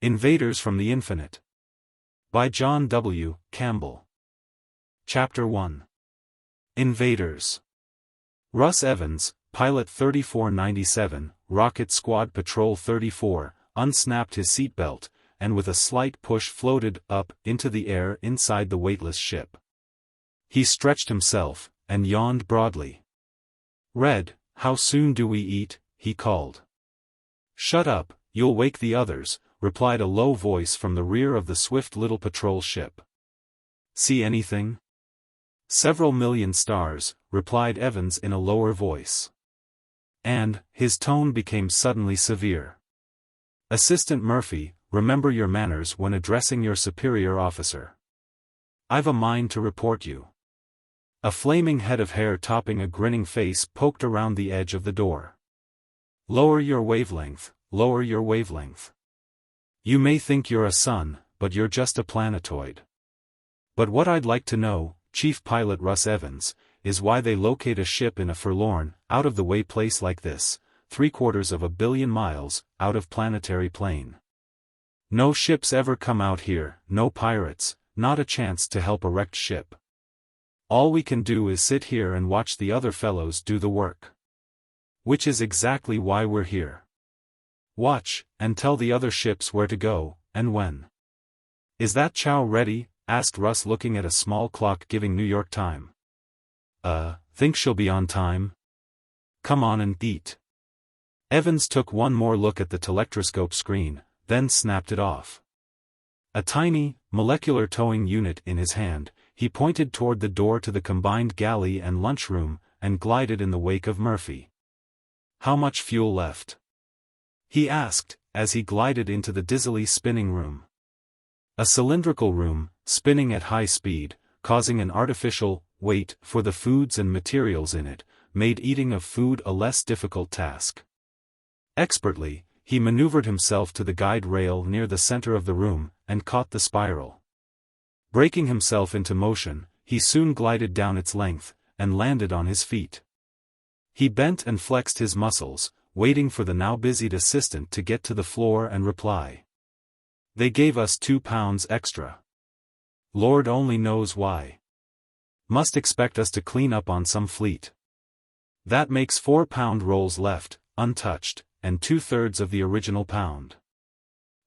Invaders from the Infinite. By John W. Campbell. Chapter 1. Invaders. Russ Evans, Pilot 3497, Rocket Squad Patrol 34, unsnapped his seatbelt, and with a slight push floated up into the air inside the weightless ship. He stretched himself, and yawned broadly. "Red, how soon do we eat?" he called. "Shut up, you'll wake the others," replied a low voice from the rear of the swift little patrol ship. "See anything?" "Several million stars," replied Evans in a lower voice. And, his tone became suddenly severe. "Assistant Murphy, remember your manners when addressing your superior officer. I've a mind to report you." A flaming head of hair topping a grinning face poked around the edge of the door. "Lower your wavelength, lower your wavelength. You may think you're a sun, but you're just a planetoid. But what I'd like to know, Chief Pilot Russ Evans, is why they locate a ship in a forlorn, out-of-the-way place like this, 750 million miles, out of planetary plane. No ships ever come out here, no pirates, not a chance to help a wrecked ship. All we can do is sit here and watch the other fellows do the work. Which is exactly why we're here. Watch, and tell the other ships where to go, and when." "Is that chow ready?" asked Russ looking at a small clock giving New York time. Think she'll be on time?" "Come on and eat." Evans took one more look at the telectroscope screen, then snapped it off. A tiny, molecular towing unit in his hand, he pointed toward the door to the combined galley and lunchroom, and glided in the wake of Murphy. "How much fuel left?" he asked, as he glided into the dizzily spinning room. A cylindrical room, spinning at high speed, causing an artificial weight for the foods and materials in it, made eating of food a less difficult task. Expertly, he maneuvered himself to the guide rail near the center of the room, and caught the spiral. Breaking himself into motion, he soon glided down its length, and landed on his feet. He bent and flexed his muscles, waiting for the now busied assistant to get to the floor and reply. "They gave us 2 pounds extra. Lord only knows why. Must expect us to clean up on some fleet. That makes 4-pound rolls left, untouched, and 2/3 of the original pound.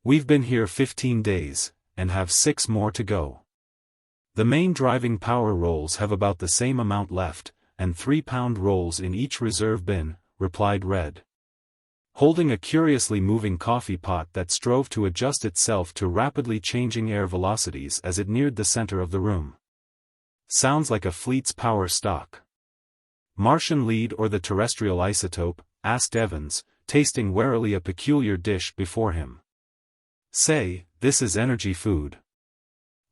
We've been here 15 days, and have 6 more to go. The main driving power rolls have about the same amount left, and 3-pound rolls in each reserve bin," replied Red, holding a curiously moving coffee pot that strove to adjust itself to rapidly changing air velocities as it neared the center of the room. "Sounds like a fleet's power stock." "Martian lead or the terrestrial isotope?" asked Evans, tasting warily a peculiar dish before him. "Say, this is energy food.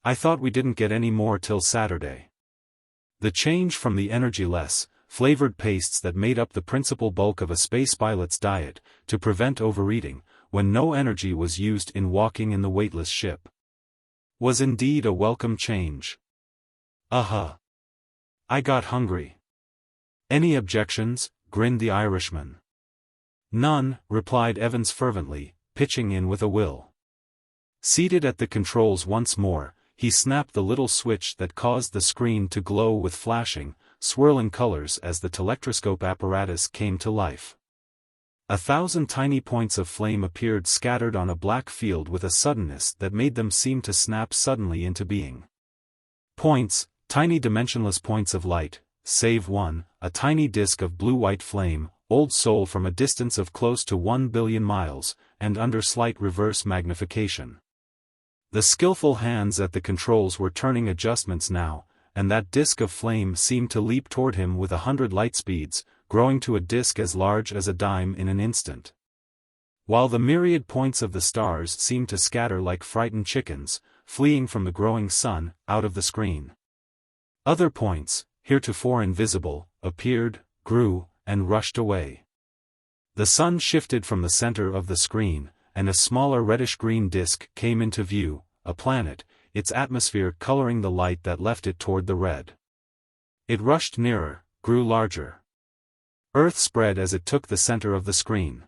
I thought we didn't get any more till Saturday." The change from the energy-less, flavored pastes that made up the principal bulk of a space pilot's diet, to prevent overeating, when no energy was used in walking in the weightless ship, was indeed a welcome change. I got hungry." "Any objections?" grinned the Irishman. "None," replied Evans fervently, pitching in with a will. Seated at the controls once more, he snapped the little switch that caused the screen to glow with flashing, swirling colors as the telectroscope apparatus came to life. 1,000 tiny points of flame appeared scattered on a black field with a suddenness that made them seem to snap suddenly into being. Points, tiny dimensionless points of light, save one, a tiny disk of blue-white flame, old soul from a distance of close to 1 billion miles, and under slight reverse magnification. The skillful hands at the controls were turning adjustments now, and that disk of flame seemed to leap toward him with 100 light speeds, growing to a disk as large as a dime in an instant. While the myriad points of the stars seemed to scatter like frightened chickens, fleeing from the growing sun, out of the screen. Other points, heretofore invisible, appeared, grew, and rushed away. The sun shifted from the center of the screen, and a smaller reddish-green disk came into view, a planet, its atmosphere coloring the light that left it toward the red. It rushed nearer, grew larger. Earth spread as it took the center of the screen.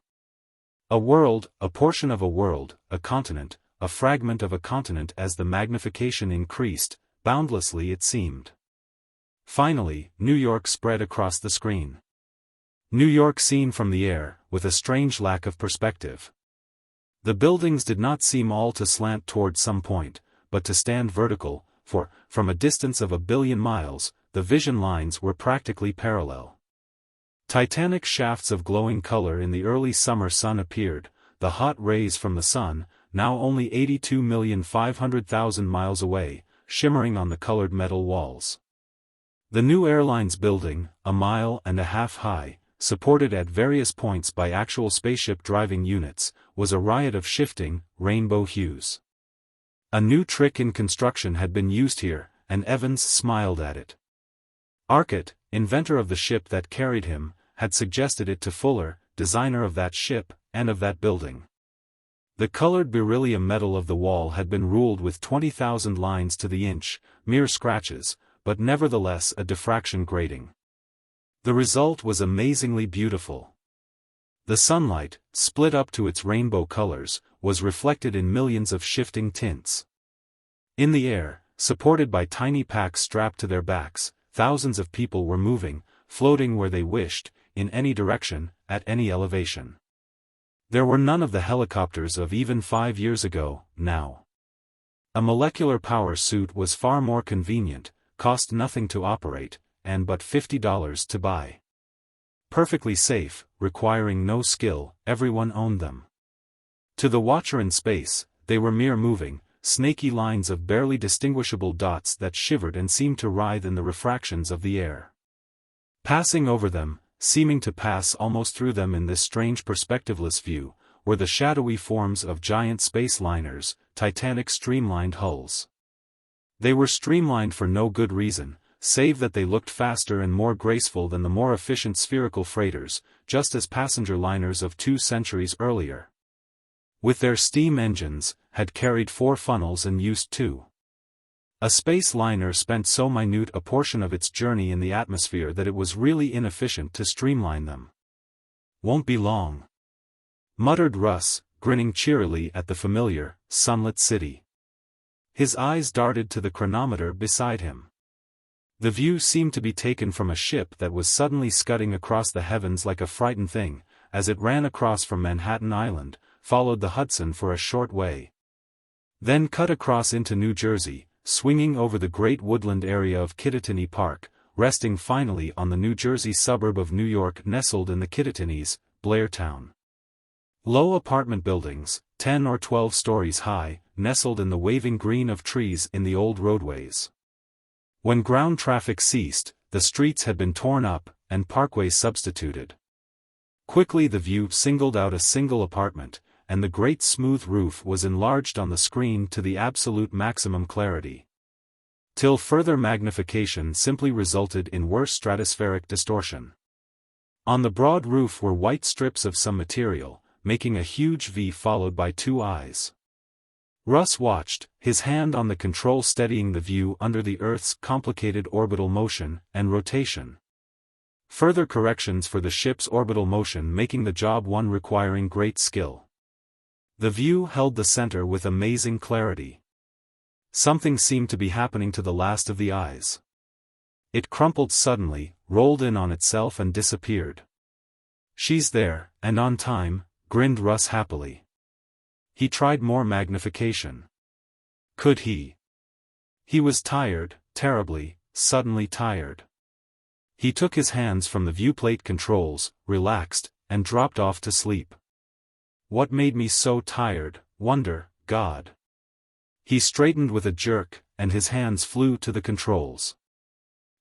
A world, a portion of a world, a continent, a fragment of a continent as the magnification increased, boundlessly it seemed. Finally, New York spread across the screen. New York seen from the air, with a strange lack of perspective. The buildings did not seem all to slant toward some point, but to stand vertical, for, from a distance of 1 billion miles, the vision lines were practically parallel. Titanic shafts of glowing color in the early summer sun appeared, the hot rays from the sun, now only 82,500,000 miles away, shimmering on the colored metal walls. The new airlines building, 1.5 miles high, supported at various points by actual spaceship driving units, was a riot of shifting, rainbow hues. A new trick in construction had been used here, and Evans smiled at it. Arcot, inventor of the ship that carried him, had suggested it to Fuller, designer of that ship, and of that building. The colored beryllium metal of the wall had been ruled with 20,000 lines to the inch, mere scratches, but nevertheless a diffraction grating. The result was amazingly beautiful. The sunlight, split up to its rainbow colors, was reflected in millions of shifting tints. In the air, supported by tiny packs strapped to their backs, thousands of people were moving, floating where they wished, in any direction, at any elevation. There were none of the helicopters of even 5 years ago, now. A molecular power suit was far more convenient, cost nothing to operate, and but $50 to buy. Perfectly safe, requiring no skill, everyone owned them. To the watcher in space, they were mere moving, snaky lines of barely distinguishable dots that shivered and seemed to writhe in the refractions of the air. Passing over them, seeming to pass almost through them in this strange perspectiveless view, were the shadowy forms of giant space liners, titanic streamlined hulls. They were streamlined for no good reason, save that they looked faster and more graceful than the more efficient spherical freighters, just as passenger liners of 2 centuries earlier, with their steam engines, had carried 4 funnels and used 2. A space liner spent so minute a portion of its journey in the atmosphere that it was really inefficient to streamline them. "Won't be long," muttered Russ, grinning cheerily at the familiar, sunlit city. His eyes darted to the chronometer beside him. The view seemed to be taken from a ship that was suddenly scudding across the heavens like a frightened thing, as it ran across from Manhattan Island, followed the Hudson for a short way, then cut across into New Jersey, swinging over the great woodland area of Kittatinny Park, resting finally on the New Jersey suburb of New York nestled in the Kittitanys, Blairtown. Low apartment buildings, 10 or 12 stories high, nestled in the waving green of trees in the old roadways. When ground traffic ceased, the streets had been torn up, and parkways substituted. Quickly the view singled out a single apartment, and the great smooth roof was enlarged on the screen to the absolute maximum clarity, till further magnification simply resulted in worse stratospheric distortion. On the broad roof were white strips of some material, making a huge V followed by 2 eyes. Russ watched, his hand on the control steadying the view under the Earth's complicated orbital motion and rotation. Further corrections for the ship's orbital motion making the job one requiring great skill. The view held the center with amazing clarity. Something seemed to be happening to the last of the eyes. It crumpled suddenly, rolled in on itself and disappeared. "She's there, and on time," grinned Russ happily. He tried more magnification. Could he? He was tired, terribly, suddenly tired. He took his hands from the viewplate controls, relaxed, and dropped off to sleep. What made me so tired, wonder, God? He straightened with a jerk, and his hands flew to the controls.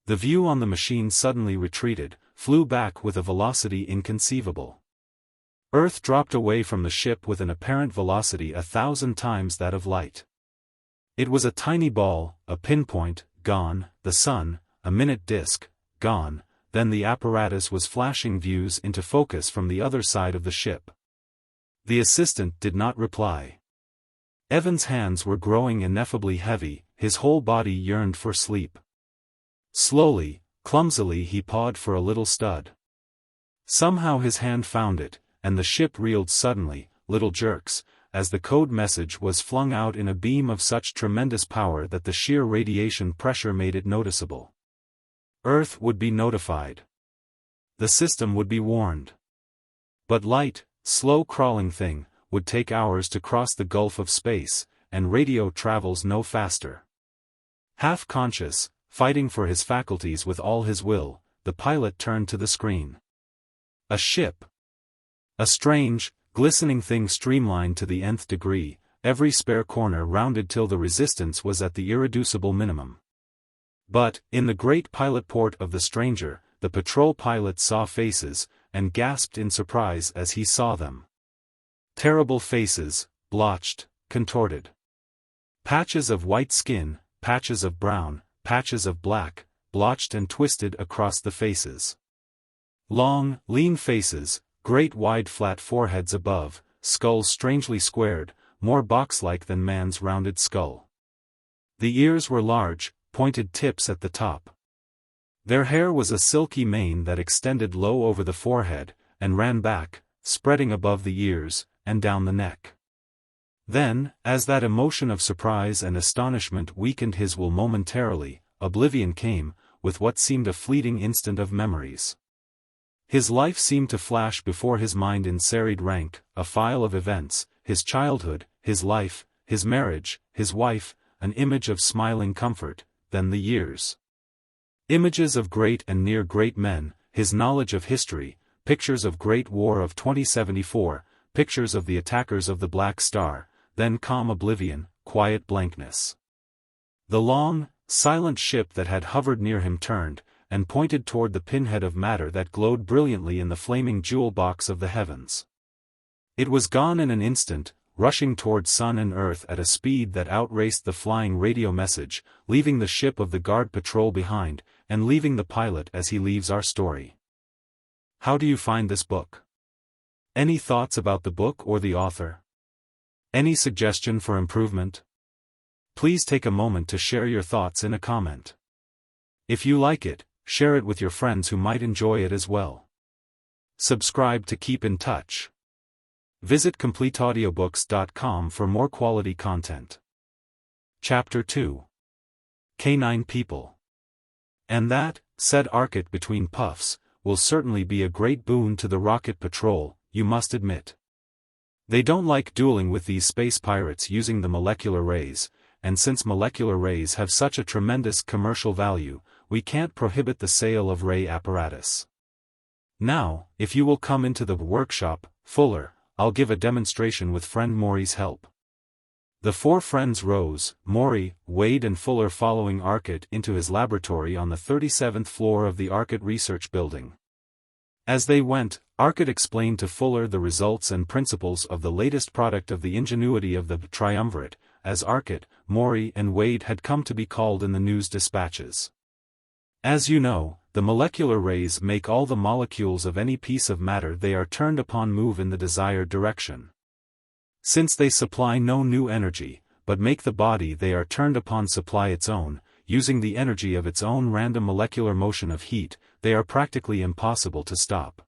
The view on the machine suddenly retreated, flew back with a velocity inconceivable. Earth dropped away from the ship with an apparent velocity 1,000 times that of light. It was a tiny ball, a pinpoint, gone, the sun, a minute disk, gone, then the apparatus was flashing views into focus from the other side of the ship. The assistant did not reply. Evans' hands were growing ineffably heavy, his whole body yearned for sleep. Slowly, clumsily he pawed for a little stud. Somehow his hand found it, and the ship reeled suddenly, little jerks, as the code message was flung out in a beam of such tremendous power that the sheer radiation pressure made it noticeable. Earth would be notified. The system would be warned. But light, slow-crawling thing, would take hours to cross the gulf of space, and radio travels no faster. Half-conscious, fighting for his faculties with all his will, the pilot turned to the screen. A ship. A strange, glistening thing streamlined to the nth degree, every spare corner rounded till the resistance was at the irreducible minimum. But, in the great pilot port of the stranger, the patrol pilot saw faces, and gasped in surprise as he saw them. Terrible faces, blotched, contorted. Patches of white skin, patches of brown, patches of black, blotched and twisted across the faces. Long, lean faces, great wide flat foreheads above, skulls strangely squared, more box-like than man's rounded skull. The ears were large, pointed tips at the top. Their hair was a silky mane that extended low over the forehead, and ran back, spreading above the ears, and down the neck. Then, as that emotion of surprise and astonishment weakened his will momentarily, oblivion came, with what seemed a fleeting instant of memories. His life seemed to flash before his mind in serried rank, a file of events, his childhood, his life, his marriage, his wife, an image of smiling comfort, then the years. Images of great and near great men, his knowledge of history, pictures of Great War of 2074, pictures of the attackers of the Black Star, then calm oblivion, quiet blankness. The long, silent ship that had hovered near him turned, and pointed toward the pinhead of matter that glowed brilliantly in the flaming jewel box of the heavens. It was gone in an instant, rushing toward sun and earth at a speed that outraced the flying radio message, leaving the ship of the guard patrol behind, and leaving the pilot as he leaves our story. How do you find this book? Any thoughts about the book or the author? Any suggestion for improvement? Please take a moment to share your thoughts in a comment. If you like it, share it with your friends who might enjoy it as well. Subscribe to keep in touch. Visit CompleteAudiobooks.com for more quality content. Chapter 2. Canine People. And that, said Arcot between puffs, will certainly be a great boon to the rocket patrol, you must admit. They don't like dueling with these space pirates using the molecular rays, and since molecular rays have such a tremendous commercial value, we can't prohibit the sale of ray apparatus. Now, if you will come into the workshop, Fuller, I'll give a demonstration with friend Morey's help. The four friends rose, Morey, Wade and Fuller following Arcot into his laboratory on the 37th floor of the Arcot Research Building. As they went, Arcot explained to Fuller the results and principles of the latest product of the ingenuity of the triumvirate, as Arcot, Morey and Wade had come to be called in the news dispatches. As you know, the molecular rays make all the molecules of any piece of matter they are turned upon move in the desired direction. Since they supply no new energy, but make the body they are turned upon supply its own, using the energy of its own random molecular motion of heat, they are practically impossible to stop.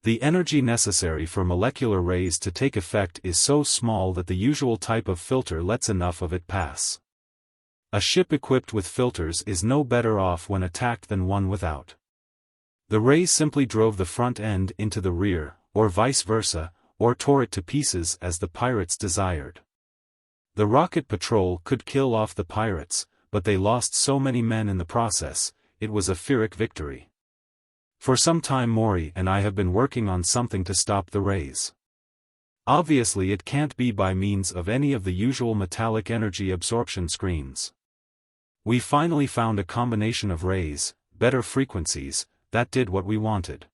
The energy necessary for molecular rays to take effect is so small that the usual type of filter lets enough of it pass. A ship equipped with filters is no better off when attacked than one without. The rays simply drove the front end into the rear, or vice versa, or tore it to pieces as the pirates desired. The rocket patrol could kill off the pirates, but they lost so many men in the process, it was a Pyrrhic victory. For some time Morey and I have been working on something to stop the rays. Obviously it can't be by means of any of the usual metallic energy absorption screens. We finally found a combination of rays, better frequencies, that did what we wanted.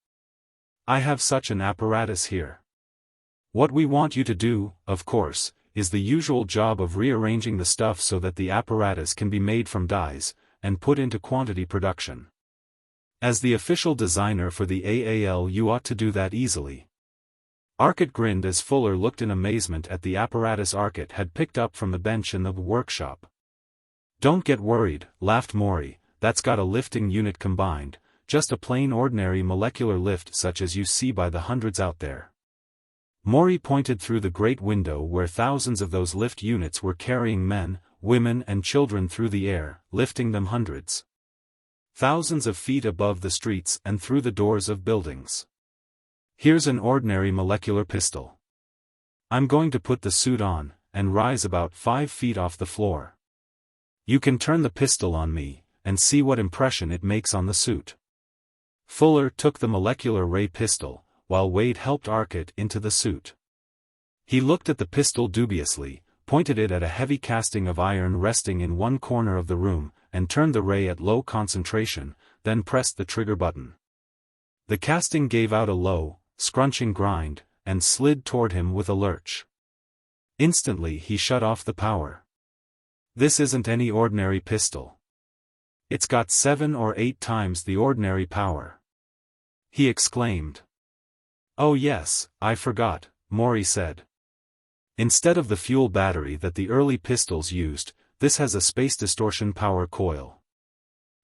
I have such an apparatus here. What we want you to do, of course, is the usual job of rearranging the stuff so that the apparatus can be made from dies, and put into quantity production. As the official designer for the AAL you ought to do that easily. Arcot grinned as Fuller looked in amazement at the apparatus Arcot had picked up from the bench in the workshop. Don't get worried, laughed Morey, that's got a lifting unit combined, just a plain ordinary molecular lift such as you see by the hundreds out there. Morey pointed through the great window where thousands of those lift units were carrying men, women and children through the air, lifting them thousands of feet above the streets and through the doors of buildings. Here's an ordinary molecular pistol. I'm going to put the suit on, and rise about 5 feet off the floor. You can turn the pistol on me, and see what impression it makes on the suit. Fuller took the molecular ray pistol, while Wade helped Arcot into the suit. He looked at the pistol dubiously, pointed it at a heavy casting of iron resting in one corner of the room, and turned the ray at low concentration, then pressed the trigger button. The casting gave out a low, scrunching grind, and slid toward him with a lurch. Instantly he shut off the power. This isn't any ordinary pistol. It's got 7 or 8 times the ordinary power. He exclaimed. Oh yes, I forgot, Morey said. Instead of the fuel battery that the early pistols used, this has a space distortion power coil.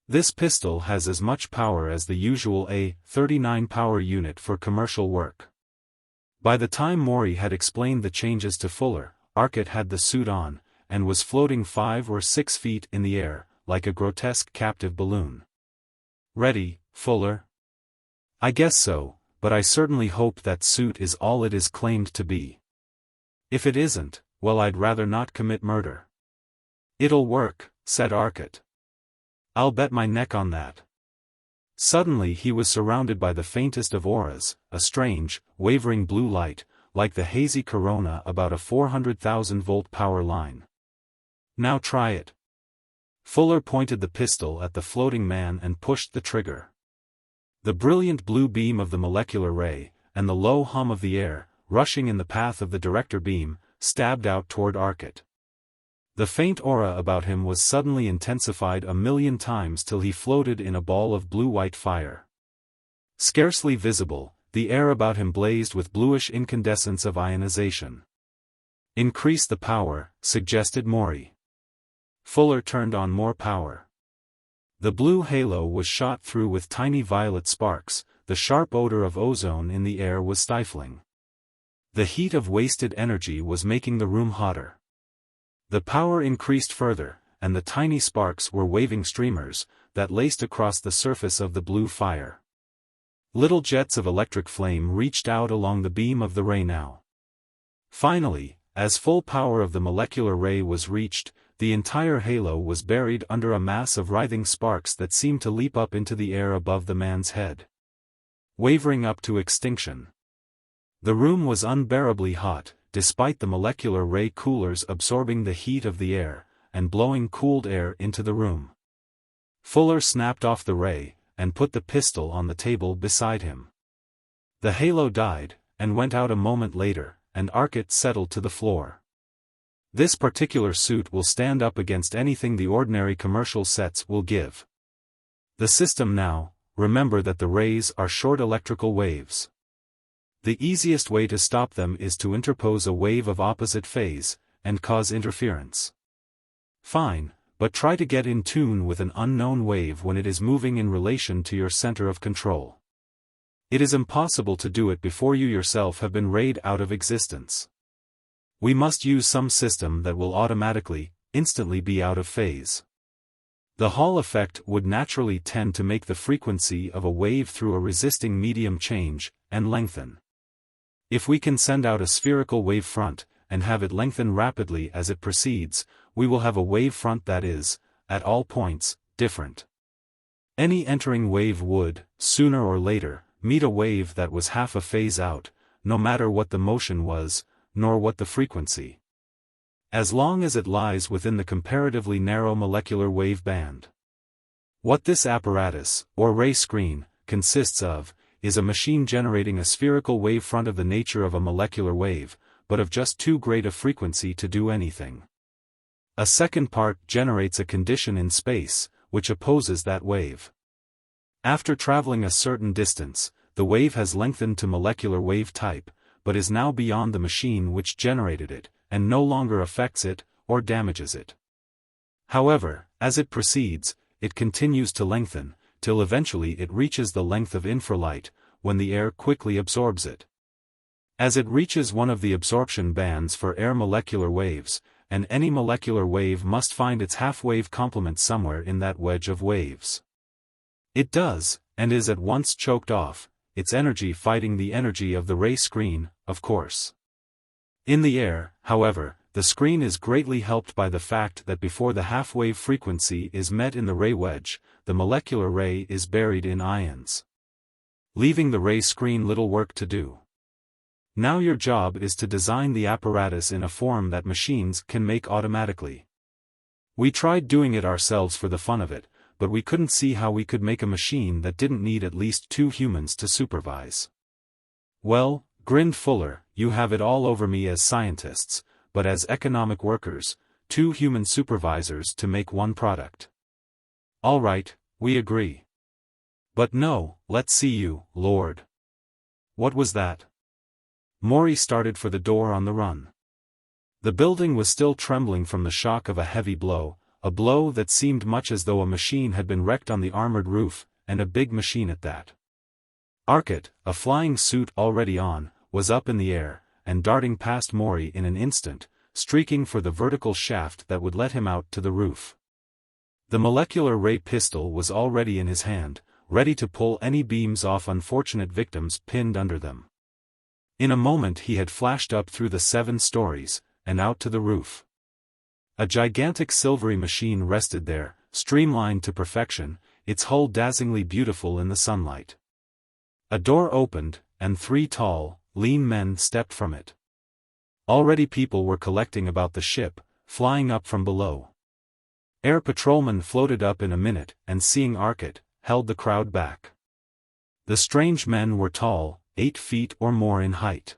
This pistol has as much power as the usual A39 power unit for commercial work. By the time Morey had explained the changes to Fuller, Arcot had the suit on, and was floating 5 or 6 feet in the air, like a grotesque captive balloon. Ready, Fuller? I guess so, but I certainly hope that suit is all it is claimed to be. If it isn't, well, I'd rather not commit murder. It'll work, said Arcot. I'll bet my neck on that. Suddenly he was surrounded by the faintest of auras, a strange, wavering blue light, like the hazy corona about a 400,000-volt power line. Now try it. Fuller pointed the pistol at the floating man and pushed the trigger. The brilliant blue beam of the molecular ray, and the low hum of the air, rushing in the path of the director beam, stabbed out toward Arcot. The faint aura about him was suddenly intensified 1,000,000 times till he floated in a ball of blue-white fire. Scarcely visible, the air about him blazed with bluish incandescence of ionization. Increase the power, suggested Morey. Fuller turned on more power. The blue halo was shot through with tiny violet sparks, the sharp odor of ozone in the air was stifling. The heat of wasted energy was making the room hotter. The power increased further, and the tiny sparks were waving streamers, that laced across the surface of the blue fire. Little jets of electric flame reached out along the beam of the ray now. Finally, as full power of the molecular ray was reached, the entire halo was buried under a mass of writhing sparks that seemed to leap up into the air above the man's head, wavering up to extinction. The room was unbearably hot, despite the molecular ray coolers absorbing the heat of the air, and blowing cooled air into the room. Fuller snapped off the ray, and put the pistol on the table beside him. The halo died, and went out a moment later, and Arcot settled to the floor. This particular suit will stand up against anything the ordinary commercial sets will give. The system now, remember that the rays are short electrical waves. The easiest way to stop them is to interpose a wave of opposite phase, and cause interference. Fine, but try to get in tune with an unknown wave when it is moving in relation to your center of control. It is impossible to do it before you yourself have been rayed out of existence. We must use some system that will automatically, instantly be out of phase. The Hall effect would naturally tend to make the frequency of a wave through a resisting medium change, and lengthen. If we can send out a spherical wave front, and have it lengthen rapidly as it proceeds, we will have a wave front that is, at all points, different. Any entering wave would, sooner or later, meet a wave that was half a phase out, no matter what the motion was, nor what the frequency. As long as it lies within the comparatively narrow molecular wave band. What this apparatus, or ray screen, consists of, is a machine generating a spherical wave front of the nature of a molecular wave, but of just too great a frequency to do anything. A second part generates a condition in space, which opposes that wave. After traveling a certain distance, the wave has lengthened to molecular wave type, but is now beyond the machine which generated it, and no longer affects it, or damages it. However, as it proceeds, it continues to lengthen, till eventually it reaches the length of infralight, when the air quickly absorbs it. As it reaches one of the absorption bands for air molecular waves, and any molecular wave must find its half-wave complement somewhere in that wedge of waves. It does, and is at once choked off, its energy fighting the energy of the ray screen, of course. In the air, however, the screen is greatly helped by the fact that before the half-wave frequency is met in the ray wedge, the molecular ray is buried in ions, leaving the ray screen little work to do. Now your job is to design the apparatus in a form that machines can make automatically. We tried doing it ourselves for the fun of it, but we couldn't see how we could make a machine that didn't need at least 2 humans to supervise. Well, grinned Fuller, you have it all over me as scientists, but as economic workers, 2 human supervisors to make one product. All right, we agree. But no, let's see you, Lord. What was that? Morey started for the door on the run. The building was still trembling from the shock of a heavy blow, a blow that seemed much as though a machine had been wrecked on the armored roof, and a big machine at that. Arcot, a flying suit already on, was up in the air, and darting past Morey in an instant, streaking for the vertical shaft that would let him out to the roof. The molecular ray pistol was already in his hand, ready to pull any beams off unfortunate victims pinned under them. In a moment he had flashed up through the 7 stories, and out to the roof. A gigantic silvery machine rested there, streamlined to perfection, its hull dazzlingly beautiful in the sunlight. A door opened, and 3 tall, lean men stepped from it. Already people were collecting about the ship, flying up from below. Air patrolmen floated up in a minute, and seeing Arcot, held the crowd back. The strange men were tall, 8 feet or more in height.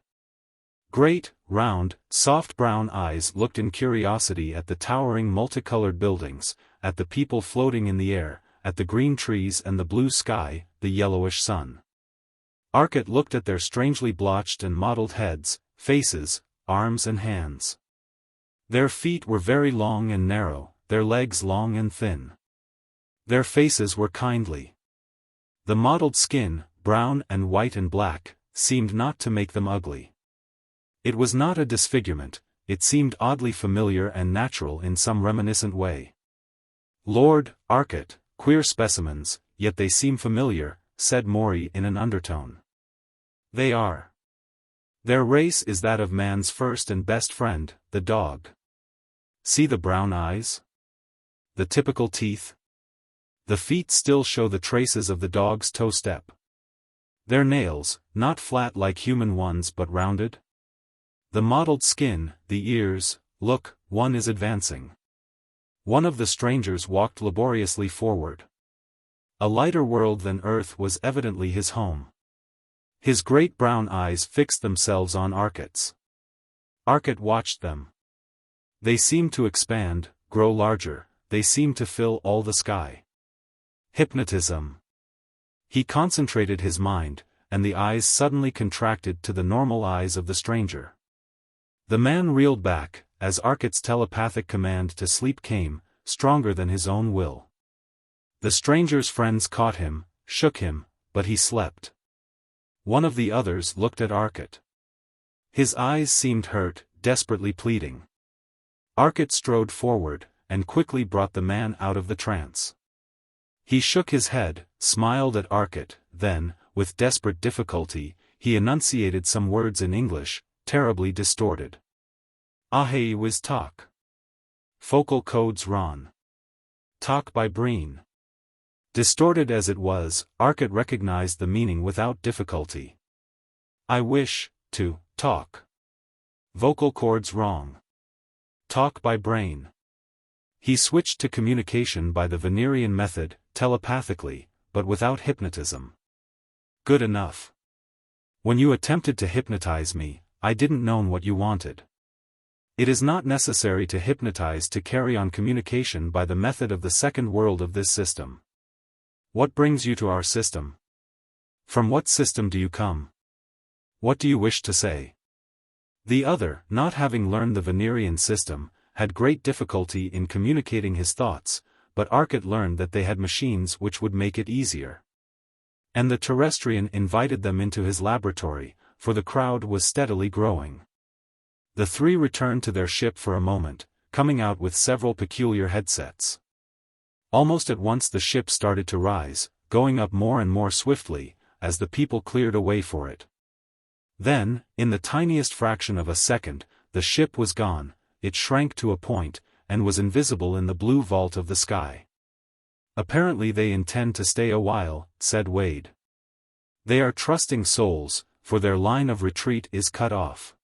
Great, round, soft brown eyes looked in curiosity at the towering multicolored buildings, at the people floating in the air, at the green trees and the blue sky, the yellowish sun. Arcot looked at their strangely blotched and mottled heads, faces, arms and hands. Their feet were very long and narrow, their legs long and thin. Their faces were kindly. The mottled skin, brown and white and black, seemed not to make them ugly. It was not a disfigurement, it seemed oddly familiar and natural in some reminiscent way. Lord, Arcot, queer specimens, yet they seem familiar, said Morey in an undertone. They are. Their race is that of man's first and best friend, the dog. See the brown eyes? The typical teeth? The feet still show the traces of the dog's toe step. Their nails, not flat like human ones but rounded. The mottled skin, the ears, look, one is advancing. One of the strangers walked laboriously forward. A lighter world than Earth was evidently his home. His great brown eyes fixed themselves on Arcot's. Arcot watched them. They seemed to expand, grow larger, they seemed to fill all the sky. Hypnotism. He concentrated his mind, and the eyes suddenly contracted to the normal eyes of the stranger. The man reeled back, as Arcot's telepathic command to sleep came, stronger than his own will. The stranger's friends caught him, shook him, but he slept. One of the others looked at Arcot. His eyes seemed hurt, desperately pleading. Arcot strode forward, and quickly brought the man out of the trance. He shook his head, smiled at Arcot, then, with desperate difficulty, he enunciated some words in English, terribly distorted. Ahe was talk. Focal codes Ron. Talk by Breen. Distorted as it was, Arcot recognized the meaning without difficulty. I wish to talk. Vocal cords wrong. Talk by brain. He switched to communication by the Venerian method, telepathically, but without hypnotism. Good enough. When you attempted to hypnotize me, I didn't know what you wanted. It is not necessary to hypnotize to carry on communication by the method of the second world of this system. What brings you to our system? From what system do you come? What do you wish to say? The other, not having learned the Venerian system, had great difficulty in communicating his thoughts, but Arcot learned that they had machines which would make it easier. And the terrestrian invited them into his laboratory, for the crowd was steadily growing. The three returned to their ship for a moment, coming out with several peculiar headsets. Almost at once the ship started to rise, going up more and more swiftly, as the people cleared a way for it. Then, in the tiniest fraction of a second, the ship was gone, it shrank to a point, and was invisible in the blue vault of the sky. "Apparently they intend to stay a while," said Wade. "They are trusting souls, for their line of retreat is cut off.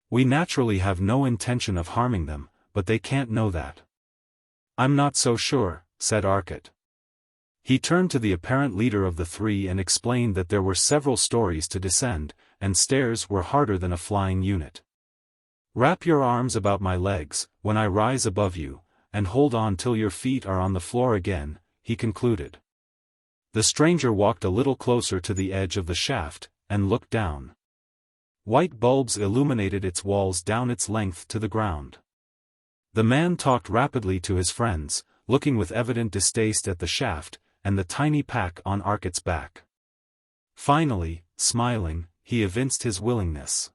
We naturally have no intention of harming them, but they can't know that." "I'm not so sure," said Arcot. He turned to the apparent leader of the three and explained that there were several stories to descend, and stairs were harder than a flying unit. "Wrap your arms about my legs, when I rise above you, and hold on till your feet are on the floor again," he concluded. The stranger walked a little closer to the edge of the shaft, and looked down. White bulbs illuminated its walls down its length to the ground. The man talked rapidly to his friends, looking with evident distaste at the shaft, and the tiny pack on Arcot's back. Finally, smiling, he evinced his willingness.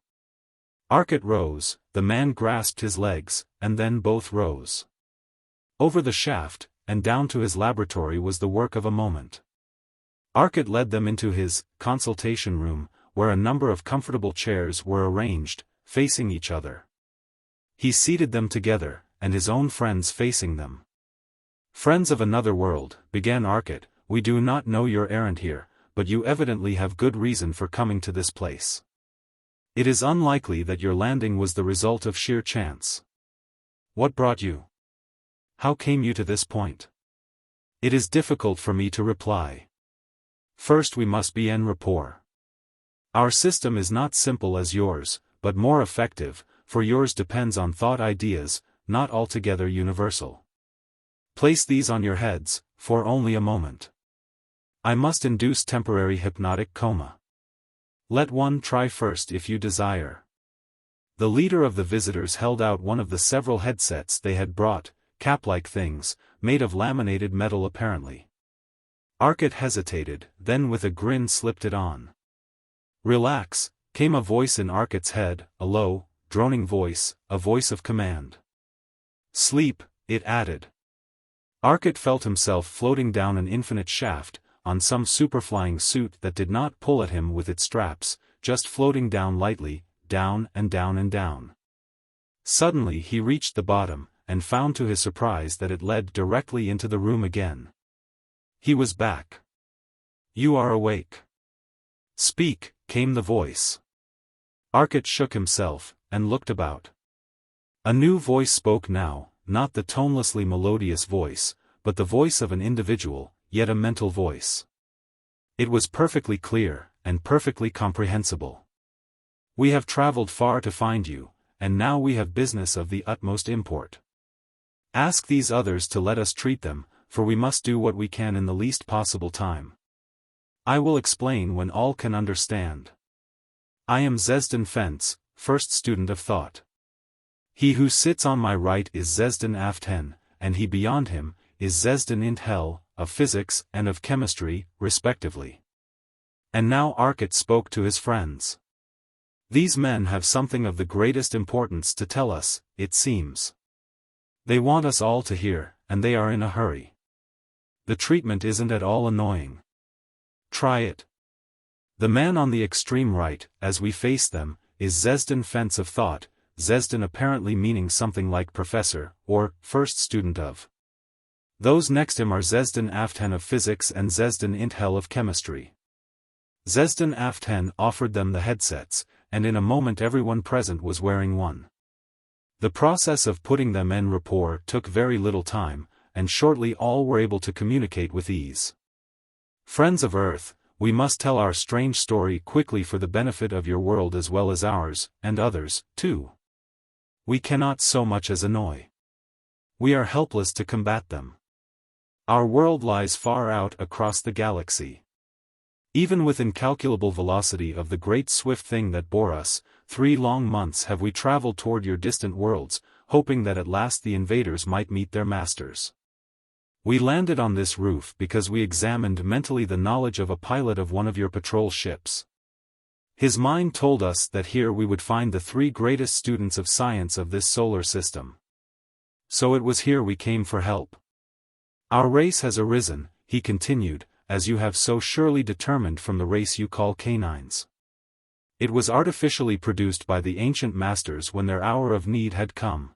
Arcot rose, the man grasped his legs, and then both rose. Over the shaft, and down to his laboratory was the work of a moment. Arcot led them into his consultation room, where a number of comfortable chairs were arranged, facing each other. He seated them together, and his own friends facing them. "Friends of another world," began Arcot, "we do not know your errand here, but you evidently have good reason for coming to this place. It is unlikely that your landing was the result of sheer chance. What brought you? How came you to this point? It is difficult for me to reply. First we must be en rapport. Our system is not simple as yours, but more effective, for yours depends on thought ideas, not altogether universal. Place these on your heads, for only a moment. I must induce temporary hypnotic coma. Let one try first if you desire." The leader of the visitors held out one of the several headsets they had brought, cap-like things, made of laminated metal apparently. Arcot hesitated, then with a grin slipped it on. "Relax," came a voice in Arcot's head, a low, droning voice, a voice of command. "Sleep," it added. Arcot felt himself floating down an infinite shaft, on some superflying suit that did not pull at him with its straps, just floating down lightly, down and down and down. Suddenly he reached the bottom, and found to his surprise that it led directly into the room again. He was back. "You are awake. Speak," came the voice. Arcot shook himself, and looked about. A new voice spoke now, not the tonelessly melodious voice, but the voice of an individual, yet a mental voice. It was perfectly clear, and perfectly comprehensible. "We have traveled far to find you, and now we have business of the utmost import. Ask these others to let us treat them, for we must do what we can in the least possible time. I will explain when all can understand. I am XVIII Fence, first student of thought. He who sits on my right is XVIII, and he beyond him is XVIII, of physics and of chemistry, respectively." And now Arcot spoke to his friends. "These men have something of the greatest importance to tell us, it seems. They want us all to hear, and they are in a hurry. The treatment isn't at all annoying. Try it." The man on the extreme right, as we face them, is XVIII of thought, XVIII apparently meaning something like professor, or first student of. Those next him are XVIII of physics and XVIII of chemistry. XVIII offered them the headsets, and in a moment everyone present was wearing one. The process of putting them en rapport took very little time, and shortly all were able to communicate with ease. "Friends of Earth, we must tell our strange story quickly for the benefit of your world as well as ours, and others, too. We cannot so much as annoy. We are helpless to combat them. Our world lies far out across the galaxy. Even with incalculable velocity of the great swift thing that bore us, 3 long months have we traveled toward your distant worlds, hoping that at last the invaders might meet their masters. We landed on this roof because we examined mentally the knowledge of a pilot of one of your patrol ships. His mind told us that here we would find the three greatest students of science of this solar system. So it was here we came for help. Our race has arisen, he continued, as you have so surely determined from the race you call canines. It was artificially produced by the ancient masters when their hour of need had come.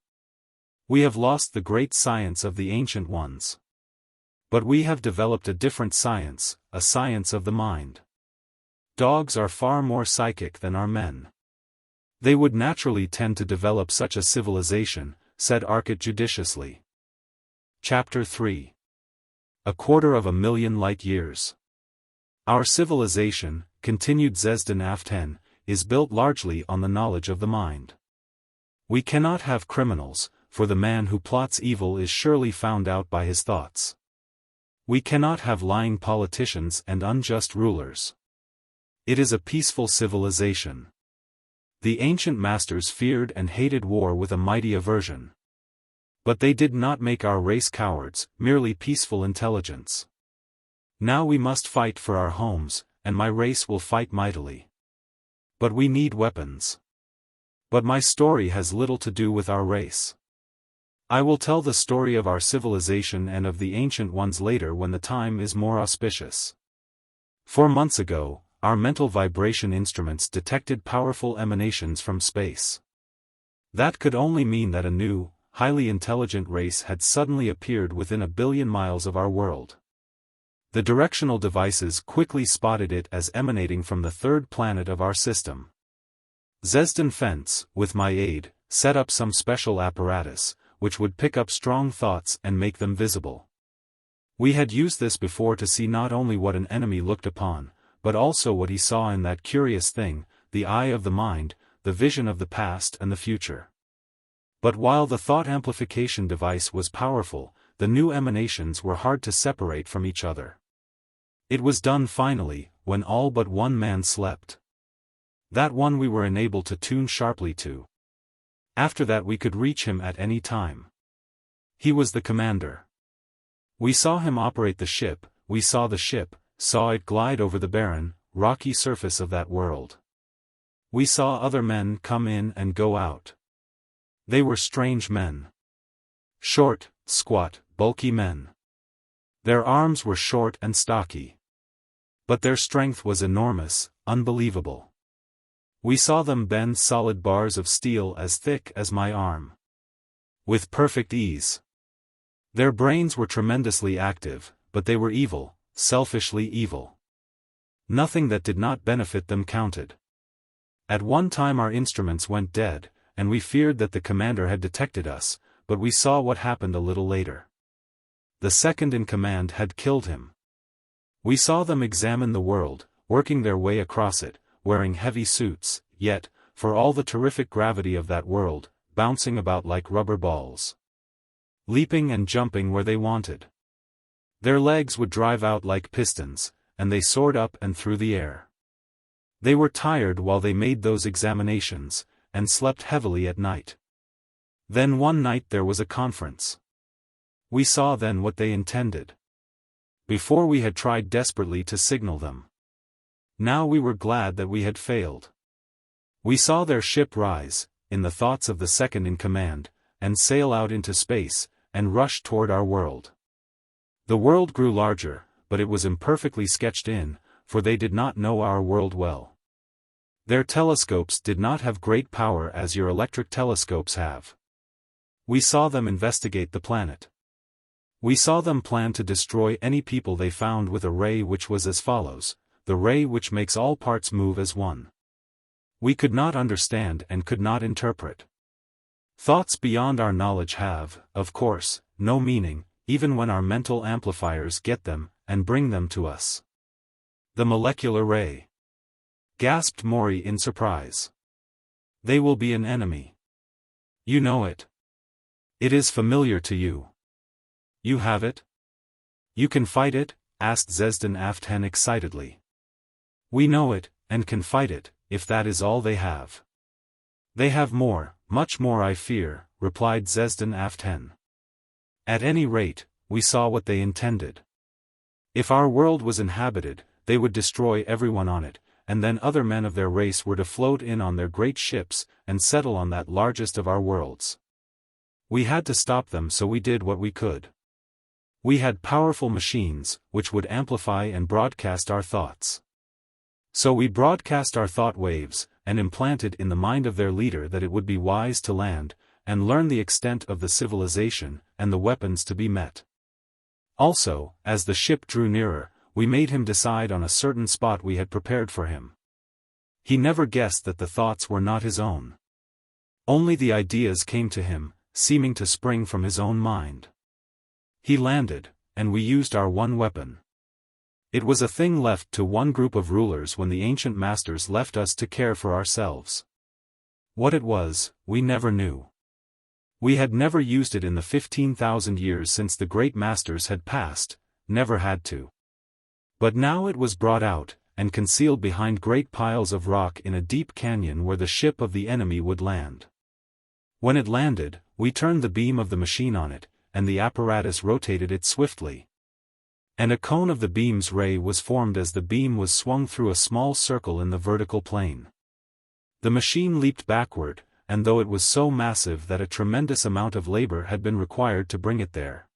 We have lost the great science of the ancient ones. But we have developed a different science, a science of the mind. Dogs are far more psychic than are men. They would naturally tend to develop such a civilization, said Arcot judiciously. Chapter 3. 250,000 light-years. Our civilization, continued XVIII, is built largely on the knowledge of the mind. We cannot have criminals, for the man who plots evil is surely found out by his thoughts. We cannot have lying politicians and unjust rulers. It is a peaceful civilization. The ancient masters feared and hated war with a mighty aversion. But they did not make our race cowards, merely peaceful intelligence. Now we must fight for our homes, and my race will fight mightily. But we need weapons. But my story has little to do with our race. I will tell the story of our civilization and of the ancient ones later when the time is more auspicious. 4 months ago, our mental vibration instruments detected powerful emanations from space. That could only mean that a new, highly intelligent race had suddenly appeared within 1 billion miles of our world. The directional devices quickly spotted it as emanating from the third planet of our system. XVIII, with my aid, set up some special apparatus, which would pick up strong thoughts and make them visible. We had used this before to see not only what an enemy looked upon, but also what he saw in that curious thing, the eye of the mind, the vision of the past and the future. But while the thought amplification device was powerful, the new emanations were hard to separate from each other. It was done finally, when all but one man slept. That one we were enabled to tune sharply to. After that we could reach him at any time. He was the commander. We saw him operate the ship, we saw the ship, saw it glide over the barren, rocky surface of that world. We saw other men come in and go out. They were strange men. Short, squat, bulky men. Their arms were short and stocky. But their strength was enormous, unbelievable. We saw them bend solid bars of steel as thick as my arm. With perfect ease. Their brains were tremendously active, but they were evil, selfishly evil. Nothing that did not benefit them counted. At one time our instruments went dead, and we feared that the commander had detected us, but we saw what happened a little later. The second in command had killed him. We saw them examine the world, working their way across it, wearing heavy suits, yet, for all the terrific gravity of that world, bouncing about like rubber balls. Leaping and jumping where they wanted. Their legs would drive out like pistons, and they soared up and through the air. They were tired while they made those examinations, and slept heavily at night. Then one night there was a conference. We saw then what they intended. Before we had tried desperately to signal them. Now we were glad that we had failed. We saw their ship rise, in the thoughts of the second in command, and sail out into space, and rush toward our world. The world grew larger, but it was imperfectly sketched in, for they did not know our world well. Their telescopes did not have great power as your electric telescopes have. We saw them investigate the planet. We saw them plan to destroy any people they found with a ray which was as follows, the ray which makes all parts move as one. We could not understand and could not interpret. Thoughts beyond our knowledge have, of course, no meaning, even when our mental amplifiers get them, and bring them to us. The molecular ray. Gasped Morey in surprise. They will be an enemy. You know it. It is familiar to you. You have it? You can fight it? Asked XVIII excitedly. We know it, and can fight it, if that is all they have. They have more, much more I fear, replied XVIII. At any rate, we saw what they intended. If our world was inhabited, they would destroy everyone on it, and then other men of their race were to float in on their great ships, and settle on that largest of our worlds. We had to stop them, so we did what we could. We had powerful machines, which would amplify and broadcast our thoughts. So we broadcast our thought waves, and implanted in the mind of their leader that it would be wise to land, and learn the extent of the civilization, and the weapons to be met. Also, as the ship drew nearer, we made him decide on a certain spot we had prepared for him. He never guessed that the thoughts were not his own. Only the ideas came to him, seeming to spring from his own mind. He landed, and we used our one weapon. It was a thing left to one group of rulers when the ancient masters left us to care for ourselves. What it was, we never knew. We had never used it in the 15,000 years since the great masters had passed, never had to. But now it was brought out, and concealed behind great piles of rock in a deep canyon where the ship of the enemy would land. When it landed, we turned the beam of the machine on it, and the apparatus rotated it swiftly. And a cone of the beam's ray was formed as the beam was swung through a small circle in the vertical plane. The machine leaped backward, and though it was so massive that a tremendous amount of labor had been required to bring it there.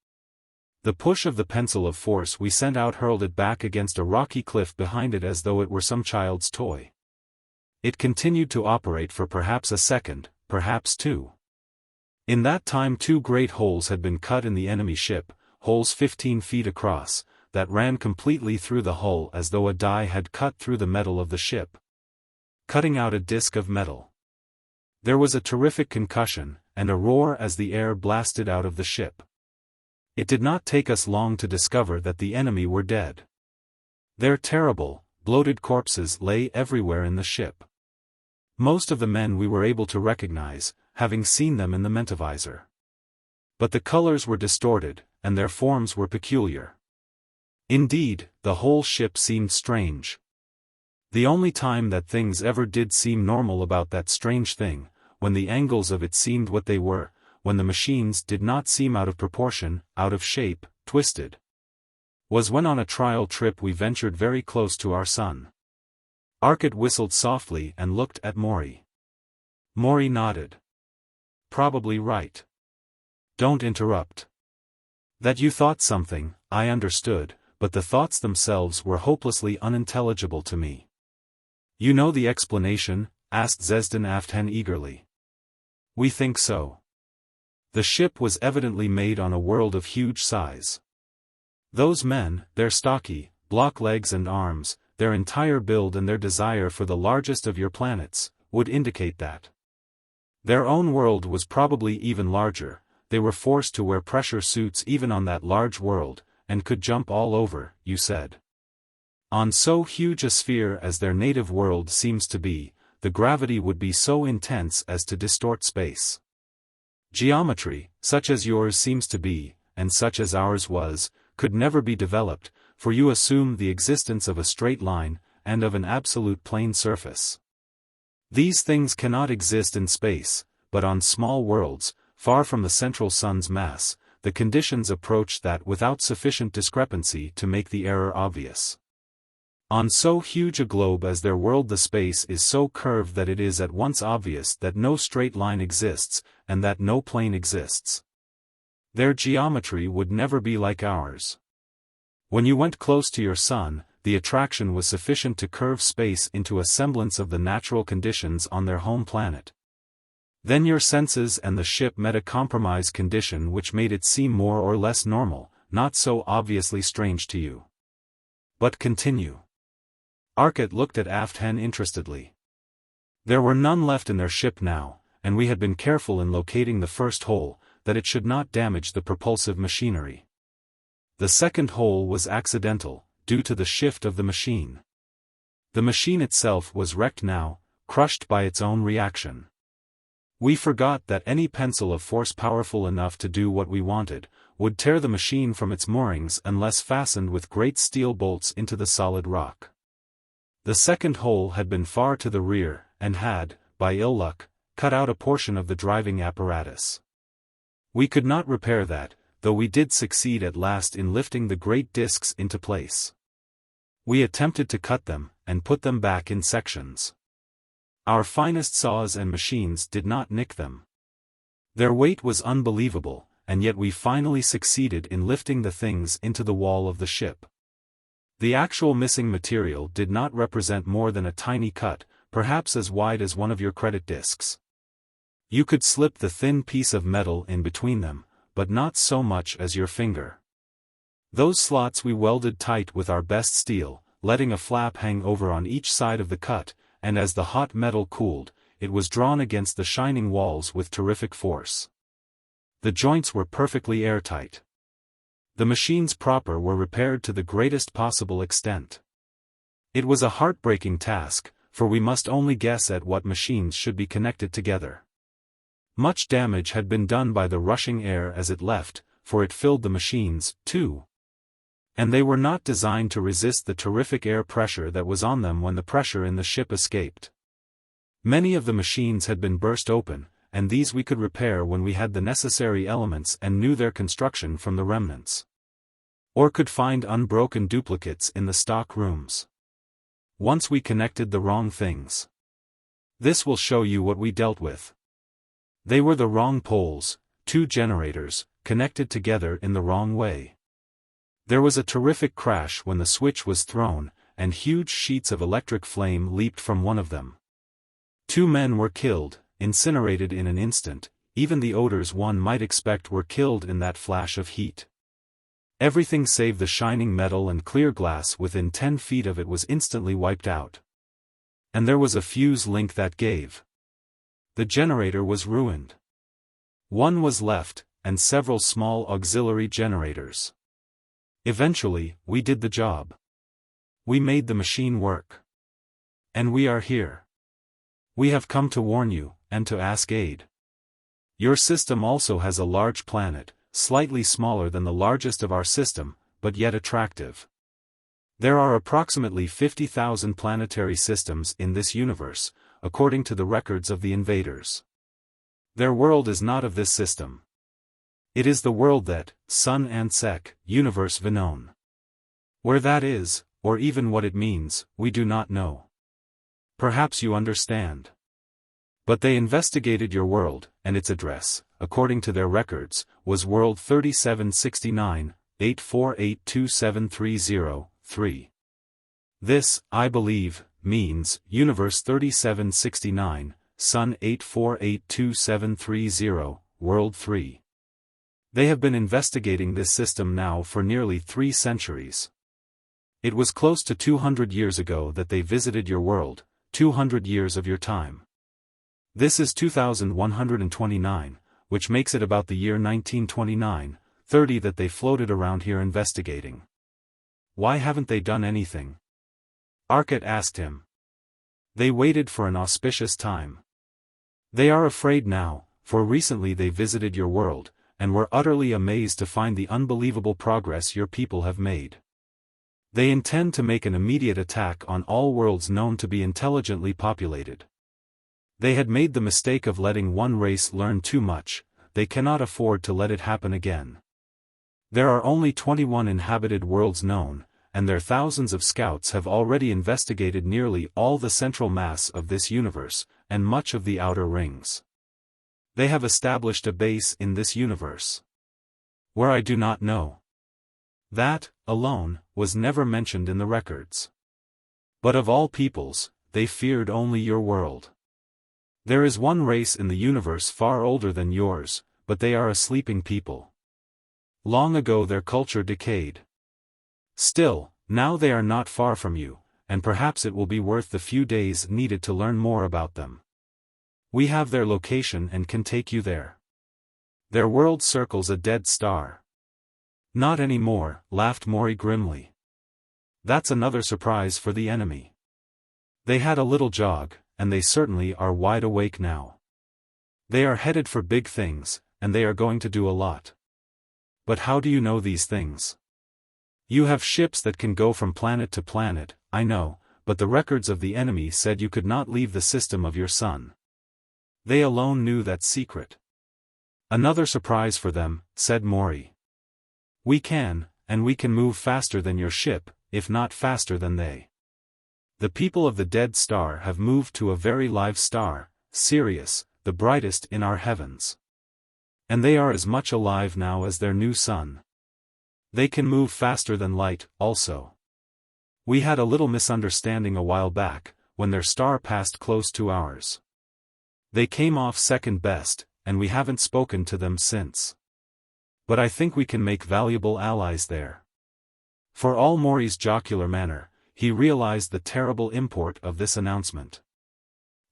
The push of the pencil of force we sent out hurled it back against a rocky cliff behind it as though it were some child's toy. It continued to operate for perhaps a second, perhaps two. In that time 2 great holes had been cut in the enemy ship, holes 15 feet across, that ran completely through the hull as though a die had cut through the metal of the ship, cutting out a disk of metal. There was a terrific concussion, and a roar as the air blasted out of the ship. It did not take us long to discover that the enemy were dead. Their terrible, bloated corpses lay everywhere in the ship. Most of the men we were able to recognize, having seen them in the mentavisor. But the colors were distorted, and their forms were peculiar. Indeed, the whole ship seemed strange. The only time that things ever did seem normal about that strange thing, when the angles of it seemed what they were, when the machines did not seem out of proportion, out of shape, twisted, was when on a trial trip we ventured very close to our sun. Arcot whistled softly and looked at Morey. Morey nodded. Probably right. Don't interrupt. That you thought something, I understood, but the thoughts themselves were hopelessly unintelligible to me. You know the explanation? Asked XVIII eagerly. We think so. The ship was evidently made on a world of huge size. Those men, their stocky, block legs and arms, their entire build and their desire for the largest of your planets, would indicate that. Their own world was probably even larger. They were forced to wear pressure suits even on that large world, and could jump all over, you said. On so huge a sphere as their native world seems to be, the gravity would be so intense as to distort space. Geometry, such as yours seems to be, and such as ours was, could never be developed, for you assume the existence of a straight line, and of an absolute plane surface. These things cannot exist in space, but on small worlds, far from the central sun's mass, the conditions approach that without sufficient discrepancy to make the error obvious. On so huge a globe as their world the space is so curved that it is at once obvious that no straight line exists, and that no plane exists. Their geometry would never be like ours. When you went close to your sun, the attraction was sufficient to curve space into a semblance of the natural conditions on their home planet. Then your senses and the ship met a compromise condition which made it seem more or less normal, not so obviously strange to you. But continue. Arcot looked at aft hen interestedly. There were none left in their ship now, and we had been careful in locating the first hole, that it should not damage the propulsive machinery. The second hole was accidental, due to the shift of the machine. The machine itself was wrecked now, crushed by its own reaction. We forgot that any pencil of force powerful enough to do what we wanted, would tear the machine from its moorings unless fastened with great steel bolts into the solid rock. The second hole had been far to the rear, and had, by ill luck, cut out a portion of the driving apparatus. We could not repair that, though we did succeed at last in lifting the great discs into place. We attempted to cut them, and put them back in sections. Our finest saws and machines did not nick them. Their weight was unbelievable, and yet we finally succeeded in lifting the things into the wall of the ship. The actual missing material did not represent more than a tiny cut, perhaps as wide as one of your credit discs. You could slip the thin piece of metal in between them, but not so much as your finger. Those slots we welded tight with our best steel, letting a flap hang over on each side of the cut, and as the hot metal cooled, it was drawn against the shining walls with terrific force. The joints were perfectly airtight. The machines proper were repaired to the greatest possible extent. It was a heartbreaking task, for we must only guess at what machines should be connected together. Much damage had been done by the rushing air as it left, for it filled the machines, too. And they were not designed to resist the terrific air pressure that was on them when the pressure in the ship escaped. Many of the machines had been burst open, and these we could repair when we had the necessary elements and knew their construction from the remnants. Or could find unbroken duplicates in the stock rooms. Once we connected the wrong things. This will show you what we dealt with. They were the wrong poles, 2 generators, connected together in the wrong way. There was a terrific crash when the switch was thrown, and huge sheets of electric flame leaped from one of them. 2 men were killed, incinerated in an instant. Even the odors one might expect were killed in that flash of heat. Everything save the shining metal and clear glass within 10 feet of it was instantly wiped out. And there was a fuse link that gave. The generator was ruined. One was left, and several small auxiliary generators. Eventually, we did the job. We made the machine work. And we are here. We have come to warn you, and to ask aid. Your system also has a large planet, slightly smaller than the largest of our system, but yet attractive. There are approximately 50,000 planetary systems in this universe, according to the records of the Invaders. Their world is not of this system. It is the world that, Sun and Sec, universe Venone. Where that is, or even what it means, we do not know. Perhaps you understand. But they investigated your world, and its address, according to their records, was World 3769, 8482730-3. This, I believe, means, Universe 3769, Sun 8482730, World 3. They have been investigating this system now for nearly 3 centuries. It was close to 200 years ago that they visited your world, 200 years of your time. This is 2129, which makes it about the year 1929, 30 that they floated around here investigating. Why haven't they done anything? Arcot asked him. They waited for an auspicious time. They are afraid now, for recently they visited your world, and were utterly amazed to find the unbelievable progress your people have made. They intend to make an immediate attack on all worlds known to be intelligently populated. They had made the mistake of letting one race learn too much. They cannot afford to let it happen again. There are only 21 inhabited worlds known, and their thousands of scouts have already investigated nearly all the central mass of this universe, and much of the outer rings. They have established a base in this universe. Where I do not know. That, alone, was never mentioned in the records. But of all peoples, they feared only your world. There is one race in the universe far older than yours, but they are a sleeping people. Long ago their culture decayed. Still, now they are not far from you, and perhaps it will be worth the few days needed to learn more about them. We have their location and can take you there. Their world circles a dead star. Not anymore, laughed Morey grimly. That's another surprise for the enemy. They had a little jog, and they certainly are wide awake now. They are headed for big things, and they are going to do a lot. But how do you know these things? You have ships that can go from planet to planet, I know, but the records of the enemy said you could not leave the system of your sun. They alone knew that secret. Another surprise for them, said Morey. We can, and we can move faster than your ship, if not faster than they. The people of the dead star have moved to a very live star, Sirius, the brightest in our heavens. And they are as much alive now as their new sun. They can move faster than light, also. We had a little misunderstanding a while back, when their star passed close to ours. They came off second best, and we haven't spoken to them since. But I think we can make valuable allies there. For all Morey's jocular manner, he realized the terrible import of this announcement.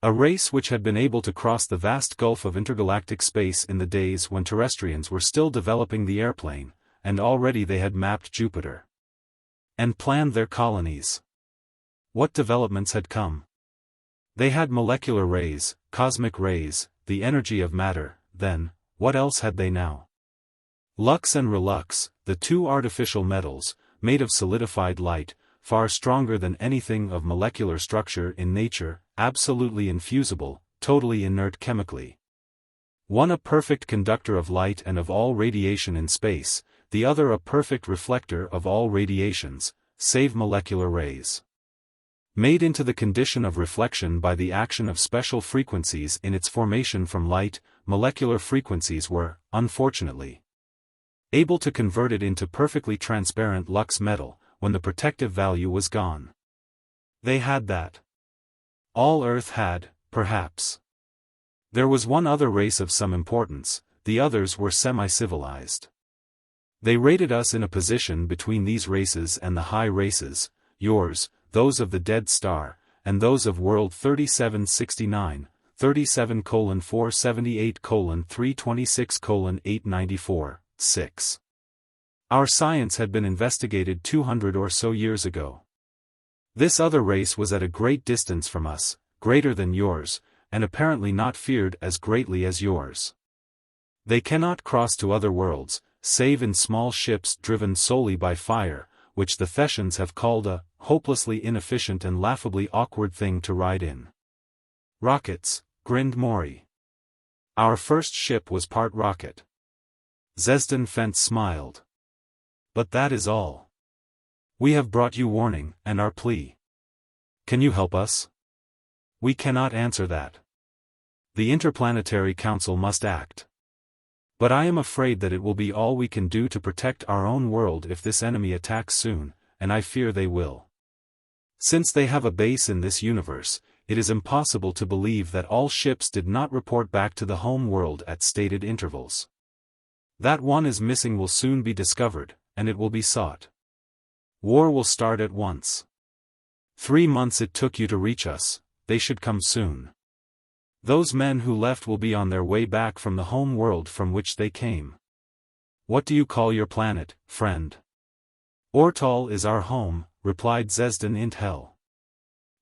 A race which had been able to cross the vast gulf of intergalactic space in the days when terrestrians were still developing the airplane, and already they had mapped Jupiter. And planned their colonies. What developments had come? They had molecular rays, cosmic rays, the energy of matter, then, what else had they now? Lux and relux, the two artificial metals, made of solidified light, far stronger than anything of molecular structure in nature, absolutely infusible, totally inert chemically. One a perfect conductor of light and of all radiation in space, the other a perfect reflector of all radiations, save molecular rays. Made into the condition of reflection by the action of special frequencies in its formation from light, molecular frequencies were, unfortunately, able to convert it into perfectly transparent lux metal, when the protective value was gone. They had that. All Earth had, perhaps. There was one other race of some importance, the others were semi-civilized. They rated us in a position between these races and the high races, yours, those of the dead star, and those of world 3769, 37:478:326:894, 6. Our science had been investigated 200 or so years ago. This other race was at a great distance from us, greater than yours, and apparently not feared as greatly as yours. They cannot cross to other worlds, save in small ships driven solely by fire, which the Thetians have called a hopelessly inefficient and laughably awkward thing to ride in. Rockets, grinned Morey. Our first ship was part rocket. XVIII Fence smiled. But that is all. We have brought you warning, and our plea. Can you help us? We cannot answer that. The Interplanetary Council must act. But I am afraid that it will be all we can do to protect our own world if this enemy attacks soon, and I fear they will. Since they have a base in this universe, it is impossible to believe that all ships did not report back to the home world at stated intervals. That one is missing will soon be discovered, and it will be sought. War will start at once. 3 months it took you to reach us, they should come soon. Those men who left will be on their way back from the home world from which they came. What do you call your planet, friend? Ortol is our home, replied XVIII int Hell.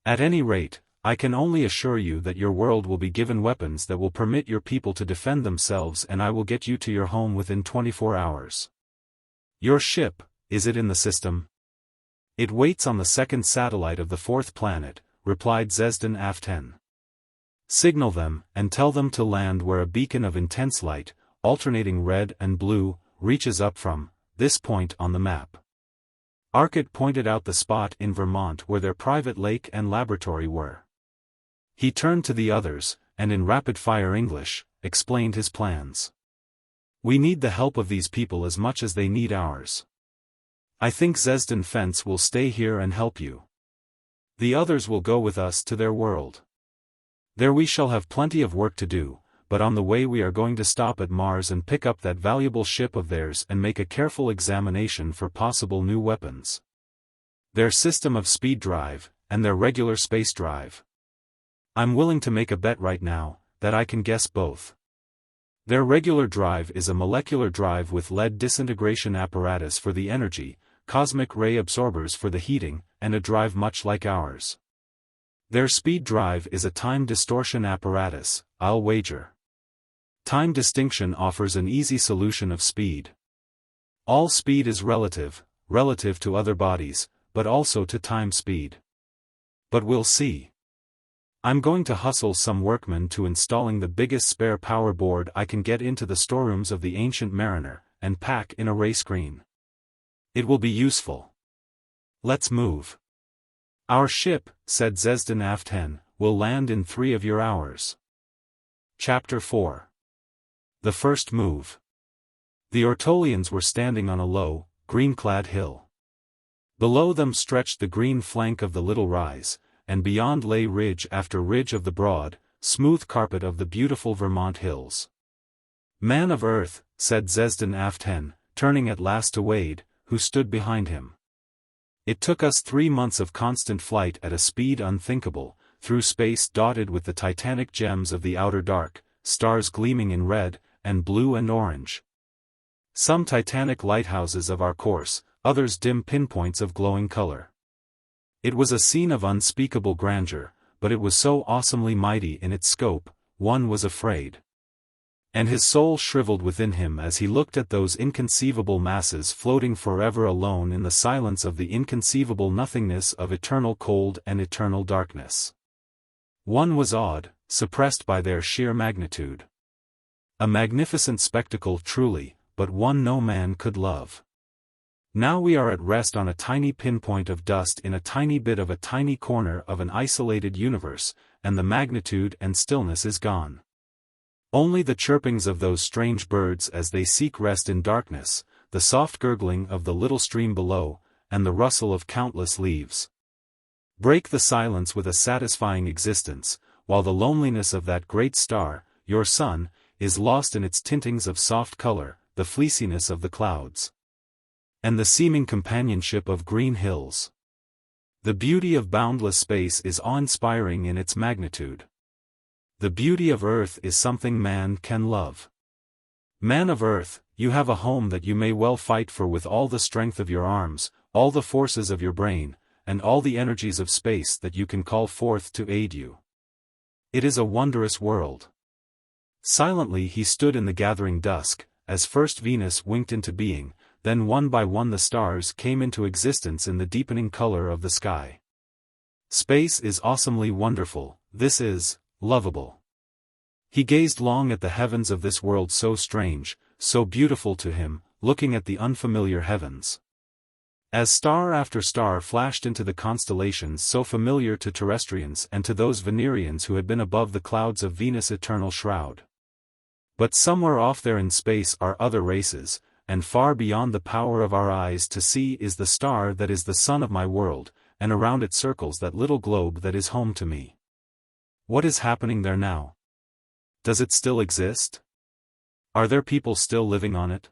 At any rate, I can only assure you that your world will be given weapons that will permit your people to defend themselves, and I will get you to your home within 24 hours. Your ship, is it in the system? It waits on the second satellite of the fourth planet, replied XVIII aft 10. Signal them, and tell them to land where a beacon of intense light, alternating red and blue, reaches up from this point on the map. Arcot pointed out the spot in Vermont where their private lake and laboratory were. He turned to the others, and in rapid-fire English, explained his plans. We need the help of these people as much as they need ours. I think XVIII Fence will stay here and help you. The others will go with us to their world. There we shall have plenty of work to do, but on the way we are going to stop at Mars and pick up that valuable ship of theirs and make a careful examination for possible new weapons. Their system of speed drive, and their regular space drive. I'm willing to make a bet right now, that I can guess both. Their regular drive is a molecular drive with lead disintegration apparatus for the energy, cosmic ray absorbers for the heating, and a drive much like ours. Their speed drive is a time distortion apparatus, I'll wager. Time distinction offers an easy solution of speed. All speed is relative to other bodies, but also to time speed. But we'll see. I'm going to hustle some workmen to installing the biggest spare power board I can get into the storerooms of the Ancient Mariner, and pack in a ray screen. It will be useful. Let's move. Our ship, said XVIII Aften, will land in 3 of your hours. Chapter 4. The First Move. The Ortolians were standing on a low, green-clad hill. Below them stretched the green flank of the little rise, and beyond lay ridge after ridge of the broad, smooth carpet of the beautiful Vermont hills. Man of Earth, said XVIII Aften, turning at last to Wade, who stood behind him. It took us 3 months of constant flight at a speed unthinkable, through space dotted with the titanic gems of the outer dark, stars gleaming in red, and blue and orange. Some titanic lighthouses of our course, others dim pinpoints of glowing color. It was a scene of unspeakable grandeur, but it was so awesomely mighty in its scope, one was afraid. And his soul shriveled within him as he looked at those inconceivable masses floating forever alone in the silence of the inconceivable nothingness of eternal cold and eternal darkness. One was awed, suppressed by their sheer magnitude. A magnificent spectacle truly, but one no man could love. Now we are at rest on a tiny pinpoint of dust in a tiny bit of a tiny corner of an isolated universe, and the magnitude and stillness is gone. Only the chirpings of those strange birds as they seek rest in darkness, the soft gurgling of the little stream below, and the rustle of countless leaves break the silence with a satisfying existence, while the loneliness of that great star, your sun, is lost in its tintings of soft color, the fleeciness of the clouds, and the seeming companionship of green hills. The beauty of boundless space is awe-inspiring in its magnitude. The beauty of Earth is something man can love. Man of Earth, you have a home that you may well fight for with all the strength of your arms, all the forces of your brain, and all the energies of space that you can call forth to aid you. It is a wondrous world. Silently he stood in the gathering dusk, as first Venus winked into being, then one by one the stars came into existence in the deepening color of the sky. Space is awesomely wonderful, this is lovable. He gazed long at the heavens of this world so strange, so beautiful to him, looking at the unfamiliar heavens. As star after star flashed into the constellations so familiar to terrestrians and to those Venerians who had been above the clouds of Venus' eternal shroud. But somewhere off there in space are other races, and far beyond the power of our eyes to see is the star that is the sun of my world, and around it circles that little globe that is home to me. What is happening there now? Does it still exist? Are there people still living on it?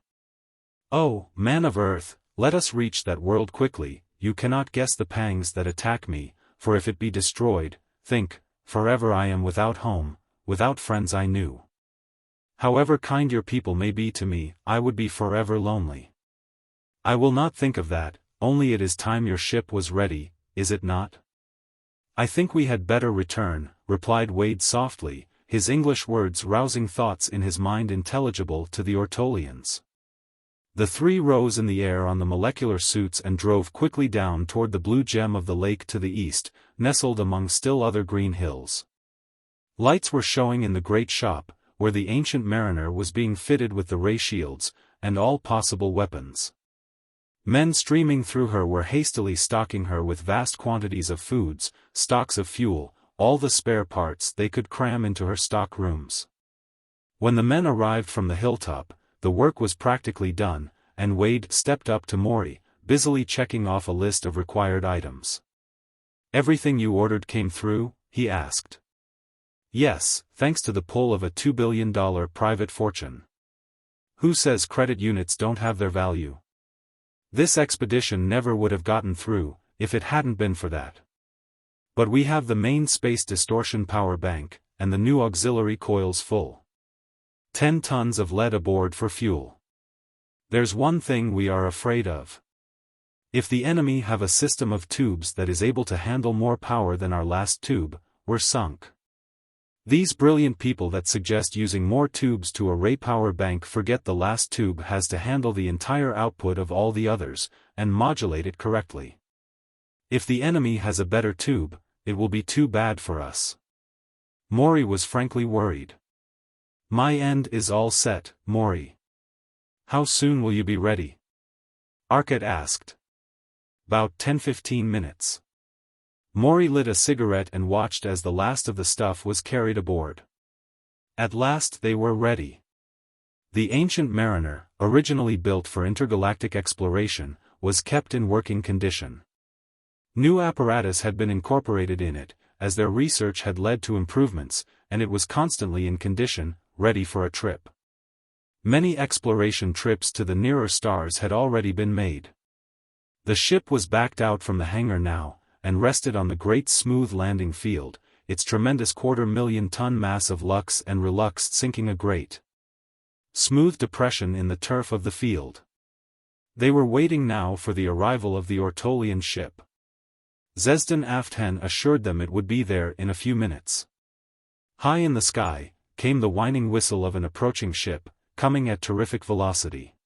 Oh, man of Earth, let us reach that world quickly. You cannot guess the pangs that attack me, for if it be destroyed, think, forever I am without home, without friends I knew. However kind your people may be to me, I would be forever lonely. I will not think of that, only it is time your ship was ready, is it not? I think we had better return, replied Wade softly, his English words rousing thoughts in his mind intelligible to the Ortolians. The three rose in the air on the molecular suits and drove quickly down toward the blue gem of the lake to the east, nestled among still other green hills. Lights were showing in the great shop, where the ancient mariner was being fitted with the ray shields, and all possible weapons. Men streaming through her were hastily stocking her with vast quantities of foods, stocks of fuel, all the spare parts they could cram into her stock rooms. When the men arrived from the hilltop, the work was practically done, and Wade stepped up to Morey, busily checking off a list of required items. Everything you ordered came through? He asked. Yes, thanks to the pull of a $2 billion private fortune. Who says credit units don't have their value? This expedition never would have gotten through, if it hadn't been for that. But we have the main space distortion power bank, and the new auxiliary coils full. 10 tons of lead aboard for fuel. There's one thing we are afraid of. If the enemy have a system of tubes that is able to handle more power than our last tube, we're sunk. These brilliant people that suggest using more tubes to a ray power bank forget the last tube has to handle the entire output of all the others, and modulate it correctly. If the enemy has a better tube, it will be too bad for us. Morey was frankly worried. My end is all set, Morey. How soon will you be ready? Arcot asked. "'Bout 10–15 minutes." Morey lit a cigarette and watched as the last of the stuff was carried aboard. At last they were ready. The Ancient Mariner, originally built for intergalactic exploration, was kept in working condition. New apparatus had been incorporated in it, as their research had led to improvements, and it was constantly in condition, ready for a trip. Many exploration trips to the nearer stars had already been made. The ship was backed out from the hangar now, and rested on the great smooth landing field, its tremendous 250,000-ton mass of lux and relux sinking a great smooth depression in the turf of the field. They were waiting now for the arrival of the Ortolian ship. XVIII assured them it would be there in a few minutes. High in the sky, came the whining whistle of an approaching ship, coming at terrific velocity.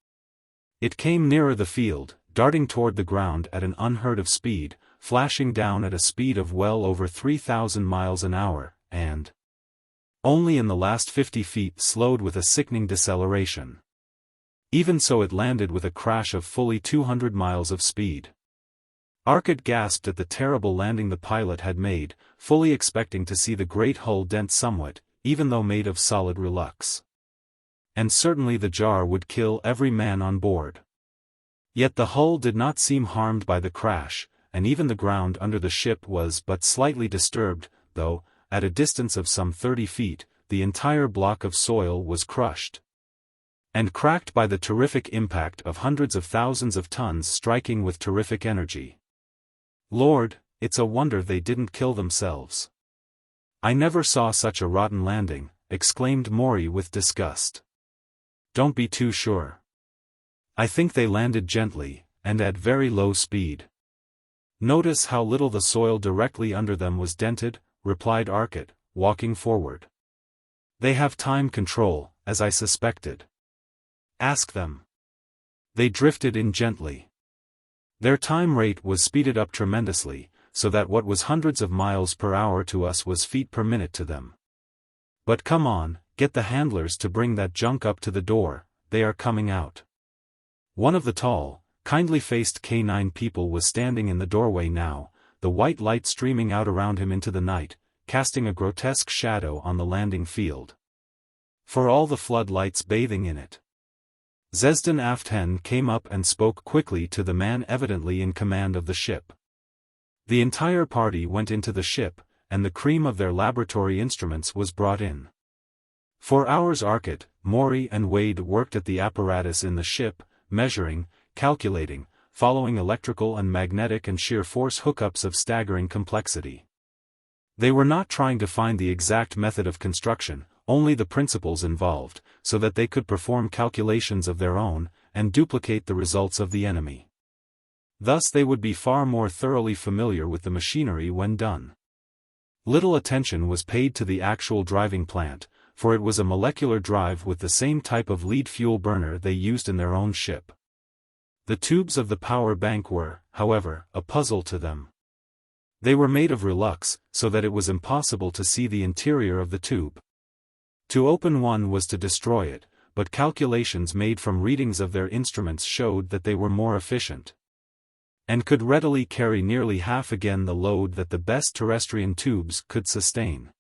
It came nearer the field, darting toward the ground at an unheard-of speed, flashing down at a speed of well over 3,000 miles an hour, and only in the last 50 feet slowed with a sickening deceleration. Even so it landed with a crash of fully 200 miles of speed. Arcot gasped at the terrible landing the pilot had made, fully expecting to see the great hull dent somewhat, even though made of solid relux. And certainly the jar would kill every man on board. Yet the hull did not seem harmed by the crash, and even the ground under the ship was but slightly disturbed, though, at a distance of some 30 feet, the entire block of soil was crushed and cracked by the terrific impact of hundreds of thousands of tons striking with terrific energy. Lord, it's a wonder they didn't kill themselves. "I never saw such a rotten landing," exclaimed Morey with disgust. "Don't be too sure. I think they landed gently, and at very low speed." "Notice how little the soil directly under them was dented," replied Arcot, walking forward. "They have time control, as I suspected. Ask them." They drifted in gently. Their time rate was speeded up tremendously, so that what was hundreds of miles per hour to us was feet per minute to them. "But come on, get the handlers to bring that junk up to the door, they are coming out." One of the tall, kindly-faced Canine People was standing in the doorway now, the white light streaming out around him into the night, casting a grotesque shadow on the landing field. For all the floodlights bathing in it. XVIII came up and spoke quickly to the man evidently in command of the ship. The entire party went into the ship, and the cream of their laboratory instruments was brought in. For hours Arcot, Morey and Wade worked at the apparatus in the ship, measuring, calculating, following electrical and magnetic and shear force hookups of staggering complexity. They were not trying to find the exact method of construction, only the principles involved, so that they could perform calculations of their own, and duplicate the results of the enemy. Thus they would be far more thoroughly familiar with the machinery when done. Little attention was paid to the actual driving plant, for it was a molecular drive with the same type of lead fuel burner they used in their own ship. The tubes of the power bank were, however, a puzzle to them. They were made of relux, so that it was impossible to see the interior of the tube. To open one was to destroy it, but calculations made from readings of their instruments showed that they were more efficient, and could readily carry nearly half again the load that the best terrestrian tubes could sustain.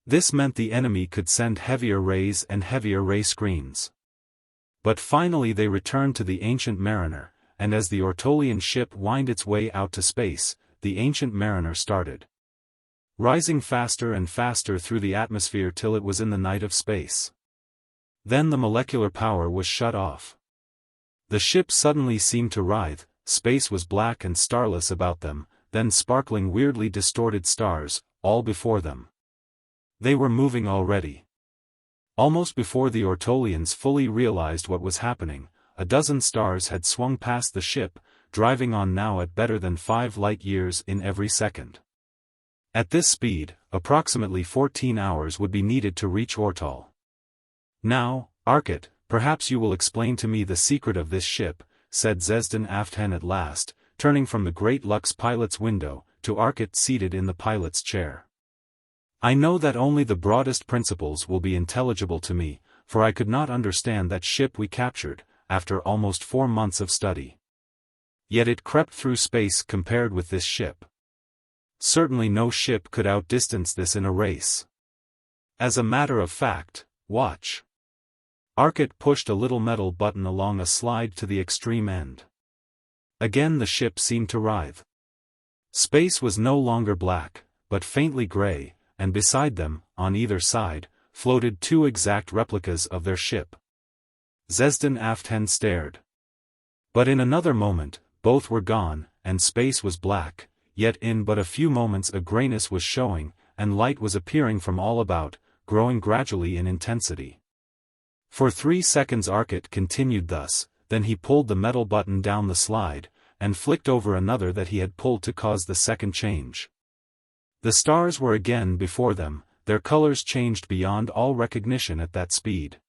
This meant the enemy could send heavier rays and heavier ray screens. But finally they returned to the Ancient Mariner, and as the Ortolian ship wound its way out to space, the Ancient Mariner started rising faster and faster through the atmosphere till it was in the night of space. Then the molecular power was shut off. The ship suddenly seemed to writhe, space was black and starless about them, then sparkling weirdly distorted stars, all before them. They were moving already. Almost before the Ortolians fully realized what was happening, a dozen stars had swung past the ship, driving on now at better than 5 light-years in every second. At this speed, approximately 14 hours would be needed to reach Ortol. "Now, Arcot, perhaps you will explain to me the secret of this ship," said XVIII at last, turning from the great Lux pilot's window, to Arcot seated in the pilot's chair. "I know that only the broadest principles will be intelligible to me, for I could not understand that ship we captured, after almost 4 months of study. Yet it crept through space compared with this ship. Certainly no ship could outdistance this in a race. As a matter of fact, watch. Arcot pushed a little metal button along a slide to the extreme end. Again the ship seemed to writhe. Space was no longer black, but faintly gray, and beside them, on either side, floated two exact replicas of their ship. XVIII stared. But in another moment, both were gone, and space was black, yet in but a few moments a grayness was showing, and light was appearing from all about, growing gradually in intensity. For 3 seconds Arcot continued thus, then he pulled the metal button down the slide, and flicked over another that he had pulled to cause the second change. The stars were again before them, their colors changed beyond all recognition at that speed.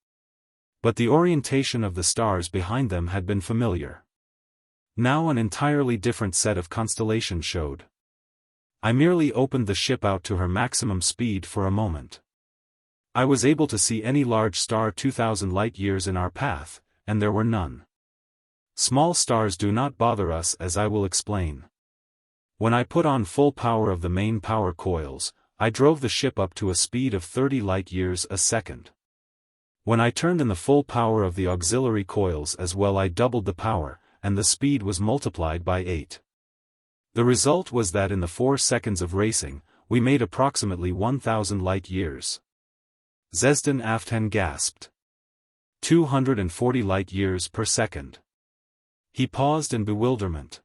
But the orientation of the stars behind them had been familiar. Now an entirely different set of constellations showed. I merely opened the ship out to her maximum speed for a moment. I was able to see any large star 2,000 light-years in our path, and there were none. Small stars do not bother us, as I will explain. When I put on full power of the main power coils, I drove the ship up to a speed of 30 light-years a second. When I turned in the full power of the auxiliary coils as well, I doubled the power, and the speed was multiplied by 8. The result was that in the 4 seconds of racing, we made approximately 1,000 light-years. XVIII gasped. 240 light-years per second. He paused in bewilderment.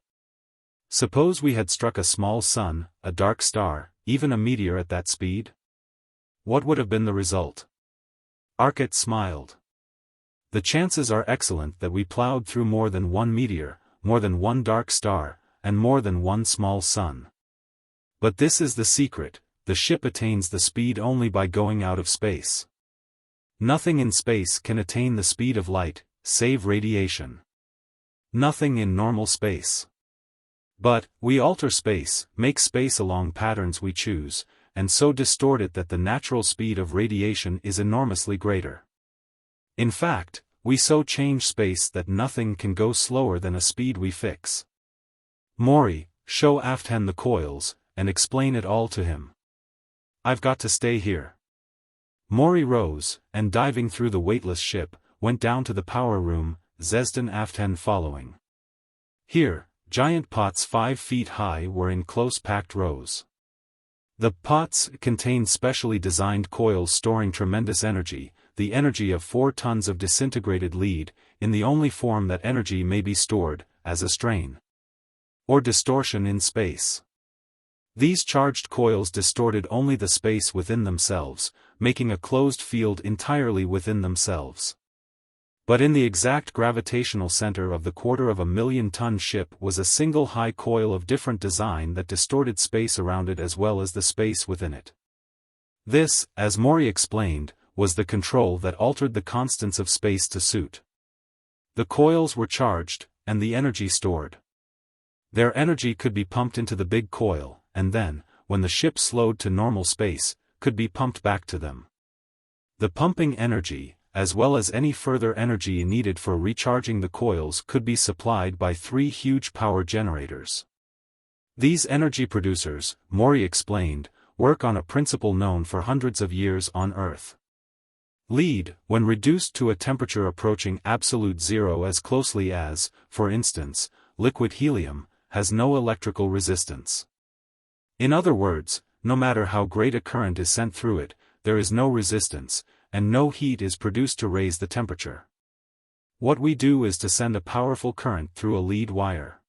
Suppose we had struck a small sun, a dark star, even a meteor at that speed? What would have been the result? Arcot smiled. The chances are excellent that we plowed through more than one meteor, more than one dark star, and more than one small sun. But this is the secret: the ship attains the speed only by going out of space. Nothing in space can attain the speed of light, save radiation. Nothing in normal space. But, we alter space, make space along patterns we choose, and so distort it that the natural speed of radiation is enormously greater. In fact, we so change space that nothing can go slower than a speed we fix. Morey, show Aften the coils, and explain it all to him. I've got to stay here. Morey rose, and diving through the weightless ship, went down to the power room, XVIII following. Here, giant pots 5 feet high were in close-packed rows. The pots contained specially designed coils storing tremendous energy, the energy of 4 tons of disintegrated lead, in the only form that energy may be stored, as a strain or distortion in space. These charged coils distorted only the space within themselves, making a closed field entirely within themselves. But in the exact gravitational center of the 250,000-ton ship was a single high coil of different design that distorted space around it as well as the space within it. This, as Morey explained, was the control that altered the constants of space to suit. The coils were charged, and the energy stored. Their energy could be pumped into the big coil, and then, when the ship slowed to normal space, could be pumped back to them. The pumping energy, as well as any further energy needed for recharging the coils, could be supplied by 3 huge power generators. These energy producers, Morey explained, work on a principle known for hundreds of years on Earth. Lead, when reduced to a temperature approaching absolute zero as closely as, for instance, liquid helium, has no electrical resistance. In other words, no matter how great a current is sent through it, there is no resistance, and no heat is produced to raise the temperature. What we do is to send a powerful current through a lead wire.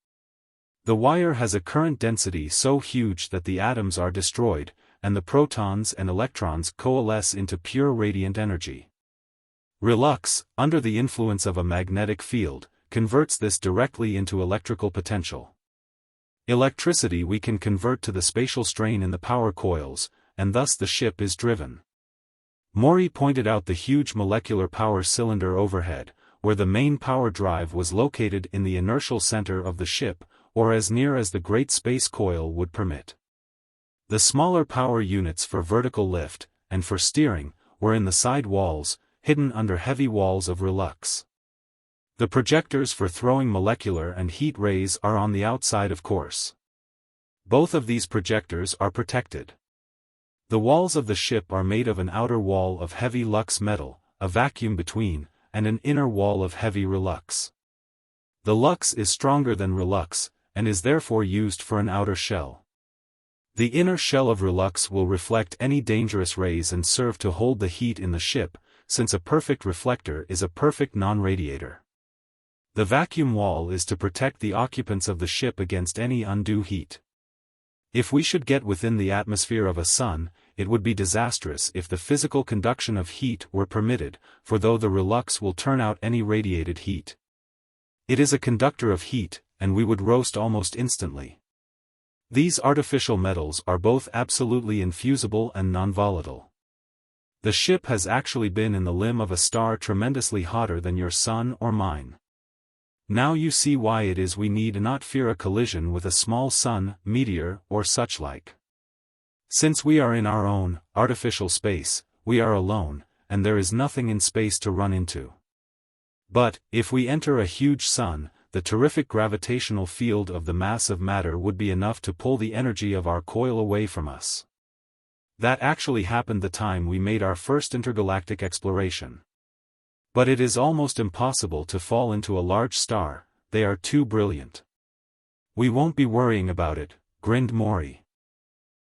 The wire has a current density so huge that the atoms are destroyed, and the protons and electrons coalesce into pure radiant energy. Relux, under the influence of a magnetic field, converts this directly into electrical potential. Electricity we can convert to the spatial strain in the power coils, and thus the ship is driven. Morey pointed out the huge molecular power cylinder overhead, where the main power drive was located in the inertial center of the ship, or as near as the great space coil would permit. The smaller power units for vertical lift, and for steering, were in the side walls, hidden under heavy walls of relux. The projectors for throwing molecular and heat rays are on the outside, of course. Both of these projectors are protected. The walls of the ship are made of an outer wall of heavy lux metal, a vacuum between, and an inner wall of heavy relux. The lux is stronger than relux, and is therefore used for an outer shell. The inner shell of relux will reflect any dangerous rays and serve to hold the heat in the ship, since a perfect reflector is a perfect non-radiator. The vacuum wall is to protect the occupants of the ship against any undue heat. If we should get within the atmosphere of a sun, it would be disastrous if the physical conduction of heat were permitted, for though the relux will turn out any radiated heat, it is a conductor of heat, and we would roast almost instantly. These artificial metals are both absolutely infusible and non-volatile. The ship has actually been in the limb of a star tremendously hotter than your sun or mine. Now you see why it is we need not fear a collision with a small sun, meteor, or such like. Since we are in our own, artificial space, we are alone, and there is nothing in space to run into. But, if we enter a huge sun, the terrific gravitational field of the mass of matter would be enough to pull the energy of our coil away from us. That actually happened the time we made our first intergalactic exploration. But it is almost impossible to fall into a large star, they are too brilliant. We won't be worrying about it, grinned Morey.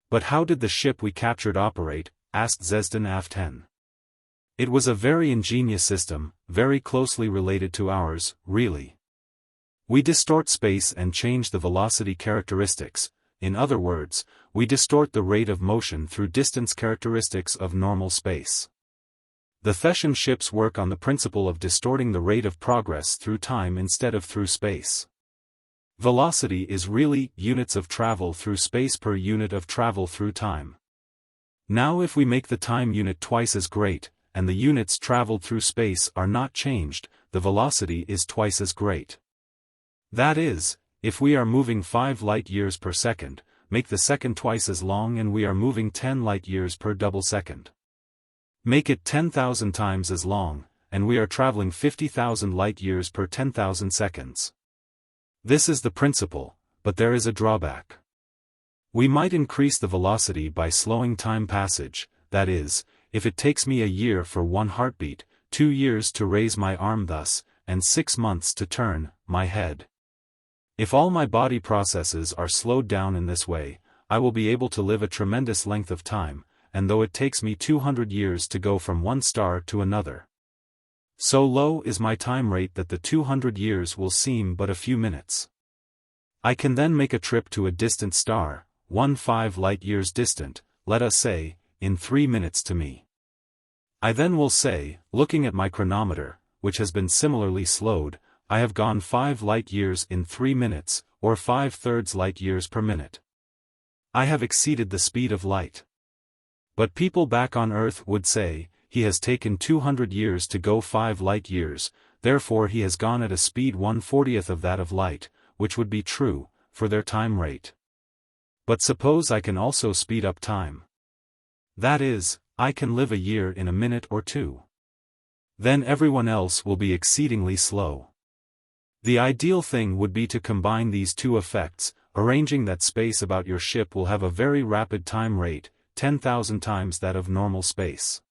But how did the ship we captured operate? Asked XVIII aft 10. It was a very ingenious system, very closely related to ours, really. We distort space and change the velocity characteristics, in other words, we distort the rate of motion through distance characteristics of normal space. The Thessian ships work on the principle of distorting the rate of progress through time instead of through space. Velocity is really units of travel through space per unit of travel through time. Now if we make the time unit twice as great, and the units traveled through space are not changed, the velocity is twice as great. That is, if we are moving 5 light-years per second, make the second twice as long and we are moving 10 light-years per double second. Make it 10,000 times as long, and we are traveling 50,000 light-years per 10,000 seconds. This is the principle, but there is a drawback. We might increase the velocity by slowing time passage, that is, if it takes me a year for one heartbeat, 2 years to raise my arm thus, and 6 months to turn my head. If all my body processes are slowed down in this way, I will be able to live a tremendous length of time, and though it takes me 200 years to go from one star to another, so low is my time rate that the 200 years will seem but a few minutes. I can then make a trip to a distant star, 5 light-years distant, let us say, in 3 minutes to me. I then will say, looking at my chronometer, which has been similarly slowed, I have gone 5 light-years in 3 minutes, or 5/3 light-years per minute. I have exceeded the speed of light. But people back on Earth would say, he has taken 200 years to go 5 light-years, therefore he has gone at a speed 1/40th of that of light, which would be true, for their time rate. But suppose I can also speed up time. That is, I can live a year in a minute or two. Then everyone else will be exceedingly slow. The ideal thing would be to combine these two effects, arranging that space about your ship will have a very rapid time rate, 10,000 times that of normal space.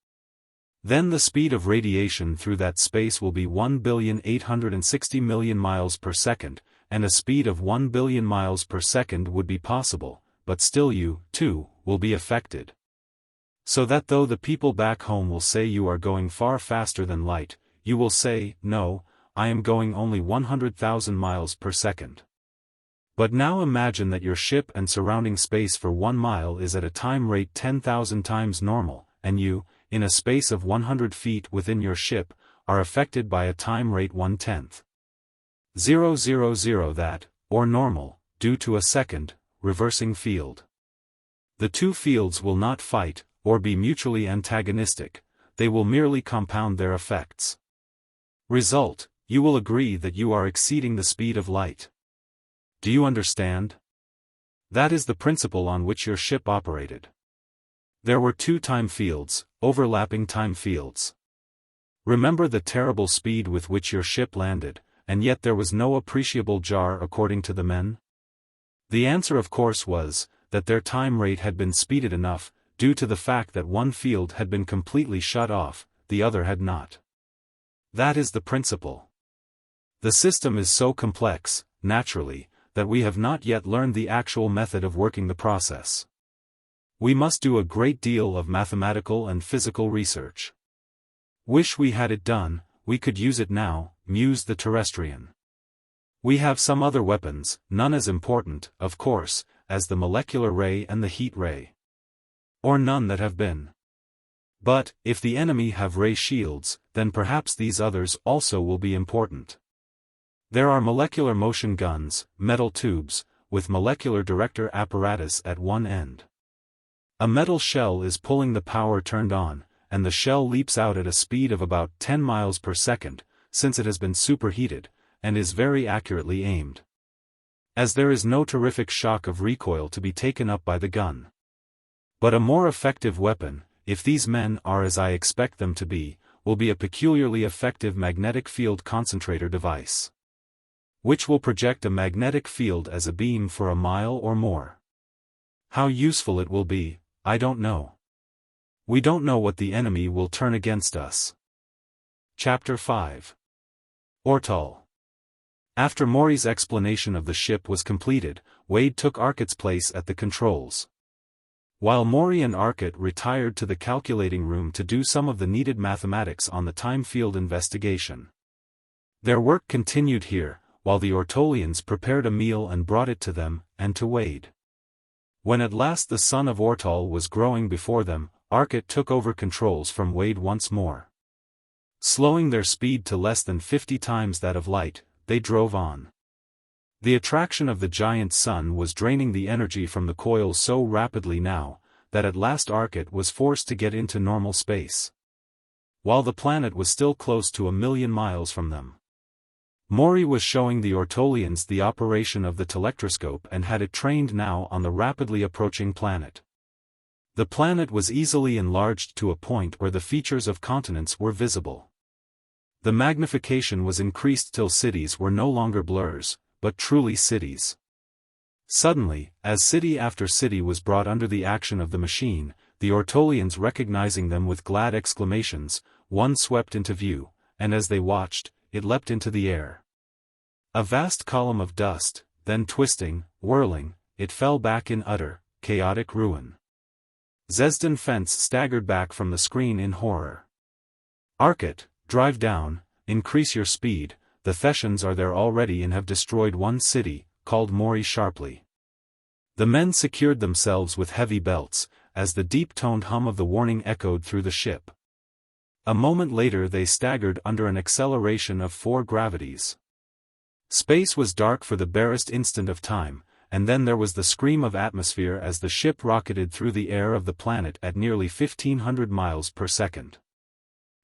Then the speed of radiation through that space will be 1,860,000,000 miles per second, and a speed of 1 billion miles per second would be possible, but still you, too, will be affected. So that though the people back home will say you are going far faster than light, you will say, no, I am going only 100,000 miles per second. But now imagine that your ship and surrounding space for 1 mile is at a time rate 10,000 times normal, and you, in a space of 100 feet within your ship, are affected by a time rate 1/10. 000 that, or normal, due to a second, reversing field. The two fields will not fight, or be mutually antagonistic, they will merely compound their effects. Result, you will agree that you are exceeding the speed of light. Do you understand? That is the principle on which your ship operated. There were two time fields, overlapping time fields. Remember the terrible speed with which your ship landed, and yet there was no appreciable jar according to the men? The answer of course was, that their time rate had been speeded enough, due to the fact that one field had been completely shut off, the other had not. That is the principle. The system is so complex, naturally, that we have not yet learned the actual method of working the process. We must do a great deal of mathematical and physical research. Wish we had it done, we could use it now, mused the Terrestrian. We have some other weapons, none as important, of course, as the molecular ray and the heat ray. Or none that have been. But, if the enemy have ray shields, then perhaps these others also will be important. There are molecular motion guns, metal tubes, with molecular director apparatus at one end. A metal shell is pulling the power turned on, and the shell leaps out at a speed of about 10 miles per second, since it has been superheated, and is very accurately aimed. As there is no terrific shock of recoil to be taken up by the gun. But a more effective weapon, if these men are as I expect them to be, will be a peculiarly effective magnetic field concentrator device, which will project a magnetic field as a beam for a mile or more. How useful it will be, I don't know. We don't know what the enemy will turn against us. Chapter 5. Ortol. After Morey's explanation of the ship was completed, Wade took Arcot's place at the controls. While Morey and Arcot retired to the calculating room to do some of the needed mathematics on the time field investigation. Their work continued here, while the Ortolians prepared a meal and brought it to them, and to Wade. When at last the sun of Ortol was growing before them, Arcot took over controls from Wade once more. Slowing their speed to less than 50 times that of light, they drove on. The attraction of the giant sun was draining the energy from the coils so rapidly now, that at last Arcot was forced to get into normal space, while the planet was still close to 1,000,000 miles from them. Morey was showing the Ortolians the operation of the telectroscope and had it trained now on the rapidly approaching planet. The planet was easily enlarged to a point where the features of continents were visible. The magnification was increased till cities were no longer blurs, but truly cities. Suddenly, as city after city was brought under the action of the machine, the Ortolians recognizing them with glad exclamations, one swept into view, and as they watched, it leapt into the air. A vast column of dust, then twisting, whirling, it fell back in utter, chaotic ruin. XVIII Fence staggered back from the screen in horror. Arcot, drive down, increase your speed, the Thessians are there already and have destroyed one city, called Morey sharply. The men secured themselves with heavy belts, as the deep-toned hum of the warning echoed through the ship. A moment later they staggered under an acceleration of 4 gravities. Space was dark for the barest instant of time, and then there was the scream of atmosphere as the ship rocketed through the air of the planet at nearly 1,500 miles per second.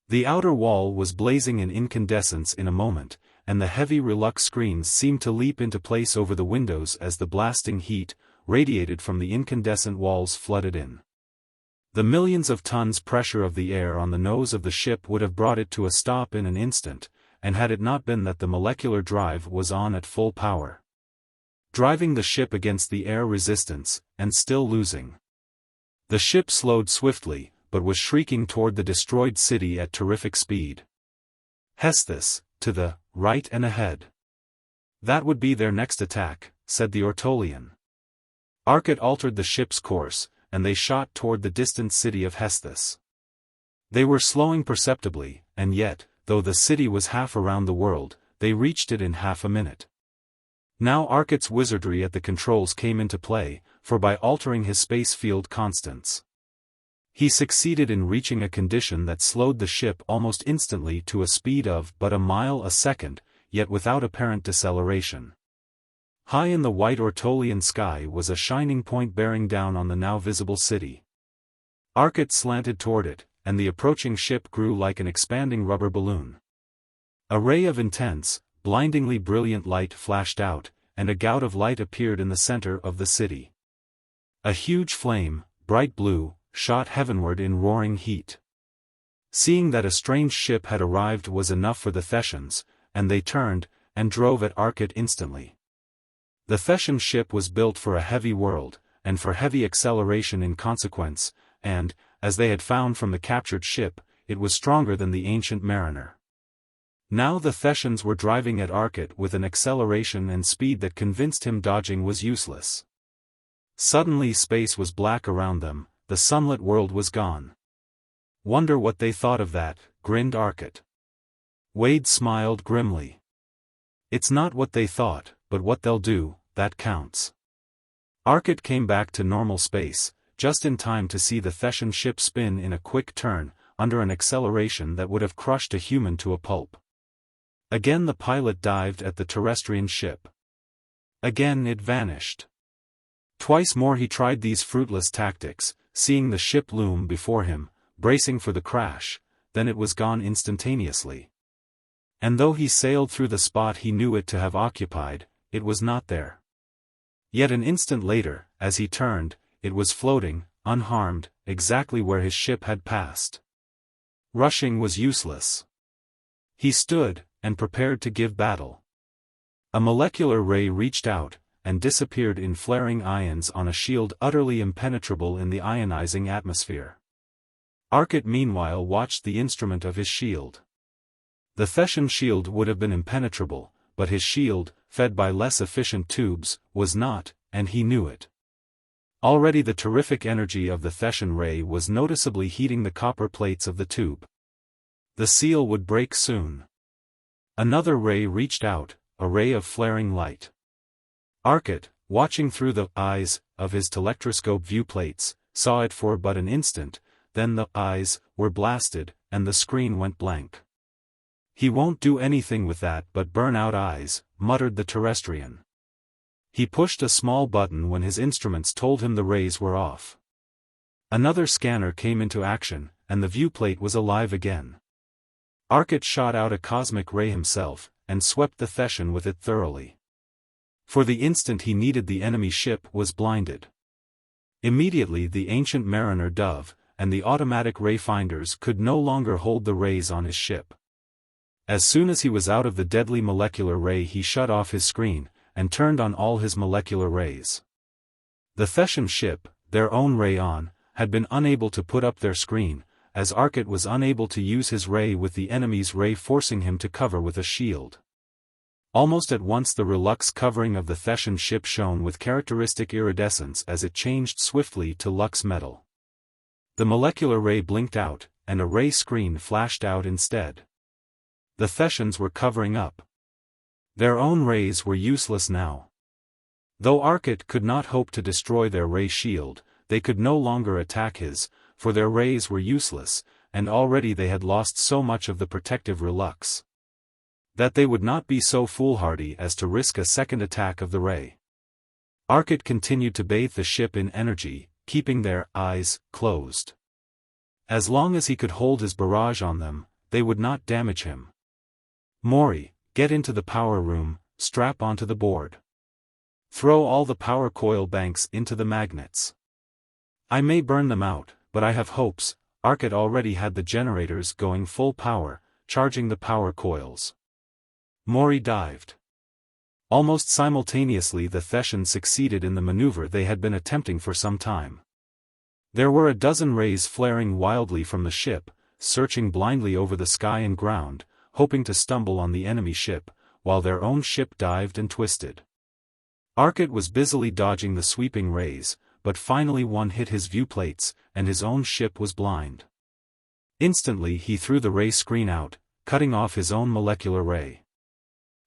The outer wall was blazing in incandescence in a moment, and the heavy Relux screens seemed to leap into place over the windows as the blasting heat, radiated from the incandescent walls flooded in. The millions of tons pressure of the air on the nose of the ship would have brought it to a stop in an instant, and had it not been that the molecular drive was on at full power, driving the ship against the air resistance, and still losing. The ship slowed swiftly, but was shrieking toward the destroyed city at terrific speed. Hesthus, to the right and ahead. That would be their next attack, said the Ortolian. Arcot altered the ship's course, and they shot toward the distant city of Hesthus. They were slowing perceptibly, and yet, though the city was half around the world, they reached it in half a minute. Now Arcot's wizardry at the controls came into play, for by altering his space field constants, he succeeded in reaching a condition that slowed the ship almost instantly to a speed of but a mile a second, yet without apparent deceleration. High in the white Ortolian sky was a shining point bearing down on the now visible city. Arcot slanted toward it, and the approaching ship grew like an expanding rubber balloon. A ray of intense, blindingly brilliant light flashed out, and a gout of light appeared in the center of the city. A huge flame, bright blue, shot heavenward in roaring heat. Seeing that a strange ship had arrived was enough for the Thessians, and they turned, and drove at Arcot instantly. The Thetan ship was built for a heavy world, and for heavy acceleration in consequence, and, as they had found from the captured ship, it was stronger than the ancient mariner. Now the Thetians were driving at Arcot with an acceleration and speed that convinced him dodging was useless. Suddenly space was black around them, the sunlit world was gone. "Wonder what they thought of that," grinned Arcot. Wade smiled grimly. "It's not what they thought, but what they'll do, that counts." Arcot came back to normal space, just in time to see the Thetan ship spin in a quick turn, under an acceleration that would have crushed a human to a pulp. Again the pilot dived at the terrestrian ship. Again it vanished. Twice more he tried these fruitless tactics, seeing the ship loom before him, bracing for the crash, then it was gone instantaneously. And though he sailed through the spot he knew it to have occupied, it was not there. Yet an instant later, as he turned, it was floating, unharmed, exactly where his ship had passed. Rushing was useless. He stood, and prepared to give battle. A molecular ray reached out, and disappeared in flaring ions on a shield utterly impenetrable in the ionizing atmosphere. Arcot meanwhile watched the instrument of his shield. The Thetan shield would have been impenetrable, but his shield, fed by less efficient tubes, was not, and he knew it. Already the terrific energy of the Thetan ray was noticeably heating the copper plates of the tube. The seal would break soon. Another ray reached out, a ray of flaring light. Arcot, watching through the eyes of his telectroscope viewplates, saw it for but an instant, then the eyes were blasted, and the screen went blank. "He won't do anything with that but burn out eyes," muttered the terrestrian. He pushed a small button when his instruments told him the rays were off. Another scanner came into action, and the viewplate was alive again. Arcot shot out a cosmic ray himself, and swept the Thetan with it thoroughly. For the instant he needed the enemy ship was blinded. Immediately the ancient mariner dove, and the automatic ray finders could no longer hold the rays on his ship. As soon as he was out of the deadly molecular ray he shut off his screen, and turned on all his molecular rays. The Thetan ship, their own ray on, had been unable to put up their screen, as Arcot was unable to use his ray with the enemy's ray forcing him to cover with a shield. Almost at once the relux covering of the Thetan ship shone with characteristic iridescence as it changed swiftly to lux metal. The molecular ray blinked out, and a ray screen flashed out instead. The Thetians were covering up. Their own rays were useless now. Though Arcot could not hope to destroy their ray shield, they could no longer attack his, for their rays were useless, and already they had lost so much of the protective relux that they would not be so foolhardy as to risk a second attack of the ray. Arcot continued to bathe the ship in energy, keeping their eyes closed. As long as he could hold his barrage on them, they would not damage him. "Morey, get into the power room, strap onto the board. Throw all the power coil banks into the magnets. I may burn them out, but I have hopes." Arcot already had the generators going full power, charging the power coils. Morey dived. Almost simultaneously the Thetians succeeded in the maneuver they had been attempting for some time. There were a dozen rays flaring wildly from the ship, searching blindly over the sky and ground, hoping to stumble on the enemy ship, while their own ship dived and twisted. Arcot was busily dodging the sweeping rays, but finally one hit his viewplates, and his own ship was blind. Instantly he threw the ray screen out, cutting off his own molecular ray.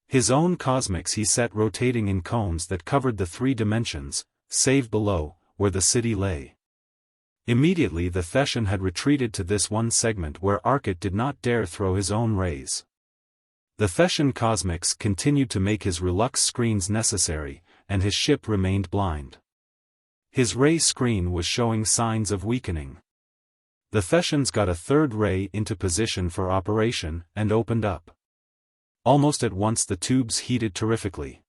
His own cosmics he set rotating in cones that covered the 3 dimensions, save below, where the city lay. Immediately the Thetan had retreated to this one segment where Arcot did not dare throw his own rays. The Thetan cosmics continued to make his relux screens necessary, and his ship remained blind. His ray screen was showing signs of weakening. The Thetians got a third ray into position for operation, and opened up. Almost at once the tubes heated terrifically.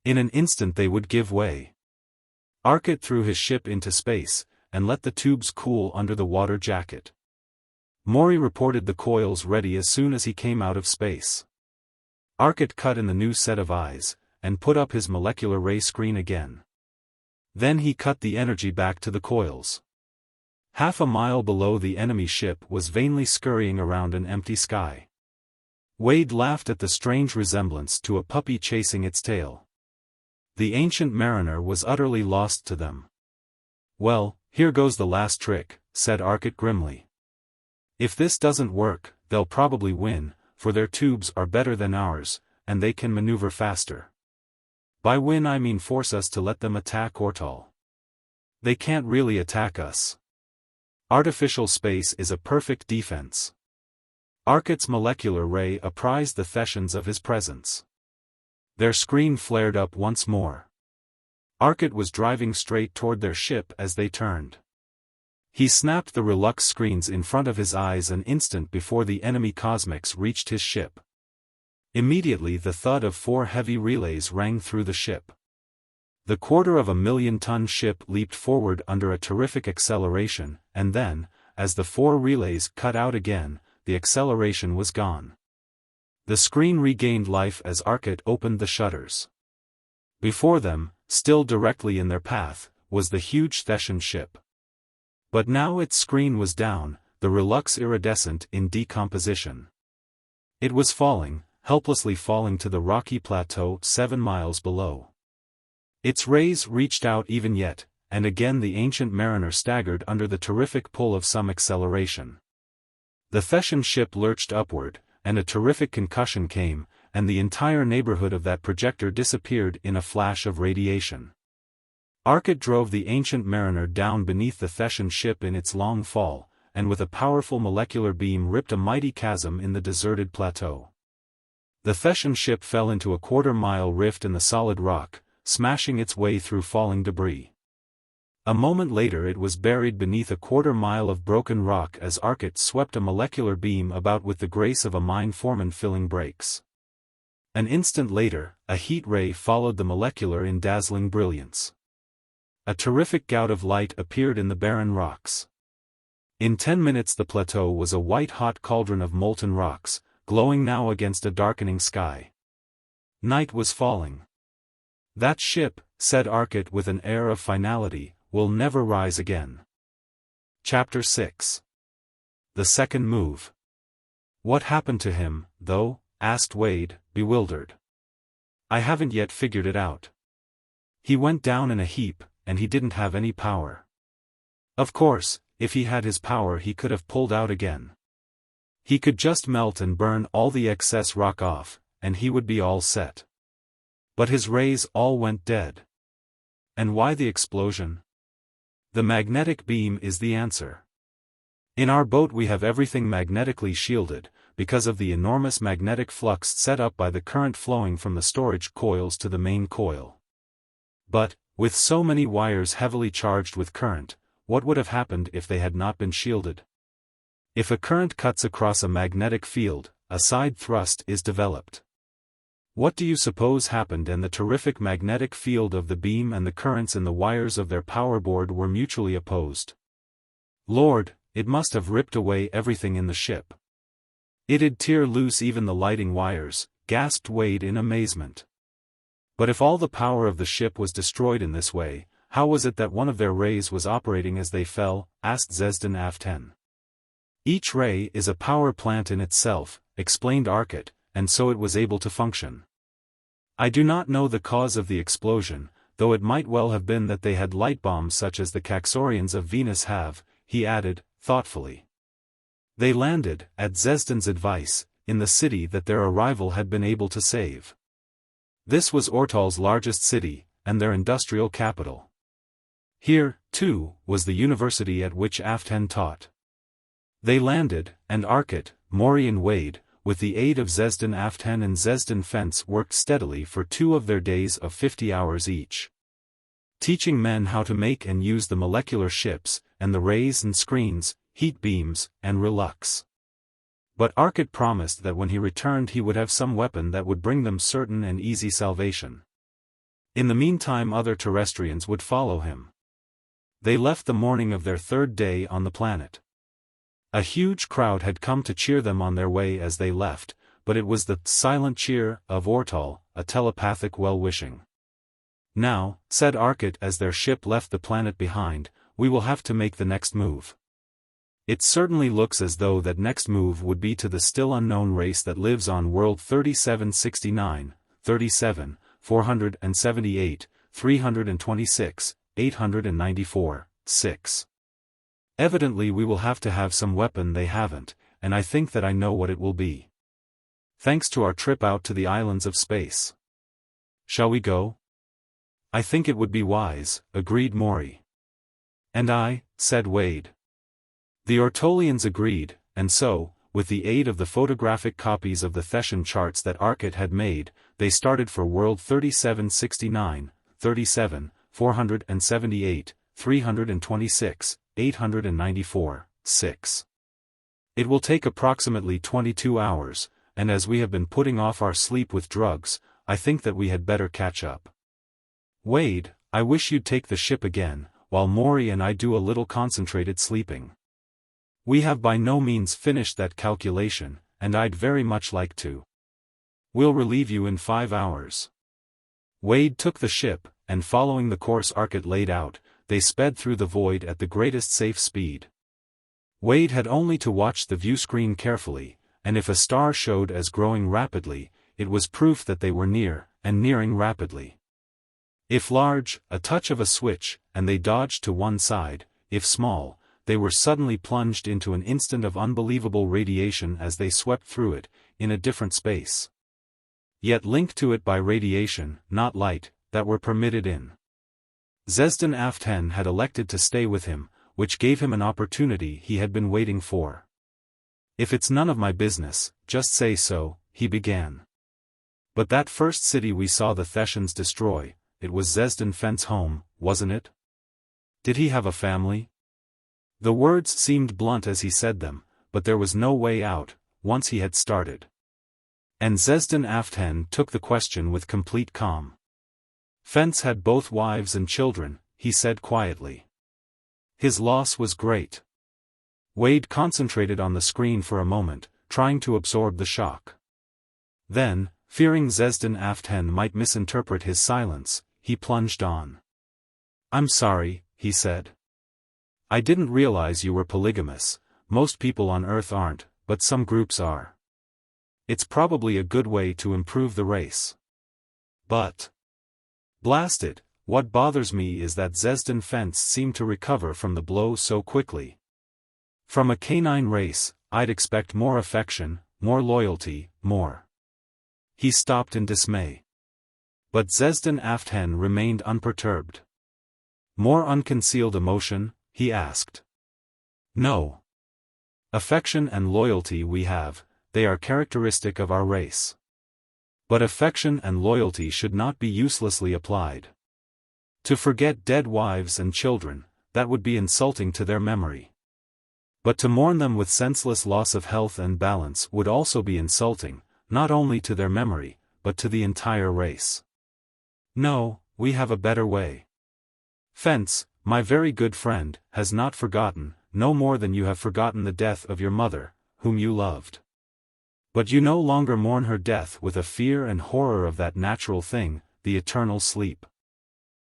In an instant they would give way. Arcot threw his ship into space, and let the tubes cool under the water jacket. Morey reported the coils ready as soon as he came out of space. Arcot cut in the new set of eyes, and put up his molecular ray screen again. Then he cut the energy back to the coils. Half a mile below, the enemy ship was vainly scurrying around an empty sky. Wade laughed at the strange resemblance to a puppy chasing its tail. The ancient mariner was utterly lost to them. "Well, here goes the last trick," said Arcot grimly. "If this doesn't work, they'll probably win, for their tubes are better than ours, and they can maneuver faster. By win I mean force us to let them attack Ortol. They can't really attack us. Artificial space is a perfect defense." Arcot's molecular ray apprised the Thessians of his presence. Their screen flared up once more. Arcot was driving straight toward their ship as they turned. He snapped the relux screens in front of his eyes an instant before the enemy cosmics reached his ship. Immediately the thud of 4 heavy relays rang through the ship. The 250,000-ton ship leaped forward under a terrific acceleration, and then, as the 4 relays cut out again, the acceleration was gone. The screen regained life as Arcot opened the shutters. Before them, still directly in their path, was the huge Thessian ship. But now its screen was down, the relux iridescent in decomposition. It was falling, helplessly falling to the rocky plateau 7 miles below. Its rays reached out even yet, and again the ancient mariner staggered under the terrific pull of some acceleration. The Thessian ship lurched upward, and a terrific concussion came, and the entire neighborhood of that projector disappeared in a flash of radiation. Arcot drove the ancient mariner down beneath the Thessian ship in its long fall, and with a powerful molecular beam ripped a mighty chasm in the deserted plateau. The Thessian ship fell into a 1/4-mile rift in the solid rock, smashing its way through falling debris. A moment later it was buried beneath a 1/4 mile of broken rock as Arcot swept a molecular beam about with the grace of a mine foreman filling breaks. An instant later, a heat ray followed the molecular in dazzling brilliance. A terrific gout of light appeared in the barren rocks. In 10 minutes the plateau was a white-hot cauldron of molten rocks, glowing now against a darkening sky. Night was falling. "That ship," said Arcot with an air of finality, "will never rise again." Chapter 6. The Second Move. "What happened to him, though?" asked Wade, bewildered. "I haven't yet figured it out. He went down in a heap, and he didn't have any power. Of course, if he had his power he could have pulled out again. He could just melt and burn all the excess rock off, and he would be all set. But his rays all went dead. And why the explosion? The magnetic beam is the answer. In our boat we have everything magnetically shielded, because of the enormous magnetic flux set up by the current flowing from the storage coils to the main coil. But, with so many wires heavily charged with current, what would have happened if they had not been shielded? If a current cuts across a magnetic field, a side thrust is developed. What do you suppose happened? And the terrific magnetic field of the beam and the currents in the wires of their power board were mutually opposed. Lord, it must have ripped away everything in the ship. It'd tear loose even the lighting wires, gasped Wade in amazement. But if all the power of the ship was destroyed in this way, how was it that one of their rays was operating as they fell? Asked XVIII. Each ray is a power plant in itself, explained Arcot, and so it was able to function. I do not know the cause of the explosion, though it might well have been that they had light bombs such as the Caxorians of Venus have, he added, thoughtfully. They landed, at XVIII's advice, in the city that their arrival had been able to save. This was Ortol's largest city, and their industrial capital. Here, too, was the university at which XVIII taught. They landed, and Arcot, Morey and Wade, with the aid of XVIII and XVIII Fence worked steadily for 2 of their days of 50 hours each. Teaching men how to make and use the molecular ships, and the rays and screens, heat beams, and relux. But Arcot promised that when he returned he would have some weapon that would bring them certain and easy salvation. In the meantime other terrestrians would follow him. They left the morning of their 3rd day on the planet. A huge crowd had come to cheer them on their way as they left, but it was the silent cheer of Ortol, a telepathic well-wishing. "Now," said Arcot as their ship left the planet behind, "we will have to make the next move." It certainly looks as though that next move would be to the still unknown race that lives on world 3769, 37, 478, 326, 894, 6. Evidently we will have to have some weapon they haven't, and I think that I know what it will be. Thanks to our trip out to the islands of space. Shall we go? I think it would be wise, agreed Morey. And I, said Wade. The Ortolians agreed, and so, with the aid of the photographic copies of the Thetan charts that Arcot had made, they started for world 3769, 37, 478, 326, 894, 6. It will take approximately 22 hours, and as we have been putting off our sleep with drugs, I think that we had better catch up. Wade, I wish you'd take the ship again, while Morey and I do a little concentrated sleeping. We have by no means finished that calculation, and I'd very much like to. We'll relieve you in 5 hours. Wade took the ship, and following the course Arcot laid out, they sped through the void at the greatest safe speed. Wade had only to watch the view screen carefully, and if a star showed as growing rapidly, it was proof that they were near, and nearing rapidly. If large, a touch of a switch, and they dodged to one side; if small, they were suddenly plunged into an instant of unbelievable radiation as they swept through it, in a different space. Yet linked to it by radiation, not light, that were permitted in. XVIII had elected to stay with him, which gave him an opportunity he had been waiting for. "If it's none of my business, just say so," he began. "But that first city we saw the Thetians destroy, it was XVIII's home, wasn't it? Did he have a family?" The words seemed blunt as he said them, but there was no way out, once he had started. And XVIII took the question with complete calm. "Fence had both wives and children," he said quietly. His loss was great. Wade concentrated on the screen for a moment, trying to absorb the shock. Then, fearing XVIII might misinterpret his silence, he plunged on. "I'm sorry," he said. "I didn't realize you were polygamous. Most people on Earth aren't, but some groups are. It's probably a good way to improve the race. But blast it, what bothers me is that XVIII seemed to recover from the blow so quickly. From a canine race, I'd expect more affection, more loyalty, more." He stopped in dismay. But XVIII remained unperturbed. "More unconcealed emotion?" he asked. "No. Affection and loyalty we have, they are characteristic of our race. But affection and loyalty should not be uselessly applied. To forget dead wives and children, that would be insulting to their memory. But to mourn them with senseless loss of health and balance would also be insulting, not only to their memory, but to the entire race. No, we have a better way. Fence, my very good friend, has not forgotten, no more than you have forgotten the death of your mother, whom you loved. But you no longer mourn her death with a fear and horror of that natural thing, the eternal sleep.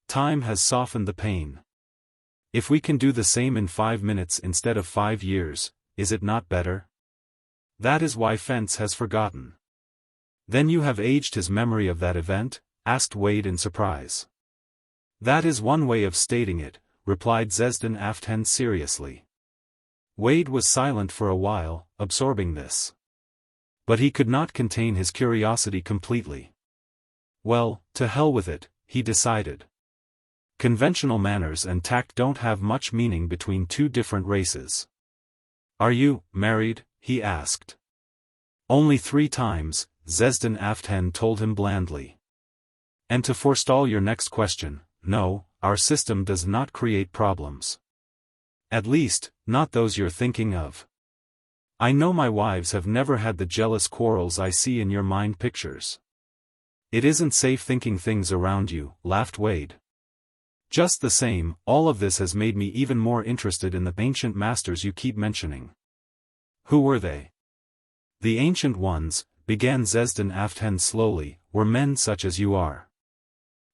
Time has softened the pain. If we can do the same in 5 minutes instead of 5 years, is it not better? That is why Fence has forgotten." "Then you have aged his memory of that event?" asked Wade in surprise. "That is one way of stating it," replied XVIII seriously. Wade was silent for a while, absorbing this. But he could not contain his curiosity completely. Well, to hell with it, he decided. Conventional manners and tact don't have much meaning between two different races. "Are you married?" he asked. "Only 3 times, XVIII told him blandly. "And to forestall your next question, no, our system does not create problems. At least, not those you're thinking of. I know my wives have never had the jealous quarrels I see in your mind pictures. It isn't safe thinking things around you," laughed Wade. "Just the same, all of this has made me even more interested in the ancient masters you keep mentioning." "Who were they?" "The ancient ones, began XVIII slowly, were men such as you are.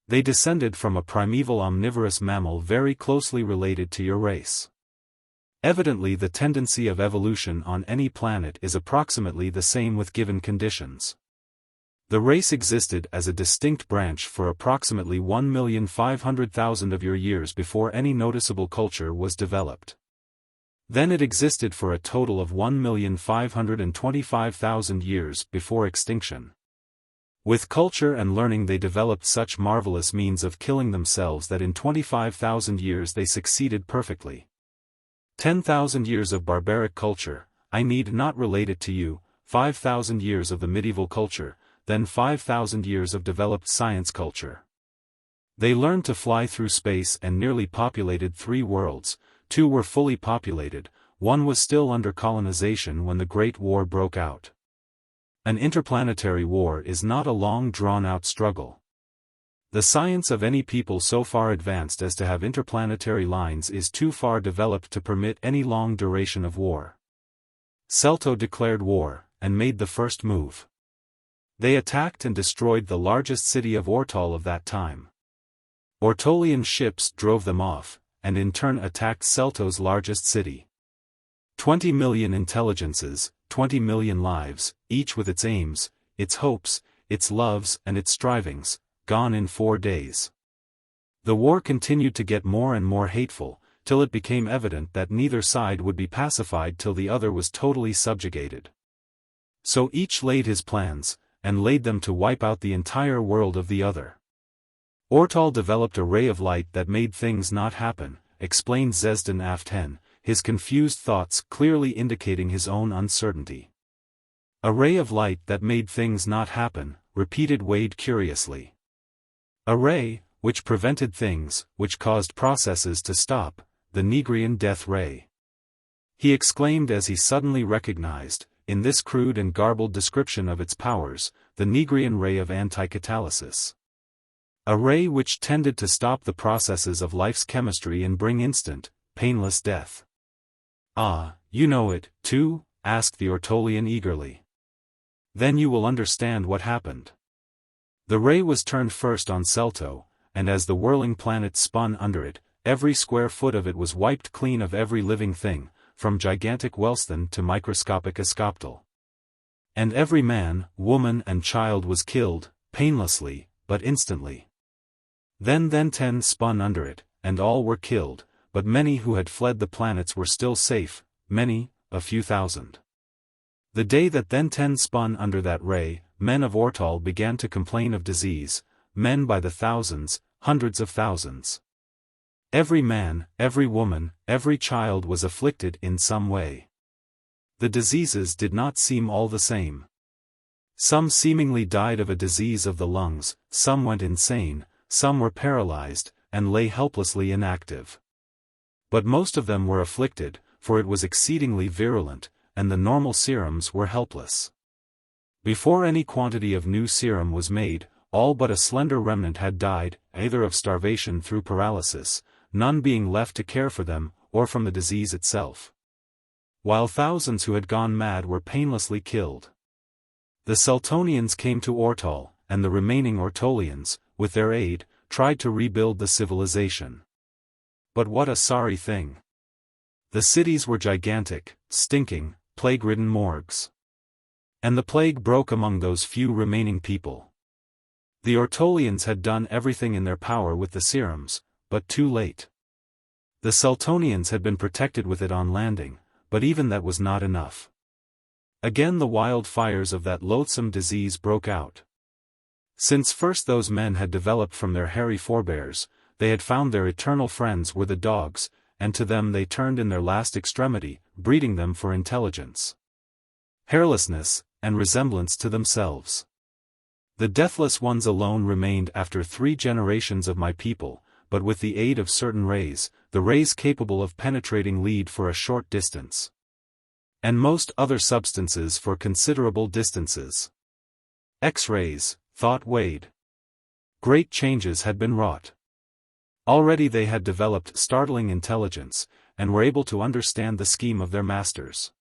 They descended from a primeval omnivorous mammal very closely related to your race. Evidently the tendency of evolution on any planet is approximately the same with given conditions. The race existed as a distinct branch for approximately 1,500,000 of your years before any noticeable culture was developed. Then it existed for a total of 1,525,000 years before extinction. With culture and learning they developed such marvelous means of killing themselves that in 25,000 years they succeeded perfectly. 10,000 years of barbaric culture, I need not relate it to you, 5,000 years of the medieval culture, then 5,000 years of developed science culture. They learned to fly through space and nearly populated 3 worlds, 2 were fully populated, 1 was still under colonization when the Great War broke out. An interplanetary war is not a long drawn-out struggle. The science of any people so far advanced as to have interplanetary lines is too far developed to permit any long duration of war. Celto declared war, and made the first move. They attacked and destroyed the largest city of Ortol of that time. Ortolian ships drove them off, and in turn attacked Celto's largest city. 20 million intelligences, 20 million lives, each with its aims, its hopes, its loves and its strivings, gone in 4 days. The war continued to get more and more hateful, till it became evident that neither side would be pacified till the other was totally subjugated. So each laid his plans, and laid them to wipe out the entire world of the other. Ortol developed a ray of light that made things not happen, explained XVIII, his confused thoughts clearly indicating his own uncertainty. A ray of light that made things not happen, repeated Wade curiously. A ray, which prevented things, which caused processes to stop, the Negrian death ray. He exclaimed as he suddenly recognized, in this crude and garbled description of its powers, the Negrian ray of anti-catalysis. A ray which tended to stop the processes of life's chemistry and bring instant, painless death. Ah, you know it, too? Asked the Ortolian eagerly. Then you will understand what happened. The ray was turned first on Celto, and as the whirling planet spun under it, every square foot of it was wiped clean of every living thing, from gigantic Wellston to microscopic Escoptal. And every man, woman and child was killed, painlessly, but instantly. Then 10 spun under it, and all were killed, but many who had fled the planets were still safe, many, a few thousand. The day that 10 spun under that ray, men of Ortol began to complain of disease, men by the thousands, hundreds of thousands. Every man, every woman, every child was afflicted in some way. The diseases did not seem all the same. Some seemingly died of a disease of the lungs, some went insane, some were paralyzed, and lay helplessly inactive. But most of them were afflicted, for it was exceedingly virulent, and the normal serums were helpless. Before any quantity of new serum was made, all but a slender remnant had died, either of starvation through paralysis, none being left to care for them, or from the disease itself. While thousands who had gone mad were painlessly killed. The Celtonians came to Ortol, and the remaining Ortolians, with their aid, tried to rebuild the civilization. But what a sorry thing! The cities were gigantic, stinking, plague-ridden morgues. And the plague broke among those few remaining people. The Ortolians had done everything in their power with the serums, but too late. The Celtonians had been protected with it on landing, but even that was not enough. Again the wild fires of that loathsome disease broke out. Since first those men had developed from their hairy forebears, they had found their eternal friends were the dogs, and to them they turned in their last extremity, breeding them for intelligence, hairlessness, and resemblance to themselves. The deathless ones alone remained after 3 generations of my people, but with the aid of certain rays, the rays capable of penetrating lead for a short distance. And most other substances for considerable distances. X-rays, thought Wade. Great changes had been wrought. Already they had developed startling intelligence, and were able to understand the scheme of their masters.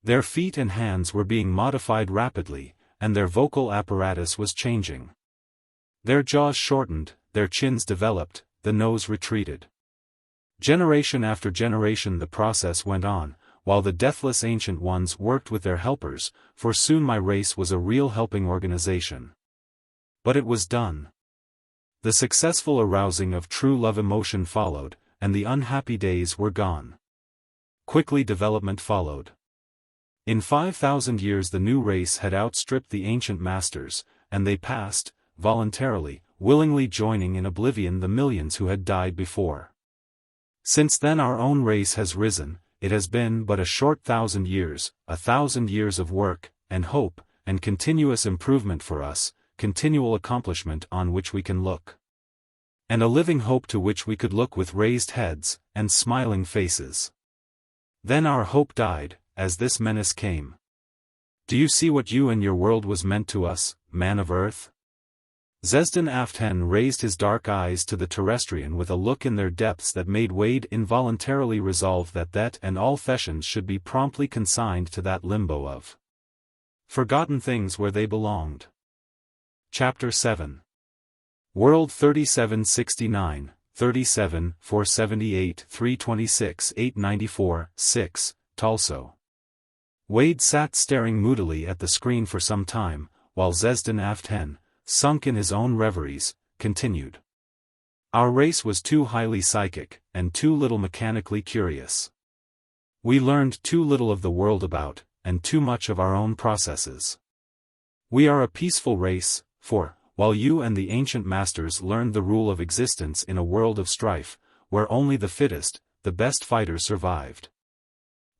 Their feet and hands were being modified rapidly, and their vocal apparatus was changing. Their jaws shortened, their chins developed, the nose retreated. Generation after generation the process went on, while the deathless Ancient Ones worked with their helpers, for soon my race was a real helping organization. But it was done. The successful arousing of true love emotion followed, and the unhappy days were gone. Quickly development followed. In 5,000 years the new race had outstripped the ancient masters, and they passed, voluntarily, willingly joining in oblivion the millions who had died before. Since then our own race has risen. It has been but a short 1,000 years, 1,000 years of work, and hope, and continuous improvement for us, continual accomplishment on which we can look. And a living hope to which we could look with raised heads, and smiling faces. Then our hope died, as this menace came. Do you see what you and your world was meant to us, man of Earth? XVIII raised his dark eyes to the terrestrian with a look in their depths that made Wade involuntarily resolve that Thett and all Thessians should be promptly consigned to that limbo of forgotten things where they belonged. Chapter 7. World 3769, 37, 478, 326, 894, 6, Talso. Wade sat staring moodily at the screen for some time, while XVIII, sunk in his own reveries, continued. Our race was too highly psychic, and too little mechanically curious. We learned too little of the world about, and too much of our own processes. We are a peaceful race, for, while you and the ancient masters learned the rule of existence in a world of strife, where only the fittest, the best fighters survived.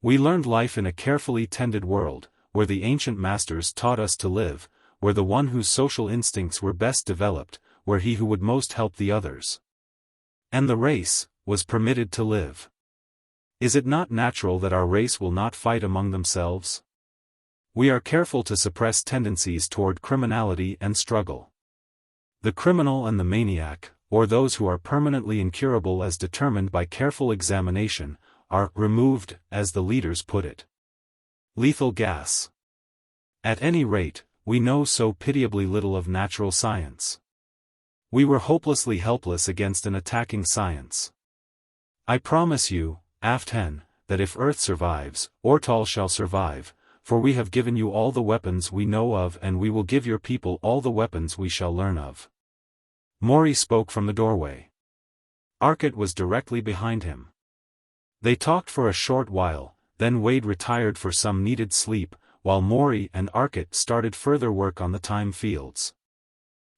We learned life in a carefully tended world, where the ancient masters taught us to live, where the one whose social instincts were best developed, where he who would most help the others. And the race, was permitted to live. Is it not natural that our race will not fight among themselves? We are careful to suppress tendencies toward criminality and struggle. The criminal and the maniac, or those who are permanently incurable as determined by careful examination, are removed, as the leaders put it. Lethal gas. At any rate, we know so pitiably little of natural science. We were hopelessly helpless against an attacking science. I promise you, XVIII, that if Earth survives, Ortol shall survive, for we have given you all the weapons we know of and we will give your people all the weapons we shall learn of. Morey spoke from the doorway. Arcot was directly behind him. They talked for a short while, then Wade retired for some needed sleep, while Morey and Arcot started further work on the time fields.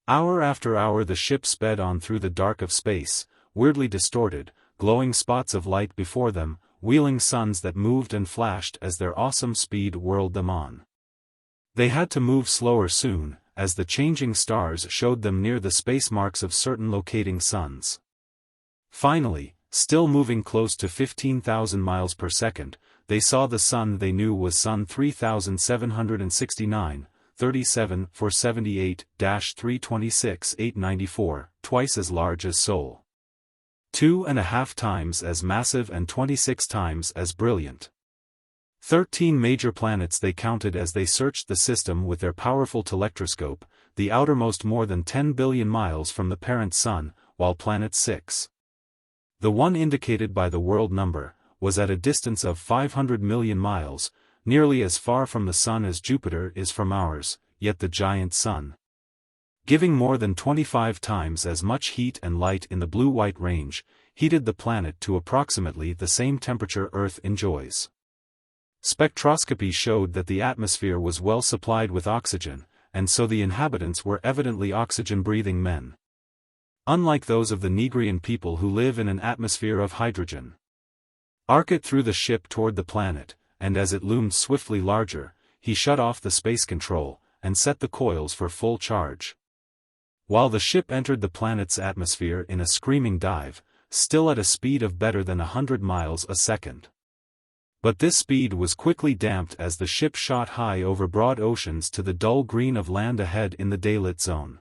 Hour after hour the ship sped on through the dark of space, weirdly distorted, glowing spots of light before them, wheeling suns that moved and flashed as their awesome speed whirled them on. They had to move slower soon, as the changing stars showed them near the space marks of certain locating suns. Finally, still moving close to 15,000 miles per second, they saw the sun they knew was Sun 3769, 37, 478, 326, 894, twice as large as Sol. 2.5 times as massive and 26 times as brilliant. 13 major planets they counted as they searched the system with their powerful telectroscope, the outermost more than 10 billion miles from the parent sun, while Planet 6, the one indicated by the world number, was at a distance of 500 million miles, nearly as far from the Sun as Jupiter is from ours, yet the giant Sun, giving more than 25 times as much heat and light in the blue-white range, heated the planet to approximately the same temperature Earth enjoys. Spectroscopy showed that the atmosphere was well supplied with oxygen, and so the inhabitants were evidently oxygen-breathing men. Unlike those of the Negrian people who live in an atmosphere of hydrogen. Arcot threw the ship toward the planet, and as it loomed swiftly larger, he shut off the space control, and set the coils for full charge. While the ship entered the planet's atmosphere in a screaming dive, still at a speed of better than 100 miles a second. But this speed was quickly damped as the ship shot high over broad oceans to the dull green of land ahead in the daylit zone.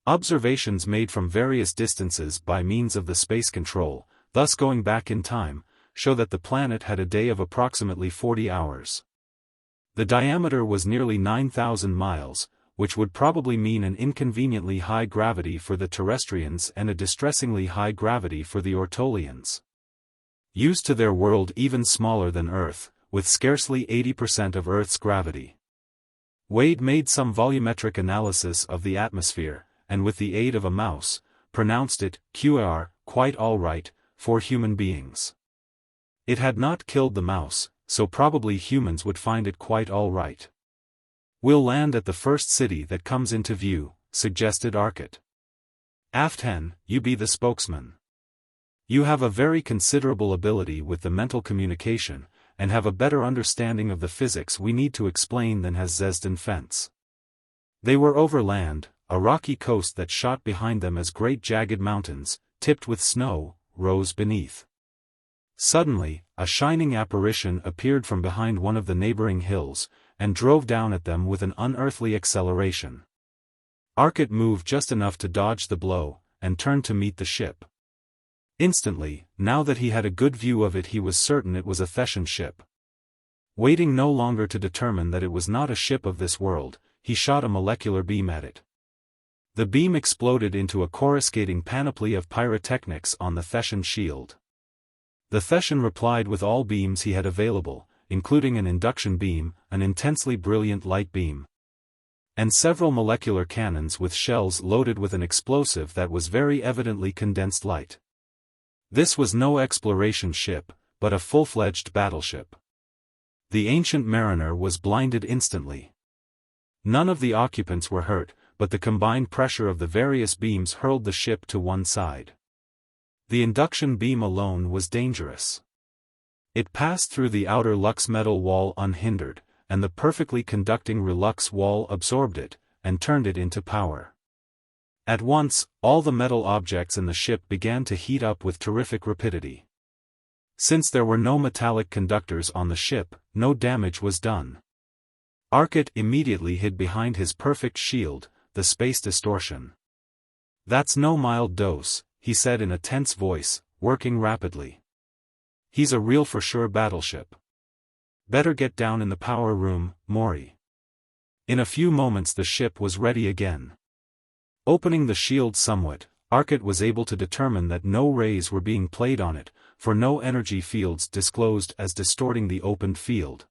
Observations made from various distances by means of the space control, thus going back in time, show that the planet had a day of approximately 40 hours. The diameter was nearly 9,000 miles, which would probably mean an inconveniently high gravity for the terrestrians and a distressingly high gravity for the Ortolians. Used to their world even smaller than Earth, with scarcely 80% of Earth's gravity. Wade made some volumetric analysis of the atmosphere, and with the aid of a mouse, pronounced it, quite all right, for human beings. It had not killed the mouse, so probably humans would find it quite all right. "We'll land at the first city that comes into view," suggested Arcot. "Aften, you be the spokesman. You have a very considerable ability with the mental communication, and have a better understanding of the physics we need to explain than has XVIII Fence." They were over land, a rocky coast that shot behind them as great jagged mountains, tipped with snow, rose beneath. Suddenly, a shining apparition appeared from behind one of the neighboring hills, and drove down at them with an unearthly acceleration. Arcot moved just enough to dodge the blow, and turned to meet the ship. Instantly, now that he had a good view of it, he was certain it was a Thessian ship. Waiting no longer to determine that it was not a ship of this world, he shot a molecular beam at it. The beam exploded into a coruscating panoply of pyrotechnics on the Thessian shield. The Thessian replied with all beams he had available, including an induction beam, an intensely brilliant light beam, and several molecular cannons with shells loaded with an explosive that was very evidently condensed light. This was no exploration ship, but a full-fledged battleship. The ancient mariner was blinded instantly. None of the occupants were hurt, but the combined pressure of the various beams hurled the ship to one side. The induction beam alone was dangerous. It passed through the outer Lux metal wall unhindered, and the perfectly conducting Relux wall absorbed it, and turned it into power. At once, all the metal objects in the ship began to heat up with terrific rapidity. Since there were no metallic conductors on the ship, no damage was done. Arcot immediately hid behind his perfect shield, the space distortion. "That's no mild dose," he said in a tense voice, working rapidly. "He's a real for sure battleship. Better get down in the power room, Morey." In a few moments the ship was ready again. Opening the shield somewhat, Arcot was able to determine that no rays were being played on it, for no energy fields disclosed as distorting the opened field.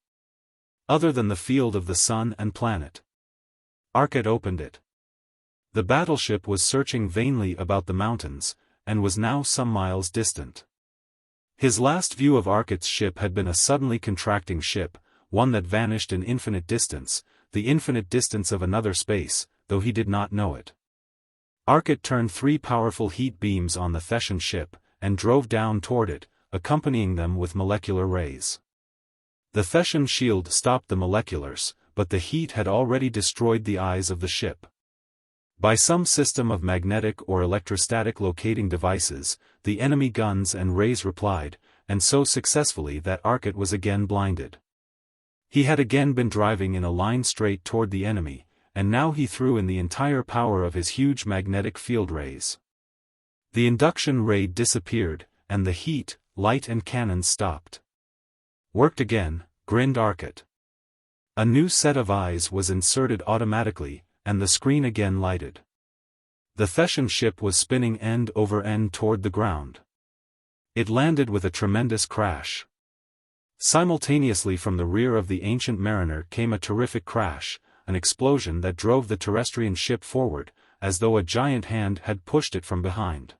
Other than the field of the sun and planet. Arcot opened it. The battleship was searching vainly about the mountains, and was now some miles distant. His last view of Arcot's ship had been a suddenly contracting ship, one that vanished in infinite distance, the infinite distance of another space, though he did not know it. Arcot turned 3 powerful heat beams on the Thessian ship, and drove down toward it, accompanying them with molecular rays. The Thessian shield stopped the moleculars, but the heat had already destroyed the eyes of the ship. By some system of magnetic or electrostatic locating devices, the enemy guns and rays replied, and so successfully that Arcot was again blinded. He had again been driving in a line straight toward the enemy, and now he threw in the entire power of his huge magnetic field rays. The induction ray disappeared, and the heat, light and cannons stopped. "Worked again," grinned Arcot. A new set of eyes was inserted automatically, and the screen again lighted. The Thessian ship was spinning end over end toward the ground. It landed with a tremendous crash. Simultaneously from the rear of the ancient mariner came a terrific crash, an explosion that drove the terrestrian ship forward, as though a giant hand had pushed it from behind.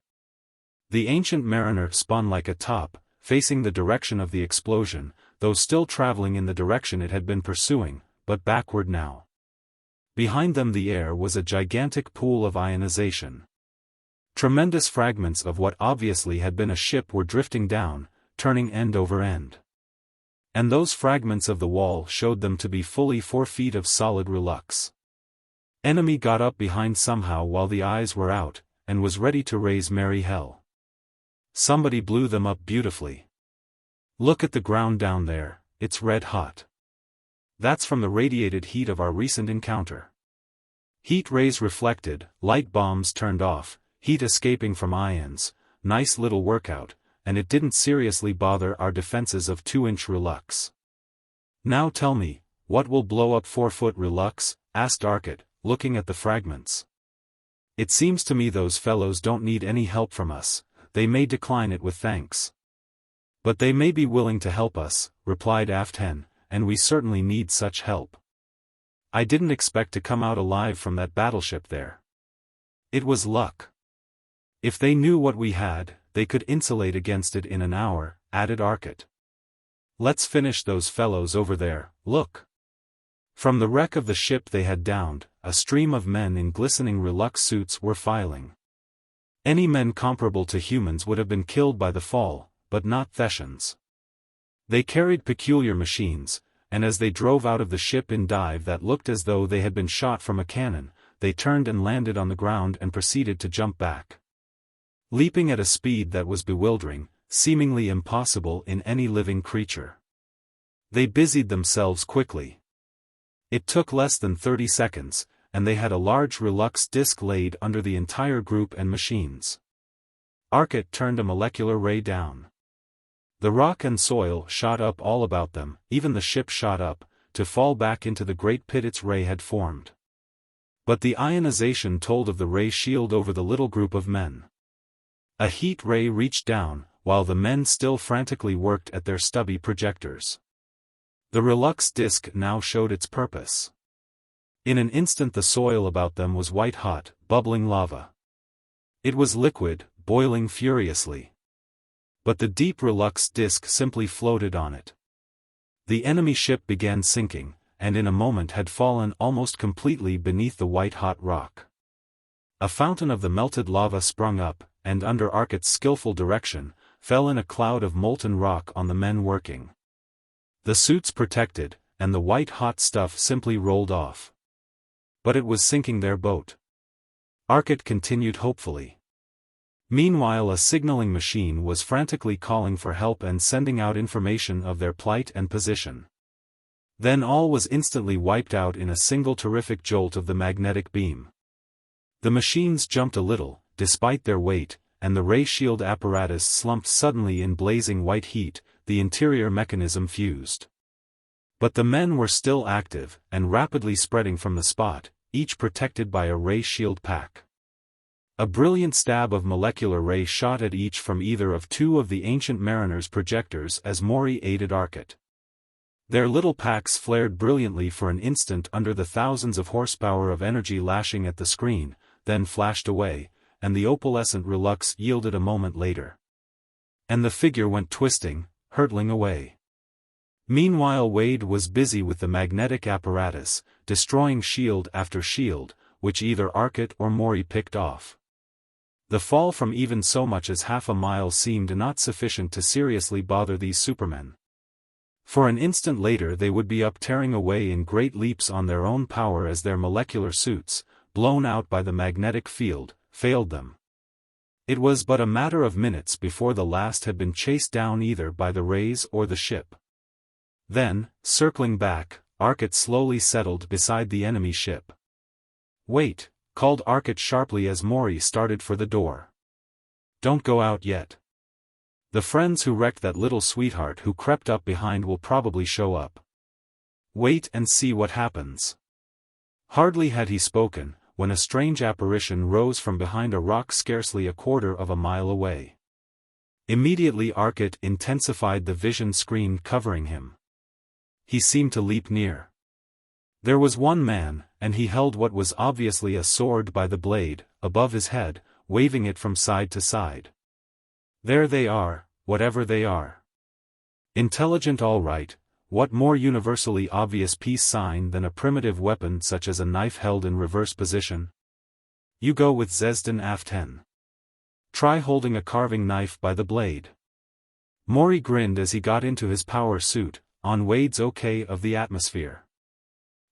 The ancient mariner spun like a top, facing the direction of the explosion, though still traveling in the direction it had been pursuing, but backward now. Behind them the air was a gigantic pool of ionization. Tremendous fragments of what obviously had been a ship were drifting down, turning end over end. And those fragments of the wall showed them to be fully 4 feet of solid Relux. Enemy got up behind somehow while the eyes were out, and was ready to raise merry hell. Somebody blew them up beautifully. "Look at the ground down there, it's red hot. That's from the radiated heat of our recent encounter. Heat rays reflected, light bombs turned off, heat escaping from ions, nice little workout, and it didn't seriously bother our defenses of 2-inch Relux. Now tell me, "What will blow up 4-foot Relux?" asked Arcot, looking at the fragments. "It seems to me those fellows don't need any help from us, they may decline it with thanks." "But they may be willing to help us," replied XVIII, "and we certainly need such help. I didn't expect to come out alive from that battleship there. It was luck." "If they knew what we had, they could insulate against it in an hour," added Arcot. "Let's finish those fellows over there, look." From the wreck of the ship they had downed, a stream of men in glistening Relux suits were filing. Any men comparable to humans would have been killed by the fall, but not Thessians. They carried peculiar machines, and as they drove out of the ship in dive that looked as though they had been shot from a cannon, they turned and landed on the ground and proceeded to jump back, leaping at a speed that was bewildering, seemingly impossible in any living creature. They busied themselves quickly. It took less than 30 seconds, and they had a large Relux disk laid under the entire group and machines. Arcot turned a molecular ray down. The rock and soil shot up all about them, even the ship shot up, to fall back into the great pit its ray had formed. But the ionization told of the ray shield over the little group of men. A heat ray reached down, while the men still frantically worked at their stubby projectors. The Relux disk now showed its purpose. In an instant the soil about them was white-hot, bubbling lava. It was liquid, boiling furiously. But the deep Relux disk simply floated on it. The enemy ship began sinking, and in a moment had fallen almost completely beneath the white-hot rock. A fountain of the melted lava sprung up, and under Arcot's skillful direction, fell in a cloud of molten rock on the men working. The suits protected, and the white-hot stuff simply rolled off. But it was sinking their boat. Arcot continued hopefully. Meanwhile a signaling machine was frantically calling for help and sending out information of their plight and position. Then all was instantly wiped out in a single terrific jolt of the magnetic beam. The machines jumped a little, despite their weight, and the ray shield apparatus slumped suddenly in blazing white heat, the interior mechanism fused. But the men were still active, and rapidly spreading from the spot, each protected by a ray shield pack. A brilliant stab of molecular ray shot at each from either of two of the Ancient Mariner's projectors as Morey aided Arcot. Their little packs flared brilliantly for an instant under the thousands of horsepower of energy lashing at the screen, then flashed away, and the opalescent Relux yielded a moment later. And the figure went twisting, hurtling away. Meanwhile Wade was busy with the magnetic apparatus, destroying shield after shield, which either Arcot or Morey picked off. The fall from even so much as half a mile seemed not sufficient to seriously bother these supermen. For an instant later they would be up tearing away in great leaps on their own power as their molecular suits, blown out by the magnetic field, failed them. It was but a matter of minutes before the last had been chased down either by the rays or the ship. Then, circling back, Arcot slowly settled beside the enemy ship. "Wait," called Arcot sharply as Morey started for the door. "Don't go out yet. The friends who wrecked that little sweetheart who crept up behind will probably show up. Wait and see what happens." Hardly had he spoken, when a strange apparition rose from behind a rock scarcely a quarter of a mile away. Immediately Arcot intensified the vision screen covering him. He seemed to leap near. There was one man, and he held what was obviously a sword by the blade, above his head, waving it from side to side. There they are, whatever they are. Intelligent all right, what more universally obvious peace sign than a primitive weapon such as a knife held in reverse position? You go with XVIII XVIII. Try holding a carving knife by the blade. Morey grinned as he got into his power suit, on Wade's okay of the atmosphere.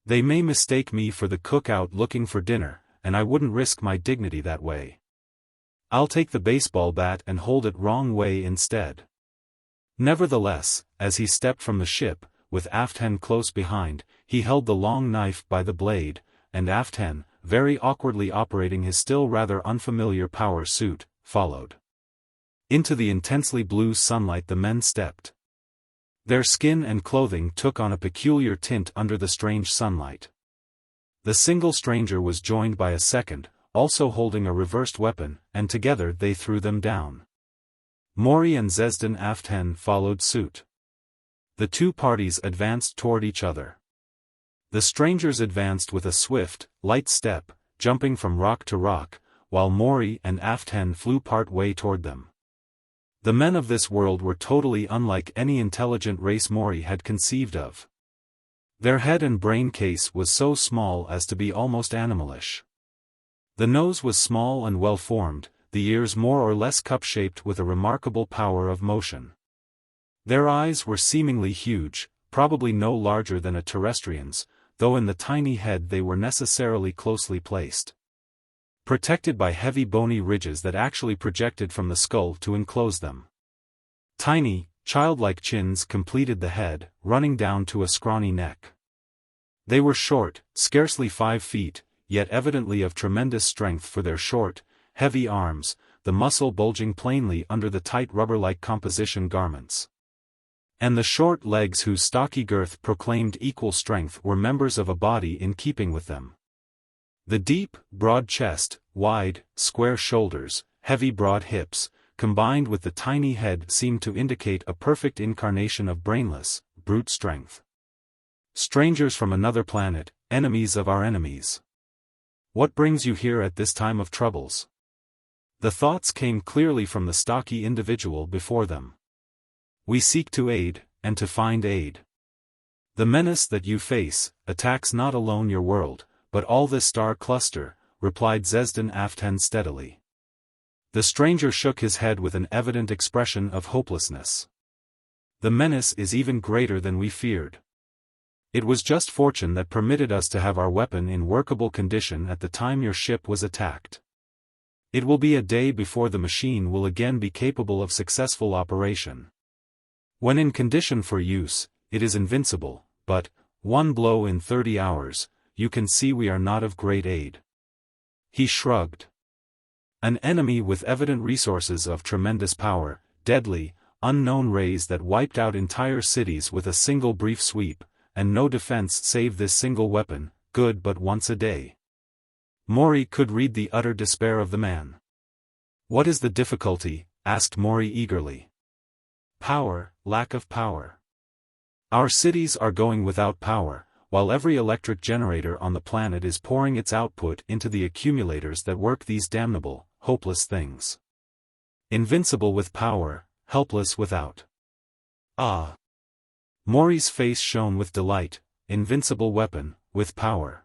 They may mistake me for the cook out looking for dinner, and I wouldn't risk my dignity that way. I'll take the baseball bat and hold it wrong way instead. Nevertheless, as he stepped from the ship, with XVIII close behind, he held the long knife by the blade, and XVIII, very awkwardly operating his still rather unfamiliar power suit, followed. Into the intensely blue sunlight the men stepped. Their skin and clothing took on a peculiar tint under the strange sunlight. The single stranger was joined by a second, also holding a reversed weapon, and together they threw them down. Morey and XVIII followed suit. The two parties advanced toward each other. The strangers advanced with a swift, light step, jumping from rock to rock, while Morey and XVIII flew part way toward them. The men of this world were totally unlike any intelligent race Morey had conceived of. Their head and brain case was so small as to be almost animalish. The nose was small and well-formed, the ears more or less cup-shaped with a remarkable power of motion. Their eyes were seemingly huge, probably no larger than a terrestrian's, though in the tiny head they were necessarily closely placed. Protected by heavy bony ridges that actually projected from the skull to enclose them. Tiny, childlike chins completed the head, running down to a scrawny neck. They were short, scarcely 5 feet, yet evidently of tremendous strength for their short, heavy arms, the muscle bulging plainly under the tight rubber-like composition garments. And the short legs whose stocky girth proclaimed equal strength were members of a body in keeping with them. The deep, broad chest, wide, square shoulders, heavy broad hips, combined with the tiny head seemed to indicate a perfect incarnation of brainless, brute strength. Strangers from another planet, enemies of our enemies. What brings you here at this time of troubles? The thoughts came clearly from the stocky individual before them. We seek to aid, and to find aid. The menace that you face, attacks not alone your world, but all this star cluster, replied XVIII steadily. The stranger shook his head with an evident expression of hopelessness. The menace is even greater than we feared. It was just fortune that permitted us to have our weapon in workable condition at the time your ship was attacked. It will be a day before the machine will again be capable of successful operation. When in condition for use, it is invincible, but, one blow in 30 hours, you can see we are not of great aid. He shrugged. An enemy with evident resources of tremendous power, deadly, unknown rays that wiped out entire cities with a single brief sweep, and no defense save this single weapon, good but once a day. Morey could read the utter despair of the man. What is the difficulty? Asked Morey eagerly. Power, lack of power. Our cities are going without power, while every electric generator on the planet is pouring its output into the accumulators that work these damnable, hopeless things. Invincible with power, helpless without. Ah! Morey's face shone with delight, invincible weapon, with power.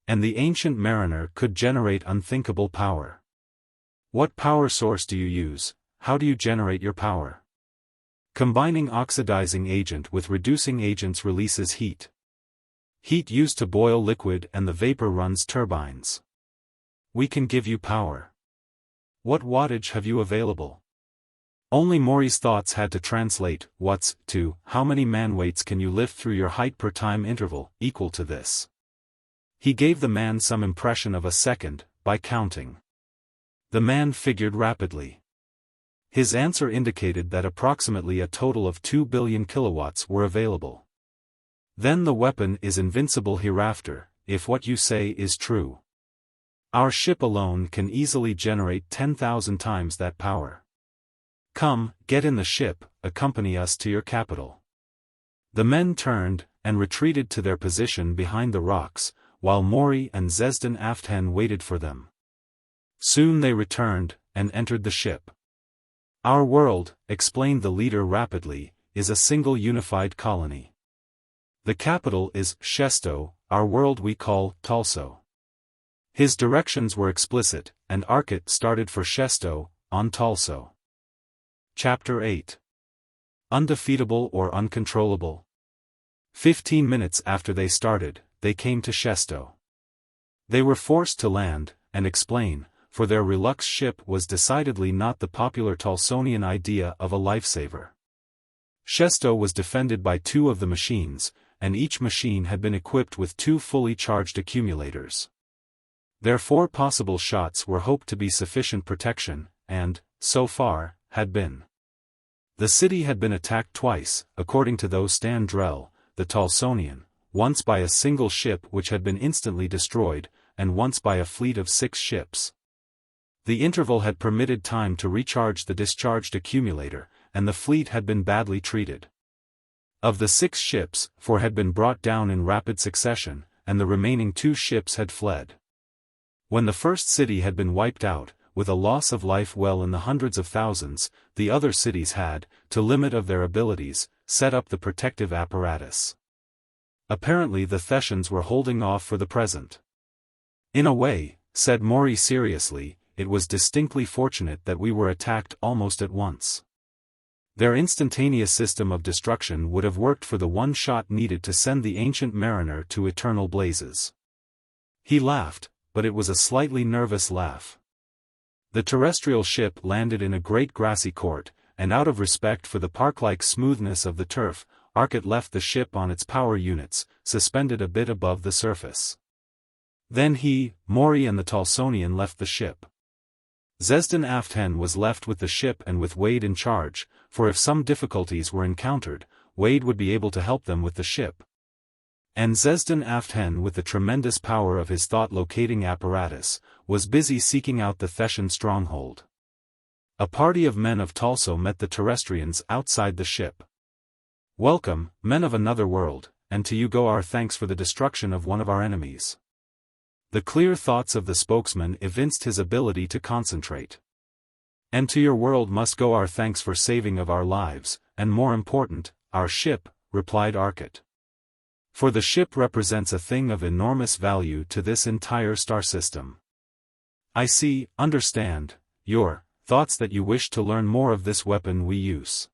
And the ancient mariner could generate unthinkable power. What power source do you use? How do you generate your power? Combining oxidizing agent with reducing agents releases heat. Heat used to boil liquid and the vapor runs turbines. We can give you power. What wattage have you available? Only Morey's thoughts had to translate, watts, to, how many man-weights can you lift through your height per time interval, equal to this. He gave the man some impression of a second, by counting. The man figured rapidly. His answer indicated that approximately a total of 2 billion kilowatts were available. Then the weapon is invincible hereafter, if what you say is true. Our ship alone can easily generate 10,000 times that power. Come, get in the ship, accompany us to your capital. The men turned, and retreated to their position behind the rocks, while Morey and XVIII waited for them. Soon they returned, and entered the ship. Our world, explained the leader rapidly, is a single unified colony. The capital is XVIII, our world we call Talso. His directions were explicit, and Arcot started for XVIII, on Talso. Chapter 8. Undefeatable or Uncontrollable. 15 minutes after they started, they came to XVIII. They were forced to land, and explain, for their Relux ship was decidedly not the popular Talsonian idea of a lifesaver. XVIII was defended by 2 of the machines, and each machine had been equipped with 2 fully charged accumulators. Their 4 possible shots were hoped to be sufficient protection, and, so far, had been. The city had been attacked twice, according to those Standrel, the Talsonian, once by a single ship which had been instantly destroyed, and once by a fleet of 6 ships. The interval had permitted time to recharge the discharged accumulator, and the fleet had been badly treated. Of the 6 ships, 4 had been brought down in rapid succession, and the remaining 2 ships had fled. When the first city had been wiped out, with a loss of life well in the hundreds of thousands, the other cities had, to limit of their abilities, set up the protective apparatus. Apparently the Thessians were holding off for the present. In a way, said Morey seriously, it was distinctly fortunate that we were attacked almost at once. Their instantaneous system of destruction would have worked for the one shot needed to send the ancient mariner to eternal blazes. He laughed, but it was a slightly nervous laugh. The terrestrial ship landed in a great grassy court, and out of respect for the park-like smoothness of the turf, Arcot left the ship on its power units, suspended a bit above the surface. Then he, Morey and the Talsonian left the ship. XVIII aft was left with the ship and with Wade in charge, for if some difficulties were encountered, Wade would be able to help them with the ship. And XVIII aft, with the tremendous power of his thought-locating apparatus, was busy seeking out the Thessian stronghold. A party of men of Talso met the terrestrians outside the ship. "Welcome, men of another world, and to you go our thanks for the destruction of one of our enemies." The clear thoughts of the spokesman evinced his ability to concentrate. "And to your world must go our thanks for saving of our lives, and more important, our ship," replied Arcot. "For the ship represents a thing of enormous value to this entire star system. I see, understand, your thoughts that you wish to learn more of this weapon we use.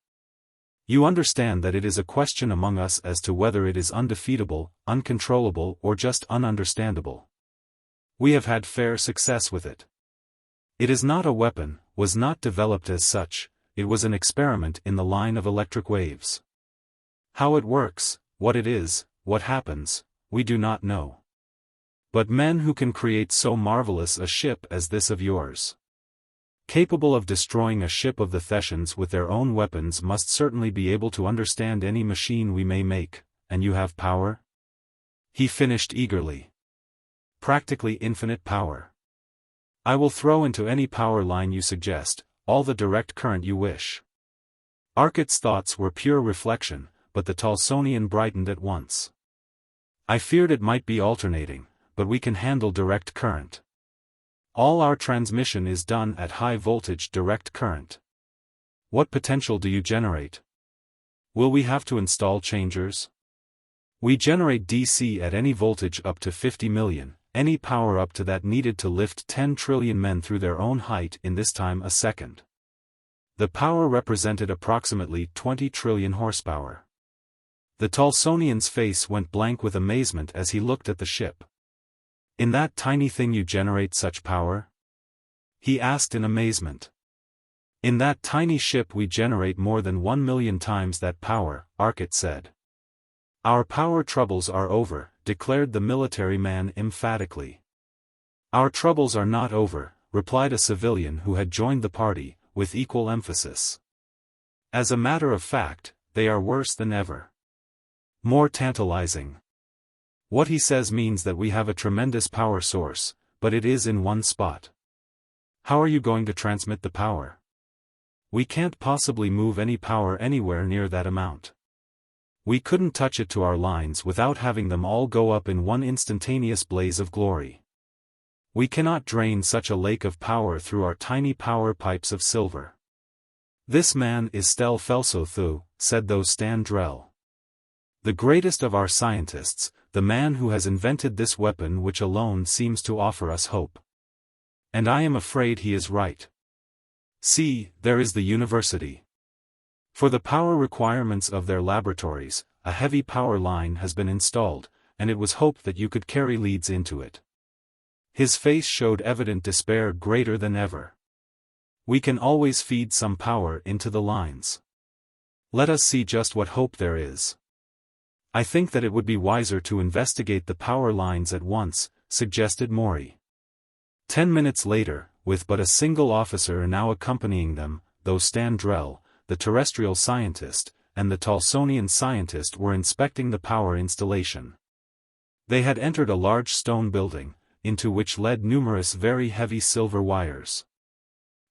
You understand that it is a question among us as to whether it is undefeatable, uncontrollable or just ununderstandable. We have had fair success with it. It is not a weapon, was not developed as such, it was an experiment in the line of electric waves. How it works, what it is, what happens, we do not know. But men who can create so marvelous a ship as this of yours, capable of destroying a ship of the Thessians with their own weapons, must certainly be able to understand any machine we may make, and you have power?" He finished eagerly. "Practically infinite power. I will throw into any power line you suggest, all the direct current you wish." Arcot's thoughts were pure reflection, but the Talsonian brightened at once. "I feared it might be alternating, but we can handle direct current. All our transmission is done at high voltage direct current. What potential do you generate? Will we have to install changers?" "We generate DC at any voltage up to 50 million, any power up to that needed to lift 10 trillion men through their own height in this time a second." The power represented approximately 20 trillion horsepower. The Talsonian's face went blank with amazement as he looked at the ship. "In that tiny thing you generate such power?" he asked in amazement. "In that tiny ship we generate more than 1 million times that power," Arcot said. "Our power troubles are over," declared the military man emphatically. "Our troubles are not over," replied a civilian who had joined the party, with equal emphasis. "As a matter of fact, they are worse than ever. More tantalizing. What he says means that we have a tremendous power source, but it is in one spot. How are you going to transmit the power? We can't possibly move any power anywhere near that amount. We couldn't touch it to our lines without having them all go up in one instantaneous blaze of glory. We cannot drain such a lake of power through our tiny power pipes of silver." "This man is Stel Felsothu," said those Standrel. "The greatest of our scientists, the man who has invented this weapon which alone seems to offer us hope. And I am afraid he is right. See, there is the university. For the power requirements of their laboratories, a heavy power line has been installed, and it was hoped that you could carry leads into it." His face showed evident despair greater than ever. "We can always feed some power into the lines. Let us see just what hope there is." "I think that it would be wiser to investigate the power lines at once," suggested Morey. 10 minutes later, with but a single officer now accompanying them, though Standrel, the terrestrial scientist, and the Talsonian scientist were inspecting the power installation. They had entered a large stone building, into which led numerous very heavy silver wires.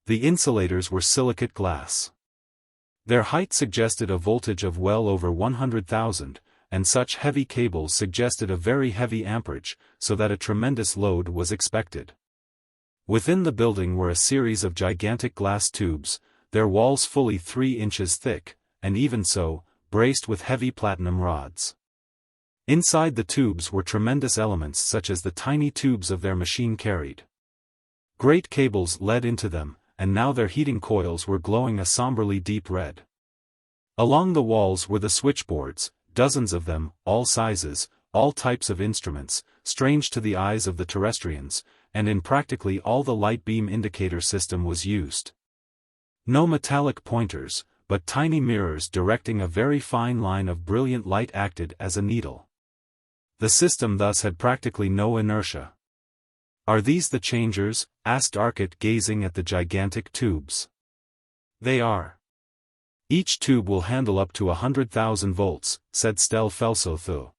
The insulators were silicate glass. Their height suggested a voltage of well over 100,000, and such heavy cables suggested a very heavy amperage, so that a tremendous load was expected. Within the building were a series of gigantic glass tubes, their walls fully 3 inches thick, and even so, braced with heavy platinum rods. Inside the tubes were tremendous elements such as the tiny tubes of their machine carried. Great cables led into them, and now their heating coils were glowing a somberly deep red. Along the walls were the switchboards, dozens of them, all sizes, all types of instruments, strange to the eyes of the terrestrians, and in practically all the light beam indicator system was used. No metallic pointers, but tiny mirrors directing a very fine line of brilliant light acted as a needle. The system thus had practically no inertia. "Are these the changers?" asked Arcot, gazing at the gigantic tubes. "They are. Each tube will handle up to 100,000 volts, said Felsoth.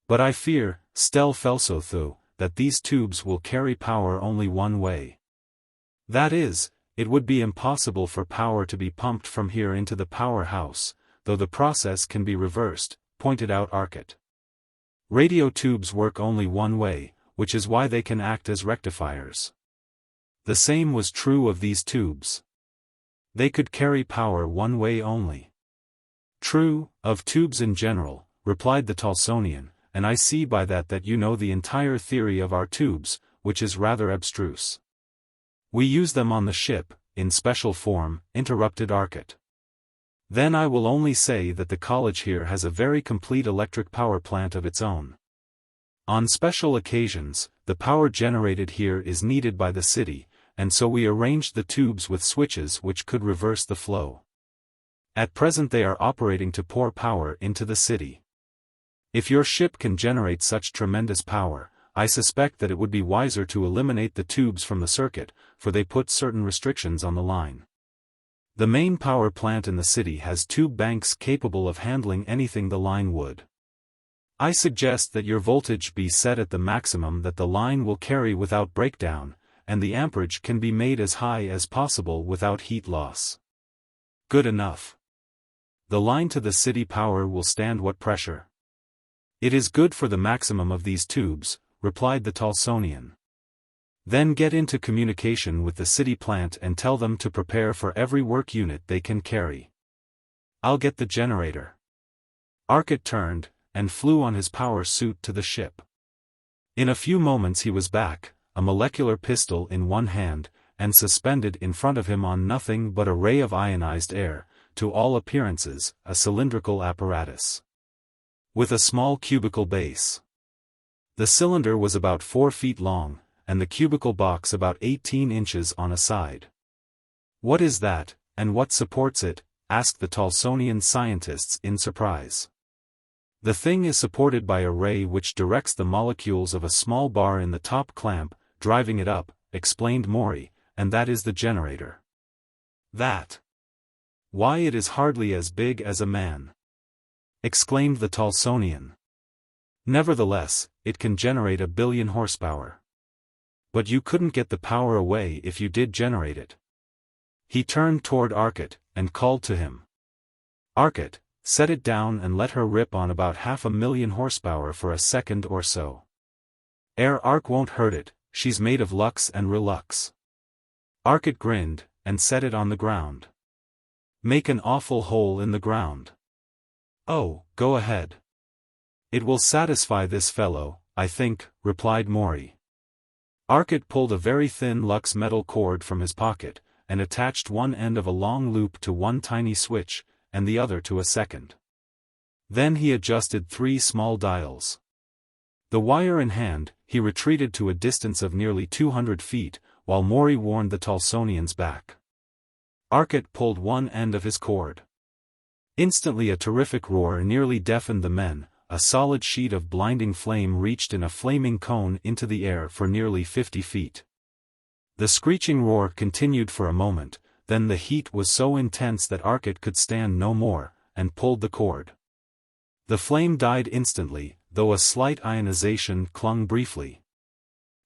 But I fear, Felsoth, that these tubes will carry power only one way. That is, it would be impossible for power to be pumped from here into the powerhouse, though the process can be reversed," pointed out Arcot. "Radio tubes work only one way, which is why they can act as rectifiers. The same was true of these tubes. They could carry power one way only." "True, of tubes in general," replied the Talsonian, "and I see by that you know the entire theory of our tubes, which is rather abstruse." "We use them on the ship, in special form," interrupted Arcot. "Then I will only say that the college here has a very complete electric power plant of its own. On special occasions, the power generated here is needed by the city, and so we arranged the tubes with switches which could reverse the flow. At present they are operating to pour power into the city. If your ship can generate such tremendous power, I suspect that it would be wiser to eliminate the tubes from the circuit, for they put certain restrictions on the line. The main power plant in the city has tube banks capable of handling anything the line would. I suggest that your voltage be set at the maximum that the line will carry without breakdown, and the amperage can be made as high as possible without heat loss." "Good enough. The line to the city power will stand what pressure?" "It is good for the maximum of these tubes," replied the Talsonian. "Then get into communication with the city plant and tell them to prepare for every work unit they can carry. I'll get the generator." Arcot turned, and flew on his power suit to the ship. In a few moments he was back, a molecular pistol in one hand, and suspended in front of him on nothing but a ray of ionized air, to all appearances, a cylindrical apparatus. With a small cubical base. The cylinder was about 4 feet long, and the cubical box about 18 inches on a side. "What is that, and what supports it?" asked the Talsonian scientists in surprise. "The thing is supported by a ray which directs the molecules of a small bar in the top clamp, driving it up," explained Morey, "and that is the generator." "That? Why, it is hardly as big as a man," exclaimed the Talsonian. "Nevertheless, it can generate 1 billion horsepower. But you couldn't get the power away if you did generate it." He turned toward Arcot, and called to him. "Arcot, set it down and let her rip on about 500,000 horsepower for a second or so. Arc won't hurt it, she's made of lux and relux." Arcot grinned, and set it on the ground. "Make an awful hole in the ground." "Oh, go ahead. It will satisfy this fellow, I think," replied Morey. Arcot pulled a very thin lux metal cord from his pocket, and attached one end of a long loop to one tiny switch, and the other to a second. Then he adjusted 3 small dials. The wire in hand, he retreated to a distance of nearly 200 feet, while Morey warned the Talsonians back. Arcot pulled one end of his cord. Instantly a terrific roar nearly deafened the men, a solid sheet of blinding flame reached in a flaming cone into the air for nearly 50 feet. The screeching roar continued for a moment, then the heat was so intense that Arcot could stand no more, and pulled the cord. The flame died instantly, though a slight ionization clung briefly.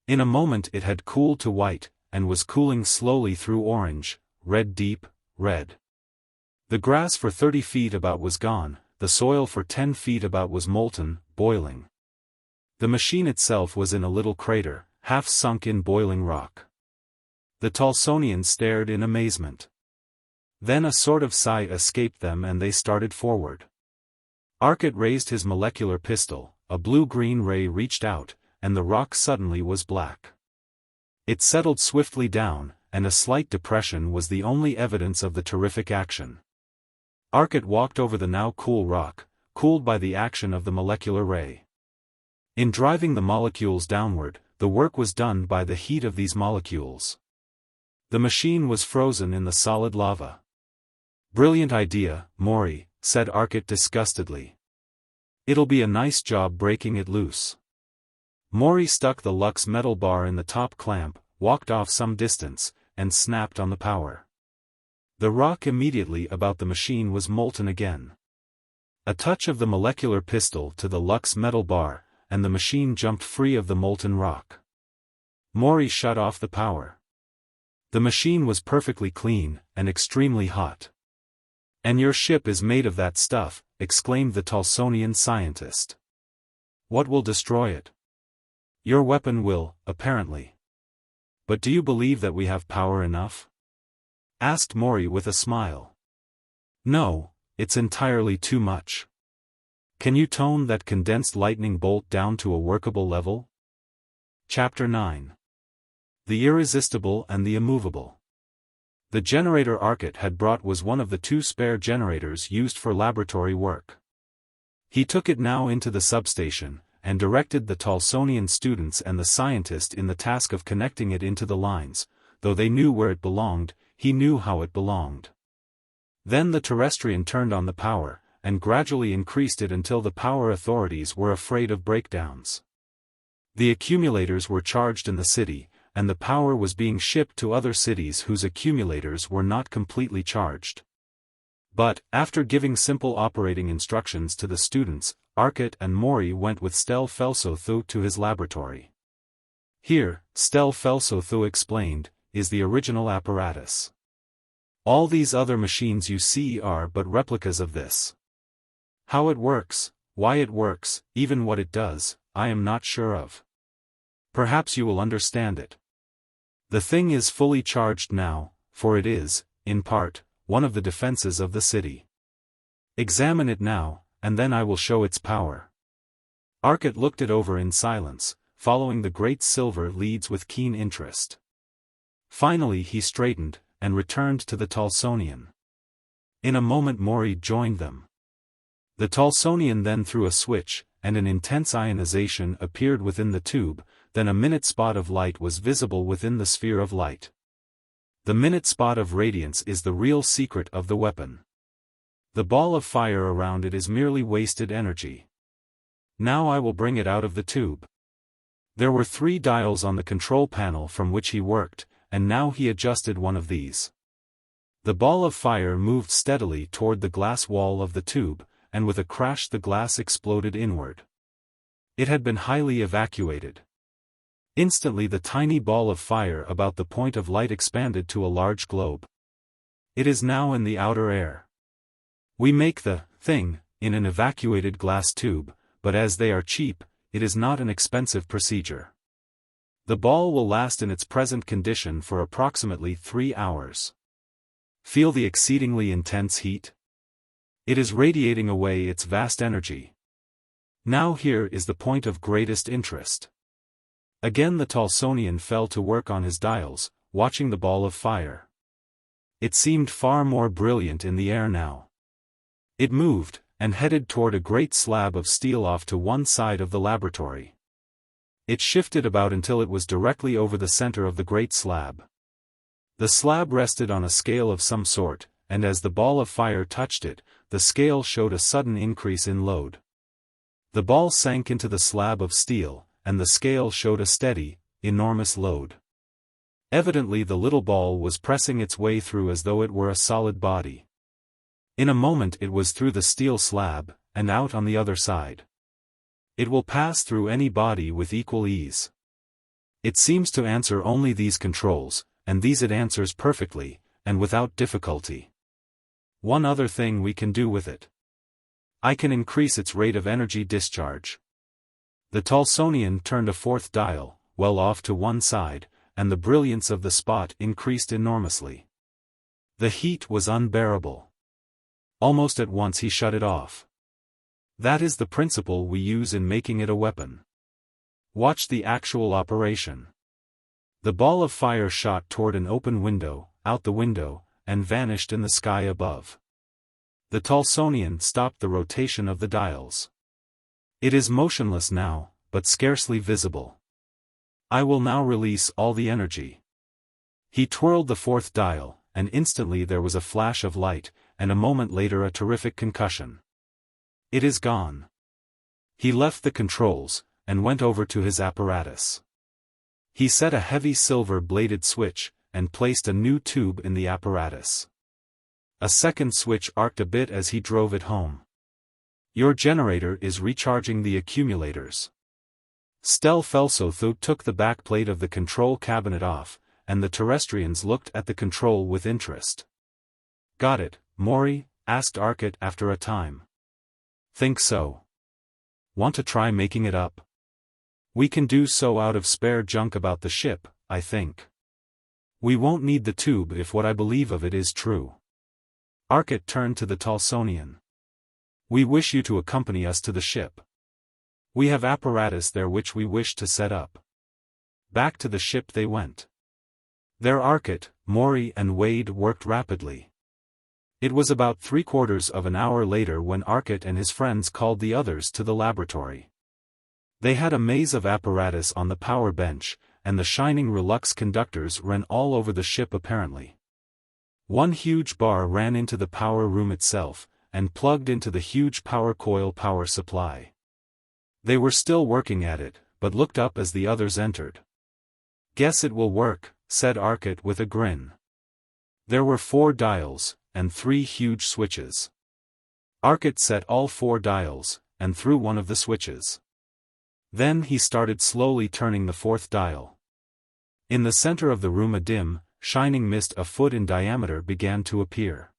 In a moment it had cooled to white, and was cooling slowly through orange, red, deep red. The grass for 30 feet about was gone, the soil for 10 feet about was molten, boiling. The machine itself was in a little crater, half sunk in boiling rock. The Talsonians stared in amazement. Then a sort of sigh escaped them and they started forward. Arcot raised his molecular pistol, a blue-green ray reached out, and the rock suddenly was black. It settled swiftly down, and a slight depression was the only evidence of the terrific action. Arcot walked over the now cool rock, cooled by the action of the molecular ray. In driving the molecules downward, the work was done by the heat of these molecules. The machine was frozen in the solid lava. "Brilliant idea, Morey," said Arcot disgustedly. "It'll be a nice job breaking it loose." Morey stuck the Lux metal bar in the top clamp, walked off some distance, and snapped on the power. The rock immediately about the machine was molten again. A touch of the molecular pistol to the Lux metal bar, and the machine jumped free of the molten rock. Morey shut off the power. The machine was perfectly clean, and extremely hot. "And your ship is made of that stuff," exclaimed the Talsonian scientist. "What will destroy it?" "Your weapon will, apparently." "But do you believe that we have power enough?" asked Morey with a smile. "No, it's entirely too much." "Can you tone that condensed lightning bolt down to a workable level?" Chapter 9. The Irresistible and the Immovable. The generator Arcot had brought was one of the 2 spare generators used for laboratory work. He took it now into the substation, and directed the Talsonian students and the scientist in the task of connecting it into the lines. Though they knew where it belonged, he knew how it belonged. Then the Terrestrian turned on the power, and gradually increased it until the power authorities were afraid of breakdowns. The accumulators were charged in the city, and the power was being shipped to other cities whose accumulators were not completely charged. But, after giving simple operating instructions to the students, Arcot and Morey went with Stel Felsotho to his laboratory. "Here," Stel Felsotho explained, "is the original apparatus. All these other machines you see are but replicas of this. How it works, why it works, even what it does, I am not sure of. Perhaps you will understand it. The thing is fully charged now, for it is, in part, one of the defenses of the city. Examine it now, and then I will show its power." Arcot looked it over in silence, following the great silver leads with keen interest. Finally he straightened, and returned to the Talsonian. In a moment Morey joined them. The Talsonian then threw a switch, and an intense ionization appeared within the tube, then a minute spot of light was visible within the sphere of light. The minute spot of radiance is the real secret of the weapon. The ball of fire around it is merely wasted energy. Now I will bring it out of the tube. There were 3 dials on the control panel from which he worked, and now he adjusted one of these. The ball of fire moved steadily toward the glass wall of the tube, and with a crash the glass exploded inward. It had been highly evacuated. Instantly the tiny ball of fire about the point of light expanded to a large globe. It is now in the outer air. We make the thing in an evacuated glass tube, but as they are cheap, it is not an expensive procedure. The ball will last in its present condition for approximately 3 hours. Feel the exceedingly intense heat? It is radiating away its vast energy. Now here is the point of greatest interest. Again the Talsonian fell to work on his dials, watching the ball of fire. It seemed far more brilliant in the air now. It moved, and headed toward a great slab of steel off to one side of the laboratory. It shifted about until it was directly over the center of the great slab. The slab rested on a scale of some sort, and as the ball of fire touched it, the scale showed a sudden increase in load. The ball sank into the slab of steel, and the scale showed a steady, enormous load. Evidently the little ball was pressing its way through as though it were a solid body. In a moment it was through the steel slab, and out on the other side. It will pass through any body with equal ease. It seems to answer only these controls, and these it answers perfectly, and without difficulty. One other thing we can do with it. I can increase its rate of energy discharge. The Talsonian turned a fourth dial, well off to one side, and the brilliance of the spot increased enormously. The heat was unbearable. Almost at once he shut it off. That is the principle we use in making it a weapon. Watch the actual operation. The ball of fire shot toward an open window, out the window, and vanished in the sky above. The Talsonian stopped the rotation of the dials. It is motionless now, but scarcely visible. I will now release all the energy. He twirled the fourth dial, and instantly there was a flash of light, and a moment later a terrific concussion. It is gone. He left the controls, and went over to his apparatus. He set a heavy silver-bladed switch, and placed a new tube in the apparatus. A second switch arced a bit as he drove it home. Your generator is recharging the accumulators. Felso took the backplate of the control cabinet off, and the terrestrians looked at the control with interest. Got it, Morey? Asked Arcot after a time. Think so. Want to try making it up? We can do so out of spare junk about the ship, I think. We won't need the tube if what I believe of it is true. Arcot turned to the Talsonian. We wish you to accompany us to the ship. We have apparatus there which we wish to set up. Back to the ship they went. There Arcot, Morey and Wade worked rapidly. It was about 3/4 of an hour later when Arcot and his friends called the others to the laboratory. They had a maze of apparatus on the power bench, and the shining relux conductors ran all over the ship apparently. One huge bar ran into the power room itself, and plugged into the huge power coil power supply. They were still working at it, but looked up as the others entered. Guess it will work, said Arcot with a grin. There were 4 dials, and 3 huge switches. Arcot set all 4 dials, and threw one of the switches. Then he started slowly turning the 4th dial. In the center of the room a dim, shining mist a foot in diameter began to appear.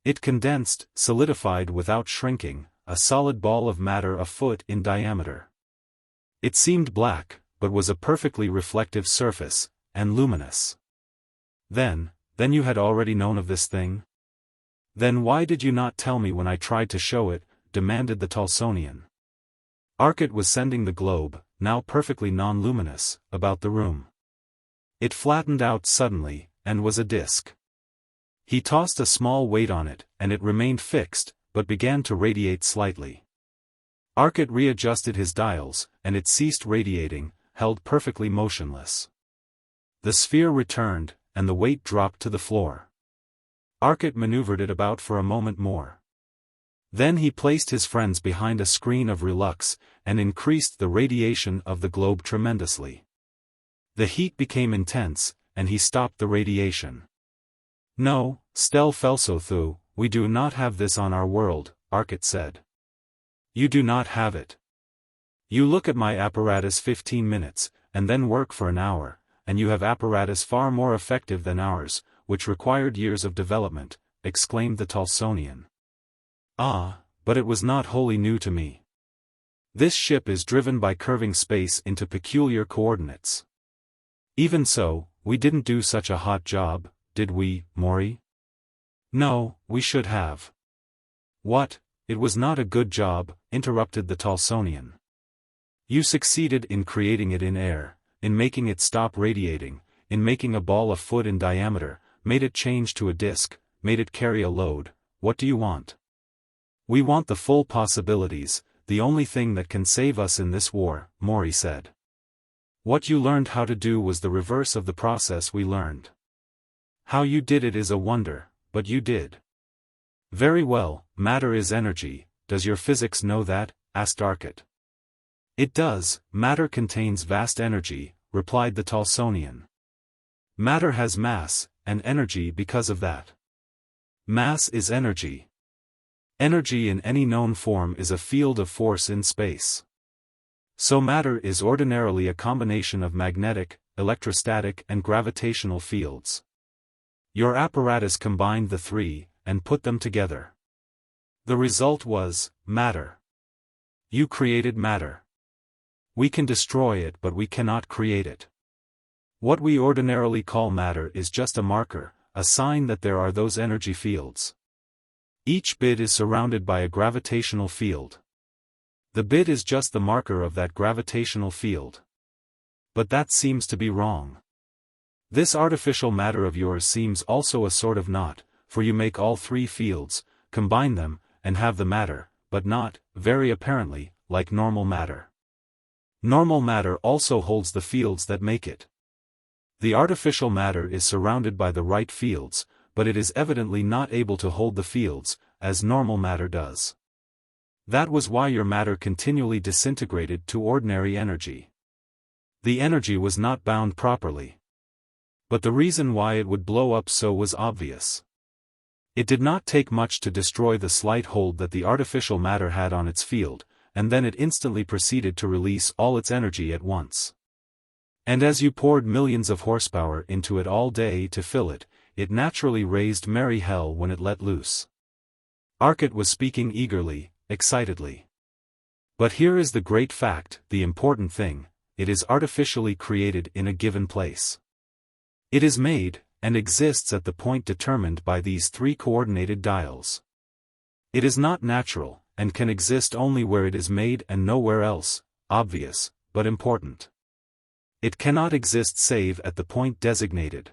It condensed, solidified without shrinking, a solid ball of matter a foot in diameter. It seemed black, but was a perfectly reflective surface, and luminous. Then you had already known of this thing? Then why did you not tell me when I tried to show it? Demanded the Talsonian. Arcot was sending the globe, now perfectly non-luminous, about the room. It flattened out suddenly, and was a disk. He tossed a small weight on it, and it remained fixed, but began to radiate slightly. Arcot readjusted his dials, and it ceased radiating, held perfectly motionless. The sphere returned, and the weight dropped to the floor. Arcot maneuvered it about for a moment more. Then he placed his friends behind a screen of relux, and increased the radiation of the globe tremendously. The heat became intense, and he stopped the radiation. No, Felso, we do not have this on our world, Arcot said. You do not have it. You look at my apparatus 15 minutes, and then work for an hour, and you have apparatus far more effective than ours, which required years of development, exclaimed the Talsonian. Ah, but it was not wholly new to me. This ship is driven by curving space into peculiar coordinates. Even so, we didn't do such a hot job, did we, Morey? No, we should have. What, it was not a good job, interrupted the Talsonian. You succeeded in creating it in air, in making it stop radiating, in making a ball a foot in diameter, made it change to a disk, made it carry a load. What do you want? We want the full possibilities, the only thing that can save us in this war, Morey said. What you learned how to do was the reverse of the process we learned. How you did it is a wonder, but you did. Very well, matter is energy, does your physics know that? Asked Arcot. It does, matter contains vast energy, replied the Talsonian. Matter has mass, and energy because of that. Mass is energy. Energy in any known form is a field of force in space. So matter is ordinarily a combination of magnetic, electrostatic and gravitational fields. Your apparatus combined the three, and put them together. The result was, matter. You created matter. We can destroy it but we cannot create it. What we ordinarily call matter is just a marker, a sign that there are those energy fields. Each bit is surrounded by a gravitational field. The bit is just the marker of that gravitational field. But that seems to be wrong. This artificial matter of yours seems also a sort of knot, for you make all three fields, combine them, and have the matter, but not, very apparently, like normal matter. Normal matter also holds the fields that make it. The artificial matter is surrounded by the right fields, but it is evidently not able to hold the fields, as normal matter does. That was why your matter continually disintegrated to ordinary energy. The energy was not bound properly. But the reason why it would blow up so was obvious. It did not take much to destroy the slight hold that the artificial matter had on its field, and then it instantly proceeded to release all its energy at once. And as you poured millions of horsepower into it all day to fill it, it naturally raised merry hell when it let loose. Arcot was speaking eagerly, excitedly. But here is the great fact, the important thing: it is artificially created in a given place. It is made, and exists at the point determined by these three coordinated dials. It is not natural, and can exist only where it is made and nowhere else, obvious, but important. It cannot exist save at the point designated.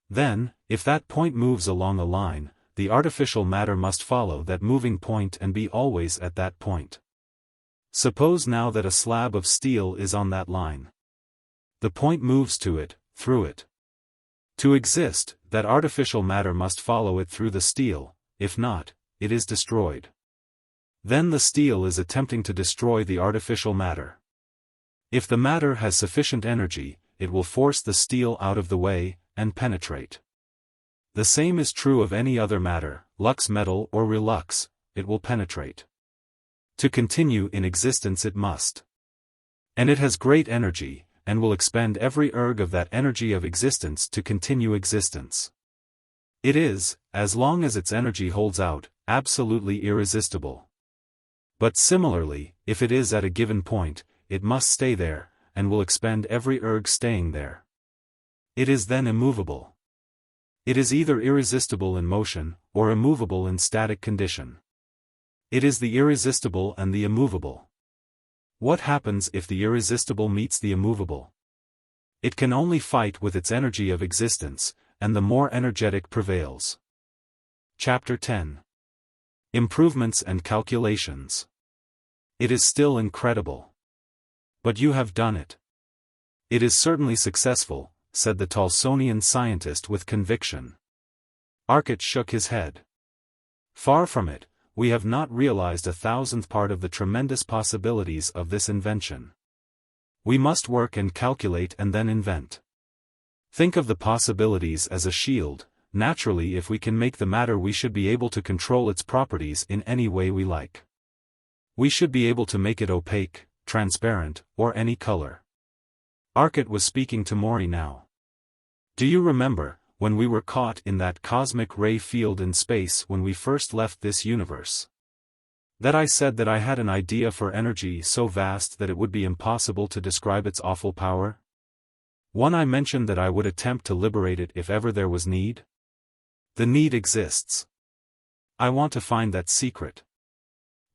Then, if that point moves along a line, the artificial matter must follow that moving point and be always at that point. Suppose now that a slab of steel is on that line. The point moves to it, through it. To exist, that artificial matter must follow it through the steel, if not, it is destroyed. Then the steel is attempting to destroy the artificial matter. If the matter has sufficient energy, it will force the steel out of the way, and penetrate. The same is true of any other matter, lux metal or relux, it will penetrate. To continue in existence it must. And it has great energy, and will expend every erg of that energy of existence to continue existence. It is, as long as its energy holds out, absolutely irresistible. But similarly, if it is at a given point, it must stay there, and will expend every erg staying there. It is then immovable. It is either irresistible in motion, or immovable in static condition. It is the irresistible and the immovable. What happens if the irresistible meets the immovable? It can only fight with its energy of existence, and the more energetic prevails. Chapter 10. Improvements and Calculations. It is still incredible. But you have done it. It is certainly successful, said the Talsonian scientist with conviction. Arcot shook his head. Far from it, we have not realized 1,000th part of the tremendous possibilities of this invention. We must work and calculate and then invent. Think of the possibilities as a shield. Naturally, if we can make the matter, we should be able to control its properties in any way we like. We should be able to make it opaque, transparent, or any color. Arcot was speaking to Morey now. Do you remember, when we were caught in that cosmic ray field in space when we first left this universe? That I said that I had an idea for energy so vast that it would be impossible to describe its awful power? One I mentioned that I would attempt to liberate it if ever there was need? The need exists. I want to find that secret.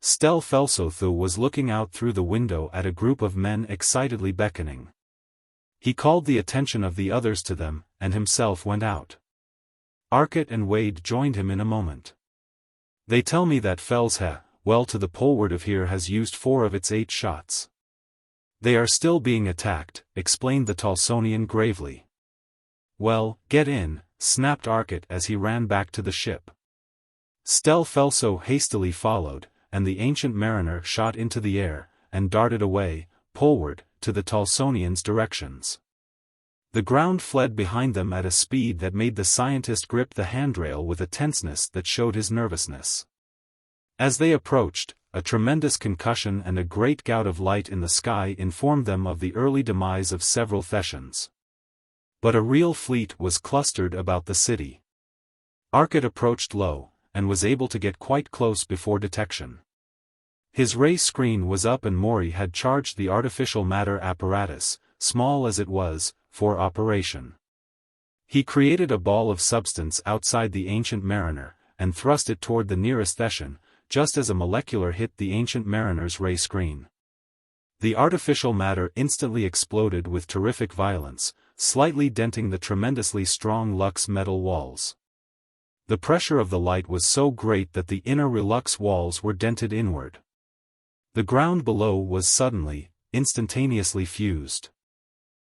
Stel Felsothu was looking out through the window at a group of men excitedly beckoning. He called the attention of the others to them, and himself went out. Arcot and Wade joined him in a moment. They tell me that Felshe, well to the poleward of here, has used 4 of its 8 shots. They are still being attacked, explained the Talsonian gravely. Well, get in, snapped Arcot as he ran back to the ship. Stel Felso hastily followed, and the ancient mariner shot into the air, and darted away, poleward, to the Talsonians' directions. The ground fled behind them at a speed that made the scientist grip the handrail with a tenseness that showed his nervousness. As they approached, a tremendous concussion and a great gout of light in the sky informed them of the early demise of several Thessians. But a real fleet was clustered about the city. Arcot approached low, and was able to get quite close before detection. His ray screen was up and Morey had charged the artificial matter apparatus, small as it was, for operation. He created a ball of substance outside the Ancient Mariner, and thrust it toward the nearest Thessian, just as a molecular hit the Ancient Mariner's ray screen. The artificial matter instantly exploded with terrific violence, slightly denting the tremendously strong Lux metal walls. The pressure of the light was so great that the inner Relux walls were dented inward. The ground below was suddenly, instantaneously fused.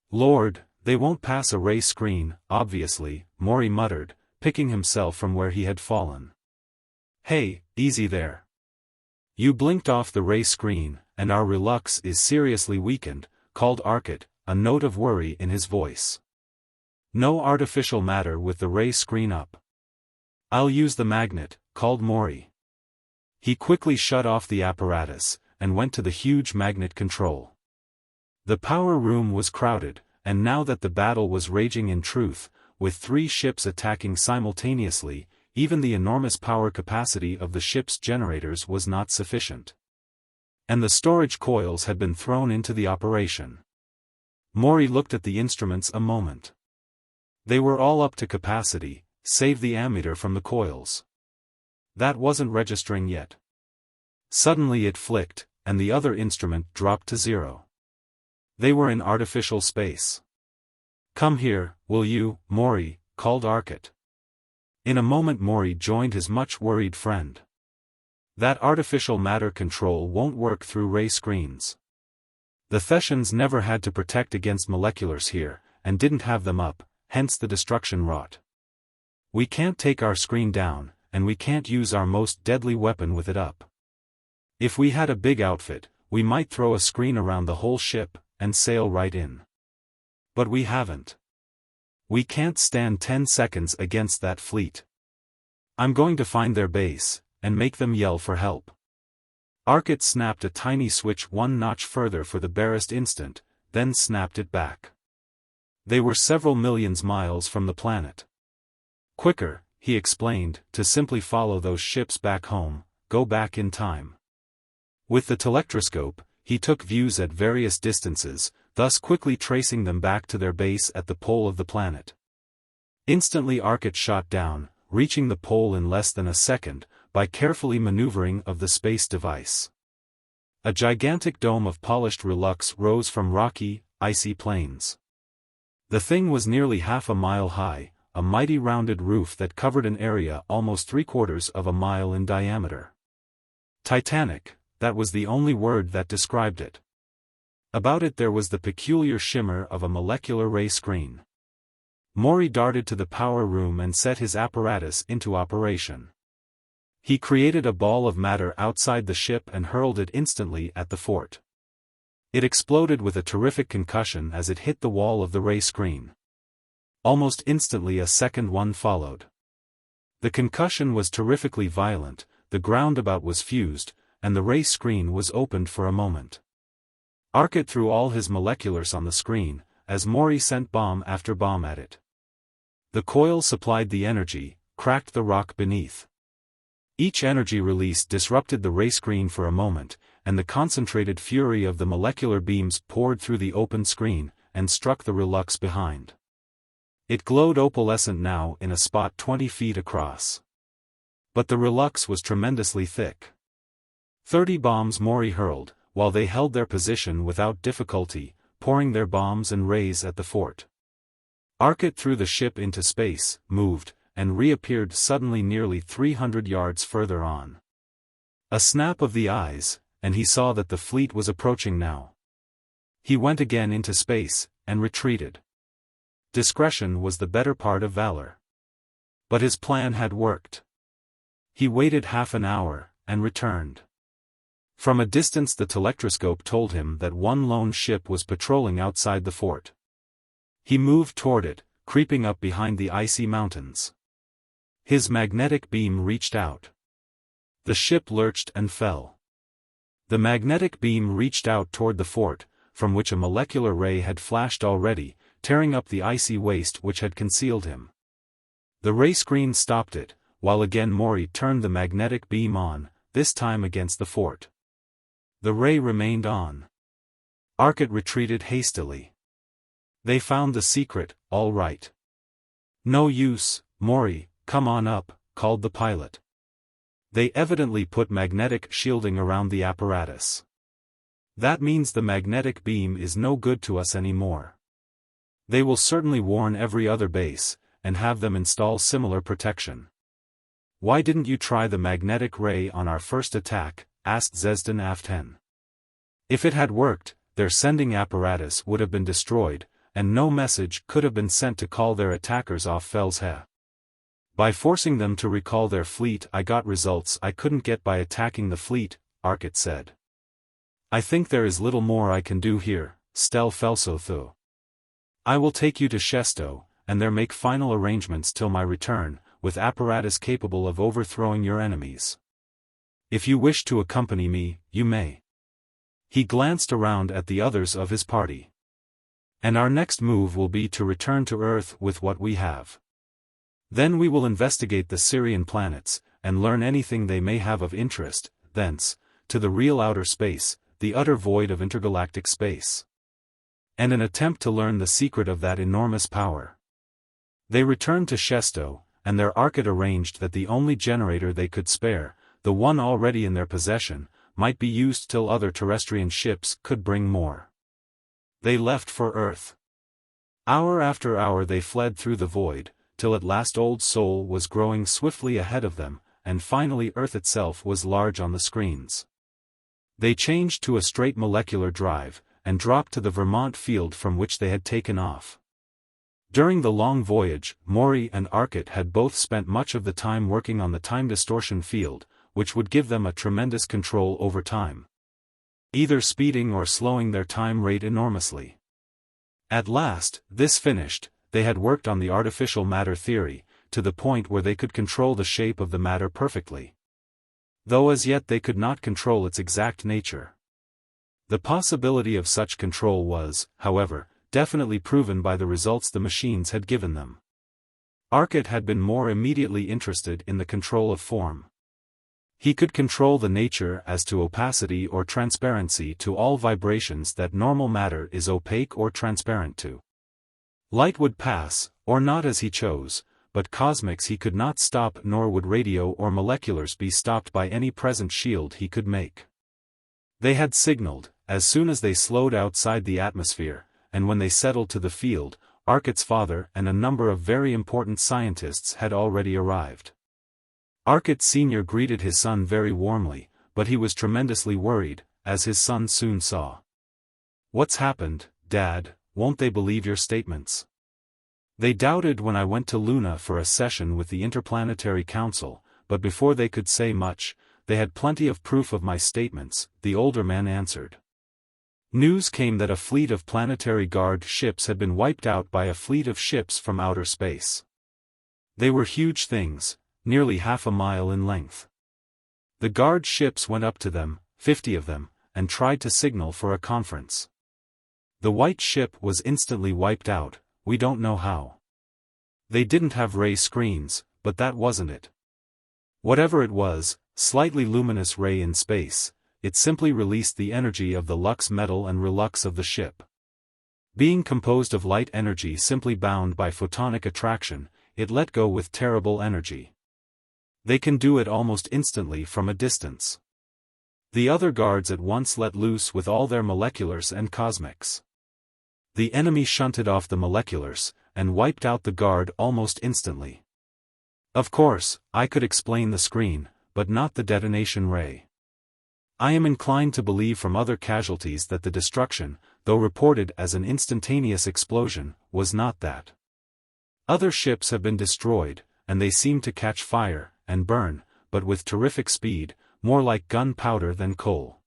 "Lord, they won't pass a ray screen, obviously," Morey muttered, picking himself from where he had fallen. "Hey, easy there. You blinked off the ray screen, and our Relux is seriously weakened," called Arcot, a note of worry in his voice. "No artificial matter with the ray screen up." "I'll use the magnet," called Morey. He quickly shut off the apparatus, and went to the huge magnet control. The power room was crowded, and now that the battle was raging in truth, with 3 ships attacking simultaneously, even the enormous power capacity of the ship's generators was not sufficient. And the storage coils had been thrown into the operation. Morey looked at the instruments a moment. They were all up to capacity, save the ammeter from the coils. That wasn't registering yet. Suddenly it flicked, and the other instrument dropped to 0. They were in artificial space. "Come here, will you, Morey," called Arcot. In a moment Morey joined his much worried friend. "That artificial matter control won't work through ray screens. The Thessians never had to protect against moleculars here, and didn't have them up, hence the destruction wrought. We can't take our screen down, and we can't use our most deadly weapon with it up. If we had a big outfit, we might throw a screen around the whole ship, and sail right in. But we haven't. We can't stand 10 seconds against that fleet. I'm going to find their base, and make them yell for help." Arcot snapped a tiny switch 1 notch further for the barest instant, then snapped it back. They were several millions miles from the planet. "Quicker," he explained, "to simply follow those ships back home, go back in time." With the telectroscope, he took views at various distances, thus quickly tracing them back to their base at the pole of the planet. Instantly Arcot shot down, reaching the pole in less than a second, by carefully maneuvering of the space device. A gigantic dome of polished Relux rose from rocky, icy plains. The thing was nearly half a mile high, a mighty rounded roof that covered an area almost 3/4 of a mile in diameter. Titanic, that was the only word that described it. About it there was the peculiar shimmer of a molecular ray screen. Morey darted to the power room and set his apparatus into operation. He created a ball of matter outside the ship and hurled it instantly at the fort. It exploded with a terrific concussion as it hit the wall of the ray screen. Almost instantly a second one followed. The concussion was terrifically violent, the ground about was fused, and the ray screen was opened for a moment. Arcot threw all his moleculars on the screen, as Morey sent bomb after bomb at it. The coil supplied the energy, cracked the rock beneath. Each energy release disrupted the ray screen for a moment, and the concentrated fury of the molecular beams poured through the open screen, and struck the Relux behind. It glowed opalescent now in a spot 20 feet across. But the Relux was tremendously thick. 30 bombs Morey hurled, while they held their position without difficulty, pouring their bombs and rays at the fort. Arcot threw the ship into space, moved, and reappeared suddenly nearly 300 yards further on. A snap of the eyes, and he saw that the fleet was approaching now. He went again into space, and retreated. Discretion was the better part of valor. But his plan had worked. He waited half an hour, and returned. From a distance the telectroscope told him that one lone ship was patrolling outside the fort. He moved toward it, creeping up behind the icy mountains. His magnetic beam reached out. The ship lurched and fell. The magnetic beam reached out toward the fort, from which a molecular ray had flashed already, tearing up the icy waste which had concealed him. The ray screen stopped it, while again Morey turned the magnetic beam on, this time against the fort. The ray remained on. Arcot retreated hastily. They found the secret, all right. No use, Morey, come on up, called the pilot. They evidently put magnetic shielding around the apparatus. That means the magnetic beam is no good to us anymore. They will certainly warn every other base, and have them install similar protection. Why didn't you try the magnetic ray on our first attack? Asked XVIII Aft-10. If it had worked, their sending apparatus would have been destroyed, and no message could have been sent to call their attackers off Felshe. By forcing them to recall their fleet I got results I couldn't get by attacking the fleet, Arcot said. I think there is little more I can do here, Stel Felsotho. I will take you to Shesto, and there make final arrangements till my return, with apparatus capable of overthrowing your enemies. If you wish to accompany me, you may. He glanced around at the others of his party. And our next move will be to return to Earth with what we have. Then we will investigate the Sirian planets, and learn anything they may have of interest, thence, to the real outer space, the utter void of intergalactic space. And an attempt to learn the secret of that enormous power. They returned to Shesto, and their Arcot arranged that the only generator they could spare, the one already in their possession, might be used till other terrestrian ships could bring more. They left for Earth. Hour after hour they fled through the void, till at last Old Sol was growing swiftly ahead of them, and finally Earth itself was large on the screens. They changed to a straight molecular drive, and dropped to the Vermont field from which they had taken off. During the long voyage, Morey and Arcot had both spent much of the time working on the time distortion field, which would give them a tremendous control over time. Either speeding or slowing their time rate enormously. At last, this finished, they had worked on the artificial matter theory, to the point where they could control the shape of the matter perfectly. Though as yet they could not control its exact nature. The possibility of such control was, however, definitely proven by the results the machines had given them. Arcot had been more immediately interested in the control of form. He could control the nature as to opacity or transparency to all vibrations that normal matter is opaque or transparent to. Light would pass, or not as he chose, but cosmics he could not stop, nor would radio or moleculars be stopped by any present shield he could make. They had signaled, as soon as they slowed outside the atmosphere, and when they settled to the field, Arcot's father and a number of very important scientists had already arrived. Arcot Sr. greeted his son very warmly, but he was tremendously worried, as his son soon saw. "What's happened, Dad? Won't they believe your statements?" "They doubted when I went to Luna for a session with the Interplanetary Council, but before they could say much, they had plenty of proof of my statements," the older man answered. News came that a fleet of planetary guard ships had been wiped out by a fleet of ships from outer space. They were huge things, nearly half a mile in length. The guard ships went up to them, 50 of them, and tried to signal for a conference. The white ship was instantly wiped out, we don't know how. They didn't have ray screens, but that wasn't it. Whatever it was, slightly luminous ray in space, it simply released the energy of the lux metal and relux of the ship. Being composed of light energy simply bound by photonic attraction, it let go with terrible energy. They can do it almost instantly from a distance. The other guards at once let loose with all their moleculars and cosmics. The enemy shunted off the moleculars, and wiped out the guard almost instantly. Of course, I could explain the screen, but not the detonation ray. I am inclined to believe from other casualties that the destruction, though reported as an instantaneous explosion, was not that. Other ships have been destroyed, and they seem to catch fire, and burn, but with terrific speed, more like gunpowder than coal.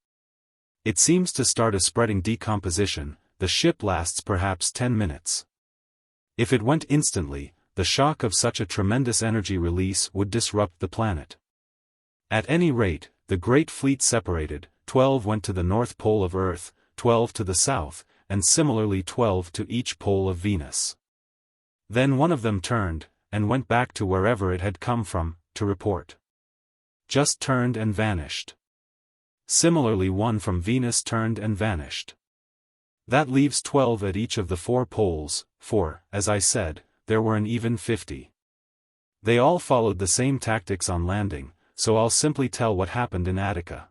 It seems to start a spreading decomposition. The ship lasts perhaps 10 minutes. If it went instantly, the shock of such a tremendous energy release would disrupt the planet. At any rate, the great fleet separated, 12 went to the North Pole of Earth, 12 to the South, and similarly 12 to each pole of Venus. Then one of them turned, and went back to wherever it had come from, to report. Just turned and vanished. Similarly one from Venus turned and vanished. That leaves 12 at each of the 4 poles, for, as I said, there were an even 50. They all followed the same tactics on landing, so I'll simply tell what happened in Attica.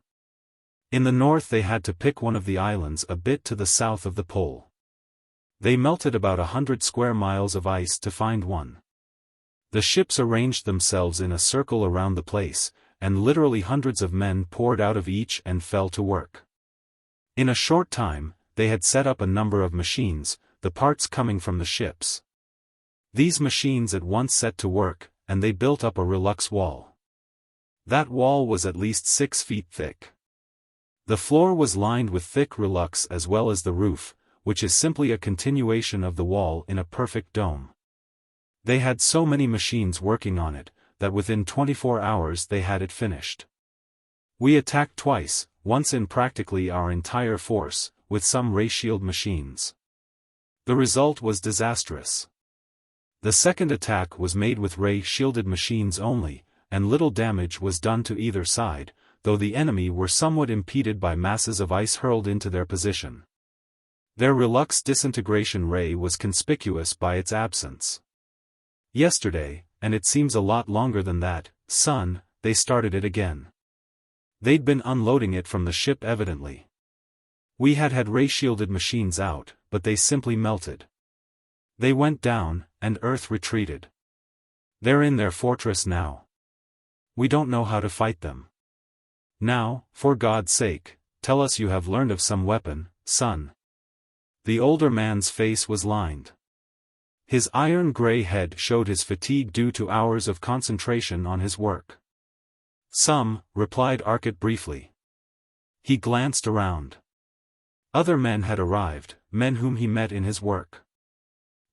In the north they had to pick one of the islands a bit to the south of the pole. They melted about 100 square miles of ice to find one. The ships arranged themselves in a circle around the place, and literally hundreds of men poured out of each and fell to work. In a short time, they had set up a number of machines, the parts coming from the ships. These machines at once set to work, and they built up a relux wall. That wall was at least 6 feet thick. The floor was lined with thick relux as well as the roof, which is simply a continuation of the wall in a perfect dome. They had so many machines working on it, that within 24 hours they had it finished. We attacked twice, once in practically our entire force, with some ray-shield machines. The result was disastrous. The second attack was made with ray-shielded machines only, and little damage was done to either side, though the enemy were somewhat impeded by masses of ice hurled into their position. Their relux disintegration ray was conspicuous by its absence. Yesterday, and it seems a lot longer than that, son, they started it again. They'd been unloading it from the ship evidently. We had ray-shielded machines out, but they simply melted. They went down, and Earth retreated. They're in their fortress now. We don't know how to fight them. Now, for God's sake, tell us you have learned of some weapon, son. The older man's face was lined. His iron-gray head showed his fatigue due to hours of concentration on his work. Some, replied Arcot briefly. He glanced around. Other men had arrived, men whom he met in his work.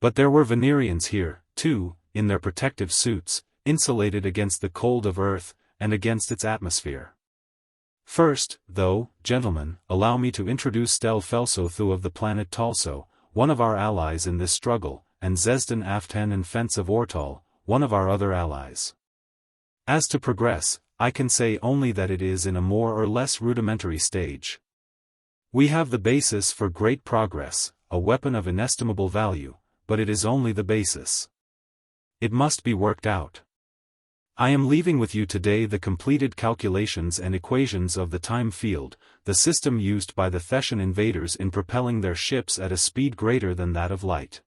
But there were Venerians here, too, in their protective suits, insulated against the cold of Earth, and against its atmosphere. First, though, gentlemen, allow me to introduce Felso of the planet Talso, one of our allies in this struggle, and XVIII Aften and Fence of Ortol, one of our other allies. As to progress, I can say only that it is in a more or less rudimentary stage. We have the basis for great progress, a weapon of inestimable value, but it is only the basis. It must be worked out. I am leaving with you today the completed calculations and equations of the time field, the system used by the Thetan invaders in propelling their ships at a speed greater than that of light.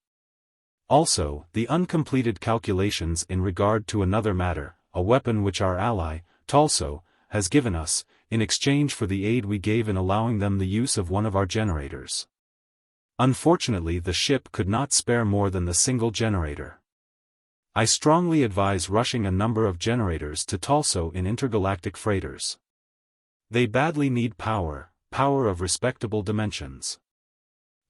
Also, the uncompleted calculations in regard to another matter, a weapon which our ally, Talso, has given us, in exchange for the aid we gave in allowing them the use of one of our generators. Unfortunately, the ship could not spare more than the single generator. I strongly advise rushing a number of generators to Talso in intergalactic freighters. They badly need power of respectable dimensions.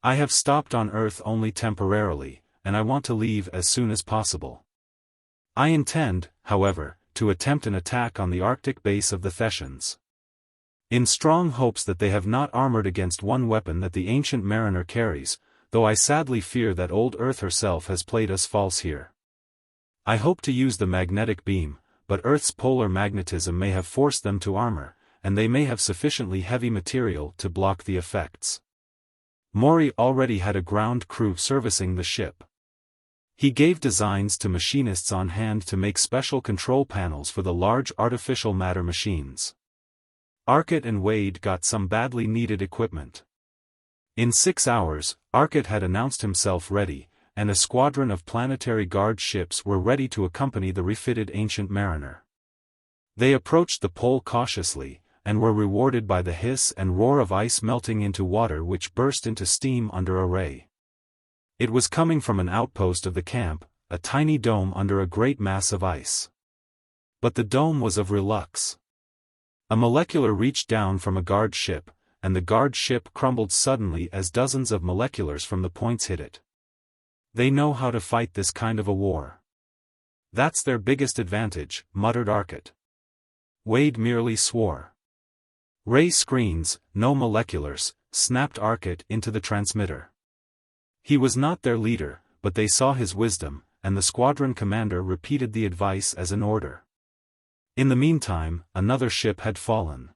I have stopped on Earth only temporarily, and I want to leave as soon as possible. I intend, however, to attempt an attack on the Arctic base of the Thetans. In strong hopes that they have not armored against one weapon that the ancient mariner carries, though I sadly fear that old Earth herself has played us false here. I hope to use the magnetic beam, but Earth's polar magnetism may have forced them to armor, and they may have sufficiently heavy material to block the effects. Morey already had a ground crew servicing the ship. He gave designs to machinists on hand to make special control panels for the large artificial matter machines. Arcot and Wade got some badly needed equipment. In 6 hours, Arcot had announced himself ready, and a squadron of planetary guard ships were ready to accompany the refitted ancient mariner. They approached the pole cautiously, and were rewarded by the hiss and roar of ice melting into water which burst into steam under a ray. It was coming from an outpost of the camp, a tiny dome under a great mass of ice. But the dome was of relux. A molecular reached down from a guard ship, and the guard ship crumbled suddenly as dozens of moleculars from the points hit it. They know how to fight this kind of a war. That's their biggest advantage, muttered Arcot. Wade merely swore. Ray screens, no moleculars, snapped Arcot into the transmitter. He was not their leader, but they saw his wisdom, and the squadron commander repeated the advice as an order. In the meantime, another ship had fallen.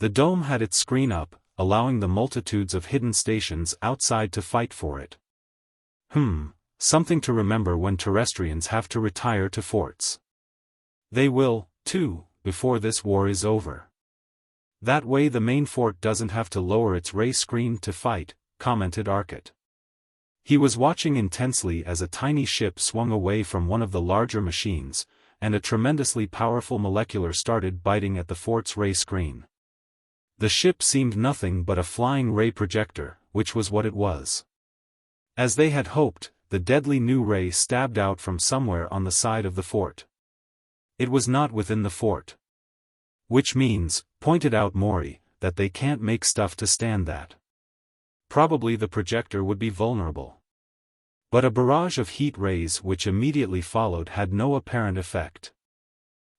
The dome had its screen up, allowing the multitudes of hidden stations outside to fight for it. Something to remember when Terrestrians have to retire to forts. They will, too, before this war is over. That way the main fort doesn't have to lower its ray screen to fight, commented Arcot. He was watching intensely as a tiny ship swung away from one of the larger machines, and a tremendously powerful molecular started biting at the fort's ray screen. The ship seemed nothing but a flying ray projector, which was what it was. As they had hoped, the deadly new ray stabbed out from somewhere on the side of the fort. It was not within the fort. Which means, pointed out Morey, that they can't make stuff to stand that. Probably the projector would be vulnerable. But a barrage of heat rays which immediately followed had no apparent effect.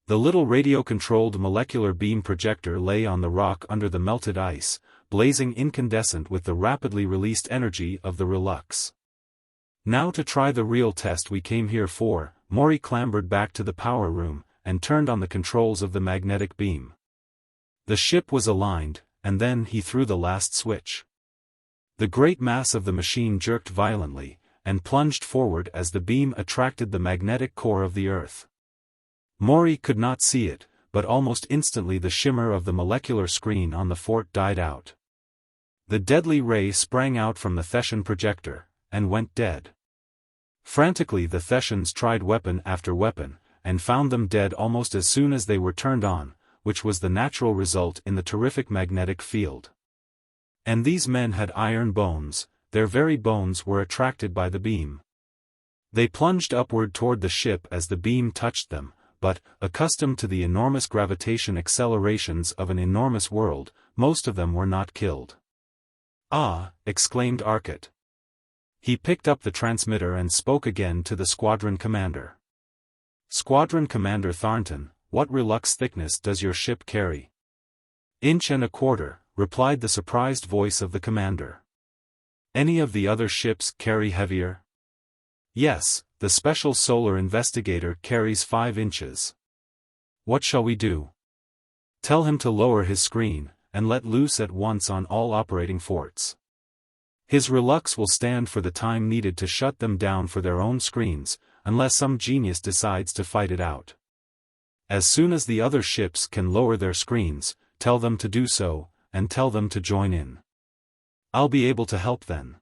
The little radio-controlled molecular beam projector lay on the rock under the melted ice, blazing incandescent with the rapidly released energy of the Relux. Now to try the real test we came here for, Morey clambered back to the power room, and turned on the controls of the magnetic beam. The ship was aligned, and then he threw the last switch. The great mass of the machine jerked violently, and plunged forward as the beam attracted the magnetic core of the Earth. Morey could not see it, but almost instantly the shimmer of the molecular screen on the fort died out. The deadly ray sprang out from the Thessian projector, and went dead. Frantically the Thessians tried weapon after weapon, and found them dead almost as soon as they were turned on, which was the natural result in the terrific magnetic field. And these men had iron bones, their very bones were attracted by the beam. They plunged upward toward the ship as the beam touched them, but, accustomed to the enormous gravitation accelerations of an enormous world, most of them were not killed. "Ah!" exclaimed Arcot. He picked up the transmitter and spoke again to the squadron commander. "Squadron Commander Thornton, what Relux thickness does your ship carry?" "Inch and a quarter," replied the surprised voice of the commander. "Any of the other ships carry heavier?" "Yes, the Special Solar Investigator carries 5 inches. What shall we do?" "Tell him to lower his screen, and let loose at once on all operating forts. His Relux will stand for the time needed to shut them down for their own screens, unless some genius decides to fight it out. As soon as the other ships can lower their screens, tell them to do so, and tell them to join in. I'll be able to help then.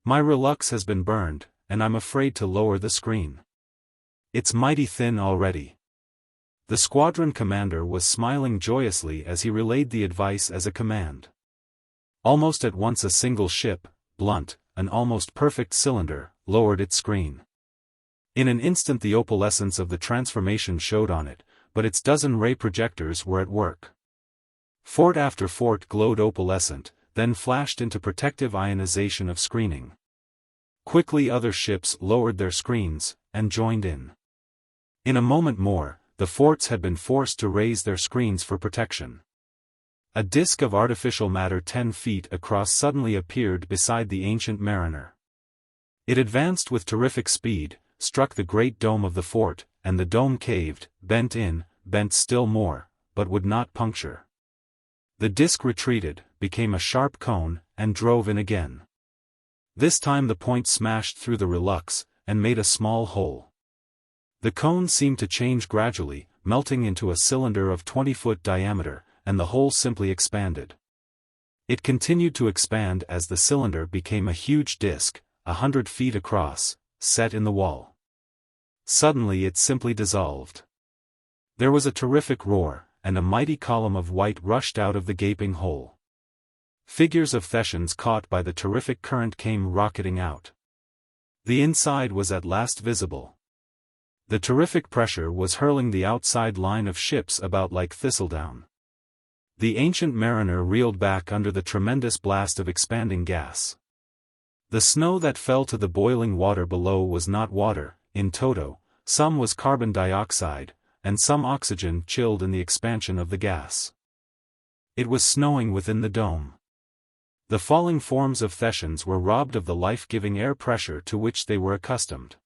My Relux has been burned, and I'm afraid to lower the screen. It's mighty thin already." The squadron commander was smiling joyously as he relayed the advice as a command. Almost at once a single ship, blunt, an almost perfect cylinder, lowered its screen. In an instant the opalescence of the transformation showed on it, but its dozen ray projectors were at work. Fort after fort glowed opalescent, then flashed into protective ionization of screening. Quickly other ships lowered their screens, and joined in. In a moment more, the forts had been forced to raise their screens for protection. A disk of artificial matter 10 feet across suddenly appeared beside the ancient mariner. It advanced with terrific speed, struck the great dome of the fort, and the dome caved, bent still more, but would not puncture. The disk retreated, became a sharp cone, and drove in again. This time the point smashed through the Relux, and made a small hole. The cone seemed to change gradually, melting into a cylinder of 20-foot diameter, and the hole simply expanded. It continued to expand as the cylinder became a huge disk, 100 feet across, set in the wall. Suddenly it simply dissolved. There was a terrific roar, and a mighty column of white rushed out of the gaping hole. Figures of Thessians caught by the terrific current came rocketing out. The inside was at last visible. The terrific pressure was hurling the outside line of ships about like thistledown. The ancient mariner reeled back under the tremendous blast of expanding gas. The snow that fell to the boiling water below was not water, in toto, some was carbon dioxide, and some oxygen chilled in the expansion of the gas. It was snowing within the dome. The falling forms of Thessians were robbed of the life-giving air pressure to which they were accustomed.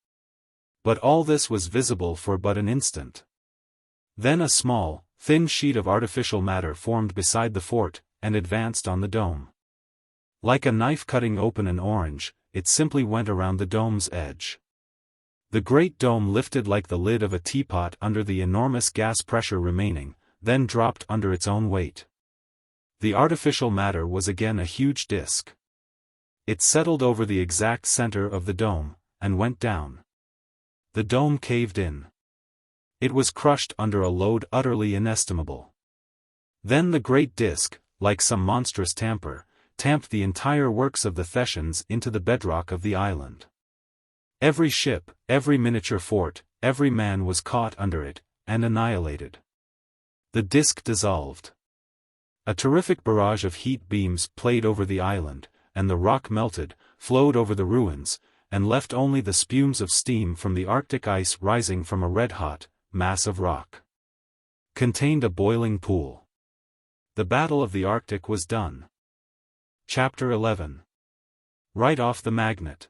But all this was visible for but an instant. Then a small, thin sheet of artificial matter formed beside the fort, and advanced on the dome. Like a knife cutting open an orange, it simply went around the dome's edge. The great dome lifted like the lid of a teapot under the enormous gas pressure remaining, then dropped under its own weight. The artificial matter was again a huge disk. It settled over the exact center of the dome, and went down. The dome caved in. It was crushed under a load utterly inestimable. Then the great disk, like some monstrous tamped the entire works of the Thessians into the bedrock of the island. Every ship, every miniature fort, every man was caught under it, and annihilated. The disk dissolved. A terrific barrage of heat beams played over the island, and the rock melted, flowed over the ruins, and left only the spumes of steam from the Arctic ice rising from a red-hot mass of rock. Contained a boiling pool. The Battle of the Arctic was done. Chapter 11. Right off the magnet.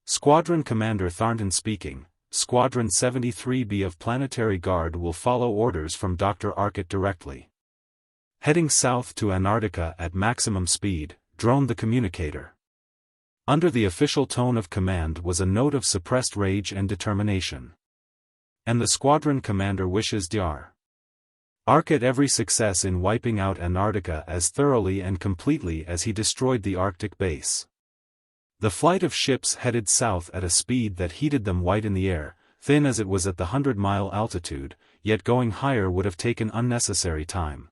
Squadron Commander Thornton speaking. Squadron 73B of Planetary Guard will follow orders from Dr. Arcot directly. Heading south to Antarctica at maximum speed, droned the communicator. Under the official tone of command was a note of suppressed rage and determination. And the squadron commander wishes Dr. Arcot every success in wiping out Antarctica as thoroughly and completely as he destroyed the Arctic base. The flight of ships headed south at a speed that heated them white in the air, thin as it was at the 100-mile altitude, yet going higher would have taken unnecessary time.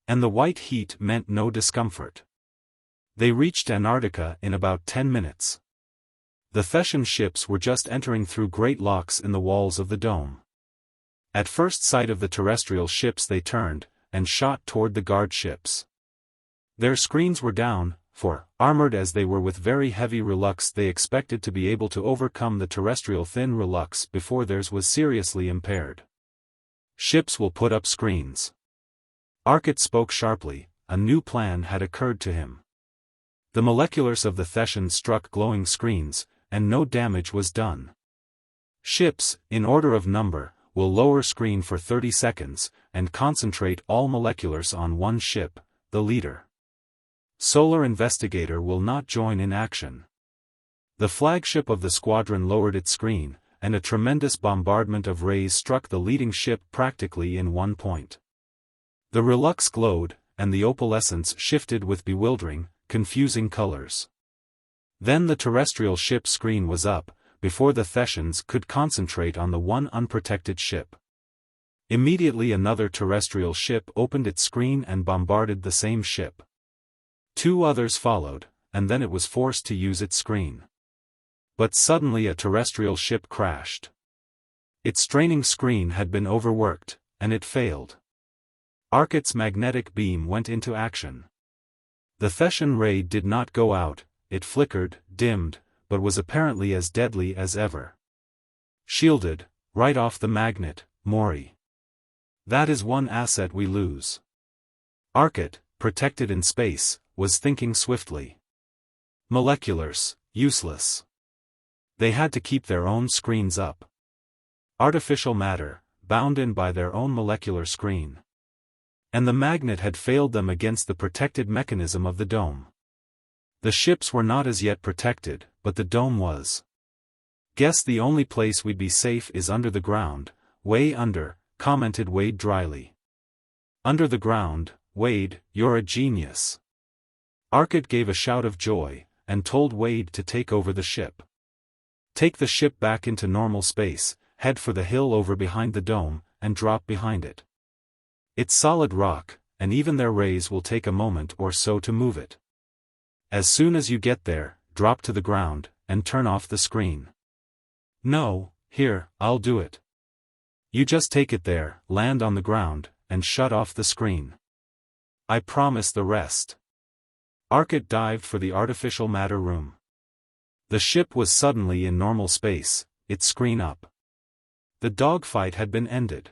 And the white heat meant no discomfort. They reached Antarctica in about 10 minutes. The Thessian ships were just entering through great locks in the walls of the dome. At first sight of the terrestrial ships they turned, and shot toward the guard ships. Their screens were down, for, armored as they were with very heavy relux, they expected to be able to overcome the terrestrial thin relux before theirs was seriously impaired. Ships will put up screens. Arcot spoke sharply. A new plan had occurred to him. The moleculars of the Thessians struck glowing screens, and no damage was done. Ships, in order of number, will lower screen for 30 seconds, and concentrate all moleculars on one ship, the leader. Solar Investigator will not join in action. The flagship of the squadron lowered its screen, and a tremendous bombardment of rays struck the leading ship practically in one point. The relux glowed, and the opalescence shifted with bewildering, confusing colors. Then the terrestrial ship screen was up, before the Thessians could concentrate on the one unprotected ship. Immediately another terrestrial ship opened its screen and bombarded the same ship. Two others followed, and then it was forced to use its screen. But suddenly a terrestrial ship crashed. Its straining screen had been overworked, and it failed. Arcot's magnetic beam went into action. The Thessian ray did not go out, it flickered, dimmed, but was apparently as deadly as ever. Shielded, right off the magnet, Morey. That is one asset we lose. Arcot, protected in space, was thinking swiftly. Moleculars, useless. They had to keep their own screens up. Artificial matter, bound in by their own molecular screen. And the magnet had failed them against the protected mechanism of the dome. The ships were not as yet protected, but the dome was. Guess the only place we'd be safe is under the ground, way under, commented Wade dryly. Under the ground, Wade, you're a genius. Arcot gave a shout of joy, and told Wade to take over the ship. Take the ship back into normal space, head for the hill over behind the dome, and drop behind it. It's solid rock, and even their rays will take a moment or so to move it. As soon as you get there, drop to the ground, and turn off the screen. No, here, I'll do it. You just take it there, land on the ground, and shut off the screen. I promise the rest. Arcot dived for the artificial matter room. The ship was suddenly in normal space, its screen up. The dogfight had been ended.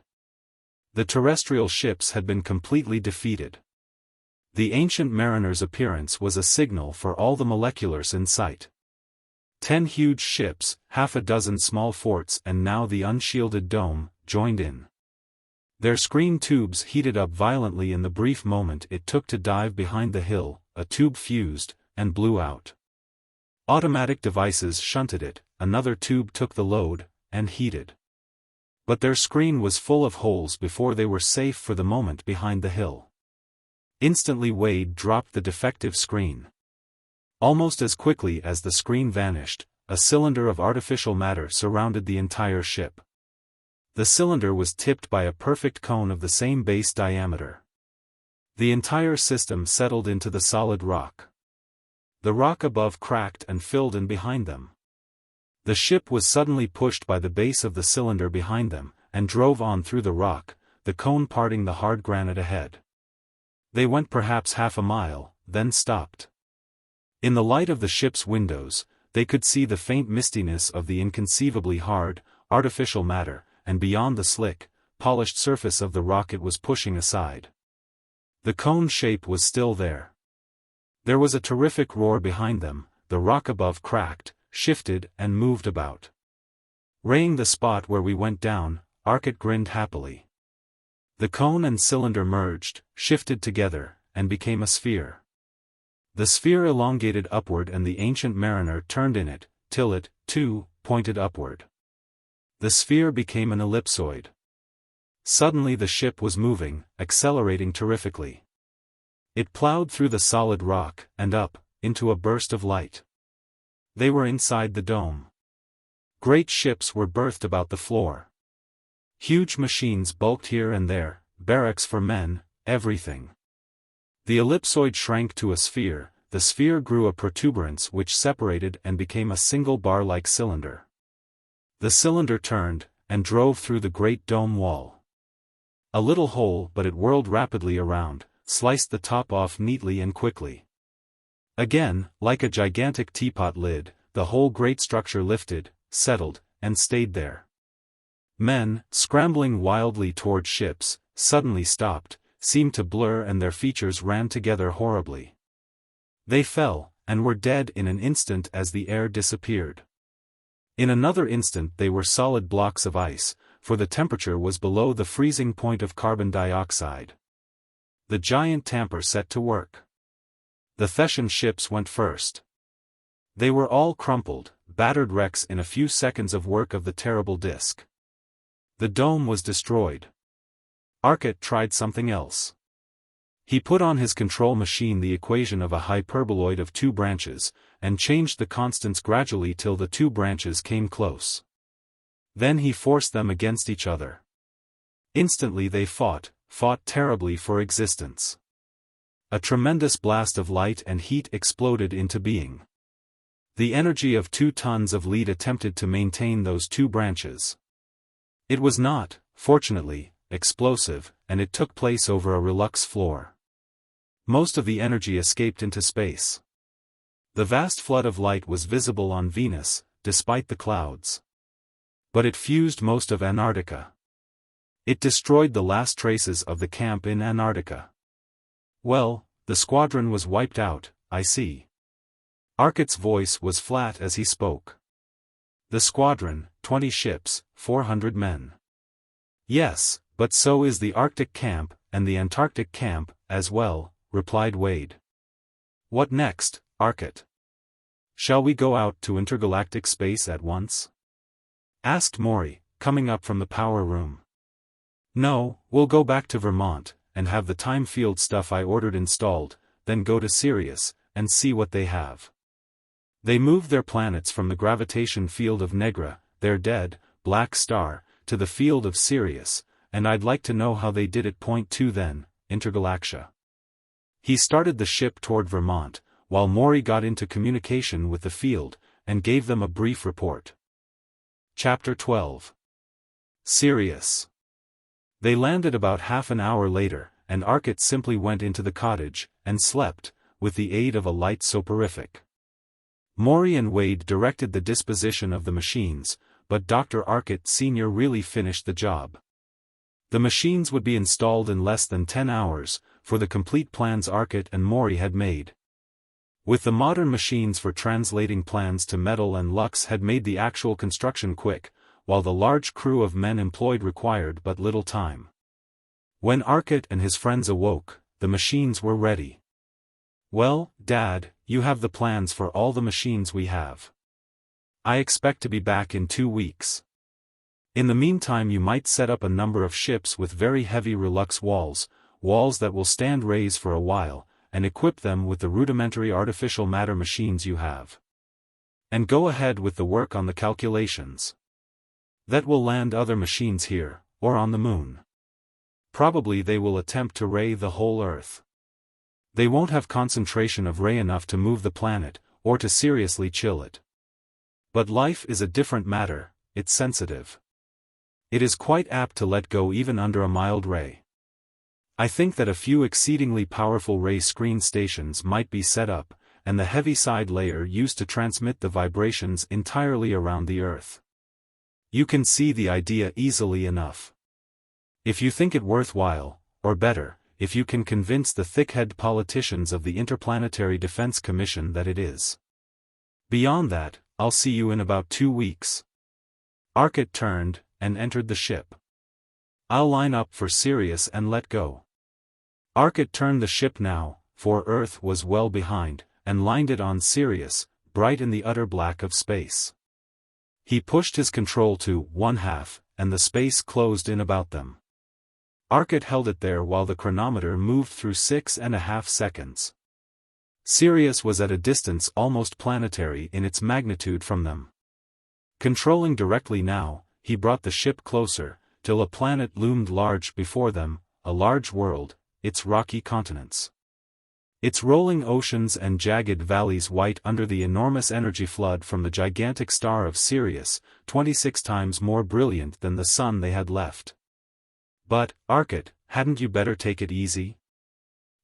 The terrestrial ships had been completely defeated. The ancient mariner's appearance was a signal for all the moleculars in sight. 10 huge ships, half a dozen small forts and now the unshielded dome, joined in. Their screen tubes heated up violently in the brief moment it took to dive behind the hill, a tube fused, and blew out. Automatic devices shunted it, another tube took the load, and heated. But their screen was full of holes before they were safe for the moment behind the hill. Instantly Wade dropped the defective screen. Almost as quickly as the screen vanished, a cylinder of artificial matter surrounded the entire ship. The cylinder was tipped by a perfect cone of the same base diameter. The entire system settled into the solid rock. The rock above cracked and filled in behind them. The ship was suddenly pushed by the base of the cylinder behind them, and drove on through the rock, the cone parting the hard granite ahead. They went perhaps half a mile, then stopped. In the light of the ship's windows, they could see the faint mistiness of the inconceivably hard, artificial matter, and beyond the slick, polished surface of the rock it was pushing aside. The cone shape was still there. There was a terrific roar behind them, the rock above cracked, shifted and moved about. Raying the spot where we went down, Arcot grinned happily. The cone and cylinder merged, shifted together, and became a sphere. The sphere elongated upward and the ancient mariner turned in it, till it, too, pointed upward. The sphere became an ellipsoid. Suddenly the ship was moving, accelerating terrifically. It plowed through the solid rock, and up, into a burst of light. They were inside the dome. Great ships were berthed about the floor. Huge machines bulked here and there, barracks for men, everything. The ellipsoid shrank to a sphere, the sphere grew a protuberance which separated and became a single bar-like cylinder. The cylinder turned, and drove through the great dome wall. A little hole, but it whirled rapidly around, sliced the top off neatly and quickly. Again, like a gigantic teapot lid, the whole great structure lifted, settled, and stayed there. Men, scrambling wildly toward ships, suddenly stopped, seemed to blur and their features ran together horribly. They fell, and were dead in an instant as the air disappeared. In another instant they were solid blocks of ice, for the temperature was below the freezing point of carbon dioxide. The giant tamper set to work. The Thetan ships went first. They were all crumpled, battered wrecks in a few seconds of work of the terrible disk. The dome was destroyed. Arcot tried something else. He put on his control machine the equation of a hyperboloid of 2 branches, and changed the constants gradually till the 2 branches came close. Then he forced them against each other. Instantly they fought terribly for existence. A tremendous blast of light and heat exploded into being. The energy of 2 tons of lead attempted to maintain those 2 branches. It was not, fortunately, explosive, and it took place over a relux floor. Most of the energy escaped into space. The vast flood of light was visible on Venus, despite the clouds. But it fused most of Antarctica. It destroyed the last traces of the camp in Antarctica. Well, the squadron was wiped out, I see. Arcot's voice was flat as he spoke. The squadron, 20 ships, 400 men. Yes, but so is the Arctic camp, and the Antarctic camp, as well, replied Wade. What next, Arcot? Shall we go out to intergalactic space at once? Asked Morey, coming up from the power room. No, we'll go back to Vermont, and have the time field stuff I ordered installed, then go to Sirius, and see what they have. They moved their planets from the gravitation field of Negra, their dead, black star, to the field of Sirius, and I'd like to know how they did it. Point 2 then, Intergalactia. He started the ship toward Vermont, while Morey got into communication with the field, and gave them a brief report. Chapter 12. Sirius. They landed about half an hour later, and Arcot simply went into the cottage, and slept, with the aid of a light soporific. Morey and Wade directed the disposition of the machines, but Dr. Arcot Sr. really finished the job. The machines would be installed in less than 10 hours, for the complete plans Arcot and Morey had made. With the modern machines for translating plans to metal and lux had made the actual construction quick, while the large crew of men employed required but little time. When Arcot and his friends awoke, the machines were ready. "Well, Dad, you have the plans for all the machines we have. I expect to be back in 2 weeks. In the meantime you might set up a number of ships with very heavy relux walls that will stand raise for a while, and equip them with the rudimentary artificial matter machines you have. And go ahead with the work on the calculations. That will land other machines here, or on the moon. Probably they will attempt to ray the whole Earth. They won't have concentration of ray enough to move the planet, or to seriously chill it. But life is a different matter, it's sensitive. It is quite apt to let go even under a mild ray. I think that a few exceedingly powerful ray screen stations might be set up, and the heavy-side layer used to transmit the vibrations entirely around the Earth. You can see the idea easily enough. If you think it worthwhile, or better, if you can convince the thick-head politicians of the Interplanetary Defense Commission that it is. Beyond that, I'll see you in about 2 weeks. Arcot turned, and entered the ship. I'll line up for Sirius and let go. Arcot turned the ship now, for Earth was well behind, and lined it on Sirius, bright in the utter black of space. He pushed his control to 1/2, and the space closed in about them. Arcot held it there while the chronometer moved through 6.5 seconds. Sirius was at a distance almost planetary in its magnitude from them. Controlling directly now, he brought the ship closer, till a planet loomed large before them, a large world, its rocky continents. Its rolling oceans and jagged valleys white under the enormous energy flood from the gigantic star of Sirius, 26 times more brilliant than the sun they had left. "But, Arcot, hadn't you better take it easy?"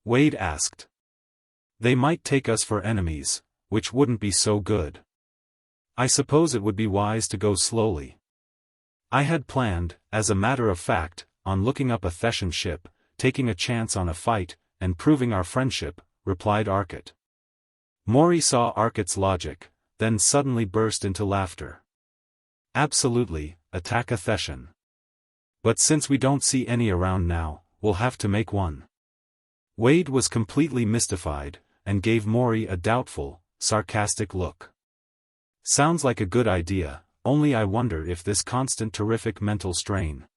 Wade asked. "They might take us for enemies, which wouldn't be so good. I suppose it would be wise to go slowly." "I had planned, as a matter of fact, on looking up a Thetan ship, taking a chance on a fight, and proving our friendship," replied Arcot. Morey saw Arcot's logic, then suddenly burst into laughter. "Absolutely, attack a Thetan. But since we don't see any around now, we'll have to make one." Wade was completely mystified, and gave Morey a doubtful, sarcastic look. "Sounds like a good idea, only I wonder if this constant terrific mental strain.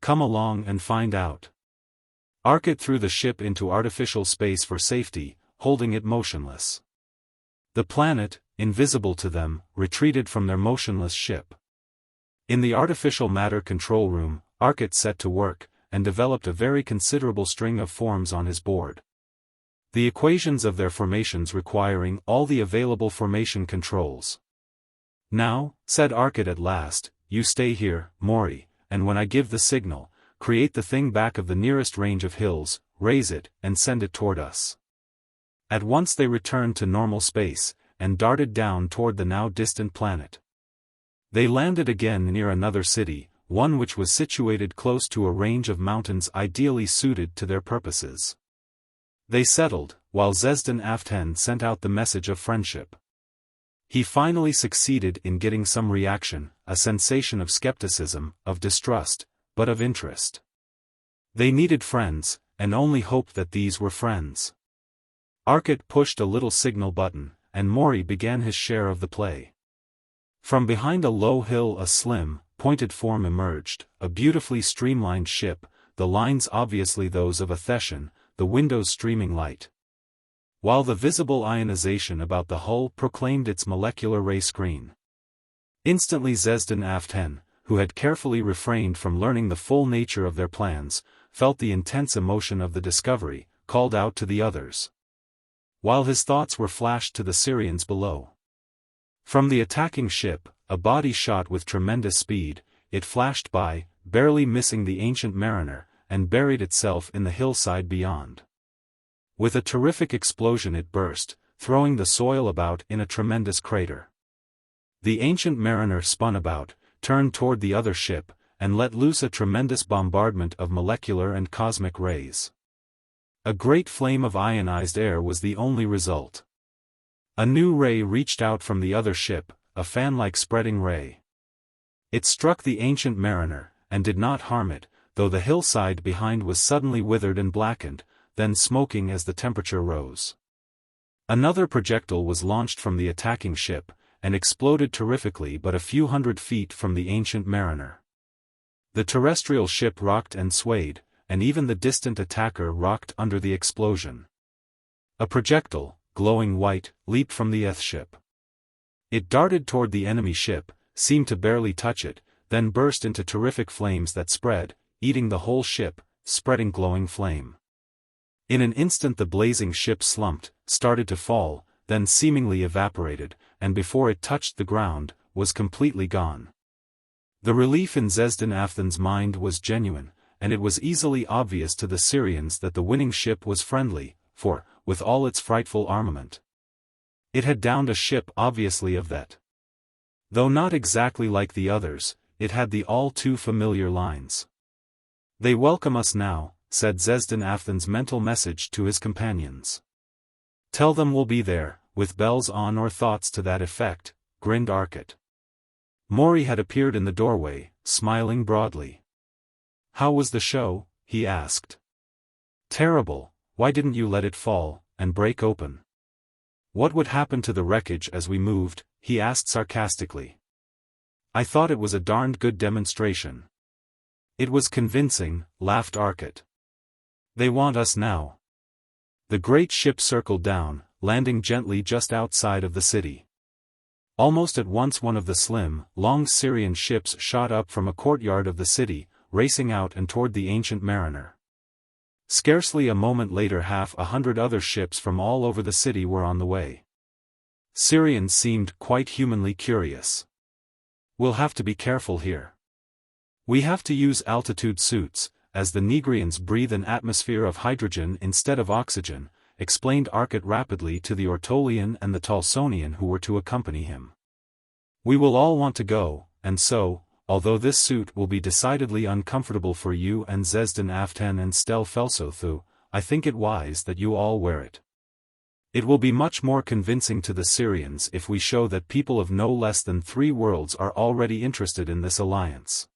Come along and find out." Arcot threw the ship into artificial space for safety, holding it motionless. The planet, invisible to them, retreated from their motionless ship. In the artificial matter control room, Arcot set to work, and developed a very considerable string of forms on his board. The equations of their formations requiring all the available formation controls. "Now," said Arcot at last, "you stay here, Morey, and when I give the signal, create the thing back of the nearest range of hills, raise it, and send it toward us." At once they returned to normal space, and darted down toward the now distant planet. They landed again near another city, one which was situated close to a range of mountains ideally suited to their purposes. They settled, while XVIII sent out the message of friendship. He finally succeeded in getting some reaction, a sensation of skepticism, of distrust, but of interest. They needed friends, and only hoped that these were friends. Arcot pushed a little signal button, and Morey began his share of the play. From behind a low hill a slim, pointed form emerged, a beautifully streamlined ship, the lines obviously those of a Thetan, the windows streaming light. While the visible ionization about the hull proclaimed its molecular ray screen. Instantly XVIII, who had carefully refrained from learning the full nature of their plans, felt the intense emotion of the discovery, called out to the others. While his thoughts were flashed to the Sirians below. From the attacking ship, a body shot with tremendous speed, it flashed by, barely missing the ancient mariner, and buried itself in the hillside beyond. With a terrific explosion it burst, throwing the soil about in a tremendous crater. The ancient mariner spun about, turned toward the other ship, and let loose a tremendous bombardment of molecular and cosmic rays. A great flame of ionized air was the only result. A new ray reached out from the other ship, a fan-like spreading ray. It struck the ancient mariner, and did not harm it, though the hillside behind was suddenly withered and blackened, then smoking as the temperature rose. Another projectile was launched from the attacking ship, and exploded terrifically but a few hundred feet from the ancient mariner. The terrestrial ship rocked and swayed, and even the distant attacker rocked under the explosion. A projectile, glowing white, leaped from the XVIII ship. It darted toward the enemy ship, seemed to barely touch it, then burst into terrific flames that spread, eating the whole ship, spreading glowing flame. In an instant the blazing ship slumped, started to fall, then seemingly evaporated, and before it touched the ground, was completely gone. The relief in XVIII's mind was genuine, and it was easily obvious to the Sirians that the winning ship was friendly, for, with all its frightful armament, it had downed a ship obviously of Thett. Though not exactly like the others, it had the all-too-familiar lines. "They welcome us now," said XVIII's mental message to his companions. "Tell them we'll be there, with bells on or thoughts to that effect," grinned Arcot. Morey had appeared in the doorway, smiling broadly. "How was the show?" he asked. "Terrible. Why didn't you let it fall, and break open?" "What would happen to the wreckage as we moved?" he asked sarcastically. "I thought it was a darned good demonstration." "It was convincing," laughed Arcot. "They want us now." The great ship circled down, landing gently just outside of the city. Almost at once one of the slim, long Sirian ships shot up from a courtyard of the city, racing out and toward the ancient mariner. Scarcely a moment later 100 other ships from all over the city were on the way. Sirians seemed quite humanly curious. "We'll have to be careful here. We have to use altitude suits, as the Negrians breathe an atmosphere of hydrogen instead of oxygen," explained Arcot rapidly to the Ortolian and the Talsonian who were to accompany him. "We will all want to go, and so, although this suit will be decidedly uncomfortable for you and XVIII and XVIII, I think it wise that you all wear it. It will be much more convincing to the Sirians if we show that people of no less than 3 worlds are already interested in this alliance."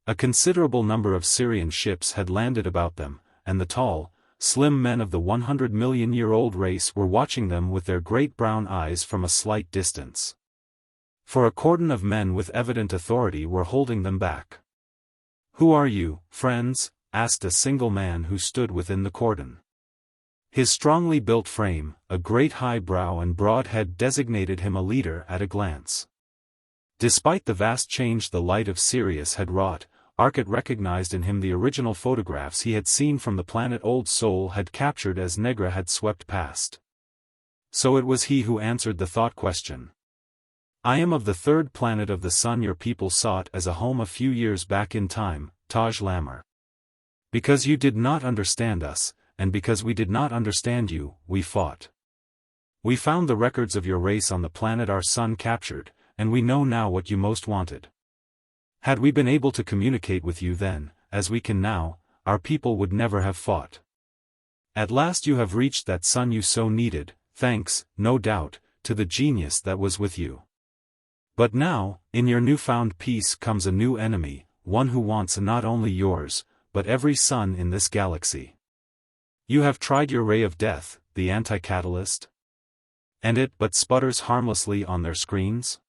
A considerable number of Sirian ships had landed about them, and the tall, slim men of the 100-million-year-old race were watching them with their great brown eyes from a slight distance. For a cordon of men with evident authority were holding them back. "Who are you, friends?" asked a single man who stood within the cordon. His strongly built frame, a great high brow and broad head designated him a leader at a glance. Despite the vast change the light of Sirius had wrought, Arcot recognized in him the original photographs he had seen from the planet Old Sol had captured as Negra had swept past. So it was he who answered the thought question. "I am of the 3rd planet of the sun your people sought as a home a few years back in time, Taj Lamar. Because you did not understand us, and because we did not understand you, we fought. We found the records of your race on the planet our sun captured, and we know now what you most wanted. Had we been able to communicate with you then, as we can now, our people would never have fought. At last you have reached that sun you so needed, thanks, no doubt, to the genius that was with you. But now, in your newfound peace comes a new enemy, one who wants not only yours, but every sun in this galaxy. You have tried your ray of death, the anti-catalyst? And it but sputters harmlessly on their screens?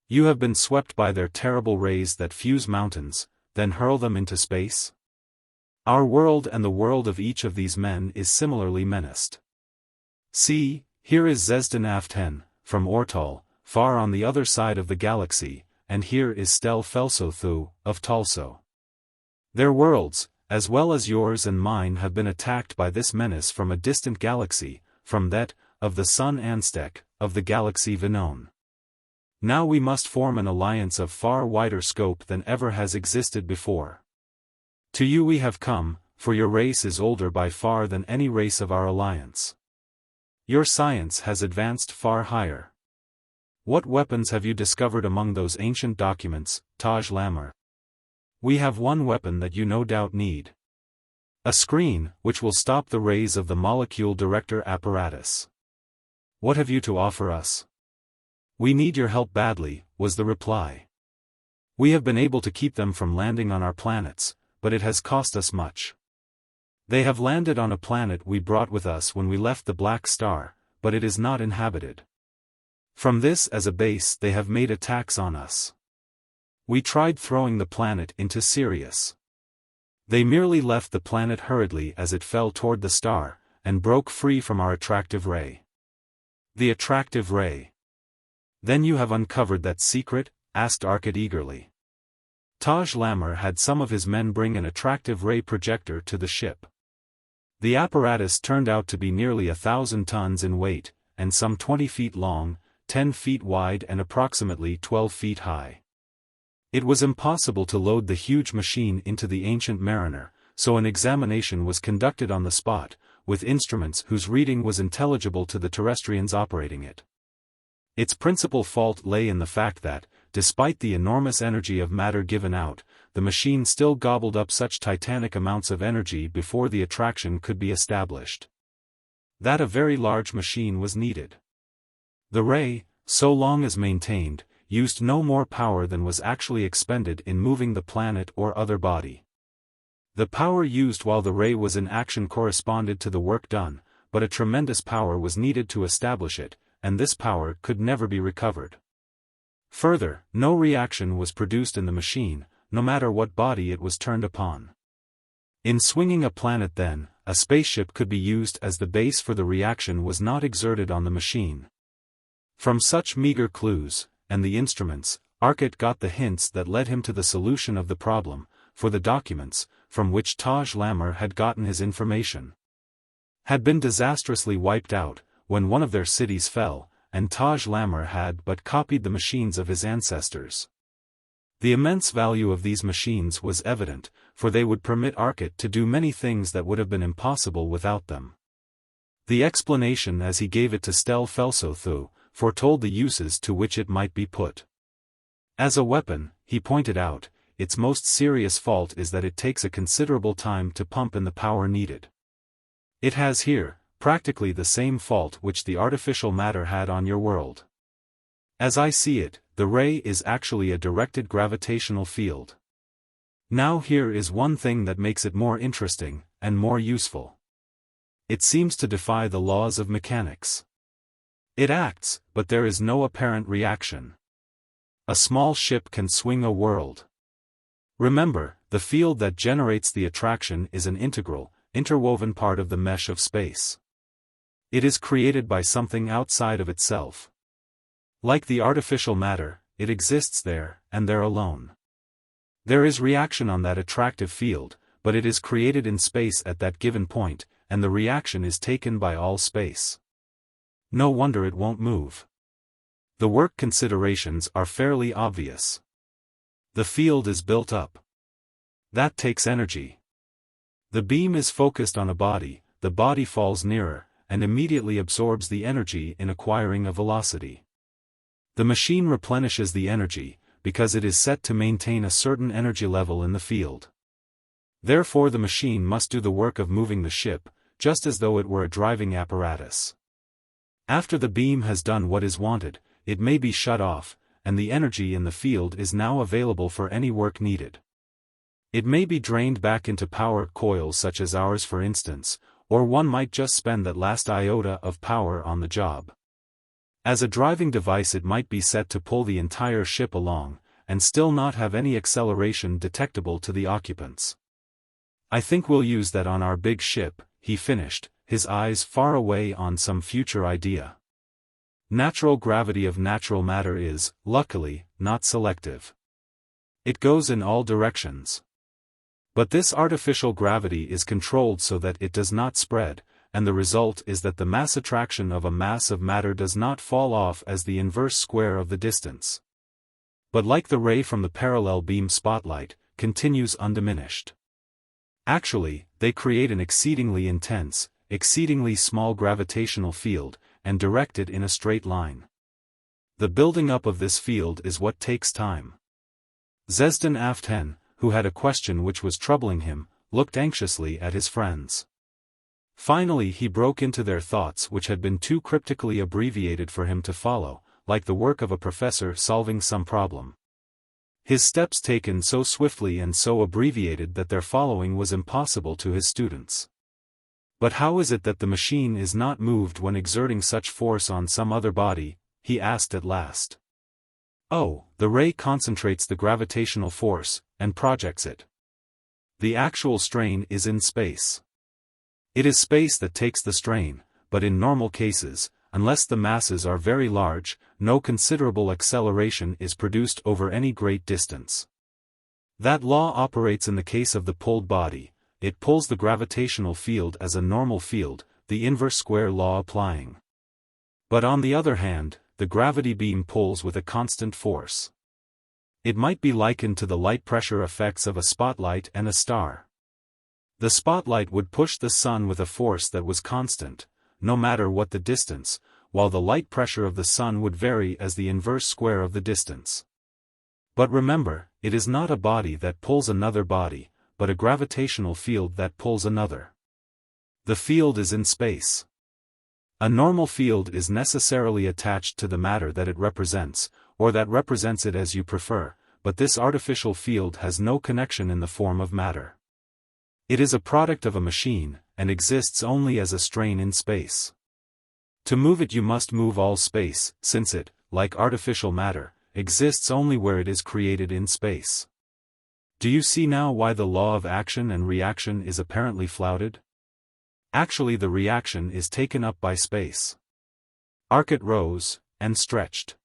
You have been swept by their terrible rays that fuse mountains, then hurl them into space? Our world and the world of each of these men is similarly menaced. See, here is XVIII, from Ortol, far on the other side of the galaxy, and here is XVIII, of Talso. Their worlds, as well as yours and mine, have been attacked by this menace from a distant galaxy, from that, of the sun Aztec, of the galaxy Venone. Now we must form an alliance of far wider scope than ever has existed before. To you we have come, for your race is older by far than any race of our alliance. Your science has advanced far higher. What weapons have you discovered among those ancient documents, Taj Lammer? We have one weapon that you no doubt need. A screen, which will stop the rays of the molecule director apparatus. What have you to offer us? We need your help badly, was the reply. We have been able to keep them from landing on our planets, but it has cost us much. They have landed on a planet we brought with us when we left the Black Star, but it is not inhabited. From this as a base they have made attacks on us. We tried throwing the planet into Sirius. They merely left the planet hurriedly as it fell toward the star, and broke free from our attractive ray. The attractive ray. Then you have uncovered that secret? Asked Arcot eagerly. Taj Lammer had some of his men bring an attractive ray projector to the ship. The apparatus turned out to be nearly 1,000 tons in weight, and some 20 feet long, 10 feet wide and approximately 12 feet high. It was impossible to load the huge machine into the Ancient Mariner, so an examination was conducted on the spot, with instruments whose reading was intelligible to the terrestrians operating it. Its principal fault lay in the fact that, despite the enormous energy of matter given out, the machine still gobbled up such titanic amounts of energy before the attraction could be established. That a very large machine was needed. The ray, so long as maintained, used no more power than was actually expended in moving the planet or other body. The power used while the ray was in action corresponded to the work done, but a tremendous power was needed to establish it, and this power could never be recovered. Further, no reaction was produced in the machine, no matter what body it was turned upon. In swinging a planet then, a spaceship could be used as the base for the reaction was not exerted on the machine. From such meager clues, and the instruments, Arcot got the hints that led him to the solution of the problem, for the documents, from which Taj Lammer had gotten his information, had been disastrously wiped out, when one of their cities fell, and Taj Lammer had but copied the machines of his ancestors. The immense value of these machines was evident, for they would permit Arcot to do many things that would have been impossible without them. The explanation as he gave it to Stel Felsothu foretold the uses to which it might be put. As a weapon, he pointed out, its most serious fault is that it takes a considerable time to pump in the power needed. It has here, practically the same fault which the artificial matter had on your world. As I see it, the ray is actually a directed gravitational field. Now here is one thing that makes it more interesting, and more useful. It seems to defy the laws of mechanics. It acts, but there is no apparent reaction. A small ship can swing a world. Remember, the field that generates the attraction is an integral, interwoven part of the mesh of space. It is created by something outside of itself. Like the artificial matter, it exists there, and there alone. There is reaction on that attractive field, but it is created in space at that given point, and the reaction is taken by all space. No wonder it won't move. The work considerations are fairly obvious. The field is built up. That takes energy. The beam is focused on a body, the body falls nearer, and immediately absorbs the energy in acquiring a velocity. The machine replenishes the energy, because it is set to maintain a certain energy level in the field. Therefore the machine must do the work of moving the ship, just as though it were a driving apparatus. After the beam has done what is wanted, it may be shut off, and the energy in the field is now available for any work needed. It may be drained back into power coils such as ours for instance, or one might just spend that last iota of power on the job. As a driving device it might be set to pull the entire ship along, and still not have any acceleration detectable to the occupants. I think we'll use that on our big ship, he finished, his eyes far away on some future idea. Natural gravity of natural matter is, luckily, not selective. It goes in all directions. But this artificial gravity is controlled so that it does not spread, and the result is that the mass attraction of a mass of matter does not fall off as the inverse square of the distance, but like the ray from the parallel beam spotlight, continues undiminished. Actually, they create an exceedingly intense, exceedingly small gravitational field, and direct it in a straight line. The building up of this field is what takes time. XVIII Aften, who had a question which was troubling him, looked anxiously at his friends. Finally he broke into their thoughts which had been too cryptically abbreviated for him to follow, like the work of a professor solving some problem. His steps taken so swiftly and so abbreviated that their following was impossible to his students. But how is it that the machine is not moved when exerting such force on some other body? He asked at last. Oh, the ray concentrates the gravitational force, and projects it. The actual strain is in space. It is space that takes the strain, but in normal cases, unless the masses are very large, no considerable acceleration is produced over any great distance. That law operates in the case of the pulled body. It pulls the gravitational field as a normal field, the inverse square law applying. But on the other hand, the gravity beam pulls with a constant force. It might be likened to the light pressure effects of a spotlight and a star. The spotlight would push the sun with a force that was constant, no matter what the distance, while the light pressure of the sun would vary as the inverse square of the distance. But remember, it is not a body that pulls another body, but a gravitational field that pulls another. The field is in space. A normal field is necessarily attached to the matter that it represents, or that represents it as you prefer, but this artificial field has no connection in the form of matter. It is a product of a machine, and exists only as a strain in space. To move it you must move all space, since it, like artificial matter, exists only where it is created in space. Do you see now why the law of action and reaction is apparently flouted? Actually the reaction is taken up by space. Arcot rose, and stretched.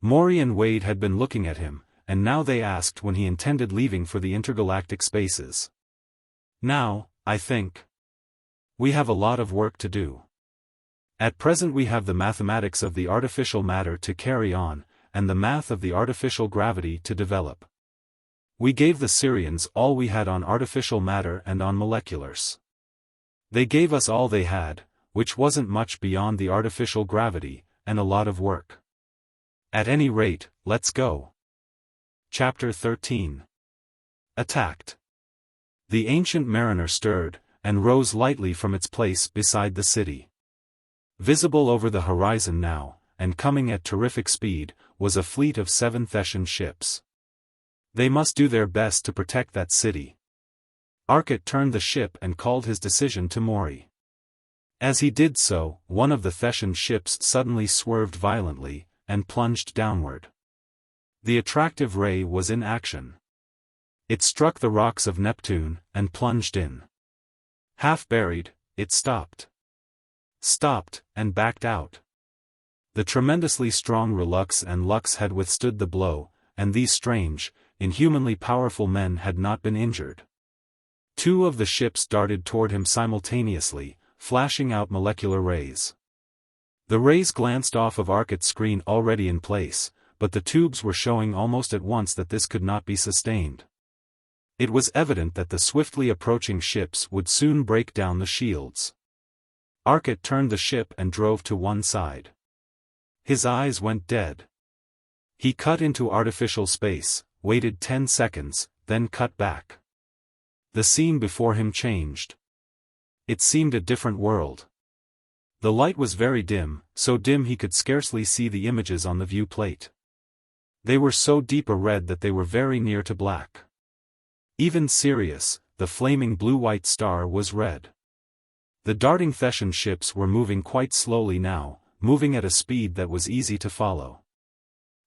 Morey and Wade had been looking at him, and now they asked when he intended leaving for the intergalactic spaces. Now, I think. We have a lot of work to do. At present we have the mathematics of the artificial matter to carry on, and the math of the artificial gravity to develop. We gave the Sirians all we had on artificial matter and on moleculars. They gave us all they had, which wasn't much beyond the artificial gravity, and a lot of work. At any rate, let's go. Chapter 13. Attacked. The ancient mariner stirred, and rose lightly from its place beside the city. Visible over the horizon now, and coming at terrific speed, was a fleet of 7 Thetan ships. They must do their best to protect that city. Arcot turned the ship and called his decision to Morey. As he did so, one of the Thetan ships suddenly swerved violently, and plunged downward. The attractive ray was in action. It struck the rocks of Neptune, and plunged in. Half buried, it stopped. Stopped, and backed out. The tremendously strong Relux and Lux had withstood the blow, and these strange, inhumanly powerful men had not been injured. 2 of the ships darted toward him simultaneously, flashing out molecular rays. The rays glanced off of Arcot's screen already in place, but the tubes were showing almost at once that this could not be sustained. It was evident that the swiftly approaching ships would soon break down the shields. Arcot turned the ship and drove to one side. His eyes went dead. He cut into artificial space, waited 10 seconds, then cut back. The scene before him changed. It seemed a different world. The light was very dim, so dim he could scarcely see the images on the view plate. They were so deep a red that they were very near to black. Even Sirius, the flaming blue-white star, was red. The darting Thetan ships were moving quite slowly now, moving at a speed that was easy to follow.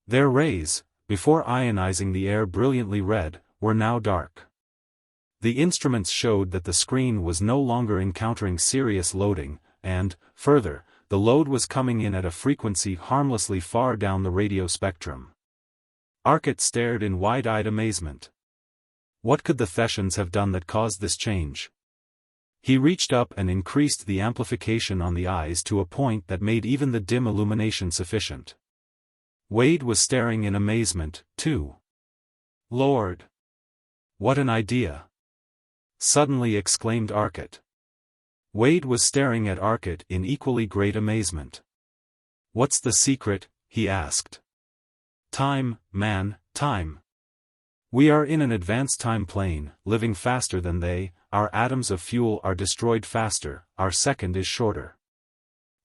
Their rays, before ionizing the air brilliantly red, were now dark. The instruments showed that the screen was no longer encountering Sirius loading, and, further, the load was coming in at a frequency harmlessly far down the radio spectrum. Arcot stared in wide-eyed amazement. What could the Thetians have done that caused this change? He reached up and increased the amplification on the eyes to a point that made even the dim illumination sufficient. Wade was staring in amazement, too. Lord! What an idea! Suddenly exclaimed Arcot. Wade was staring at Arcot in equally great amazement. "What's the secret?" he asked. "Time, man, time. We are in an advanced time plane, living faster than they, our atoms of fuel are destroyed faster, our second is shorter.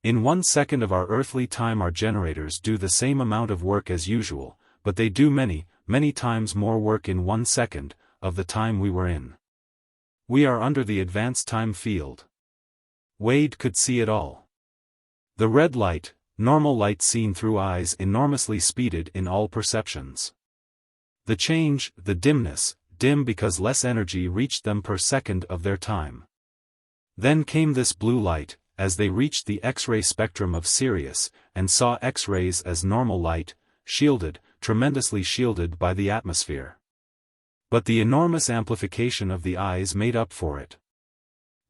In 1 second of our earthly time our generators do the same amount of work as usual, but they do many, many times more work in 1 second, of the time we were in. We are under the advanced time field." Wade could see it all. The red light, normal light seen through eyes enormously speeded in all perceptions. The change, the dimness, dim because less energy reached them per second of their time. Then came this blue light, as they reached the X-ray spectrum of Sirius, and saw X-rays as normal light, shielded, tremendously shielded by the atmosphere. But the enormous amplification of the eyes made up for it.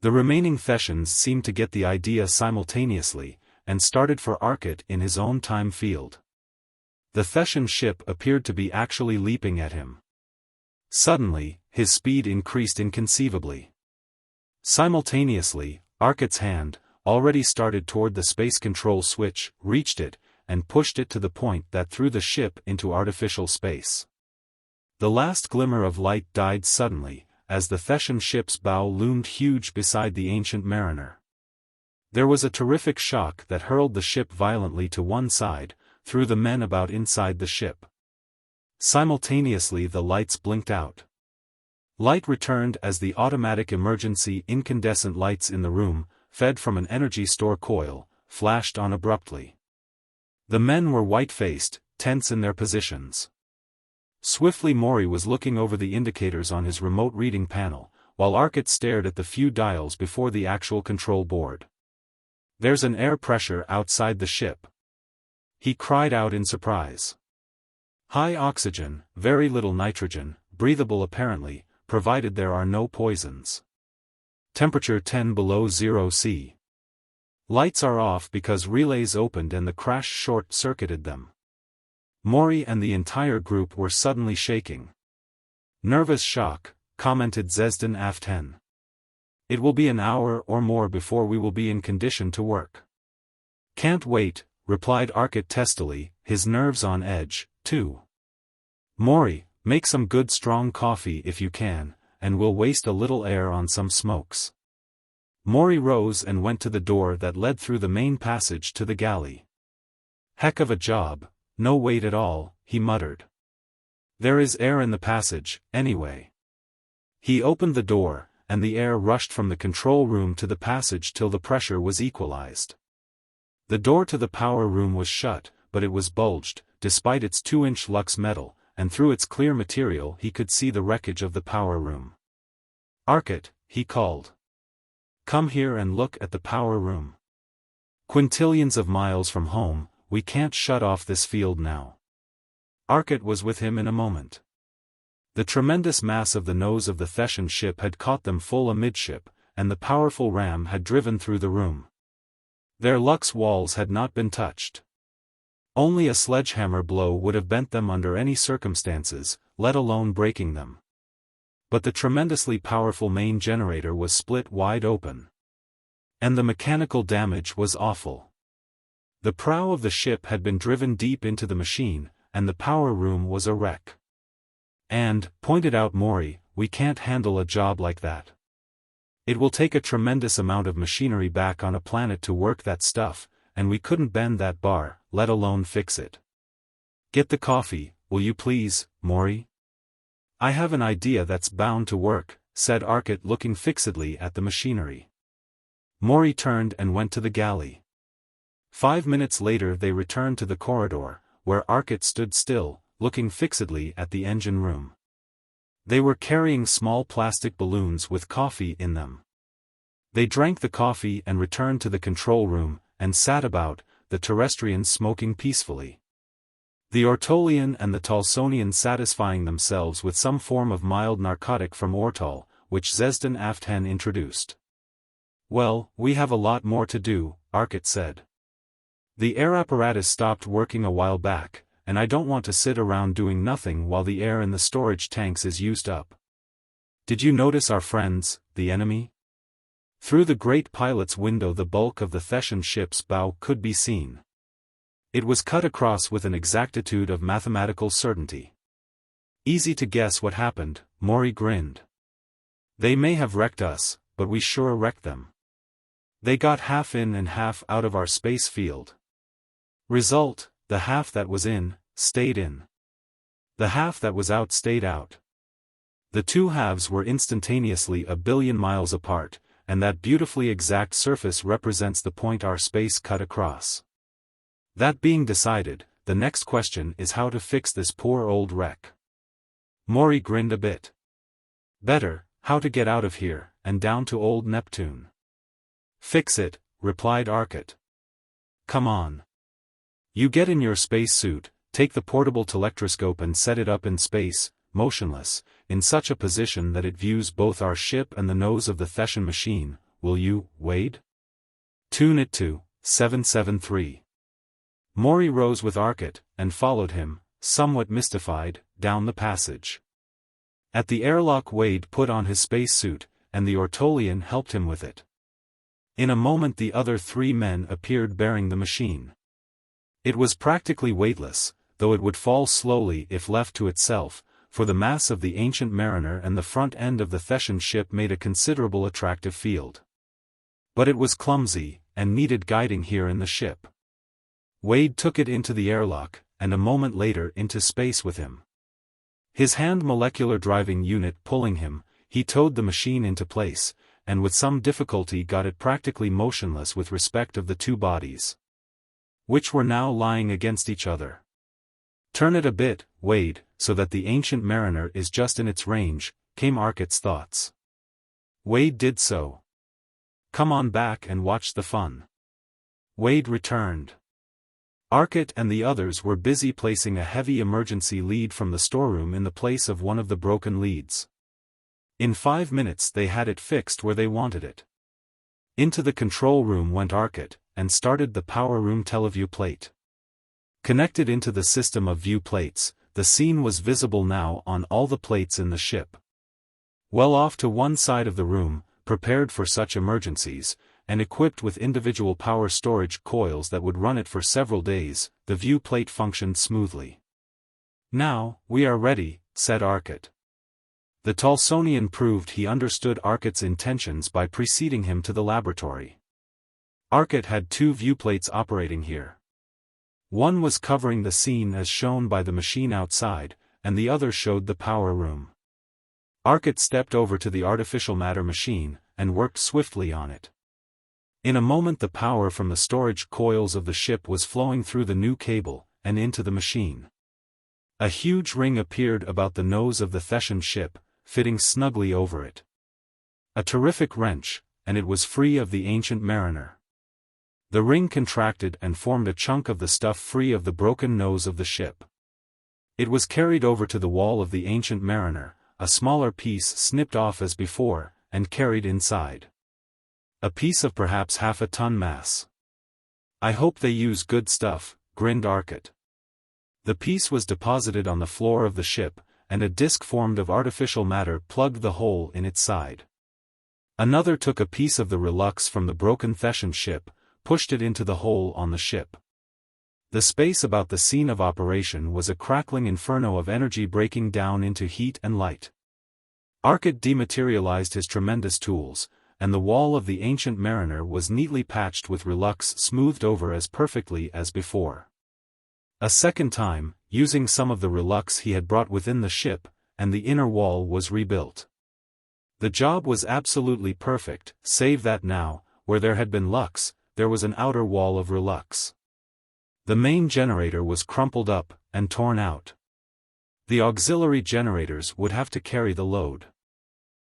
The remaining Thessians seemed to get the idea simultaneously, and started for Arcot in his own time field. The Thessian ship appeared to be actually leaping at him. Suddenly, his speed increased inconceivably. Simultaneously, Arcot's hand, already started toward the space control switch, reached it, and pushed it to the point that threw the ship into artificial space. The last glimmer of light died suddenly, as the Thessian ship's bow loomed huge beside the ancient mariner. There was a terrific shock that hurled the ship violently to one side, threw the men about inside the ship. Simultaneously the lights blinked out. Light returned as the automatic emergency incandescent lights in the room, fed from an energy store coil, flashed on abruptly. The men were white-faced, tense in their positions. Swiftly Morey was looking over the indicators on his remote reading panel, while Arcot stared at the few dials before the actual control board. "There's an air pressure outside the ship," he cried out in surprise. "High oxygen, very little nitrogen, breathable apparently, provided there are no poisons. Temperature 10 below 0 C. Lights are off because relays opened and the crash short-circuited them." Morey and the entire group were suddenly shaking. "Nervous shock," commented XVIII Aft-10. "It will be an hour or more before we will be in condition to work." "Can't wait," replied Arcot testily, his nerves on edge, too. "Morey, make some good strong coffee if you can, and we'll waste a little air on some smokes." Morey rose and went to the door that led through the main passage to the galley. "Heck of a job, no wait at all," he muttered. "There is air in the passage, anyway." He opened the door, and the air rushed from the control room to the passage till the pressure was equalized. The door to the power room was shut, but it was bulged, despite its 2-inch lux metal, and through its clear material he could see the wreckage of the power room. "Arcot," he called. "Come here and look at the power room. Quintillions of miles from home, we can't shut off this field now." Arcot was with him in a moment. The tremendous mass of the nose of the Thessian ship had caught them full amidship, and the powerful ram had driven through the room. Their lux walls had not been touched. Only a sledgehammer blow would have bent them under any circumstances, let alone breaking them. But the tremendously powerful main generator was split wide open. And the mechanical damage was awful. The prow of the ship had been driven deep into the machine, and the power room was a wreck. "And," pointed out Morey, "we can't handle a job like that. It will take a tremendous amount of machinery back on a planet to work that stuff, and we couldn't bend that bar, let alone fix it. Get the coffee, will you please, Morey?" "I have an idea that's bound to work," said Arcot looking fixedly at the machinery. Morey turned and went to the galley. 5 minutes later they returned to the corridor, where Arcot stood still, looking fixedly at the engine room. They were carrying small plastic balloons with coffee in them. They drank the coffee and returned to the control room, and sat about, the terrestrians smoking peacefully. The Ortolian and the Talsonian satisfying themselves with some form of mild narcotic from Ortol, which XVIII Aft-10 introduced. "Well, we have a lot more to do," Arcot said. "The air apparatus stopped working a while back, and I don't want to sit around doing nothing while the air in the storage tanks is used up. Did you notice our friends, the enemy? Through the great pilot's window the bulk of the Thetan ship's bow could be seen. It was cut across with an exactitude of mathematical certainty. Easy to guess what happened, Morey grinned. They may have wrecked us, but we sure wrecked them. They got half in and half out of our space field. Result, the half that was in, stayed in. The half that was out stayed out. The two halves were instantaneously a billion miles apart, and that beautifully exact surface represents the point our space cut across. That being decided, the next question is how to fix this poor old wreck. Morey grinned a bit. Better, how to get out of here, and down to old Neptune. Fix it, replied Arcot. Come on. You get in your space suit, take the portable telectroscope and set it up in space, motionless, in such a position that it views both our ship and the nose of the Thetan machine, will you, Wade? Tune it to 773. Morey rose with Arcot, and followed him, somewhat mystified, down the passage. At the airlock Wade put on his spacesuit, and the Ortolian helped him with it. In a moment the other three men appeared bearing the machine. It was practically weightless, though it would fall slowly if left to itself, for the mass of the Ancient Mariner and the front end of the Thetan ship made a considerable attractive field. But it was clumsy, and needed guiding here in the ship. Wade took it into the airlock, and a moment later into space with him. His hand molecular driving unit pulling him, he towed the machine into place, and with some difficulty got it practically motionless with respect of the two bodies, which were now lying against each other. Turn it a bit, Wade, so that the Ancient Mariner is just in its range, came Arcot's thoughts. Wade did so. Come on back and watch the fun. Wade returned. Arcot and the others were busy placing a heavy emergency lead from the storeroom in the place of one of the broken leads. In 5 minutes they had it fixed where they wanted it. Into the control room went Arcot, and started the power room teleview plate. Connected into the system of view plates, the scene was visible now on all the plates in the ship. Well off to one side of the room, prepared for such emergencies, and equipped with individual power storage coils that would run it for several days, the view plate functioned smoothly. Now, we are ready, said Arcot. The Talsonian proved he understood Arcot's intentions by preceding him to the laboratory. Arcot had 2 viewplates operating here. One was covering the scene as shown by the machine outside, and the other showed the power room. Arcot stepped over to the artificial matter machine, and worked swiftly on it. In a moment the power from the storage coils of the ship was flowing through the new cable, and into the machine. A huge ring appeared about the nose of the Thetan ship, fitting snugly over it. A terrific wrench, and it was free of the Ancient Mariner. The ring contracted and formed a chunk of the stuff free of the broken nose of the ship. It was carried over to the wall of the Ancient Mariner, a smaller piece snipped off as before, and carried inside. A piece of perhaps half a ton mass. I hope they use good stuff, grinned Arcot. The piece was deposited on the floor of the ship, and a disc formed of artificial matter plugged the hole in its side. Another took a piece of the relux from the broken Thetan ship, pushed it into the hole on the ship. The space about the scene of operation was a crackling inferno of energy breaking down into heat and light. Arcot dematerialized his tremendous tools, and the wall of the Ancient Mariner was neatly patched with relux smoothed over as perfectly as before. A second time, using some of the relux he had brought within the ship, and the inner wall was rebuilt. The job was absolutely perfect, save that now, where there had been lux, there was an outer wall of relux. The main generator was crumpled up, and torn out. The auxiliary generators would have to carry the load.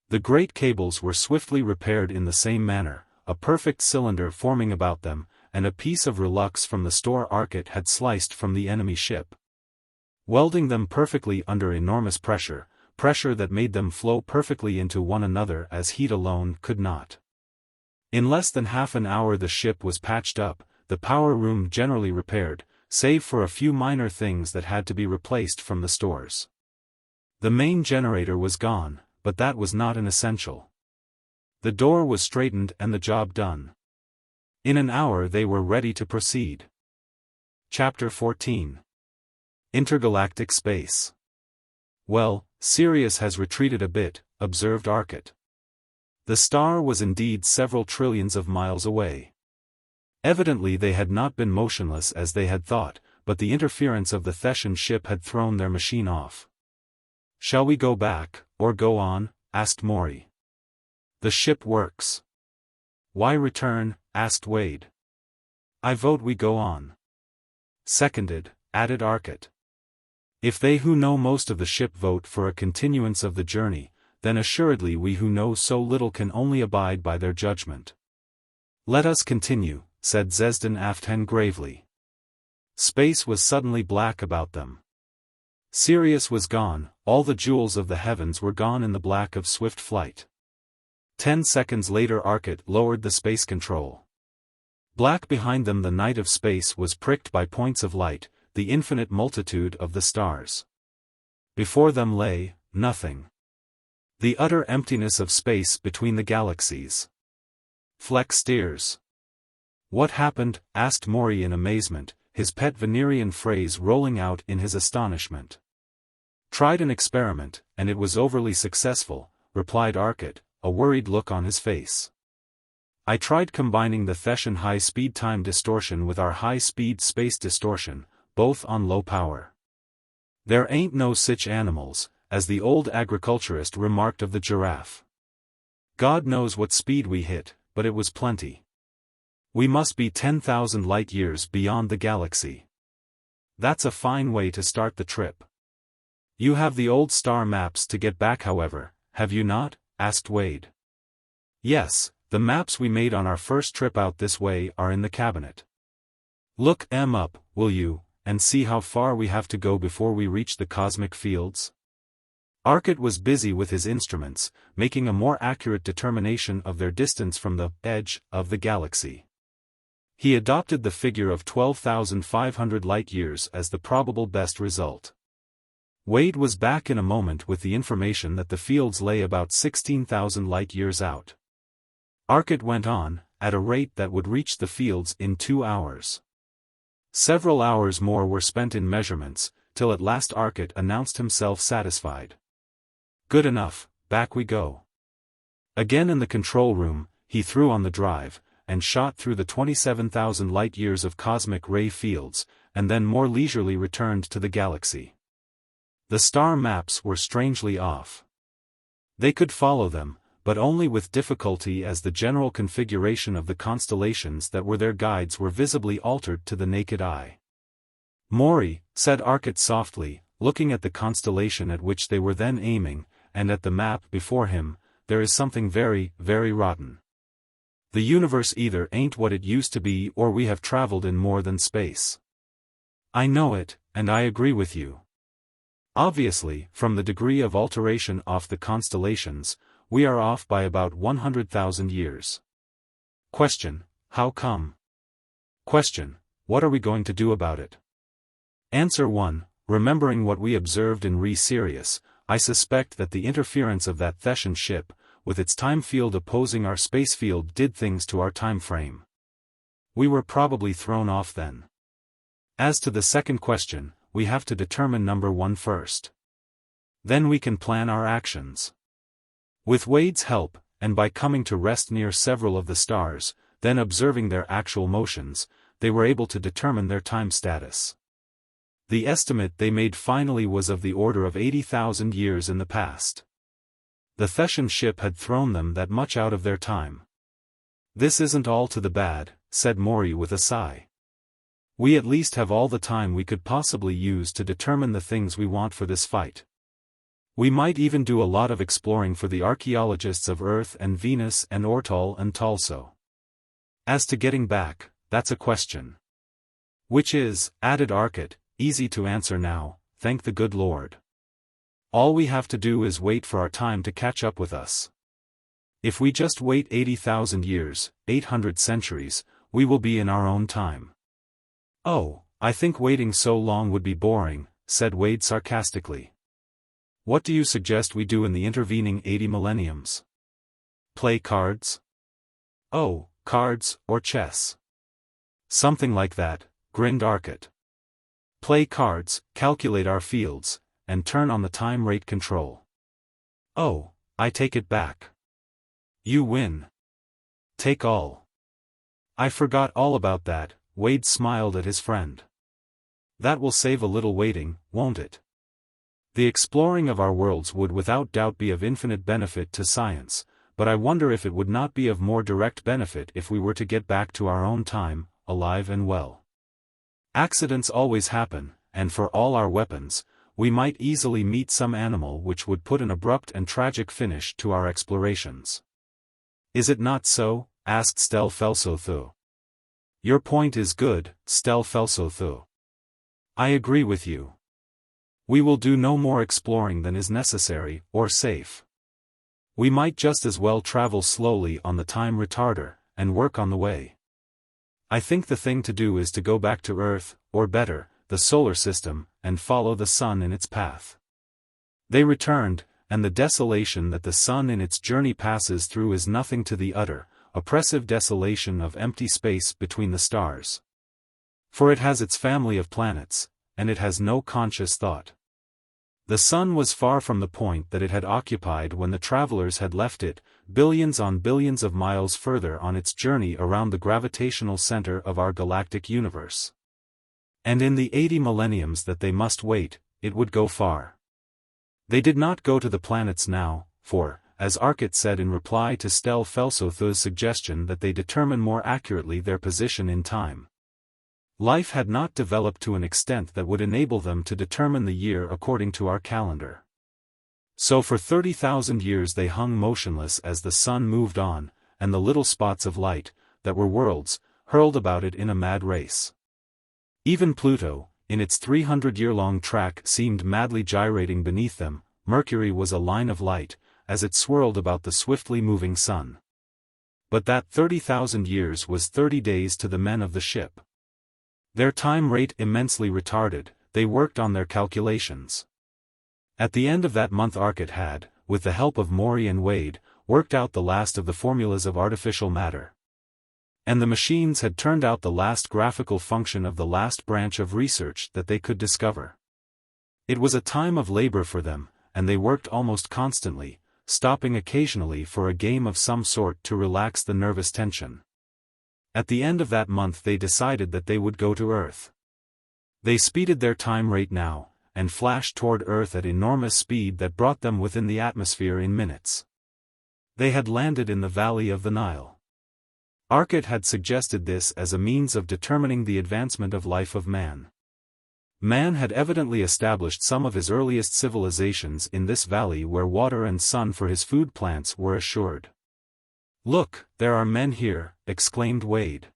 The great cables were swiftly repaired in the same manner, a perfect cylinder forming about them, and a piece of relux from the store Arcot had sliced from the enemy ship. Welding them perfectly under enormous pressure that made them flow perfectly into one another as heat alone could not. In less than half an hour the ship was patched up, the power room generally repaired, save for a few minor things that had to be replaced from the stores. The main generator was gone, but that was not an essential. The door was straightened and the job done. In an hour they were ready to proceed. Chapter 14. Intergalactic Space. Well, Sirius has retreated a bit, observed Arcot. The star was indeed several trillions of miles away. Evidently they had not been motionless as they had thought, but the interference of the Thessian ship had thrown their machine off. "Shall we go back, or go on?" asked Morey. "The ship works." "Why return?" asked Wade. "I vote we go on." "Seconded," added Arcot. "If they who know most of the ship vote for a continuance of the journey, then assuredly we who know so little can only abide by their judgment." "Let us continue," said Zesden Aften gravely. Space was suddenly black about them. Sirius was gone, all the jewels of the heavens were gone in the black of swift flight. 10 seconds later Arcot lowered the space control. Black behind them the night of space was pricked by points of light, the infinite multitude of the stars. Before them lay nothing. The utter emptiness of space between the galaxies. "Fleck steers." "What happened?" asked Morey in amazement, his pet Venerian phrase rolling out in his astonishment. "Tried an experiment, and it was overly successful," replied Arcot, a worried look on his face. "I tried combining the Thessian high-speed time distortion with our high-speed space distortion, both on low power. There ain't no sich animals, as the old agriculturist remarked of the giraffe. God knows what speed we hit, but it was plenty. We must be 10,000 light-years beyond the galaxy. That's a fine way to start the trip." "You have the old star maps to get back however, have you not?" asked Wade. "Yes, the maps we made on our first trip out this way are in the cabinet. Look 'em up, will you, and see how far we have to go before we reach the cosmic fields?" Arcot was busy with his instruments, making a more accurate determination of their distance from the edge of the galaxy. He adopted the figure of 12,500 light-years as the probable best result. Wade was back in a moment with the information that the fields lay about 16,000 light-years out. Arcot went on, at a rate that would reach the fields in 2 hours. Several hours more were spent in measurements, till at last Arcot announced himself satisfied. "Good enough, back we go." Again in the control room, he threw on the drive, and shot through the 27,000 light-years of cosmic ray fields, and then more leisurely returned to the galaxy. The star maps were strangely off. They could follow them, but only with difficulty as the general configuration of the constellations that were their guides were visibly altered to the naked eye. "Morey," said Arcot softly, looking at the constellation at which they were then aiming, and at the map before him, "there is something very, very rotten. The universe either ain't what it used to be or we have traveled in more than space." "I know it, and I agree with you. Obviously, from the degree of alteration off the constellations, we are off by about 100,000 years. Question, how come? Question, what are we going to do about it? Answer 1, remembering what we observed in Sirius, I suspect that the interference of that Thessian ship, with its time field opposing our space field, did things to our time frame. We were probably thrown off then. As to the second question, we have to determine number 1 first. Then we can plan our actions. With Wade's help, and by coming to rest near several of the stars, then observing their actual motions, they were able to determine their time status. The estimate they made finally was of the order of 80,000 years in the past. The Thessian ship had thrown them that much out of their time. "This isn't all to the bad," said Morey with a sigh. "We at least have all the time we could possibly use to determine the things we want for this fight. We might even do a lot of exploring for the archaeologists of Earth and Venus and Ortol and Talso. As to getting back, that's a question. Which is," added Arcot, "easy to answer now, thank the good Lord. All we have to do is wait for our time to catch up with us. If we just wait 80,000 years, 800 centuries, we will be in our own time." "Oh, I think waiting so long would be boring," said Wade sarcastically. "What do you suggest we do in the intervening 80 millenniums?" Play cards? Oh, cards, or chess. Something like that, grinned Arcot. Play cards, calculate our fields, and turn on the time rate control. Oh, I take it back. You win. Take all. I forgot all about that, Wade smiled at his friend. That will save a little waiting, won't it? The exploring of our worlds would without doubt be of infinite benefit to science, but I wonder if it would not be of more direct benefit if we were to get back to our own time, alive and well. Accidents always happen, and for all our weapons, we might easily meet some animal which would put an abrupt and tragic finish to our explorations. Is it not so? Asked XVIII. Your point is good, XVIII. I agree with you. We will do no more exploring than is necessary, or safe. We might just as well travel slowly on the time retarder, and work on the way. I think the thing to do is to go back to Earth, or better, the solar system, and follow the sun in its path. They returned, and the desolation that the sun in its journey passes through is nothing to the utter, oppressive desolation of empty space between the stars. For it has its family of planets, and it has no conscious thought. The sun was far from the point that it had occupied when the travelers had left it, billions on billions of miles further on its journey around the gravitational center of our galactic universe. And in the 80 millenniums that they must wait, it would go far. They did not go to the planets now, for, as Arcot said in reply to XVIII's suggestion that they determine more accurately their position in time, life had not developed to an extent that would enable them to determine the year according to our calendar. So for 30,000 years they hung motionless as the sun moved on, and the little spots of light, that were worlds, hurled about it in a mad race. Even Pluto, in its 300-year-long track, seemed madly gyrating beneath them. Mercury was a line of light, as it swirled about the swiftly moving sun. But that 30,000 years was 30 days to the men of the ship. Their time rate immensely retarded, they worked on their calculations. At the end of that month Arcot had, with the help of Morey and Wade, worked out the last of the formulas of artificial matter. And the machines had turned out the last graphical function of the last branch of research that they could discover. It was a time of labor for them, and they worked almost constantly, stopping occasionally for a game of some sort to relax the nervous tension. At the end of that month they decided that they would go to Earth. They speeded their time rate now, and flashed toward Earth at enormous speed that brought them within the atmosphere in minutes. They had landed in the valley of the Nile. Arcot had suggested this as a means of determining the advancement of life of man. Man had evidently established some of his earliest civilizations in this valley where water and sun for his food plants were assured. Look, there are men here, exclaimed Wade.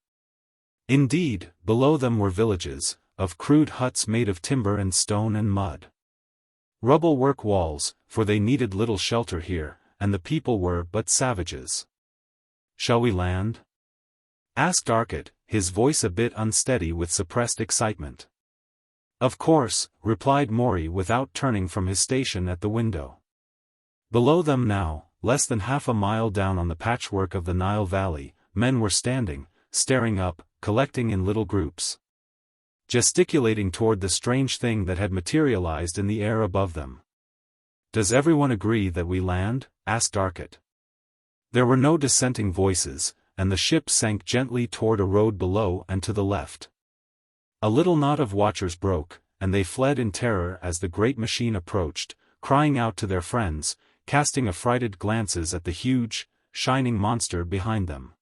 Indeed, below them were villages, of crude huts made of timber and stone and mud. Rubble work walls, for they needed little shelter here, and the people were but savages. Shall we land? Asked Arcot, his voice a bit unsteady with suppressed excitement. Of course, replied Morey without turning from his station at the window. Below them now, less than half a mile down on the patchwork of the Nile Valley, men were standing, staring up, collecting in little groups, gesticulating toward the strange thing that had materialized in the air above them. Does everyone agree that we land? Asked Arcot. There were no dissenting voices, and the ship sank gently toward a road below and to the left. A little knot of watchers broke, and they fled in terror as the great machine approached, crying out to their friends, casting affrighted glances at the huge, shining monster behind them.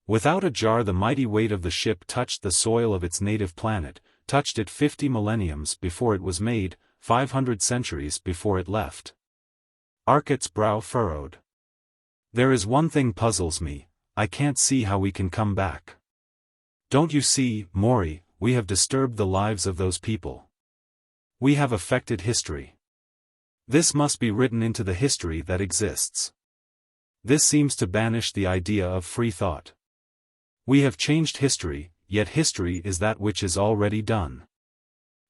Without a jar the mighty weight of the ship touched the soil of its native planet, touched it 50 millenniums before it was made, 500 centuries before it left. Arcot's brow furrowed. There is one thing puzzles me, I can't see how we can come back. Don't you see, Morey, we have disturbed the lives of those people. We have affected history. This must be written into the history that exists. This seems to banish the idea of free thought. We have changed history, yet history is that which is already done.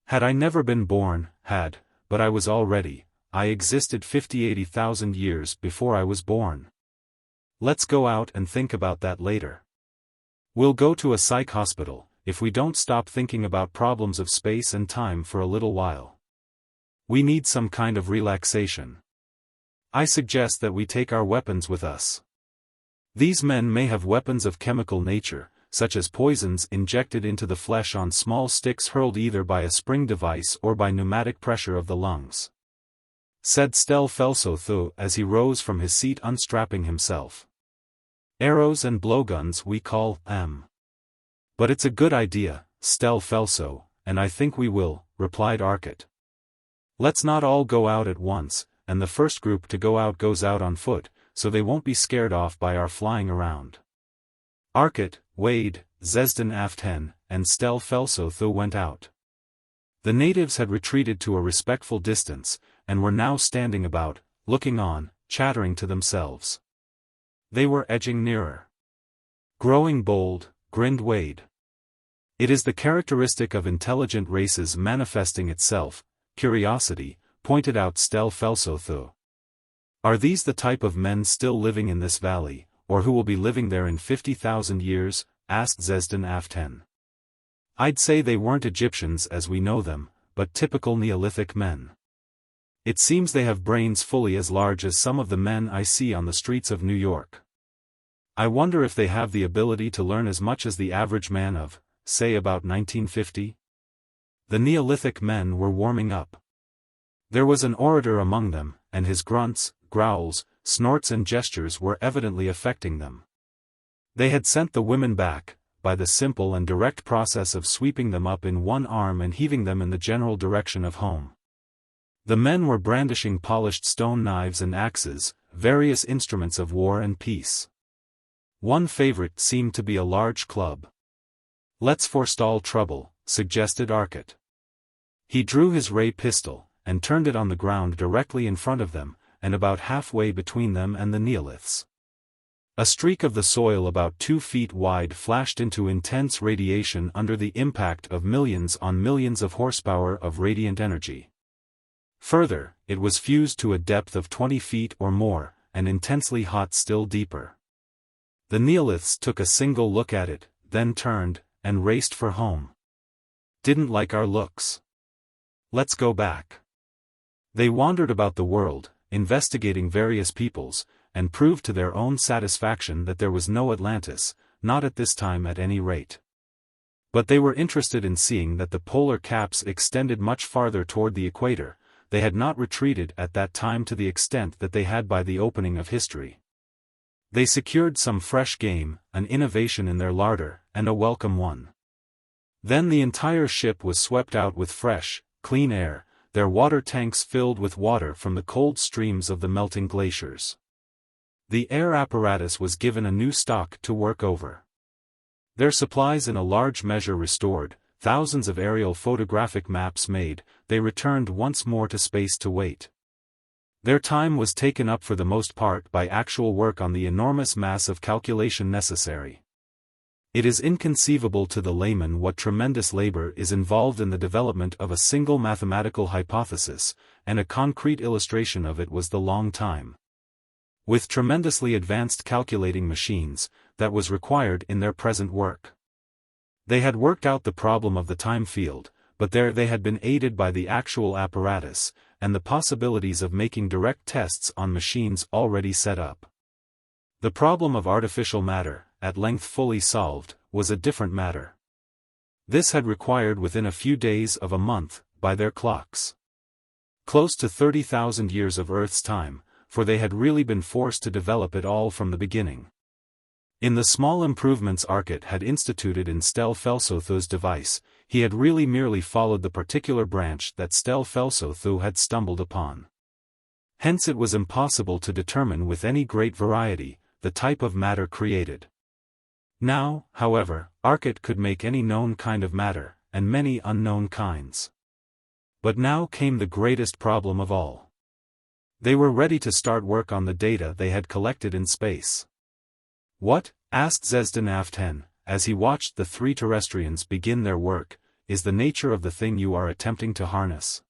Had I never been born, but I was already, I existed 50,000-80,000 years before I was born. Let's go out and think about that later. We'll go to a psych hospital, if we don't stop thinking about problems of space and time for a little while. We need some kind of relaxation. I suggest that we take our weapons with us. These men may have weapons of chemical nature, such as poisons injected into the flesh on small sticks hurled either by a spring device or by pneumatic pressure of the lungs," said XVIII as he rose from his seat, unstrapping himself. "Arrows and blowguns we call them. But it's a good idea, XVIII, and I think we will," replied Arcot. "Let's not all go out at once, and the first group to go out goes out on foot, so they won't be scared off by our flying around." Arcot, Wade, XVIII, and XVIII went out. The natives had retreated to a respectful distance, and were now standing about, looking on, chattering to themselves. They were edging nearer. "Growing bold," grinned Wade. "It is the characteristic of intelligent races manifesting itself, curiosity," pointed out XVIII. "Are these the type of men still living in this valley, or who will be living there in 50,000 years, asked XVIII. "I'd say they weren't Egyptians as we know them, but typical Neolithic men. It seems they have brains fully as large as some of the men I see on the streets of New York. I wonder if they have the ability to learn as much as the average man of, say about 1950? The Neolithic men were warming up. There was an orator among them, and his grunts, growls, snorts and gestures were evidently affecting them. They had sent the women back, by the simple and direct process of sweeping them up in one arm and heaving them in the general direction of home. The men were brandishing polished stone knives and axes, various instruments of war and peace. One favorite seemed to be a large club. "Let's forestall trouble," suggested Arcot. He drew his ray pistol, and turned it on the ground directly in front of them, and about halfway between them and the Neoliths. A streak of the soil about 2 feet wide flashed into intense radiation under the impact of millions on millions of horsepower of radiant energy. Further, it was fused to a depth of 20 feet or more, and intensely hot still deeper. The Neoliths took a single look at it, then turned, and raced for home. "Didn't like our looks. Let's go back." They wandered about the world, investigating various peoples, and proved to their own satisfaction that there was no Atlantis, not at this time at any rate. But they were interested in seeing that the polar caps extended much farther toward the equator. They had not retreated at that time to the extent that they had by the opening of history. They secured some fresh game, an innovation in their larder, and a welcome one. Then the entire ship was swept out with fresh, clean air, their water tanks filled with water from the cold streams of the melting glaciers. The air apparatus was given a new stock to work over. Their supplies in a large measure restored, thousands of aerial photographic maps made, they returned once more to space to wait. Their time was taken up for the most part by actual work on the enormous mass of calculation necessary. It is inconceivable to the layman what tremendous labor is involved in the development of a single mathematical hypothesis, and a concrete illustration of it was the long time, with tremendously advanced calculating machines, that was required in their present work. They had worked out the problem of the time field, but there they had been aided by the actual apparatus, and the possibilities of making direct tests on machines already set up. The problem of artificial matter, at length fully solved, was a different matter. This had required within a few days of a month, by their clocks. Close to 30,000 years of Earth's time, for they had really been forced to develop it all from the beginning. In the small improvements Arcot had instituted in XVII's device, he had really merely followed the particular branch that XVIII had stumbled upon. Hence it was impossible to determine with any great variety, the type of matter created. Now, however, Arcot could make any known kind of matter, and many unknown kinds. But now came the greatest problem of all. They were ready to start work on the data they had collected in space. "What," asked XVIII, as he watched the 3 terrestrians begin their work, "is the nature of the thing you are attempting to harness?"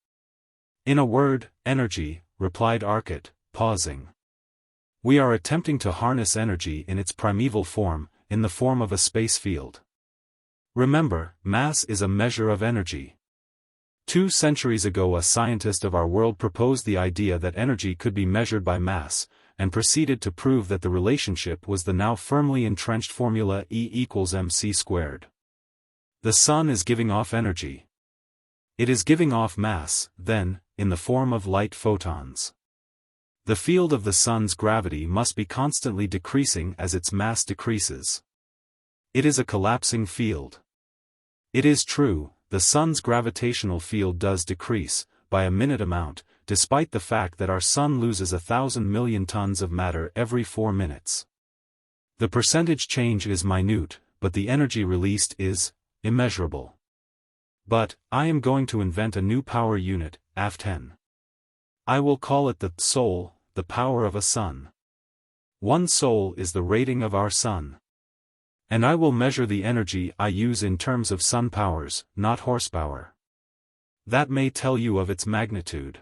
"In a word, energy," replied Arcot, pausing. We are attempting to harness energy in its primeval form, in the form of a space field. Remember, mass is a measure of energy. 2 centuries ago a scientist of our world proposed the idea that energy could be measured by mass, and proceeded to prove that the relationship was the now firmly entrenched formula E=mc². The sun is giving off energy. It is giving off mass, then, in the form of light photons. The field of the sun's gravity must be constantly decreasing as its mass decreases. It is a collapsing field. It is true, the sun's gravitational field does decrease, by a minute amount, despite the fact that our sun loses 1,000 million tons of matter every 4 minutes. The percentage change is minute, but the energy released is immeasurable. But, I am going to invent a new power unit, XVIII. I will call it the soul, the power of a sun. 1 soul is the rating of our sun. And I will measure the energy I use in terms of sun powers, not horsepower. That may tell you of its magnitude.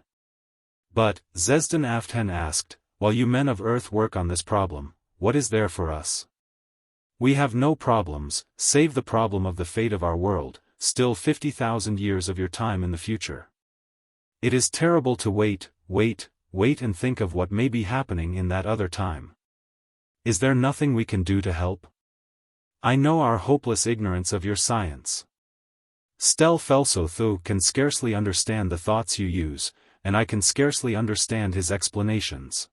But, XVIII asked, while you men of Earth work on this problem, what is there for us? We have no problems, save the problem of the fate of our world, still 50,000 years of your time in the future. It is terrible to wait and think of what may be happening in that other time. Is there nothing we can do to help? I know our hopeless ignorance of your science. Talso can scarcely understand the thoughts you use, and I can scarcely understand his explanations.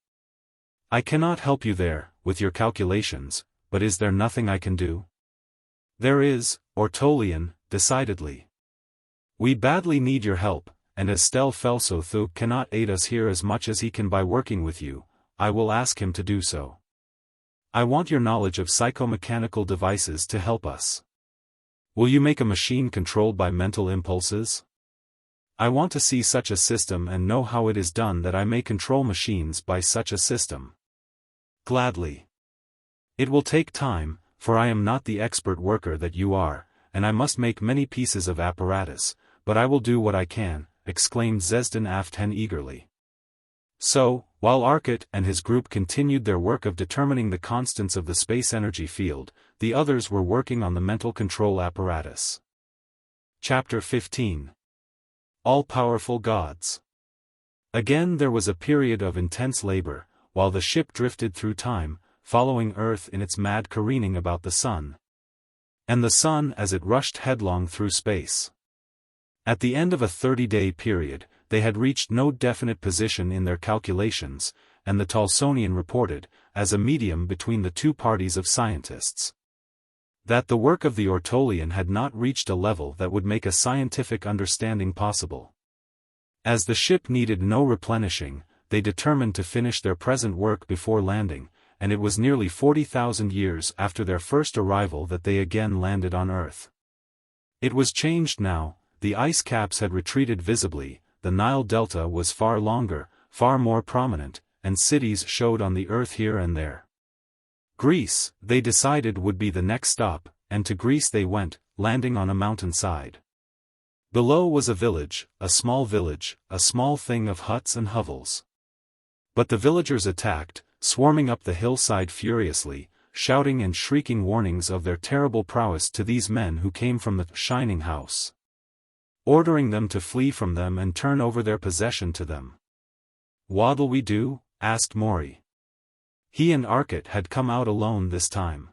I cannot help you there, with your calculations, but is there nothing I can do? There is, Ortolian, decidedly. We badly need your help, and as Talso cannot aid us here as much as he can by working with you, I will ask him to do so. I want your knowledge of psychomechanical devices to help us. Will you make a machine controlled by mental impulses? I want to see such a system and know how it is done that I may control machines by such a system. Gladly. It will take time, for I am not the expert worker that you are, and I must make many pieces of apparatus, but I will do what I can, exclaimed XVIII eagerly. So, while Arcot and his group continued their work of determining the constants of the space energy field, the others were working on the mental control apparatus. Chapter 15. All-Powerful Gods. Again there was a period of intense labor, while the ship drifted through time, following Earth in its mad careening about the sun. And the sun as it rushed headlong through space. At the end of a 30-day period, they had reached no definite position in their calculations, and the Talsonian reported, as a medium between the 2 parties of scientists, that the work of the Ortolian had not reached a level that would make a scientific understanding possible. As the ship needed no replenishing, they determined to finish their present work before landing, and it was nearly 40,000 years after their first arrival that they again landed on Earth. It was changed now, the ice caps had retreated visibly, the Nile Delta was far longer, far more prominent, and cities showed on the Earth here and there. Greece, they decided, would be the next stop, and to Greece they went, landing on a mountainside. Below was a small thing of huts and hovels. But the villagers attacked, swarming up the hillside furiously, shouting and shrieking warnings of their terrible prowess to these men who came from the shining house, ordering them to flee from them and turn over their possession to them. "What'll we do?" asked Morey. He and Arcot had come out alone this time.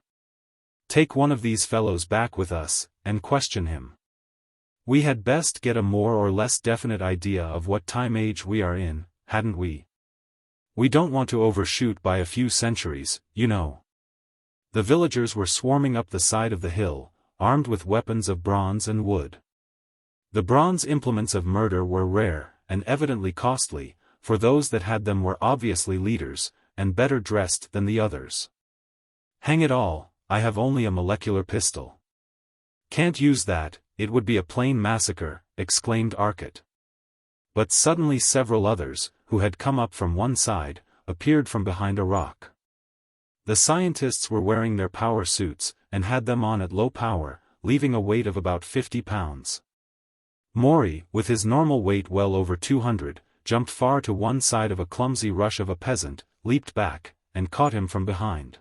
"Take one of these fellows back with us, and question him. We had best get a more or less definite idea of what time age we are in, hadn't we? We don't want to overshoot by a few centuries, you know." The villagers were swarming up the side of the hill, armed with weapons of bronze and wood. The bronze implements of murder were rare, and evidently costly, for those that had them were obviously leaders, and better dressed than the others. "Hang it all, I have only a molecular pistol." "Can't use that, it would be a plain massacre," exclaimed Arcot. But suddenly several others, who had come up from one side, appeared from behind a rock. The scientists were wearing their power suits, and had them on at low power, leaving a weight of about 50 pounds. Morey, with his normal weight well over 200, jumped far to one side of a clumsy rush of a peasant, leaped back, and caught him from behind.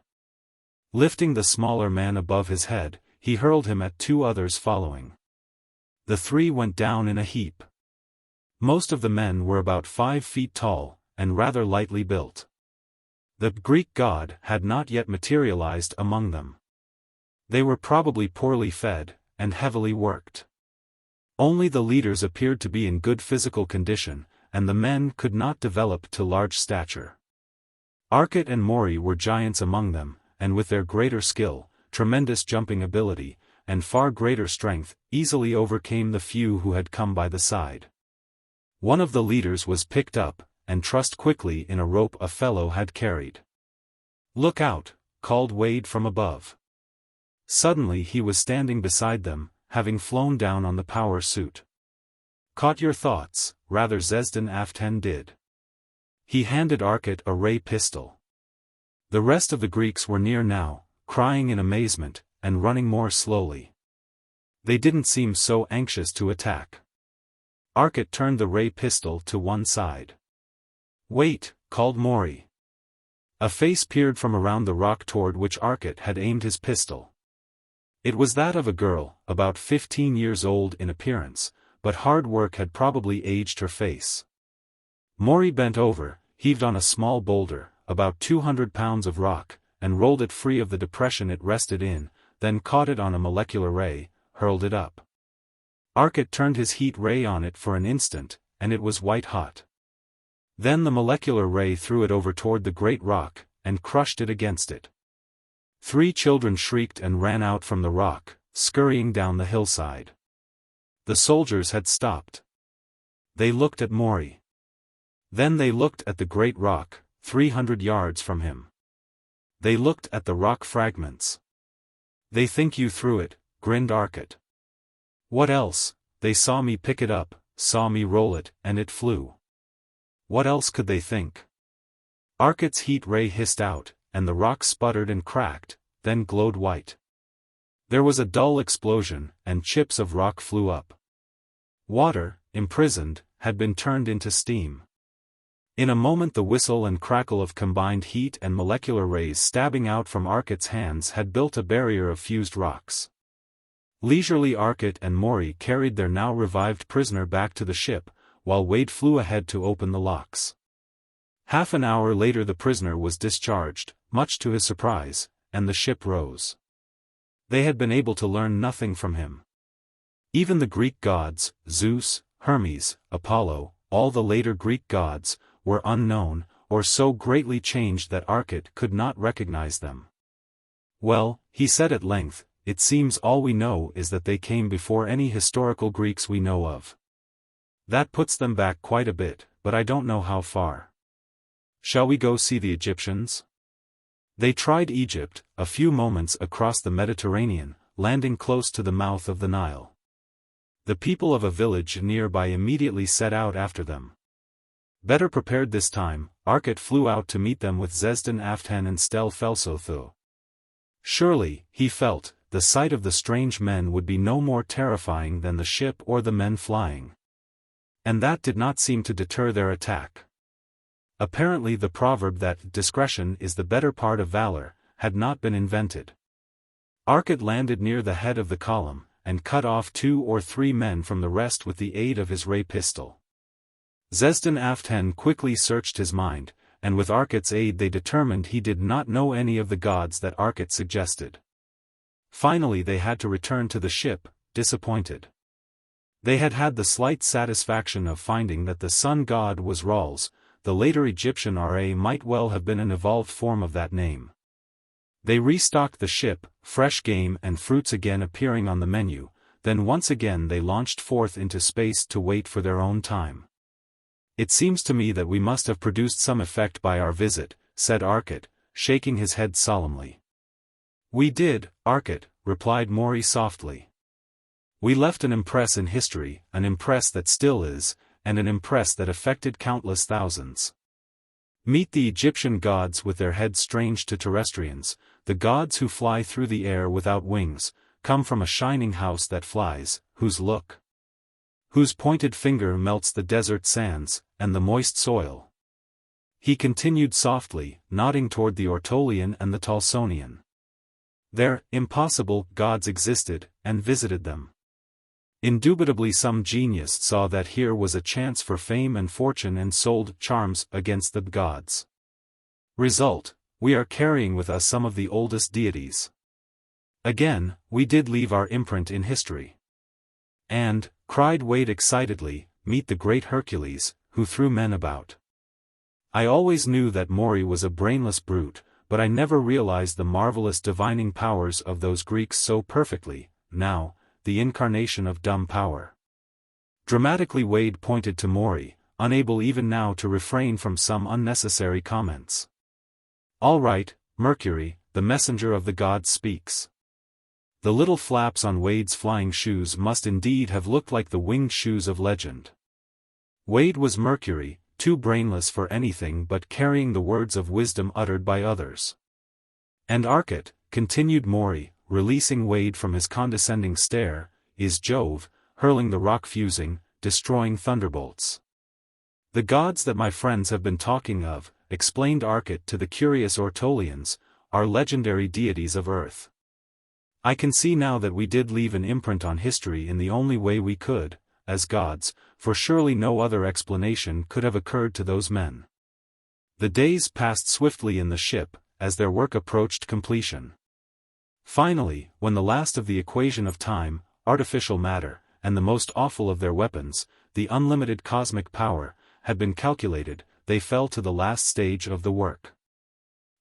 Lifting the smaller man above his head, he hurled him at two others following. The three went down in a heap. Most of the men were about 5 feet tall, and rather lightly built. The Greek god had not yet materialized among them. They were probably poorly fed, and heavily worked. Only the leaders appeared to be in good physical condition, and the men could not develop to large stature. Arcot and Morey were giants among them, and with their greater skill, tremendous jumping ability, and far greater strength, easily overcame the few who had come by the side. One of the leaders was picked up, and trussed quickly in a rope a fellow had carried. "Look out," called Wade from above. Suddenly he was standing beside them, having flown down on the power suit. "Caught your thoughts," rather XXIII did. He handed Arcot a ray pistol. The rest of the Greeks were near now, crying in amazement, and running more slowly. They didn't seem so anxious to attack. Arcot turned the ray pistol to one side. "Wait," called Morey. A face peered from around the rock toward which Arcot had aimed his pistol. It was that of a girl, about 15 years old in appearance, but hard work had probably aged her face. Morey bent over, heaved on a small boulder, about 200 pounds of rock, and rolled it free of the depression it rested in, then caught it on a molecular ray, hurled it up. Arcot turned his heat ray on it for an instant, and it was white hot. Then the molecular ray threw it over toward the great rock, and crushed it against it. 3 children shrieked and ran out from the rock, scurrying down the hillside. The soldiers had stopped. They looked at Morey. Then they looked at the great rock, 300 yards from him. They looked at the rock fragments. "They think you threw it," grinned Arcot. "What else? They saw me pick it up, saw me roll it, and it flew. What else could they think?" Arcot's heat ray hissed out, and the rock sputtered and cracked, then glowed white. There was a dull explosion, and chips of rock flew up. Water, imprisoned, had been turned into steam. In a moment the whistle and crackle of combined heat and molecular rays stabbing out from Arcot's hands had built a barrier of fused rocks. Leisurely Arcot and Morey carried their now revived prisoner back to the ship, while Wade flew ahead to open the locks. Half an hour later the prisoner was discharged, much to his surprise, and the ship rose. They had been able to learn nothing from him. Even the Greek gods, Zeus, Hermes, Apollo, all the later Greek gods, were unknown, or so greatly changed that Arcot could not recognize them. "Well," he said at length, "it seems all we know is that they came before any historical Greeks we know of. That puts them back quite a bit, but I don't know how far. Shall we go see the Egyptians?" They tried Egypt, a few moments across the Mediterranean, landing close to the mouth of the Nile. The people of a village nearby immediately set out after them. Better prepared this time, Arcot flew out to meet them with XVIII and Stel Felsotho. Surely, he felt, the sight of the strange men would be no more terrifying than the ship or the men flying. And that did not seem to deter their attack. Apparently the proverb that discretion is the better part of valor had not been invented. Arcot landed near the head of the column, and cut off 2 or 3 men from the rest with the aid of his ray pistol. XVIII quickly searched his mind, and with Arcot's aid they determined he did not know any of the gods that Arcot suggested. Finally they had to return to the ship, disappointed. They had had the slight satisfaction of finding that the sun god was Rals. The later Egyptian Ra might well have been an evolved form of that name. They restocked the ship, fresh game and fruits again appearing on the menu, then once again they launched forth into space to wait for their own time. "It seems to me that we must have produced some effect by our visit," said Arcot, shaking his head solemnly. "We did, Arcot," replied Morey softly. "We left an impress in history, an impress that still is, and an impress that affected countless thousands. Meet the Egyptian gods with their heads strange to terrestrians, the gods who fly through the air without wings, come from a shining house that flies, whose pointed finger melts the desert sands, and the moist soil." He continued softly, nodding toward the Ortolian and the Talsonian. Their impossible gods existed, and visited them. Indubitably some genius saw that here was a chance for fame and fortune and sold charms against the gods. Result, we are carrying with us some of the oldest deities. Again, we did leave our imprint in history. And, cried Wade excitedly, meet the great Hercules, who threw men about. I always knew that Morey was a brainless brute, but I never realized the marvelous divining powers of those Greeks so perfectly. Now, the incarnation of dumb power. Dramatically Wade pointed to Morey, unable even now to refrain from some unnecessary comments. All right, Mercury, the messenger of the gods speaks. The little flaps on Wade's flying shoes must indeed have looked like the winged shoes of legend. Wade was Mercury, too brainless for anything but carrying the words of wisdom uttered by others. And Arcot, continued Morey, releasing Wade from his condescending stare, is Jove, hurling the rock-fusing, destroying thunderbolts. The gods that my friends have been talking of, explained Arcot to the curious Ortolians, are legendary deities of Earth. I can see now that we did leave an imprint on history in the only way we could, as gods, for surely no other explanation could have occurred to those men. The days passed swiftly in the ship, as their work approached completion. Finally, when the last of the equation of time, artificial matter, and the most awful of their weapons, the unlimited cosmic power, had been calculated, they fell to the last stage of the work.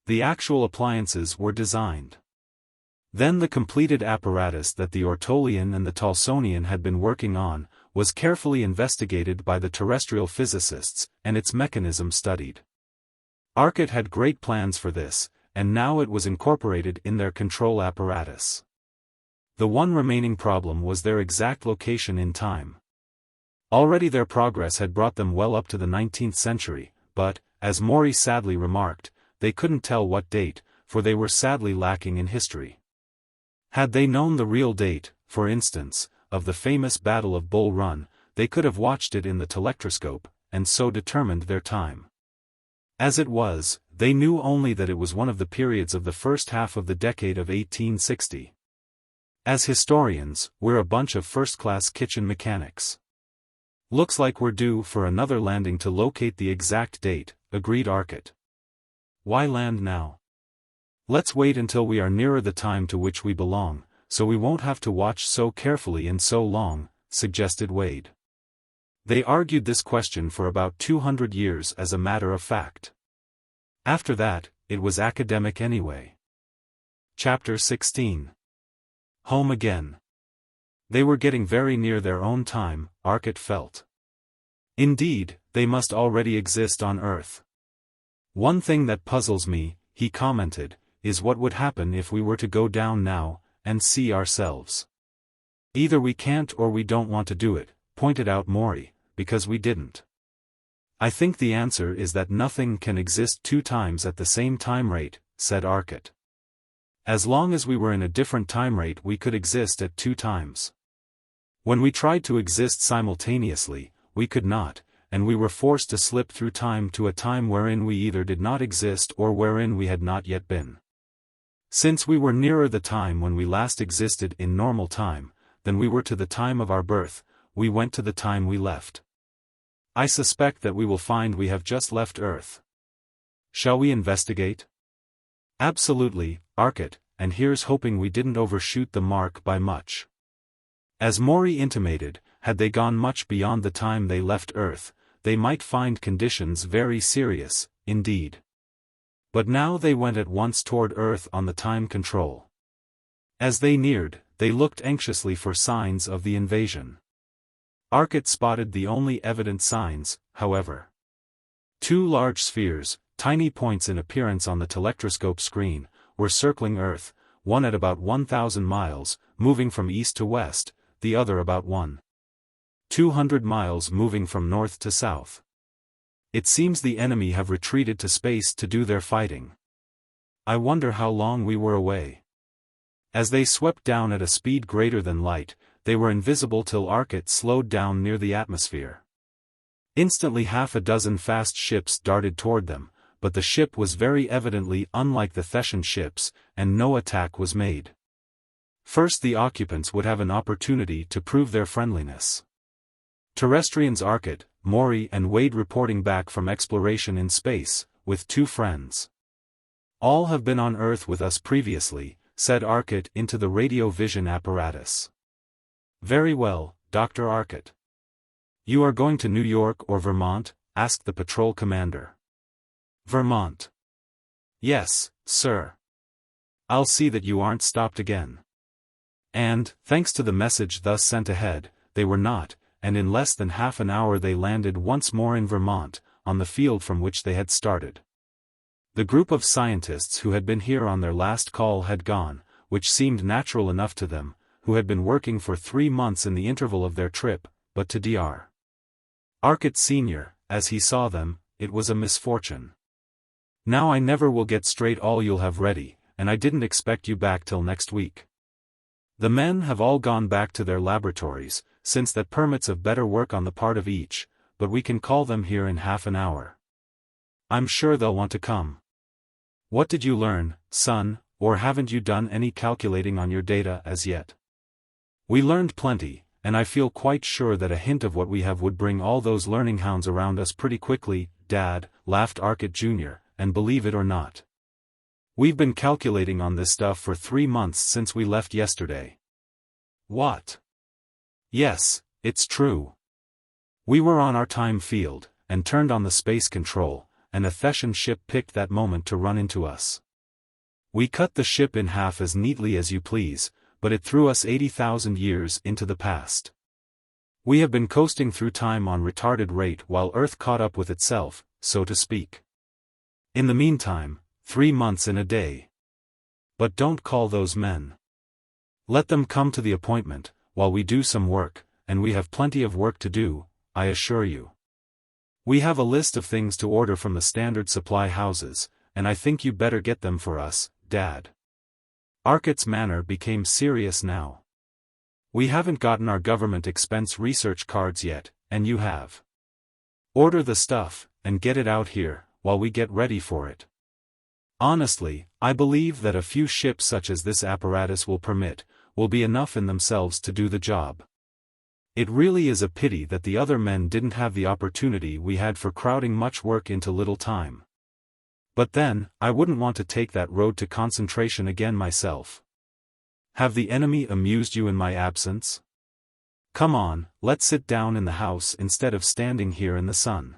The actual appliances were designed. Then the completed apparatus that the Ortolian and the Talsonian had been working on, was carefully investigated by the terrestrial physicists, and its mechanism studied. Arcot had great plans for this, and now it was incorporated in their control apparatus. The one remaining problem was their exact location in time. Already their progress had brought them well up to the 19th century, but, as Morey sadly remarked, they couldn't tell what date, for they were sadly lacking in history. Had they known the real date, for instance, of the famous Battle of Bull Run, they could have watched it in the telectroscope, and so determined their time. As it was, they knew only that it was one of the periods of the first half of the decade of 1860. As historians, we're a bunch of first-class kitchen mechanics. Looks like we're due for another landing to locate the exact date, agreed Arcot. Why land now? Let's wait until we are nearer the time to which we belong, so we won't have to watch so carefully and so long, suggested Wade. They argued this question for about 200 years as a matter of fact. After that, it was academic anyway. Chapter 16. Home again. They were getting very near their own time, Arcot felt. Indeed, they must already exist on Earth. One thing that puzzles me, he commented, is what would happen if we were to go down now, and see ourselves. Either we can't or we don't want to do it, pointed out Morey, because we didn't. I think the answer is that nothing can exist two times at the same time rate, said Arcot. As long as we were in a different time rate we could exist at two times. When we tried to exist simultaneously, we could not, and we were forced to slip through time to a time wherein we either did not exist or wherein we had not yet been. Since we were nearer the time when we last existed in normal time, than we were to the time of our birth, we went to the time we left. I suspect that we will find we have just left Earth. Shall we investigate? Absolutely, Arcot, and here's hoping we didn't overshoot the mark by much. As Morey intimated, had they gone much beyond the time they left Earth, they might find conditions very serious, indeed. But now they went at once toward Earth on the time control. As they neared, they looked anxiously for signs of the invasion. Arcot spotted the only evident signs, however. Two large spheres, tiny points in appearance on the telectroscope screen, were circling Earth, one at about 1,000 miles, moving from east to west, the other about 1,200 miles moving from north to south. It seems the enemy have retreated to space to do their fighting. I wonder how long we were away. As they swept down at a speed greater than light, they were invisible till Arcot slowed down near the atmosphere. Instantly half a dozen fast ships darted toward them, but the ship was very evidently unlike the Thetan ships, and no attack was made. First the occupants would have an opportunity to prove their friendliness. Terrestrians Arcot, Morey and VIII reporting back from exploration in space, with 2 friends. All have been on Earth with us previously, said Arcot into the radio vision apparatus. Very well, Dr. Arcot. You are going to New York or Vermont? Asked the patrol commander. Vermont. Yes, sir. I'll see that you aren't stopped again. And, thanks to the message thus sent ahead, they were not, and in less than half an hour they landed once more in Vermont, on the field from which they had started. The group of scientists who had been here on their last call had gone, which seemed natural enough to them, who had been working for 3 months in the interval of their trip, but to Dr. Arcot Sr., as he saw them, it was a misfortune. Now I never will get straight all you'll have ready, and I didn't expect you back till next week. The men have all gone back to their laboratories, since that permits of better work on the part of each, but we can call them here in half an hour. I'm sure they'll want to come. What did you learn, son, or haven't you done any calculating on your data as yet? We learned plenty, and I feel quite sure that a hint of what we have would bring all those learning hounds around us pretty quickly, Dad, laughed Arcot Jr., and believe it or not. We've been calculating on this stuff for 3 months since we left yesterday. What? Yes, it's true. We were on our time field, and turned on the space control, and a Thetan ship picked that moment to run into us. We cut the ship in half as neatly as you please, but it threw us 80,000 years into the past. We have been coasting through time on retarded rate while Earth caught up with itself, so to speak. In the meantime, 3 months in a day. But don't call those men. Let them come to the appointment, while we do some work, and we have plenty of work to do, I assure you. We have a list of things to order from the standard supply houses, and I think you better get them for us, Dad. Arcot's manner became serious now. We haven't gotten our government expense research cards yet, and you have. Order the stuff, and get it out here, while we get ready for it. Honestly, I believe that a few ships such as this apparatus will permit, will be enough in themselves to do the job. It really is a pity that the other men didn't have the opportunity we had for crowding much work into little time. But then, I wouldn't want to take that road to concentration again myself. Have the enemy amused you in my absence? Come on, let's sit down in the house instead of standing here in the sun.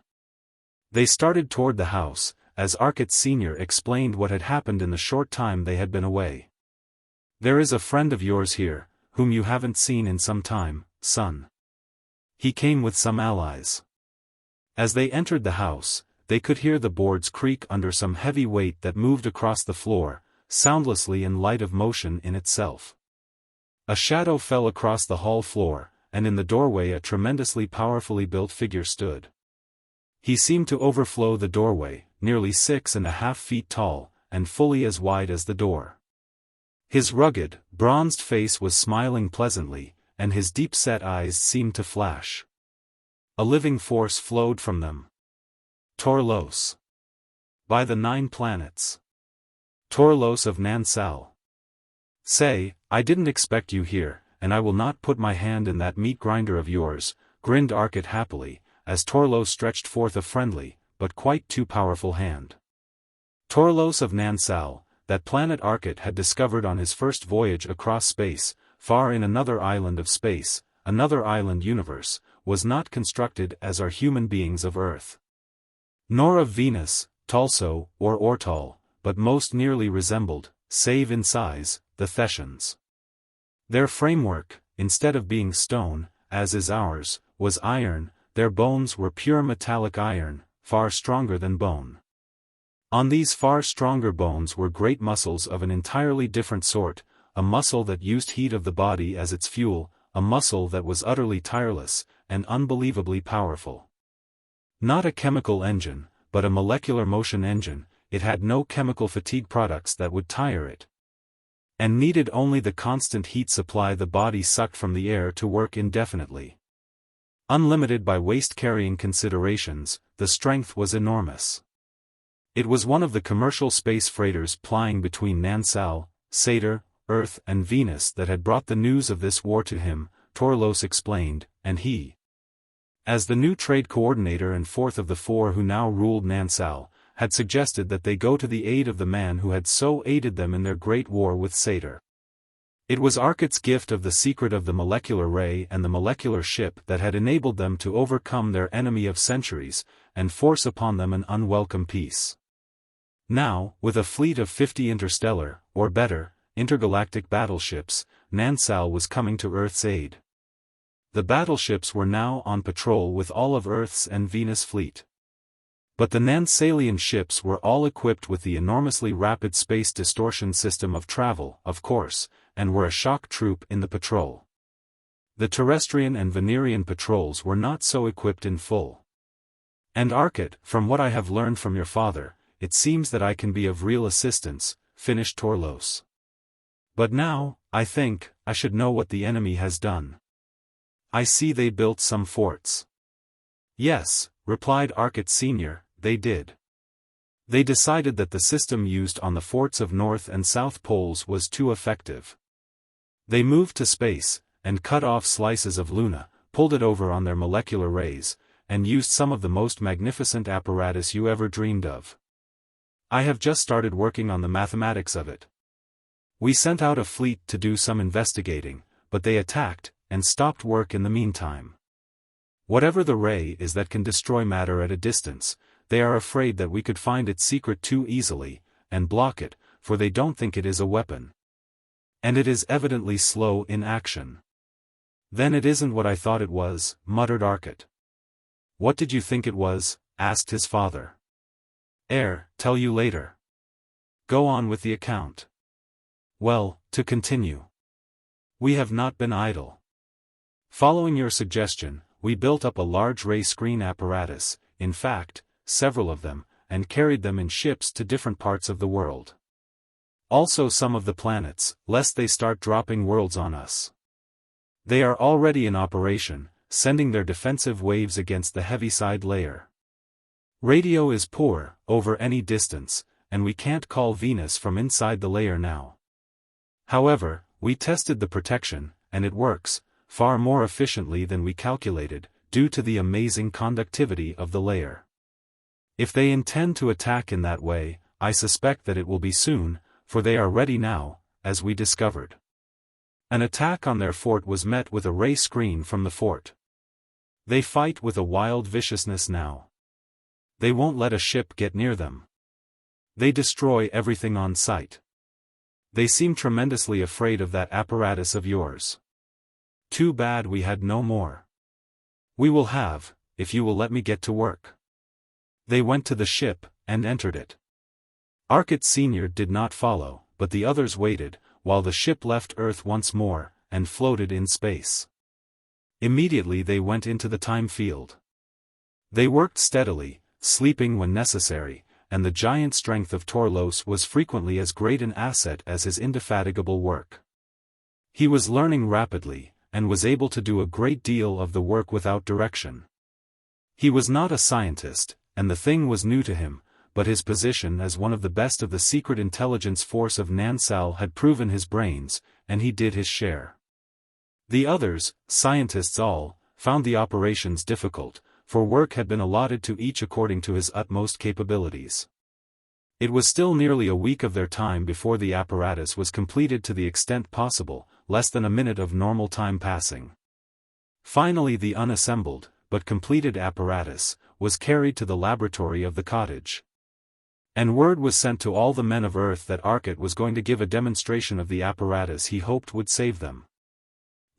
They started toward the house, as Arcot Sr. explained what had happened in the short time they had been away. There is a friend of yours here, whom you haven't seen in some time, son. He came with some allies. As they entered the house, they could hear the boards creak under some heavy weight that moved across the floor, soundlessly and light of motion in itself. A shadow fell across the hall floor, and in the doorway a tremendously powerfully built figure stood. He seemed to overflow the doorway, nearly 6.5 feet tall, and fully as wide as the door. His rugged, bronzed face was smiling pleasantly, and his deep-set eyes seemed to flash. A living force flowed from them. Torlos. By the 9 planets. Torlos of Nansal. Say, I didn't expect you here, and I will not put my hand in that meat grinder of yours, grinned Arcot happily, as Torlos stretched forth a friendly, but quite too powerful hand. Torlos of Nansal, that planet Arcot had discovered on his first voyage across space, far in another island of space, another island universe, was not constructed as are human beings of Earth. Nor of Venus, Talso, or Ortol, but most nearly resembled, save in size, the Thetans. Their framework, instead of being stone, as is ours, was iron. Their bones were pure metallic iron, far stronger than bone. On these far stronger bones were great muscles of an entirely different sort, a muscle that used heat of the body as its fuel, a muscle that was utterly tireless, and unbelievably powerful. Not a chemical engine, but a molecular motion engine, it had no chemical fatigue products that would tire it. And needed only the constant heat supply the body sucked from the air to work indefinitely. Unlimited by waste-carrying considerations, the strength was enormous. It was one of the commercial space freighters plying between Nansal, Saturn, Earth and Venus that had brought the news of this war to him, Torlos explained, and he, as the new trade coordinator and fourth of the four who now ruled Nansal, had suggested that they go to the aid of the man who had so aided them in their great war with Saturn. It was Arcot's gift of the secret of the molecular ray and the molecular ship that had enabled them to overcome their enemy of centuries, and force upon them an unwelcome peace. Now, with a fleet of 50 interstellar, or better, intergalactic battleships, Nansal was coming to Earth's aid. The battleships were now on patrol with all of Earth's and Venus' fleet. But the Nansalian ships were all equipped with the enormously rapid space distortion system of travel, of course, and were a shock troop in the patrol. The Terrestrian and Venerian patrols were not so equipped in full. And Arcot, from what I have learned from your father, it seems that I can be of real assistance, finished Torlos. But now, I think, I should know what the enemy has done. I see they built some forts. Yes, replied Arcot Sr., they did. They decided that the system used on the forts of North and South Poles was too effective. They moved to space, and cut off slices of Luna, pulled it over on their molecular rays, and used some of the most magnificent apparatus you ever dreamed of. I have just started working on the mathematics of it. We sent out a fleet to do some investigating, but they attacked, and stopped work in the meantime. Whatever the ray is that can destroy matter at a distance, they are afraid that we could find its secret too easily, and block it, for they don't think it is a weapon. And it is evidently slow in action. Then it isn't what I thought it was, muttered Arcot. What did you think it was? Asked his father. Tell you later. Go on with the account. Well, to continue. We have not been idle. Following your suggestion, we built up a large ray screen apparatus, in fact, several of them, and carried them in ships to different parts of the world. Also some of the planets, lest they start dropping worlds on us. They are already in operation, sending their defensive waves against the heaviside layer. Radio is poor, over any distance, and we can't call Venus from inside the layer now. However, we tested the protection, and it works, far more efficiently than we calculated, due to the amazing conductivity of the layer. If they intend to attack in that way, I suspect that it will be soon, for they are ready now, as we discovered. An attack on their fort was met with a ray screen from the fort. They fight with a wild viciousness now. They won't let a ship get near them. They destroy everything on sight. They seem tremendously afraid of that apparatus of yours. Too bad we had no more. We will have, if you will let me get to work. They went to the ship, and entered it. Arcot Sr. did not follow, but the others waited, while the ship left Earth once more, and floated in space. Immediately they went into the time field. They worked steadily, sleeping when necessary, and the giant strength of Torlos was frequently as great an asset as his indefatigable work. He was learning rapidly, and was able to do a great deal of the work without direction. He was not a scientist, and the thing was new to him, but his position as one of the best of the secret intelligence force of Nansal had proven his brains, and he did his share. The others, scientists all, found the operations difficult, for work had been allotted to each according to his utmost capabilities. It was still nearly a week of their time before the apparatus was completed to the extent possible, less than a minute of normal time passing. Finally the unassembled, but completed apparatus, was carried to the laboratory of the cottage. And word was sent to all the men of Earth that Arcot was going to give a demonstration of the apparatus he hoped would save them.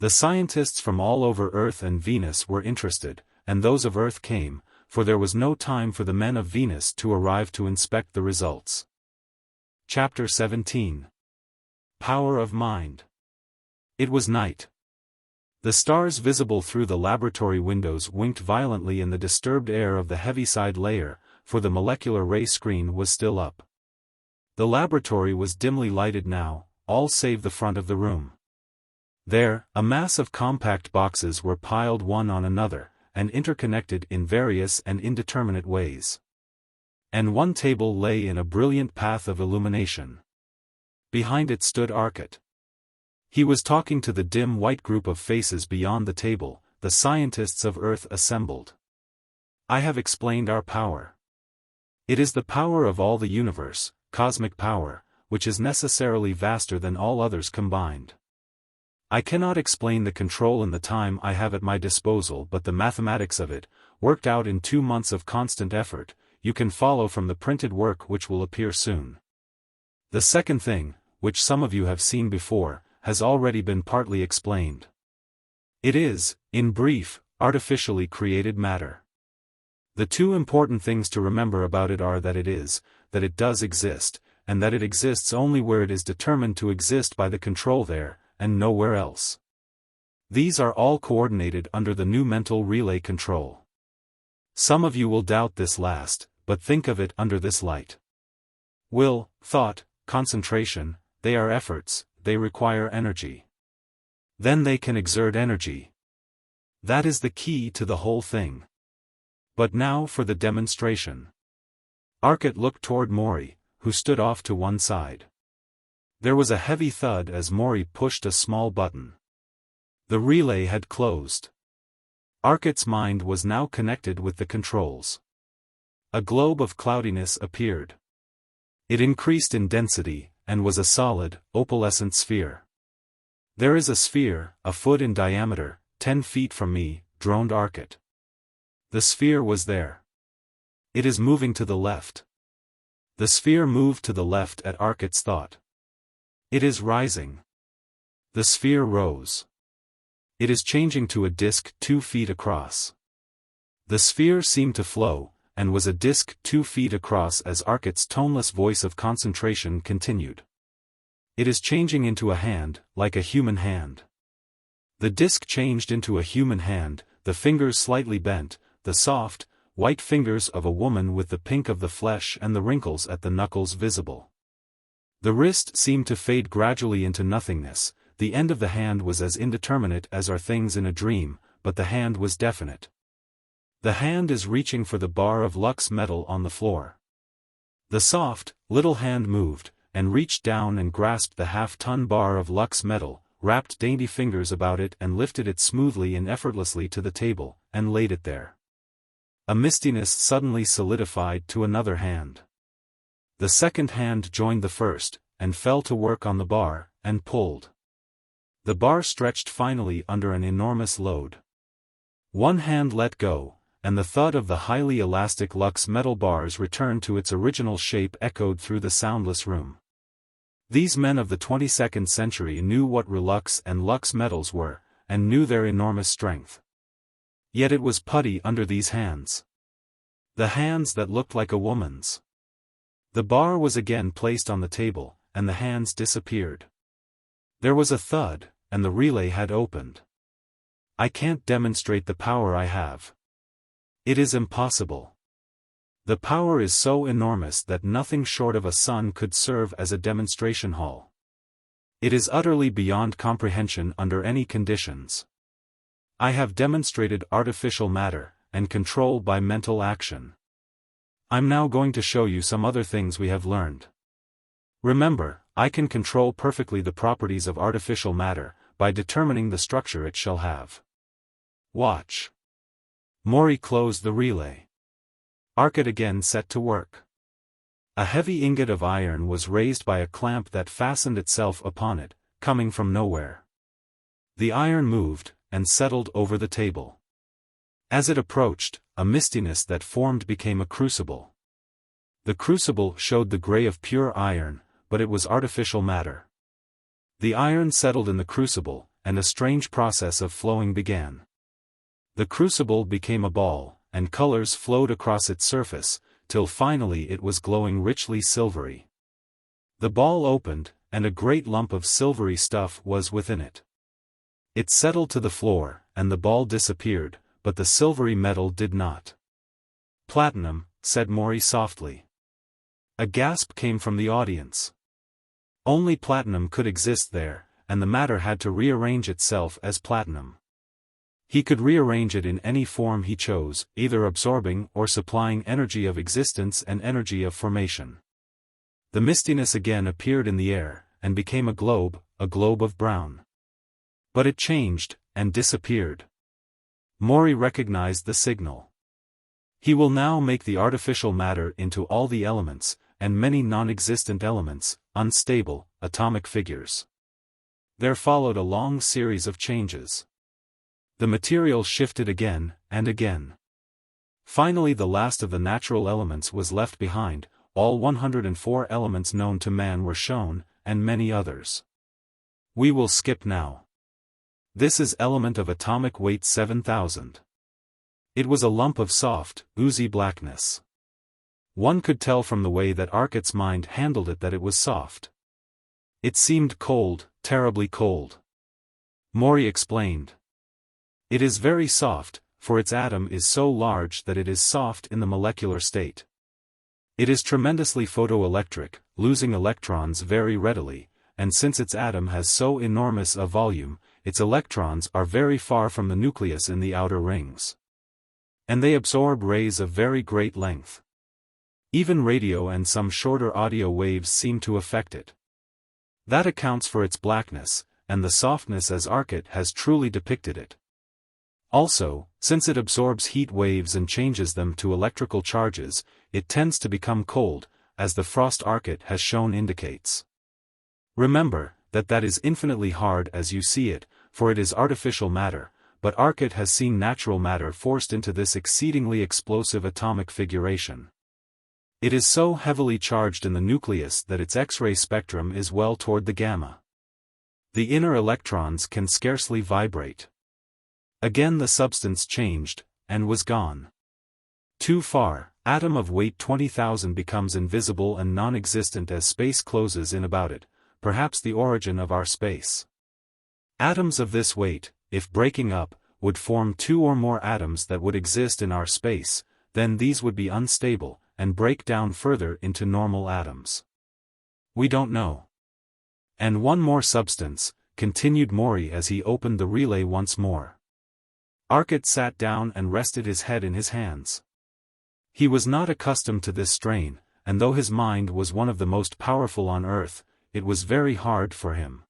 The scientists from all over Earth and Venus were interested, and those of Earth came, for there was no time for the men of Venus to arrive to inspect the results. Chapter 17. Power of Mind. It was night. The stars visible through the laboratory windows winked violently in the disturbed air of the heaviside layer, for the molecular ray screen was still up. The laboratory was dimly lighted now, all save the front of the room. There, a mass of compact boxes were piled one on another, and interconnected in various and indeterminate ways. and one table lay in a brilliant path of illumination. Behind it stood Arcot. He was talking to the dim white group of faces beyond the table, the scientists of Earth assembled. I have explained our power. It is the power of all the universe, cosmic power, which is necessarily vaster than all others combined. I cannot explain the control in the time I have at my disposal, but the mathematics of it, worked out in 2 months of constant effort, you can follow from the printed work which will appear soon. The second thing, which some of you have seen before, has already been partly explained. It is, in brief, artificially created matter. The 2 important things to remember about it are that it does exist, and that it exists only where it is determined to exist by the control there, and nowhere else. These are all coordinated under the new mental relay control. Some of you will doubt this last, but think of it under this light. Will, thought, concentration, they are efforts, they require energy. Then they can exert energy. That is the key to the whole thing. But now for the demonstration. Arcot looked toward Morey, who stood off to one side. There was a heavy thud as Morey pushed a small button. The relay had closed. Arcot's mind was now connected with the controls. A globe of cloudiness appeared. It increased in density, and was a solid, opalescent sphere. There is a sphere, a foot in diameter, 10 feet from me, droned Arcot. The sphere was there. It is moving to the left. The sphere moved to the left at Arcot's thought. It is rising. The sphere rose. It is changing to a disk 2 feet across. The sphere seemed to flow, and was a disk 2 feet across as Arcot's toneless voice of concentration continued. It is changing into a hand, like a human hand. The disk changed into a human hand, the fingers slightly bent, the soft, white fingers of a woman with the pink of the flesh and the wrinkles at the knuckles visible. The wrist seemed to fade gradually into nothingness, the end of the hand was as indeterminate as are things in a dream, but the hand was definite. The hand is reaching for the bar of lux metal on the floor. The soft, little hand moved, and reached down and grasped the half-ton bar of lux metal, wrapped dainty fingers about it and lifted it smoothly and effortlessly to the table, and laid it there. A mistiness suddenly solidified to another hand. The second hand joined the first, and fell to work on the bar, and pulled. The bar stretched finally under an enormous load. One hand let go, and the thud of the highly elastic lux metal bars returned to its original shape echoed through the soundless room. These men of the 22nd century knew what relux and lux metals were, and knew their enormous strength. Yet it was putty under these hands. The hands that looked like a woman's. The bar was again placed on the table, and the hands disappeared. There was a thud, and the relay had opened. I can't demonstrate the power I have. It is impossible. The power is so enormous that nothing short of a sun could serve as a demonstration hall. It is utterly beyond comprehension under any conditions. I have demonstrated artificial matter, and control by mental action. I'm now going to show you some other things we have learned. Remember, I can control perfectly the properties of artificial matter, by determining the structure it shall have. Watch. Morey closed the relay. Arcot again set to work. A heavy ingot of iron was raised by a clamp that fastened itself upon it, coming from nowhere. The iron moved, and settled over the table. As it approached, a mistiness that formed became a crucible. The crucible showed the gray of pure iron, but it was artificial matter. The iron settled in the crucible, and a strange process of flowing began. The crucible became a ball, and colors flowed across its surface, till finally it was glowing richly silvery. The ball opened, and a great lump of silvery stuff was within it. It settled to the floor, and the ball disappeared, but the silvery metal did not. "Platinum," said Morey softly. A gasp came from the audience. Only platinum could exist there, and the matter had to rearrange itself as platinum. He could rearrange it in any form he chose, either absorbing or supplying energy of existence and energy of formation. The mistiness again appeared in the air, and became a globe of brown. But it changed, and disappeared. Morey recognized the signal. He will now make the artificial matter into all the elements, and many non-existent elements, unstable, atomic figures. There followed a long series of changes. The material shifted again, and again. Finally the last of the natural elements was left behind, all 104 elements known to man were shown, and many others. We will skip now. This is element of atomic weight 7,000. It was a lump of soft, oozy blackness. One could tell from the way that Arcot's mind handled it that it was soft. It seemed cold, terribly cold. Morey explained. It is very soft, for its atom is so large that it is soft in the molecular state. It is tremendously photoelectric, losing electrons very readily, and since its atom has so enormous a volume, its electrons are very far from the nucleus in the outer rings. And they absorb rays of very great length. Even radio and some shorter audio waves seem to affect it. That accounts for its blackness, and the softness as Arcot has truly depicted it. Also, since it absorbs heat waves and changes them to electrical charges, it tends to become cold, as the frost Arcot has shown indicates. Remember, that is infinitely hard as you see it, for it is artificial matter, but Arcot has seen natural matter forced into this exceedingly explosive atomic figuration. It is so heavily charged in the nucleus that its X-ray spectrum is well toward the gamma. The inner electrons can scarcely vibrate. Again the substance changed, and was gone. Too far, atom of weight 20,000 becomes invisible and non-existent as space closes in about it, perhaps the origin of our space. Atoms of this weight, if breaking up, would form two or more atoms that would exist in our space, then these would be unstable, and break down further into normal atoms. We don't know. And one more substance, continued Morey as he opened the relay once more. Arcot sat down and rested his head in his hands. He was not accustomed to this strain, and though his mind was one of the most powerful on Earth, it was very hard for him.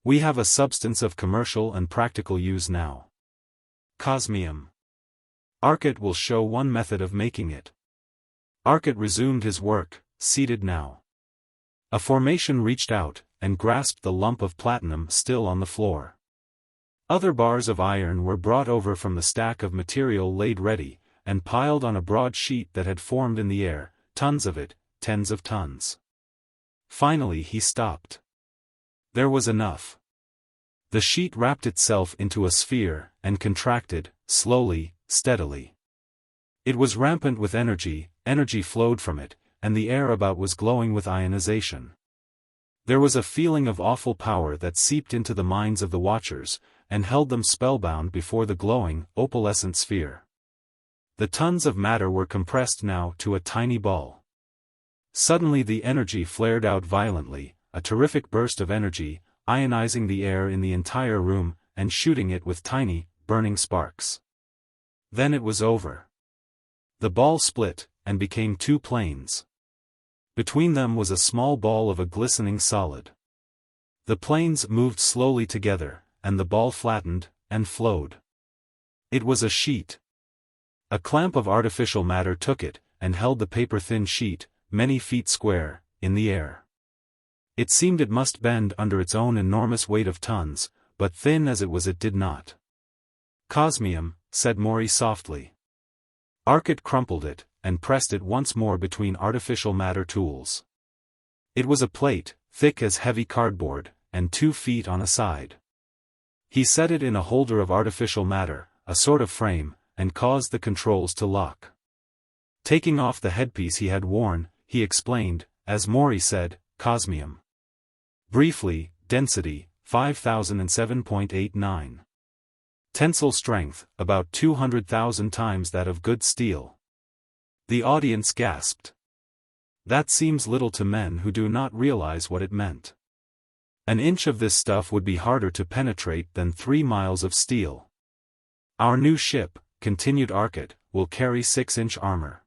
We have a substance of commercial and practical use now. Cosmium. Arcot will show one method of making it. Arcot resumed his work, seated now. A formation reached out, and grasped the lump of platinum still on the floor. Other bars of iron were brought over from the stack of material laid ready, and piled on a broad sheet that had formed in the air, tons of it, tens of tons. Finally he stopped. There was enough. The sheet wrapped itself into a sphere, and contracted, slowly, steadily. It was rampant with energy, energy flowed from it, and the air about was glowing with ionization. There was a feeling of awful power that seeped into the minds of the watchers, and held them spellbound before the glowing, opalescent sphere. The tons of matter were compressed now to a tiny ball. Suddenly the energy flared out violently, a terrific burst of energy, ionizing the air in the entire room, and shooting it with tiny, burning sparks. Then it was over. The ball split, and became two planes. Between them was a small ball of a glistening solid. The planes moved slowly together, and the ball flattened, and flowed. It was a sheet. A clamp of artificial matter took it, and held the paper-thin sheet, many feet square, in the air. It seemed it must bend under its own enormous weight of tons, but thin as it was it did not. Cosmium, said Morey softly. Arcot crumpled it, and pressed it once more between artificial matter tools. It was a plate, thick as heavy cardboard, and 2 feet on a side. He set it in a holder of artificial matter, a sort of frame, and caused the controls to lock. Taking off the headpiece he had worn, he explained, as Morey said, Cosmium. Briefly, density, 5007.89. Tensile strength, about 200,000 times that of good steel. The audience gasped. That seems little to men who do not realize what it meant. An inch of this stuff would be harder to penetrate than 3 miles of steel. Our new ship, continued Arcot, will carry 6-inch armor.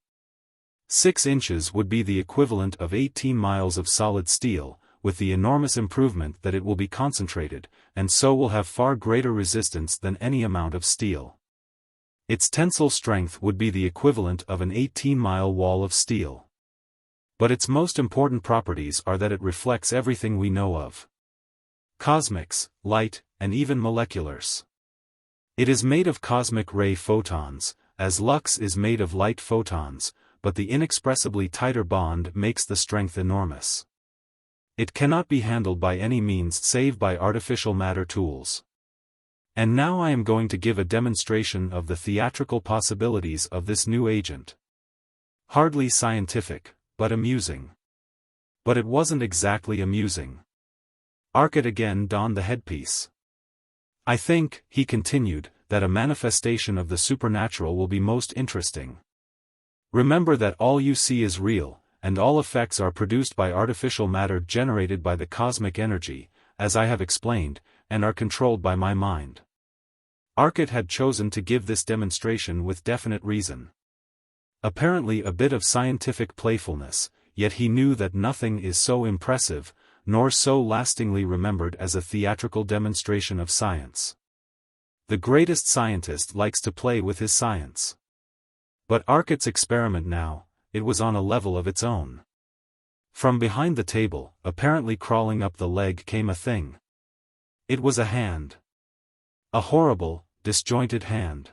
6 inches would be the equivalent of 18 miles of solid steel, with the enormous improvement that it will be concentrated, and so will have far greater resistance than any amount of steel. Its tensile strength would be the equivalent of an 18-mile wall of steel. But its most important properties are that it reflects everything we know of cosmics, light, and even moleculars. It is made of cosmic ray photons, as lux is made of light photons, but the inexpressibly tighter bond makes the strength enormous. It cannot be handled by any means save by artificial matter tools. And now I am going to give a demonstration of the theatrical possibilities of this new agent. Hardly scientific, but amusing. But it wasn't exactly amusing. Arcot again donned the headpiece. I think, he continued, that a manifestation of the supernatural will be most interesting. Remember that all you see is real, and all effects are produced by artificial matter generated by the cosmic energy, as I have explained, and are controlled by my mind. Arcot had chosen to give this demonstration with definite reason. Apparently a bit of scientific playfulness, yet he knew that nothing is so impressive, nor so lastingly remembered as a theatrical demonstration of science. The greatest scientist likes to play with his science. But Arcot's experiment now, it was on a level of its own. From behind the table, apparently crawling up the leg came a thing. It was a hand. A horrible, disjointed hand.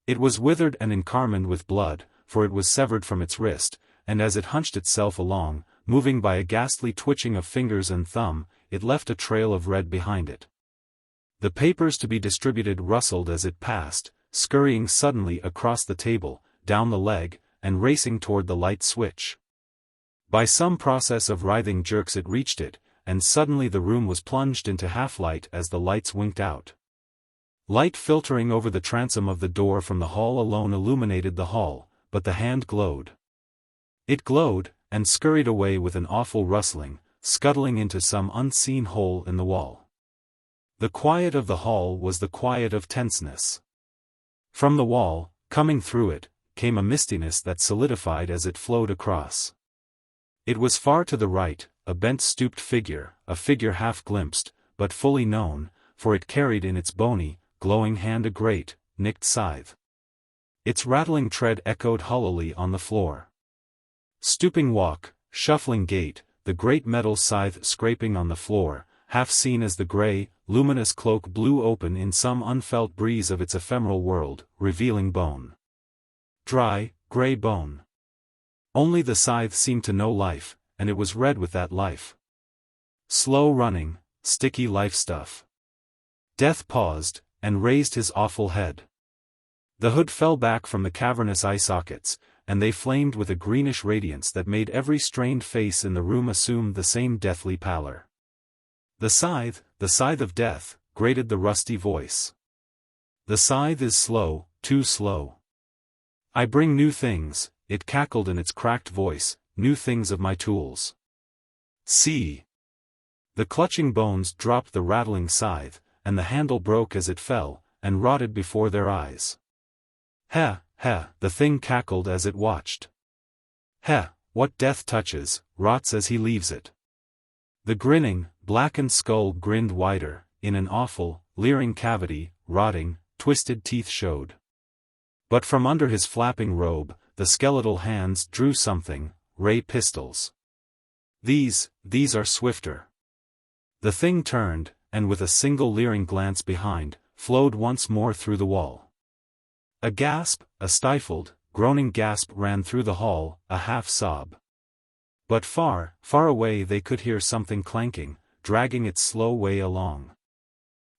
It was withered and encarmined with blood, for it was severed from its wrist, and as it hunched itself along, moving by a ghastly twitching of fingers and thumb, it left a trail of red behind it. The papers to be distributed rustled as it passed, scurrying suddenly across the table, down the leg, and racing toward the light switch. By some process of writhing jerks it reached it, and suddenly the room was plunged into half-light as the lights winked out. Light filtering over the transom of the door from the hall alone illuminated the hall, but the hand glowed. It glowed, and scurried away with an awful rustling, scuttling into some unseen hole in the wall. The quiet of the hall was the quiet of tenseness. From the wall, coming through it, came a mistiness that solidified as it flowed across. It was far to the right, a bent stooped figure, a figure half glimpsed, but fully known, for it carried in its bony, glowing hand a great, nicked scythe. Its rattling tread echoed hollowly on the floor. Stooping walk, shuffling gait, the great metal scythe scraping on the floor, half seen as the grey, luminous cloak blew open in some unfelt breeze of its ephemeral world, revealing bone. Dry, grey bone. Only the scythe seemed to know life, and it was red with that life. Slow running, sticky life stuff. Death paused, and raised his awful head. The hood fell back from the cavernous eye sockets, and they flamed with a greenish radiance that made every strained face in the room assume the same deathly pallor. The scythe of death, grated the rusty voice. The scythe is slow, too slow. I bring new things, it cackled in its cracked voice, new things of my tools. See. The clutching bones dropped the rattling scythe, and the handle broke as it fell, and rotted before their eyes. Heh, heh, the thing cackled as it watched. Heh, what death touches, rots as he leaves it. The grinning, blackened skull grinned wider, in an awful, leering cavity, rotting, twisted teeth showed. But from under his flapping robe, the skeletal hands drew something, ray pistols. These are swifter. The thing turned, and with a single leering glance behind, flowed once more through the wall. A gasp, a stifled, groaning gasp ran through the hall, a half-sob. But far, far away they could hear something clanking, dragging its slow way along.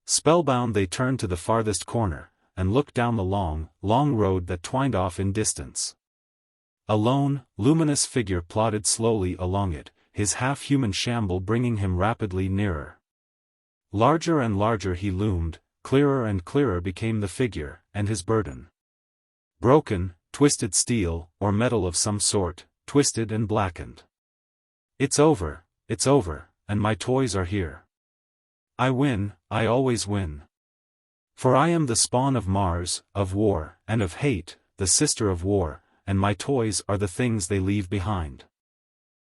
Spellbound they turned to the farthest corner, and looked down the long, long road that twined off in distance. A lone, luminous figure plodded slowly along it, his half-human shamble bringing him rapidly nearer. Larger and larger he loomed, clearer and clearer became the figure, and his burden. Broken, twisted steel, or metal of some sort, twisted and blackened. It's over, and my toys are here. I win, I always win. For I am the spawn of Mars, of war, and of hate, the sister of war, and my toys are the things they leave behind.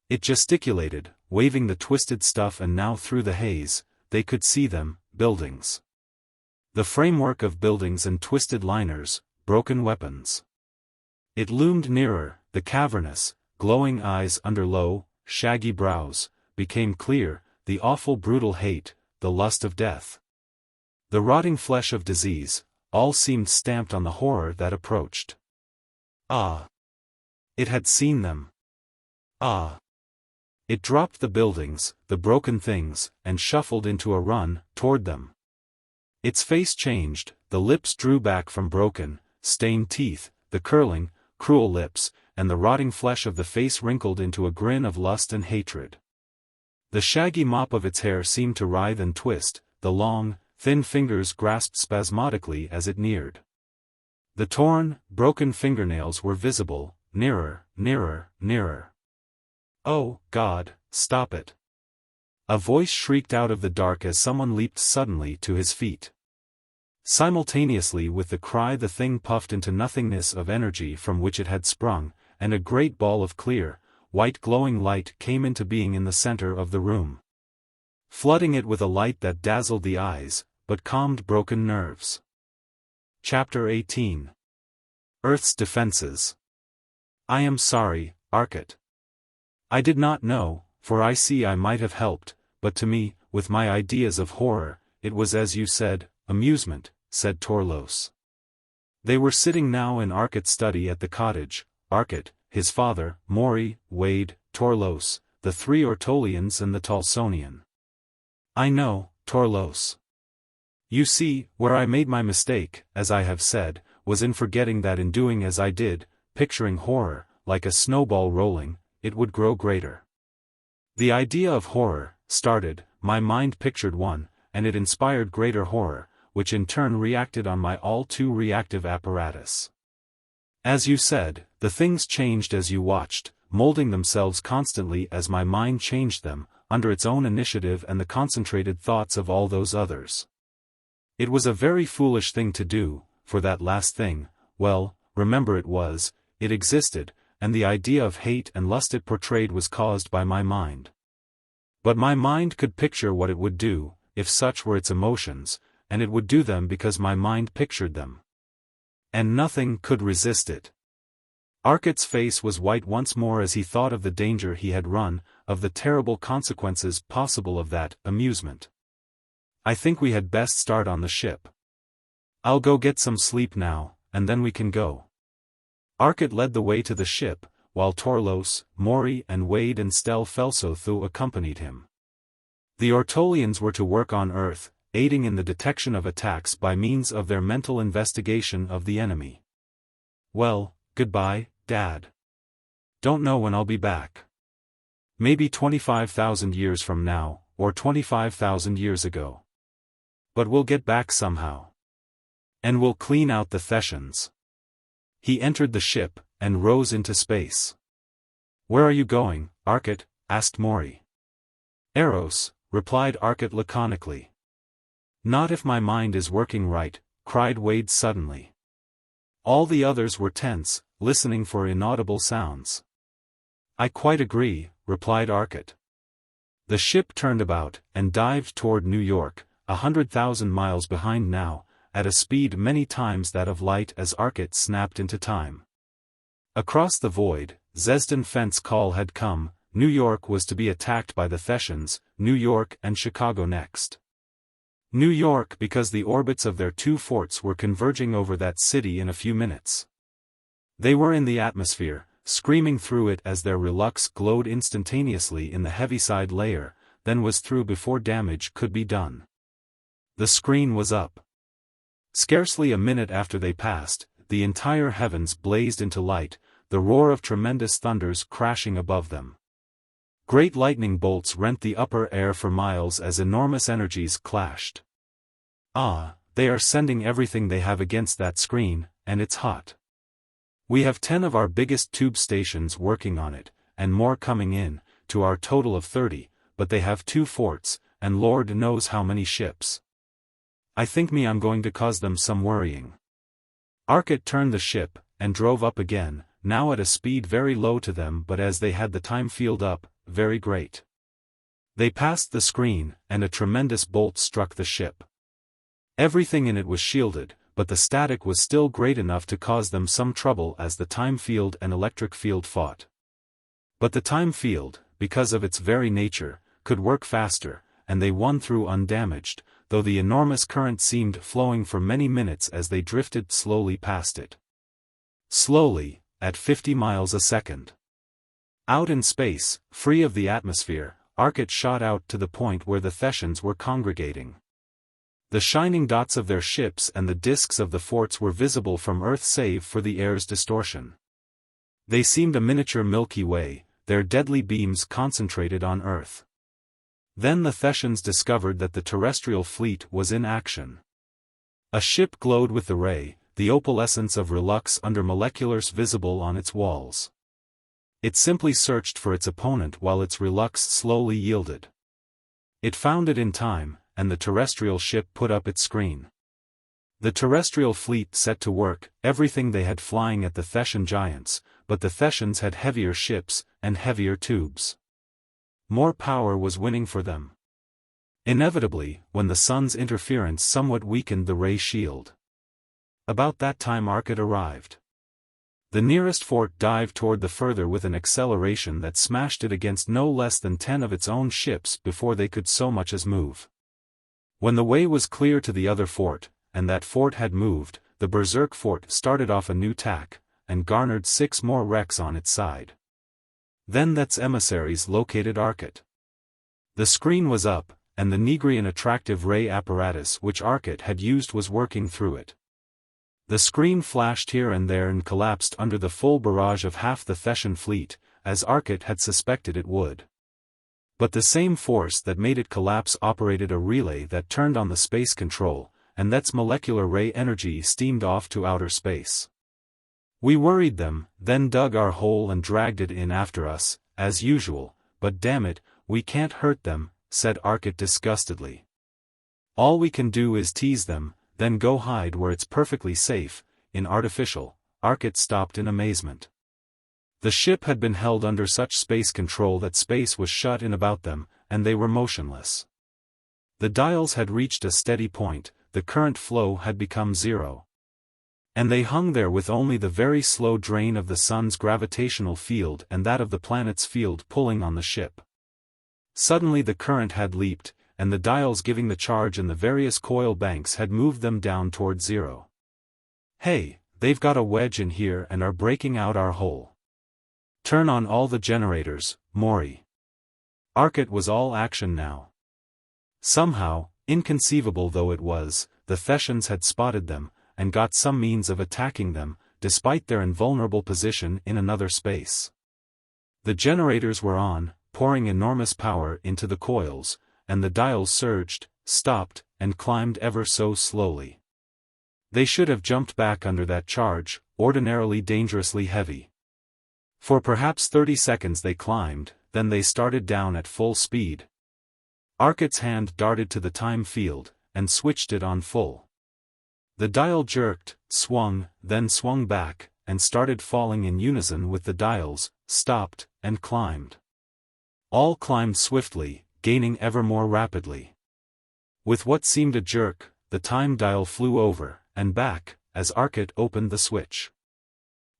It gesticulated, waving the twisted stuff, and now through the haze, they could see them, buildings. The framework of buildings and twisted liners, broken weapons. It loomed nearer, the cavernous, glowing eyes under low, shaggy brows, became clear, the awful brutal hate, the lust of death. The rotting flesh of disease, all seemed stamped on the horror that approached. Ah! It had seen them. Ah! It dropped the buildings, the broken things, and shuffled into a run, toward them. Its face changed, the lips drew back from broken, stained teeth, the curling, cruel lips, and the rotting flesh of the face wrinkled into a grin of lust and hatred. The shaggy mop of its hair seemed to writhe and twist, the long, thin fingers grasped spasmodically as it neared. The torn, broken fingernails were visible, nearer, nearer, nearer. Oh, God, stop it! A voice shrieked out of the dark as someone leaped suddenly to his feet. Simultaneously with the cry, the thing puffed into nothingness of energy from which it had sprung, and a great ball of clear, white glowing light came into being in the center of the room. Flooding it with a light that dazzled the eyes, but calmed broken nerves. Chapter 18. Earth's Defenses. I am sorry, Arcot. I did not know, for I see I might have helped, but to me, with my ideas of horror, it was as you said, amusement, said Torlos. They were sitting now in Arcot's study at the cottage, Arcot, his father, Morey, Wade, Torlos, the three Ortolians and the Talsonian. I know, Torlos. You see, where I made my mistake, as I have said, was in forgetting that in doing as I did, picturing horror, like a snowball rolling, it would grow greater. The idea of horror started, my mind pictured one, and it inspired greater horror, which in turn reacted on my all too reactive apparatus. As you said, the things changed as you watched, molding themselves constantly as my mind changed them, under its own initiative and the concentrated thoughts of all those others. It was a very foolish thing to do, for that last thing, well, remember it existed, and the idea of hate and lust it portrayed was caused by my mind. But my mind could picture what it would do, if such were its emotions, and it would do them because my mind pictured them. And nothing could resist it. Arcot's face was white once more as he thought of the danger he had run, of the terrible consequences possible of that amusement. I think we had best start on the ship. I'll go get some sleep now, and then we can go. Arcot led the way to the ship, while Torlos, Morey and Wade and Stel Felsothu accompanied him. The Ortolians were to work on Earth, aiding in the detection of attacks by means of their mental investigation of the enemy. Well, goodbye, Dad. Don't know when I'll be back. Maybe 25,000 years from now, or 25,000 years ago. But we'll get back somehow. And we'll clean out the Thessians. He entered the ship, and rose into space. Where are you going, Arcot? Asked Morey. Eros, replied Arcot laconically. Not if my mind is working right, cried Wade suddenly. All the others were tense, listening for inaudible sounds. I quite agree, replied Arcot. The ship turned about, and dived toward New York, 100,000 miles behind now, at a speed many times that of light as Arcot snapped into time. Across the void, Zesden Fent's call had come, New York was to be attacked by the Thessians, New York and Chicago next. New York because the orbits of their two forts were converging over that city in a few minutes. They were in the atmosphere, screaming through it as their relux glowed instantaneously in the heaviside layer, then was through before damage could be done. The screen was up. Scarcely a minute after they passed, the entire heavens blazed into light, the roar of tremendous thunders crashing above them. Great lightning bolts rent the upper air for miles as enormous energies clashed. Ah, they are sending everything they have against that screen, and it's hot. We have 10 of our biggest tube stations working on it, and more coming in, to our total of 30, but they have 2 forts, and Lord knows how many ships. I think I'm going to cause them some worrying. Arcot turned the ship, and drove up again, now at a speed very low to them but as they had the time field up, very great. They passed the screen, and a tremendous bolt struck the ship. Everything in it was shielded, but the static was still great enough to cause them some trouble as the time field and electric field fought. But the time field, because of its very nature, could work faster, and they won through undamaged, though the enormous current seemed flowing for many minutes as they drifted slowly past it. Slowly, at 50 miles a second. Out in space, free of the atmosphere, Arcot shot out to the point where the Thessians were congregating. The shining dots of their ships and the disks of the forts were visible from Earth save for the air's distortion. They seemed a miniature Milky Way, their deadly beams concentrated on Earth. Then the Thessians discovered that the terrestrial fleet was in action. A ship glowed with the ray, the opalescence of relux under moleculars visible on its walls. It simply searched for its opponent while its relux slowly yielded. It found it in time, and the terrestrial ship put up its screen. The terrestrial fleet set to work, everything they had flying at the Thessian giants, but the Thessians had heavier ships, and heavier tubes. More power was winning for them. Inevitably, when the sun's interference somewhat weakened the ray shield. About that time Arcot arrived. The nearest fort dived toward the further with an acceleration that smashed it against no less than 10 of its own ships before they could so much as move. When the way was clear to the other fort, and that fort had moved, the Berserk fort started off a new tack, and garnered 6 more wrecks on its side. Then Thett's emissaries located Arcot. The screen was up, and the Nigrian attractive ray apparatus which Arcot had used was working through it. The screen flashed here and there and collapsed under the full barrage of half the Thessian fleet, as Arcot had suspected it would. But the same force that made it collapse operated a relay that turned on the space control, and Thett's molecular ray energy steamed off to outer space. We worried them, then dug our hole and dragged it in after us, as usual, but damn it, we can't hurt them, said Arcot disgustedly. All we can do is tease them, then go hide where it's perfectly safe, in artificial. Arcot stopped in amazement. The ship had been held under such space control that space was shut in about them, and they were motionless. The dials had reached a steady point, the current flow had become zero. And they hung there with only the very slow drain of the sun's gravitational field and that of the planet's field pulling on the ship. Suddenly the current had leaped, and the dials giving the charge in the various coil banks had moved them down toward zero. Hey, they've got a wedge in here and are breaking out our hole. Turn on all the generators, Morey. Arcot was all action now. Somehow, inconceivable though it was, the Thessians had spotted them, and got some means of attacking them, despite their invulnerable position in another space. The generators were on, pouring enormous power into the coils, and the dials surged, stopped, and climbed ever so slowly. They should have jumped back under that charge, ordinarily dangerously heavy. For perhaps 30 seconds they climbed, then they started down at full speed. Arcot's hand darted to the time field, and switched it on full. The dial jerked, swung, then swung back, and started falling in unison with the dials, stopped, and climbed. All climbed swiftly, gaining ever more rapidly. With what seemed a jerk, the time dial flew over, and back, as Arcot opened the switch.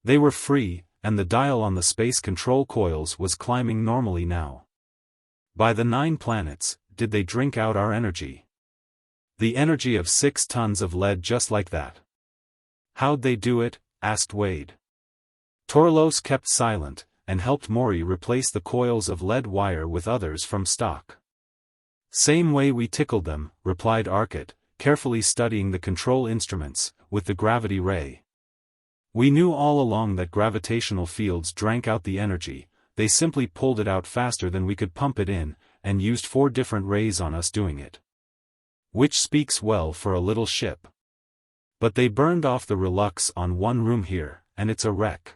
They were free, and the dial on the space control coils was climbing normally now. By the 9 planets, did they drink out our energy? The energy of 6 tons of lead just like that. How'd they do it? Asked Wade. Torlos kept silent, and helped Morey replace the coils of lead wire with others from stock. Same way we tickled them, replied Arcot, carefully studying the control instruments, with the gravity ray. We knew all along that gravitational fields drank out the energy, they simply pulled it out faster than we could pump it in, and used 4 different rays on us doing it. Which speaks well for a little ship. But they burned off the relux on one room here, and it's a wreck.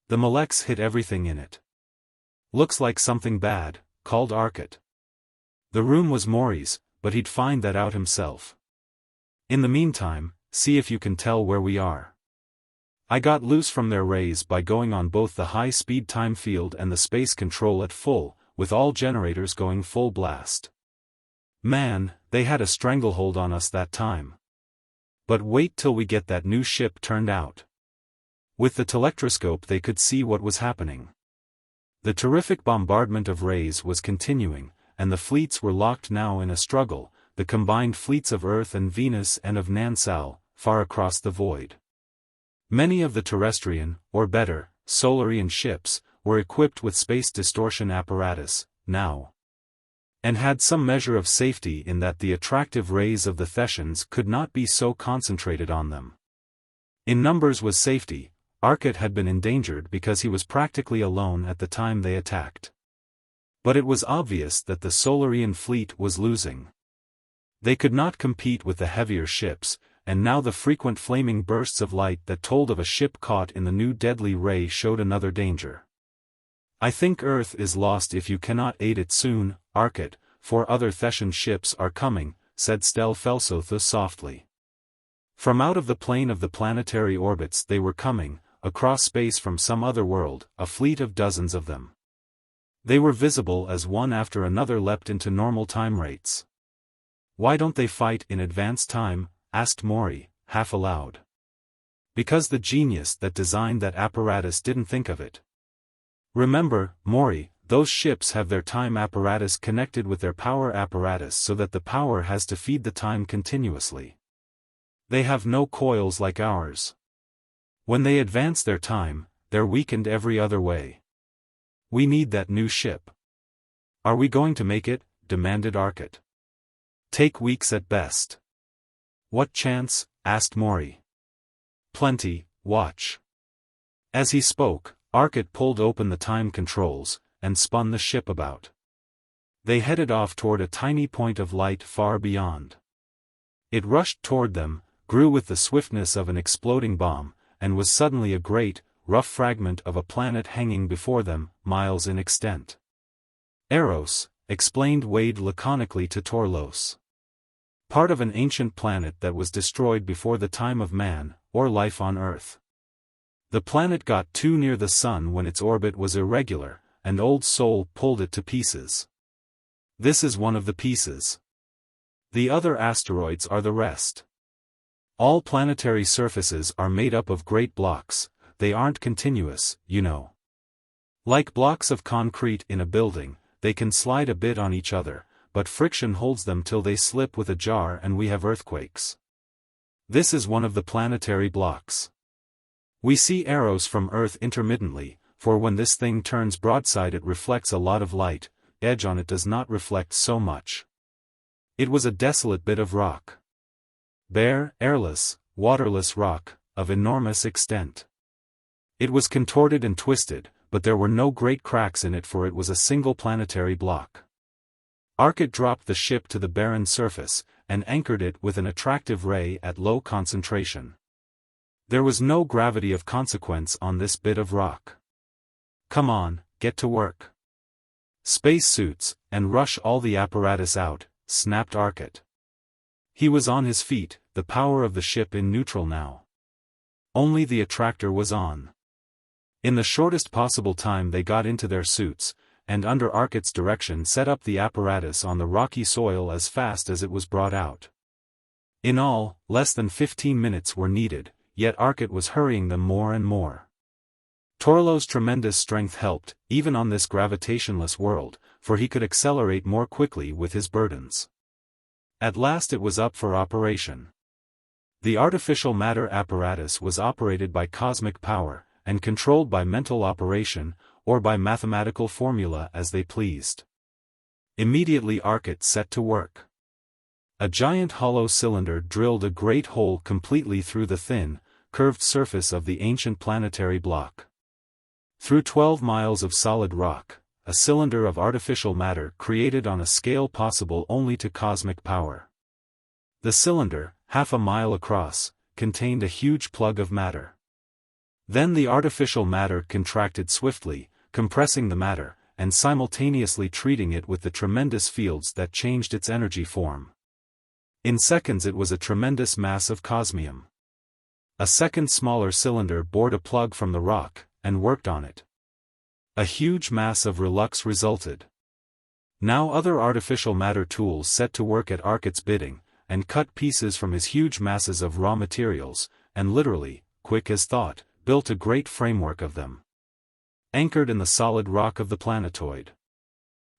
The molex hit everything in it. Looks like something bad, called Arcot. The room was Morey's, but he'd find that out himself. In the meantime, see if you can tell where we are. I got loose from their rays by going on both the high-speed time field and the space control at full, with all generators going full blast. Man, they had a stranglehold on us that time. But wait till we get that new ship turned out. With the telectroscope they could see what was happening. The terrific bombardment of rays was continuing, and the fleets were locked now in a struggle, the combined fleets of Earth and Venus and of Nansal, far across the void. Many of the terrestrian, or better, Solarian ships, were equipped with space distortion apparatus, now. And had some measure of safety in that the attractive rays of the Thessians could not be so concentrated on them. In numbers was safety. Arcot had been endangered because he was practically alone at the time they attacked. But it was obvious that the Solarian fleet was losing. They could not compete with the heavier ships, and now the frequent flaming bursts of light that told of a ship caught in the new deadly ray showed another danger. I think Earth is lost if you cannot aid it soon, Arcot, 4 other Thessian ships are coming, said Stelfelsothus softly. From out of the plane of the planetary orbits they were coming, across space from some other world, a fleet of dozens of them. They were visible as one after another leapt into normal time rates. Why don't they fight in advance time? Asked Morey, half aloud. Because the genius that designed that apparatus didn't think of it. Remember, Morey, those ships have their time apparatus connected with their power apparatus so that the power has to feed the time continuously. They have no coils like ours. When they advance their time, they're weakened every other way. We need that new ship. Are we going to make it? Demanded Arcot. Take weeks at best. What chance? Asked Morey. Plenty, watch. As he spoke, Arcot pulled open the time controls, and spun the ship about. They headed off toward a tiny point of light far beyond. It rushed toward them, grew with the swiftness of an exploding bomb, and was suddenly a great, rough fragment of a planet hanging before them, miles in extent. Eros, explained Wade laconically to Torlos. Part of an ancient planet that was destroyed before the time of man, or life on Earth. The planet got too near the sun when its orbit was irregular, and Old Sol pulled it to pieces. This is one of the pieces. The other asteroids are the rest. All planetary surfaces are made up of great blocks, they aren't continuous, you know. Like blocks of concrete in a building, they can slide a bit on each other, but friction holds them till they slip with a jar and we have earthquakes. This is one of the planetary blocks. We see Eros from Earth intermittently, for when this thing turns broadside it reflects a lot of light, edge on it does not reflect so much. It was a desolate bit of rock. Bare, airless, waterless rock, of enormous extent. It was contorted and twisted, but there were no great cracks in it for it was a single planetary block. Arcot dropped the ship to the barren surface, and anchored it with an attractive ray at low concentration. There was no gravity of consequence on this bit of rock. Come on, get to work. Space suits, and rush all the apparatus out, snapped Arcot. He was on his feet, the power of the ship in neutral now. Only the attractor was on. In the shortest possible time they got into their suits, and under Arcot's direction set up the apparatus on the rocky soil as fast as it was brought out. In all, less than 15 minutes were needed, yet Arcot was hurrying them more and more. Torlo's tremendous strength helped, even on this gravitationless world, for he could accelerate more quickly with his burdens. At last it was up for operation. The artificial matter apparatus was operated by cosmic power, and controlled by mental operation, or by mathematical formula as they pleased. Immediately Arcot set to work. A giant hollow cylinder drilled a great hole completely through the thin, curved surface of the ancient planetary block. Through 12 miles of solid rock, a cylinder of artificial matter created on a scale possible only to cosmic power. The cylinder, half a mile across, contained a huge plug of matter. Then the artificial matter contracted swiftly, compressing the matter, and simultaneously treating it with the tremendous fields that changed its energy form. In seconds it was a tremendous mass of cosmium. A second smaller cylinder bored a plug from the rock, and worked on it. A huge mass of relux resulted. Now other artificial matter tools set to work at Arcot's bidding, and cut pieces from his huge masses of raw materials, and literally, quick as thought, built a great framework of them. Anchored in the solid rock of the planetoid.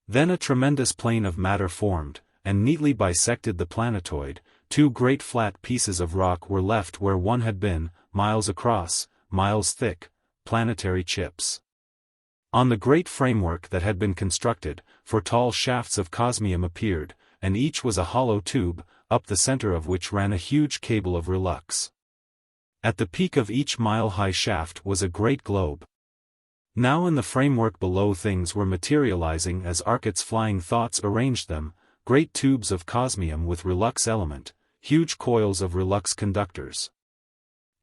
Then a tremendous plane of matter formed, and neatly bisected the planetoid. Two great flat pieces of rock were left where one had been, miles across, miles thick, planetary chips. On the great framework that had been constructed, four tall shafts of cosmium appeared, and each was a hollow tube, up the center of which ran a huge cable of relux. At the peak of each mile-high shaft was a great globe. Now in the framework below things were materializing as Arcot's flying thoughts arranged them, great tubes of cosmium with relux element, huge coils of relux conductors.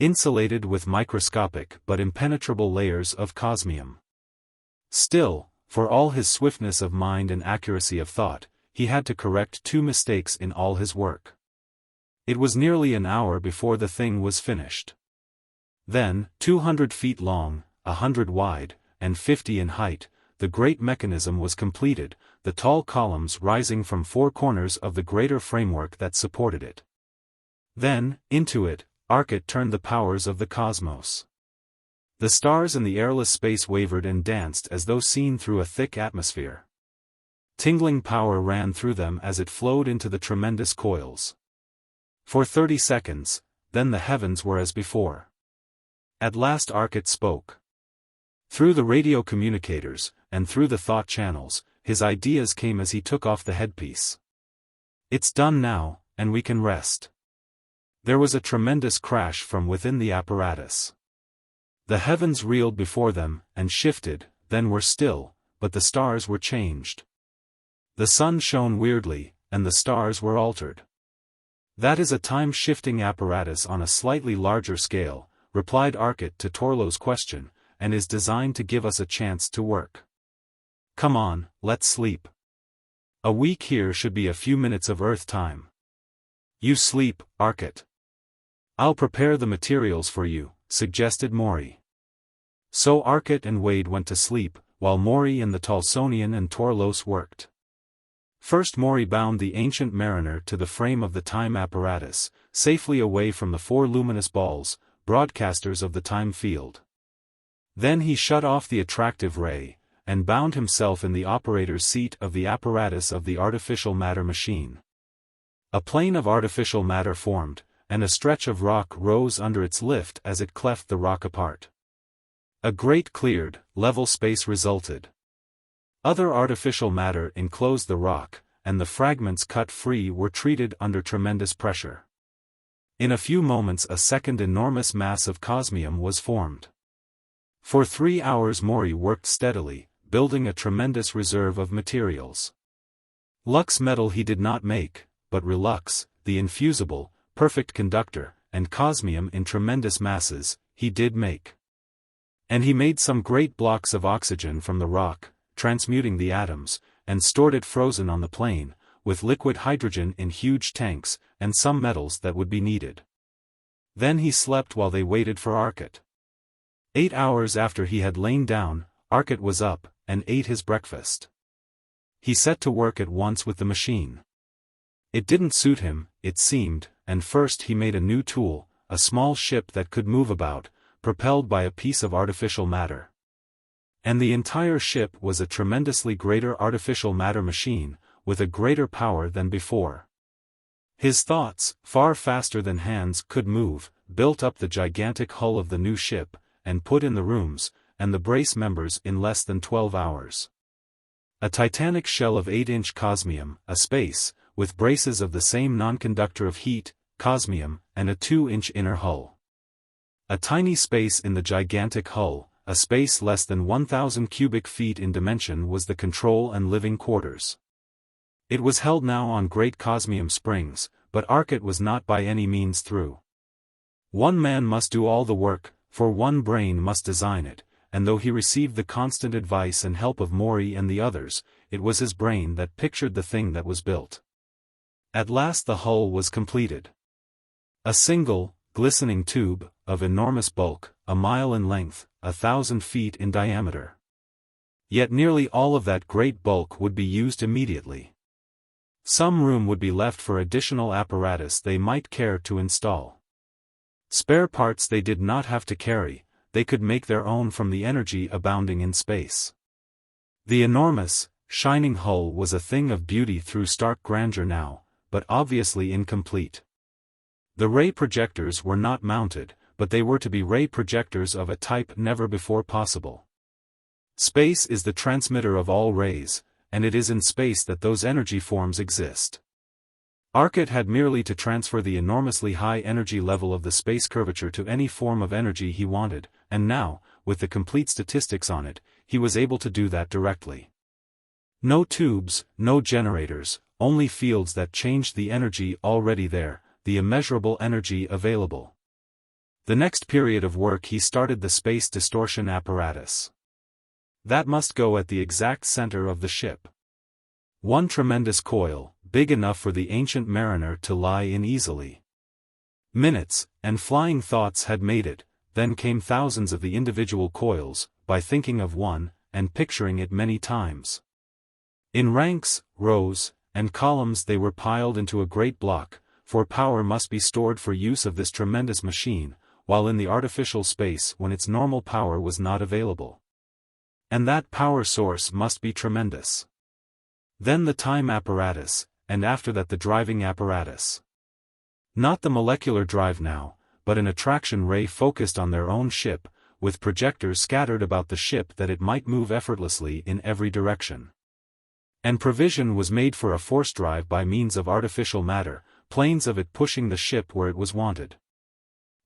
Insulated with microscopic but impenetrable layers of cosmium. Still, for all his swiftness of mind and accuracy of thought, he had to correct two mistakes in all his work. It was nearly an hour before the thing was finished. Then, 200 feet long, 100 wide, and 50 in height, the great mechanism was completed, the tall columns rising from four corners of the greater framework that supported it. Then, into it, Arcot turned the powers of the cosmos. The stars in the airless space wavered and danced as though seen through a thick atmosphere. Tingling power ran through them as it flowed into the tremendous coils. For 30 seconds, then the heavens were as before. At last Arcot spoke. Through the radio communicators, and through the thought channels, his ideas came as he took off the headpiece. It's done now, and we can rest. There was a tremendous crash from within the apparatus. The heavens reeled before them, and shifted, then were still, but the stars were changed. The sun shone weirdly, and the stars were altered. That is a time-shifting apparatus on a slightly larger scale, replied Arcot to Torlo's question, and is designed to give us a chance to work. Come on, let's sleep. A week here should be a few minutes of Earth time. You sleep, Arcot. I'll prepare the materials for you, suggested Morey. So Arcot and Wade went to sleep, while Morey and the Talsonian and Torlos worked. First Morey bound the ancient mariner to the frame of the time apparatus, safely away from the four luminous balls, broadcasters of the time field. Then he shut off the attractive ray, and bound himself in the operator's seat of the apparatus of the artificial matter machine. A plane of artificial matter formed, and a stretch of rock rose under its lift as it cleft the rock apart. A great cleared, level space resulted. Other artificial matter enclosed the rock, and the fragments cut free were treated under tremendous pressure. In a few moments a second enormous mass of cosmium was formed. For 3 hours Morey worked steadily, building a tremendous reserve of materials. Lux metal he did not make, but relux, the infusible, perfect conductor, and cosmium in tremendous masses, he did make. And he made some great blocks of oxygen from the rock, transmuting the atoms, and stored it frozen on the plane, with liquid hydrogen in huge tanks, and some metals that would be needed. Then he slept while they waited for Arcot. 8 hours after he had lain down, Arcot was up, and ate his breakfast. He set to work at once with the machine. It didn't suit him, it seemed, and first he made a new tool, a small ship that could move about, propelled by a piece of artificial matter. And the entire ship was a tremendously greater artificial matter machine, with a greater power than before. His thoughts, far faster than hands could move, built up the gigantic hull of the new ship, and put in the rooms, and the brace members in less than 12 hours. A titanic shell of 8-inch cosmium, a space, with braces of the same non-conductor of heat, cosmium, and a 2-inch inner hull. A tiny space in the gigantic hull, a space less than 1,000 cubic feet in dimension was the control and living quarters. It was held now on great cosmium springs, but Arcot was not by any means through. One man must do all the work, for one brain must design it, and though he received the constant advice and help of Morey and the others, it was his brain that pictured the thing that was built. At last the hull was completed. A single, glistening tube, of enormous bulk, a mile in length, 1,000 feet in diameter. Yet nearly all of that great bulk would be used immediately. Some room would be left for additional apparatus they might care to install. Spare parts they did not have to carry, they could make their own from the energy abounding in space. The enormous, shining hull was a thing of beauty through stark grandeur now, but obviously incomplete. The ray projectors were not mounted, but they were to be ray projectors of a type never before possible. Space is the transmitter of all rays, and it is in space that those energy forms exist. Arcot had merely to transfer the enormously high energy level of the space curvature to any form of energy he wanted, and now, with the complete statistics on it, he was able to do that directly. No tubes, no generators, only fields that changed the energy already there, the immeasurable energy available. The next period of work he started the space distortion apparatus. That must go at the exact center of the ship. One tremendous coil, big enough for the ancient mariner to lie in easily. Minutes, and flying thoughts had made it, then came thousands of the individual coils, by thinking of one, and picturing it many times. In ranks, rows, and columns they were piled into a great block, for power must be stored for use of this tremendous machine, while in the artificial space when its normal power was not available. And that power source must be tremendous. Then the time apparatus, and after that the driving apparatus. Not the molecular drive now, but an attraction ray focused on their own ship, with projectors scattered about the ship that it might move effortlessly in every direction. And provision was made for a force drive by means of artificial matter, planes of it pushing the ship where it was wanted.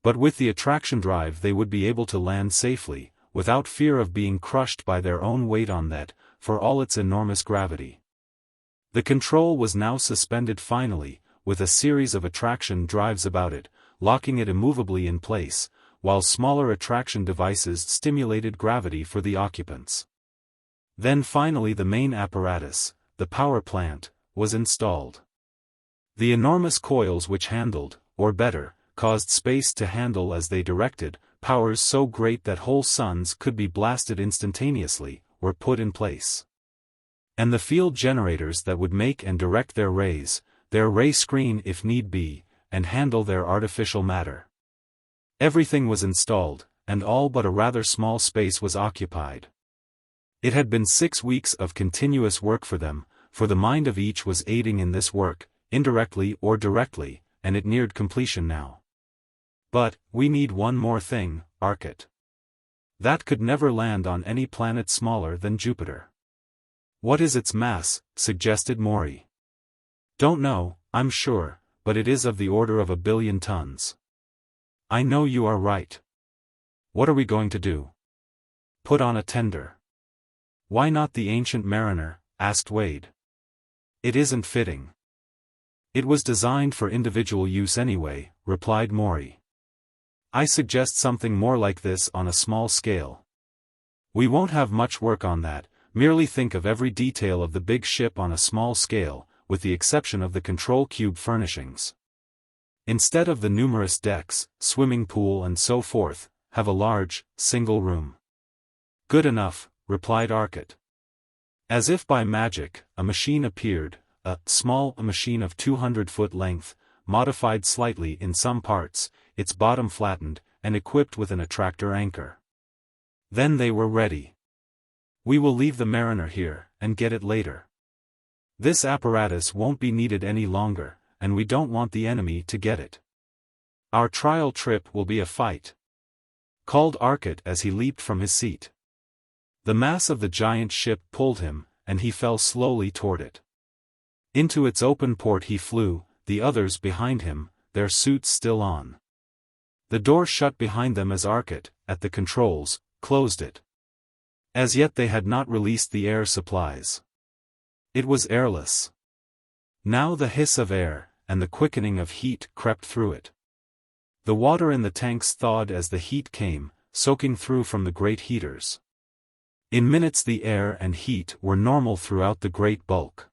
But with the attraction drive they would be able to land safely, without fear of being crushed by their own weight on that, for all its enormous gravity. The control was now suspended finally, with a series of attraction drives about it, locking it immovably in place, while smaller attraction devices stimulated gravity for the occupants. Then finally the main apparatus, the power plant, was installed. The enormous coils which handled, or better, caused space to handle as they directed, powers so great that whole suns could be blasted instantaneously, were put in place. And the field generators that would make and direct their rays, their ray screen if need be, and handle their artificial matter. Everything was installed, and all but a rather small space was occupied. It had been 6 weeks of continuous work for them, for the mind of each was aiding in this work, indirectly or directly, and it neared completion now. But, we need one more thing, Arcot. That could never land on any planet smaller than Jupiter. What is its mass? Suggested Morey. Don't know, I'm sure, but it is of the order of 1 billion tons. I know you are right. What are we going to do? Put on a tender. Why not the ancient mariner? Asked Wade. It isn't fitting. It was designed for individual use anyway, replied Morey. I suggest something more like this on a small scale. We won't have much work on that, merely think of every detail of the big ship on a small scale, with the exception of the control cube furnishings. Instead of the numerous decks, swimming pool and so forth, have a large, single room. Good enough, replied Arcot. As if by magic, a machine appeared, a small machine of 200-foot length, modified slightly in some parts, its bottom flattened, and equipped with an attractor anchor. Then they were ready. We will leave the mariner here, and get it later. This apparatus won't be needed any longer, and we don't want the enemy to get it. Our trial trip will be a fight. Called Arcot as he leaped from his seat. The mass of the giant ship pulled him, and he fell slowly toward it. Into its open port he flew, the others behind him, their suits still on. The door shut behind them as Arcot, at the controls, closed it. As yet they had not released the air supplies. It was airless. Now the hiss of air, and the quickening of heat crept through it. The water in the tanks thawed as the heat came, soaking through from the great heaters. In minutes the air and heat were normal throughout the great bulk.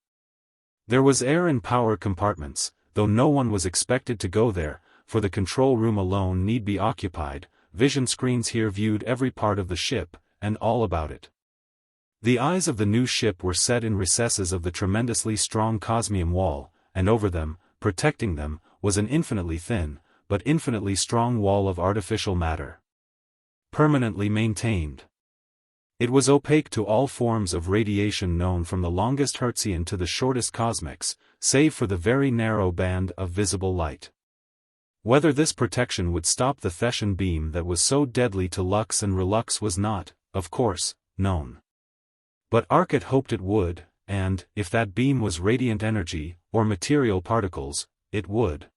There was air in power compartments, though no one was expected to go there, for the control room alone need be occupied. Vision screens here viewed every part of the ship, and all about it. The eyes of the new ship were set in recesses of the tremendously strong cosmium wall, and over them, protecting them, was an infinitely thin, but infinitely strong wall of artificial matter. Permanently maintained. It was opaque to all forms of radiation known from the longest Hertzian to the shortest cosmics, save for the very narrow band of visible light. Whether this protection would stop the Thessian beam that was so deadly to Lux and Relux was not, of course, known. But Arcot hoped it would, and, if that beam was radiant energy, or material particles, it would.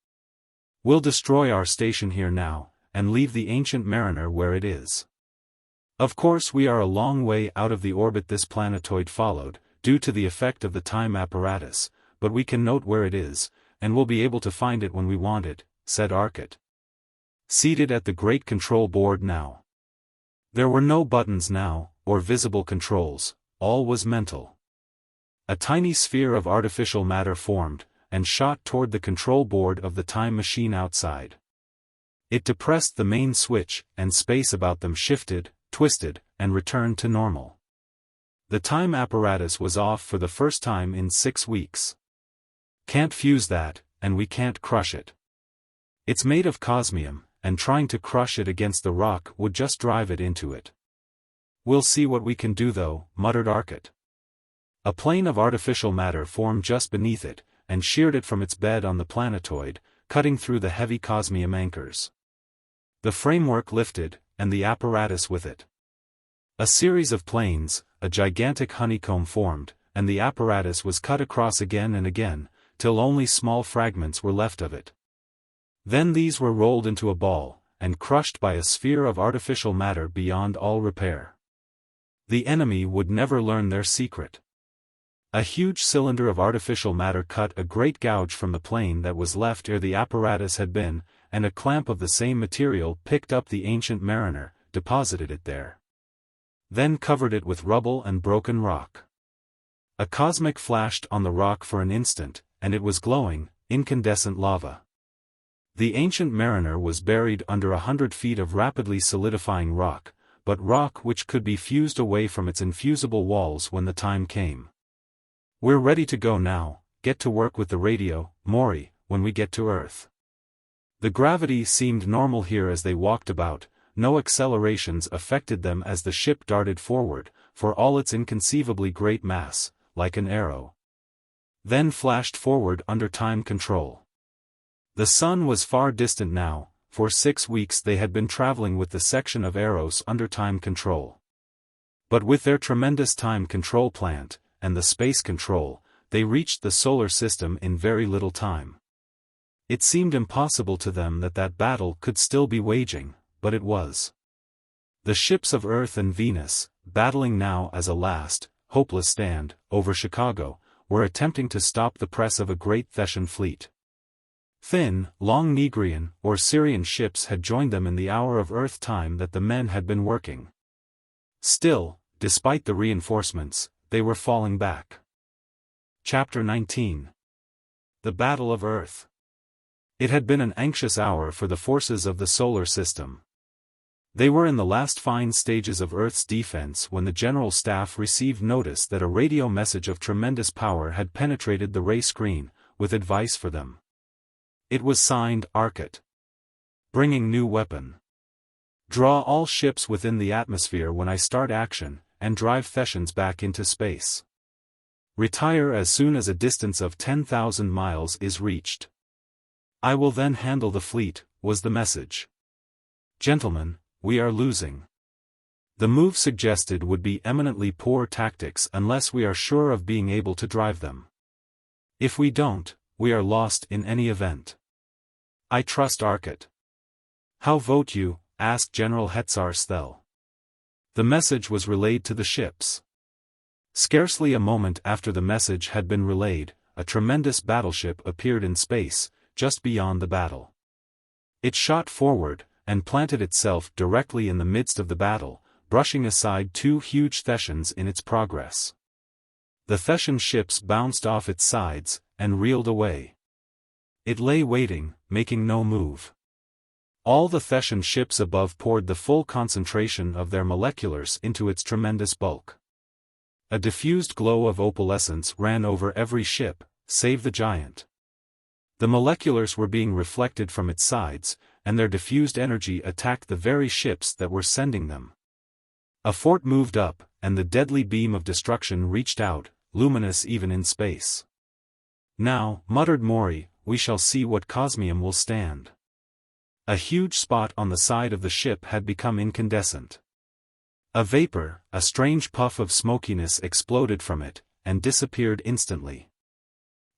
We'll destroy our station here now, and leave the ancient mariner where it is. Of course we are a long way out of the orbit this planetoid followed, due to the effect of the time apparatus, but we can note where it is, and we'll be able to find it when we want it, said Arcot. Seated at the great control board now. There were no buttons now, or visible controls, all was mental. A tiny sphere of artificial matter formed, and shot toward the control board of the time machine outside. It depressed the main switch, and space about them shifted, twisted, and returned to normal. The time apparatus was off for the first time in 6 weeks. Can't fuse that, and we can't crush it. It's made of cosmium, and trying to crush it against the rock would just drive it into it. We'll see what we can do though, muttered Arcot. A plane of artificial matter formed just beneath it, and sheared it from its bed on the planetoid, cutting through the heavy cosmium anchors. The framework lifted, and the apparatus with it. A series of planes, a gigantic honeycomb formed, and the apparatus was cut across again and again, till only small fragments were left of it. Then these were rolled into a ball, and crushed by a sphere of artificial matter beyond all repair. The enemy would never learn their secret. A huge cylinder of artificial matter cut a great gouge from the plane that was left ere the apparatus had been, and a clamp of the same material picked up the ancient mariner, deposited it there. Then covered it with rubble and broken rock. A cosmic flashed on the rock for an instant, and it was glowing, incandescent lava. The ancient mariner was buried under 100 feet of rapidly solidifying rock, but rock which could be fused away from its infusible walls when the time came. We're ready to go now, get to work with the radio, Morey, when we get to Earth. The gravity seemed normal here as they walked about, no accelerations affected them as the ship darted forward, for all its inconceivably great mass, like an arrow. Then flashed forward under time control. The sun was far distant now, for 6 weeks they had been traveling with the section of Eros under time control. But with their tremendous time control plant, and the space control, they reached the solar system in very little time. It seemed impossible to them that battle could still be waging, but it was. The ships of Earth and Venus, battling now as a last, hopeless stand, over Chicago, were attempting to stop the press of a great Thessian fleet. Thin, long Negrian or Syrian ships had joined them in the hour of Earth time that the men had been working. Still, despite the reinforcements, they were falling back. Chapter 19. The Battle of Earth. It had been an anxious hour for the forces of the solar system. They were in the last fine stages of Earth's defense when the General Staff received notice that a radio message of tremendous power had penetrated the ray screen, with advice for them. It was signed Arcot. Bringing new weapon. Draw all ships within the atmosphere when I start action, and drive Thessians back into space. Retire as soon as a distance of 10,000 miles is reached. I will then handle the fleet, was the message. Gentlemen, we are losing. The move suggested would be eminently poor tactics unless we are sure of being able to drive them. If we don't, we are lost in any event. I trust Arcot. How vote you? Asked General Hetzar Sthel. The message was relayed to the ships. Scarcely a moment after the message had been relayed, a tremendous battleship appeared in space, just beyond the battle. It shot forward, and planted itself directly in the midst of the battle, brushing aside 2 huge Thessians in its progress. The Thetan ships bounced off its sides, and reeled away. It lay waiting, making no move. All the Thetan ships above poured the full concentration of their moleculars into its tremendous bulk. A diffused glow of opalescence ran over every ship, save the giant. The moleculars were being reflected from its sides, and their diffused energy attacked the very ships that were sending them. A fort moved up, and the deadly beam of destruction reached out, luminous even in space. "Now," muttered Morey, "we shall see what Cosmium will stand." A huge spot on the side of the ship had become incandescent. A vapor, a strange puff of smokiness exploded from it, and disappeared instantly.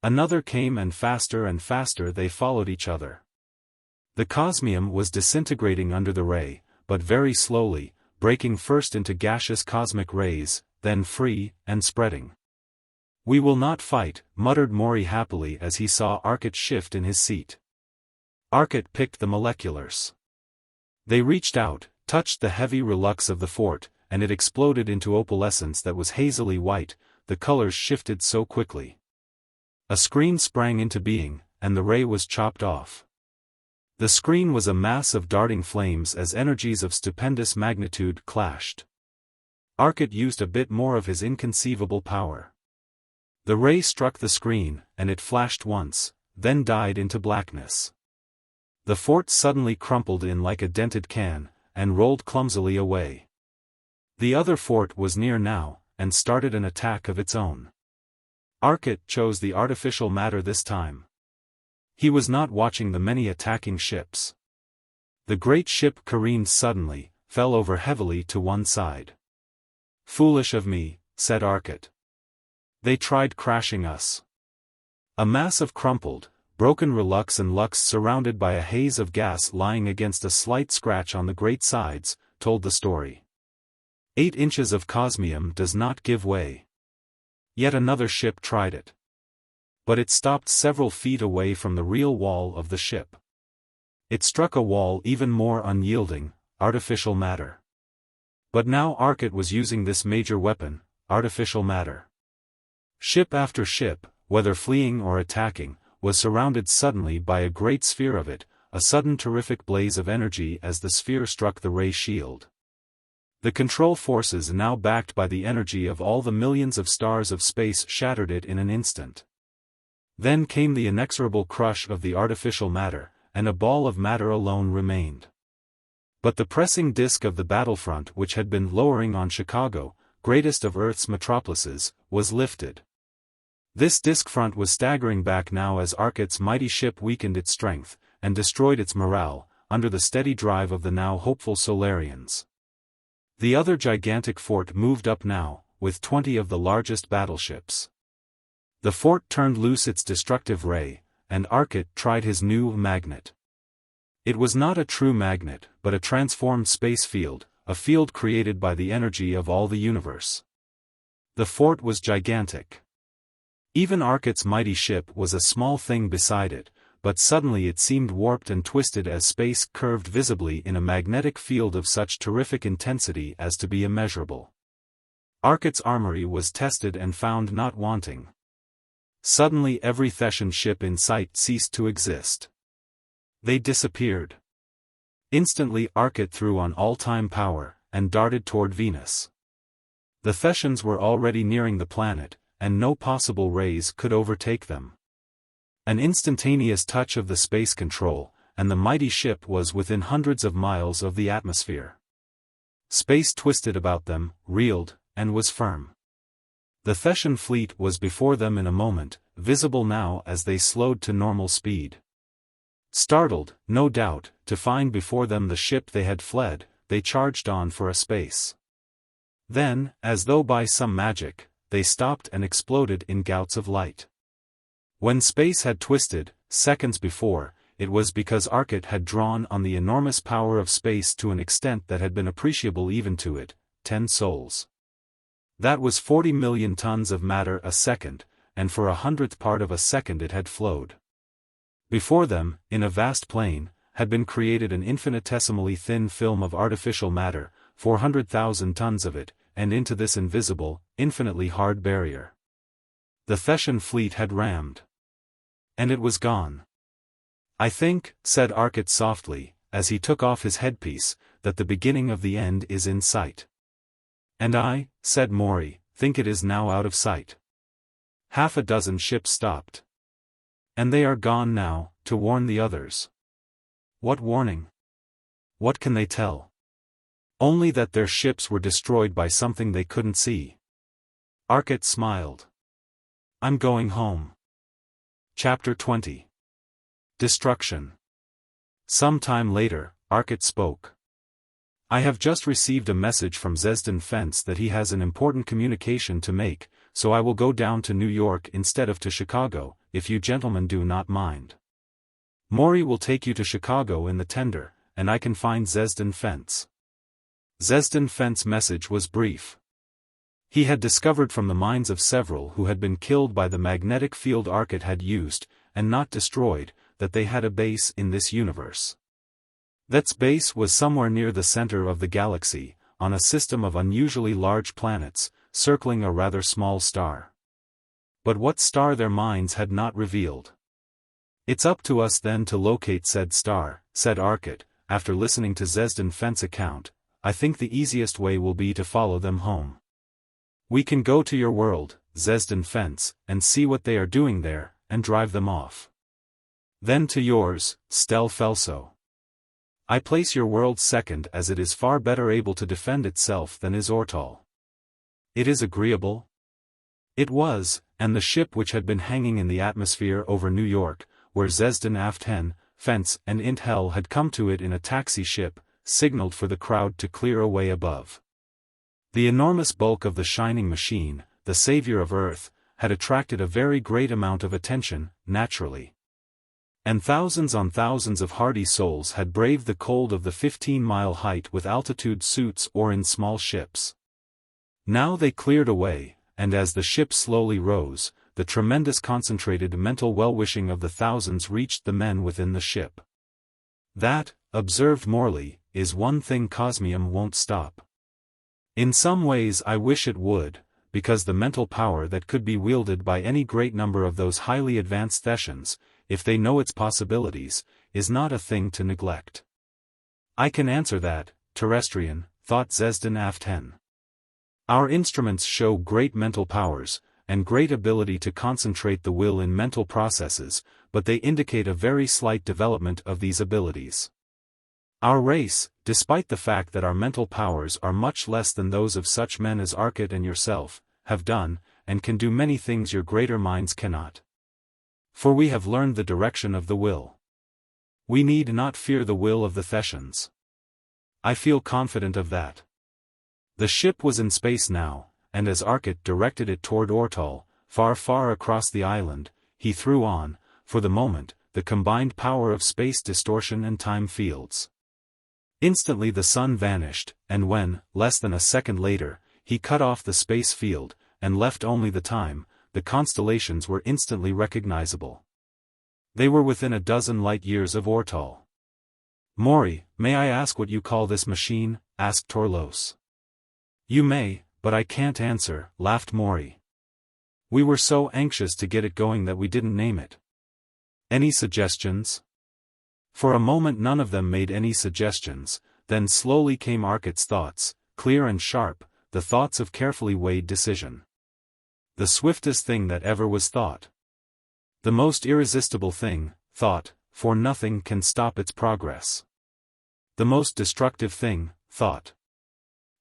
Another came, and faster they followed each other. The Cosmium was disintegrating under the ray, but very slowly, breaking first into gaseous cosmic rays, then free, and spreading. "We will not fight," muttered Morey happily as he saw Arcot shift in his seat. Arcot picked the moleculars. They reached out, touched the heavy relux of the fort, and it exploded into opalescence that was hazily white. The colors shifted so quickly. A screen sprang into being, and the ray was chopped off. The screen was a mass of darting flames as energies of stupendous magnitude clashed. Arcot used a bit more of his inconceivable power. The ray struck the screen, and it flashed once, then died into blackness. The fort suddenly crumpled in like a dented can, and rolled clumsily away. The other fort was near now, and started an attack of its own. Arcot chose the artificial matter this time. He was not watching the many attacking ships. The great ship careened suddenly, fell over heavily to one side. "Foolish of me," said Arcot. "They tried crashing us." A mass of crumpled, broken relux and lux surrounded by a haze of gas lying against a slight scratch on the great sides, told the story. 8 inches of Cosmium does not give way. Yet another ship tried it. But it stopped several feet away from the real wall of the ship. It struck a wall even more unyielding, artificial matter. But now Arcot was using this major weapon, artificial matter. Ship after ship, whether fleeing or attacking, was surrounded suddenly by a great sphere of it, a sudden terrific blaze of energy as the sphere struck the ray shield. The control forces now backed by the energy of all the millions of stars of space shattered it in an instant. Then came the inexorable crush of the artificial matter, and a ball of matter alone remained. But the pressing disk of the battlefront which had been lowering on Chicago, greatest of Earth's metropolises, was lifted. This disk front was staggering back now as Arcot's mighty ship weakened its strength, and destroyed its morale, under the steady drive of the now hopeful Solarians. The other gigantic fort moved up now, with 20 of the largest battleships. The fort turned loose its destructive ray, and Arcot tried his new magnet. It was not a true magnet, but a transformed space field, a field created by the energy of all the universe. The fort was gigantic. Even Arcot's mighty ship was a small thing beside it, but suddenly it seemed warped and twisted as space curved visibly in a magnetic field of such terrific intensity as to be immeasurable. Arcot's armory was tested and found not wanting. Suddenly every Thetan ship in sight ceased to exist. They disappeared. Instantly Arcot threw on all-time power, and darted toward Venus. The Thetians were already nearing the planet, and no possible rays could overtake them. An instantaneous touch of the space control, and the mighty ship was within hundreds of miles of the atmosphere. Space twisted about them, reeled, and was firm. The Thetian fleet was before them in a moment, visible now as they slowed to normal speed. Startled, no doubt, to find before them the ship they had fled, they charged on for a space. Then, as though by some magic, they stopped and exploded in gouts of light. When space had twisted, seconds before, it was because Arcot had drawn on the enormous power of space to an extent that had been appreciable even to it, 10 souls. That was 40 million tons of matter a second, and for 100th part of a second it had flowed. Before them, in a vast plain, had been created an infinitesimally thin film of artificial matter, 400,000 tons of it, and into this invisible, infinitely hard barrier. The Thessian fleet had rammed. And it was gone. "I think," said Arcot softly, as he took off his headpiece, "that the beginning of the end is in sight." "And I," said Morey, "think it is now out of sight." Half a dozen ships stopped. "And they are gone now, to warn the others." "What warning? What can they tell?" "Only that their ships were destroyed by something they couldn't see." Arcot smiled. "I'm going home." Chapter 20. Destruction. Some time later, Arcot spoke. "I have just received a message from XVIII that he has an important communication to make, so I will go down to New York instead of to Chicago, if you gentlemen do not mind. Morey will take you to Chicago in the tender, and I can find XVIII." XVIII's message was brief. He had discovered from the minds of several who had been killed by the magnetic field Arcot had used, and not destroyed, that they had a base in this universe. Thett's base was somewhere near the center of the galaxy, on a system of unusually large planets, circling a rather small star. But what star their minds had not revealed. "It's up to us then to locate said star," said Arcot, after listening to XVIII's account. "I think the easiest way will be to follow them home. We can go to your world, XVIII, and see what they are doing there, and drive them off. Then to yours, Talso. I place your world second as it is far better able to defend itself than is Ortol. It is agreeable?" It was, and the ship which had been hanging in the atmosphere over New York, where XVIII, Fence and Intel had come to it in a taxi ship, signaled for the crowd to clear away above. The enormous bulk of the shining machine, the savior of Earth, had attracted a very great amount of attention, naturally. And thousands on thousands of hardy souls had braved the cold of the 15-mile height with altitude suits or in small ships. Now they cleared away, and as the ship slowly rose, the tremendous concentrated mental well-wishing of the thousands reached the men within the ship. "That," observed Morey, "is one thing Cosmium won't stop. In some ways I wish it would, because the mental power that could be wielded by any great number of those highly advanced Thessians, if they know its possibilities, is not a thing to neglect." "I can answer that, terrestrian," thought XVIII. "Our instruments show great mental powers, and great ability to concentrate the will in mental processes, but they indicate a very slight development of these abilities. Our race, despite the fact that our mental powers are much less than those of such men as Arcot and yourself, have done, and can do many things your greater minds cannot. For we have learned the direction of the will. We need not fear the will of the Thessians. I feel confident of that." The ship was in space now, and as Arcot directed it toward Ortol, far far across the island, he threw on, for the moment, the combined power of space distortion and time fields. Instantly the sun vanished, and when, less than a second later, he cut off the space field, and left only the time, the constellations were instantly recognizable. They were within a dozen light-years of Ortol. "Morey, may I ask what you call this machine?" asked Torlos. "You may, but I can't answer," laughed Morey. "We were so anxious to get it going that we didn't name it. Any suggestions?" For a moment none of them made any suggestions, then slowly came Arcot's thoughts, clear and sharp, the thoughts of carefully weighed decision. The swiftest thing that ever was thought. The most irresistible thing, thought, for nothing can stop its progress. The most destructive thing, thought.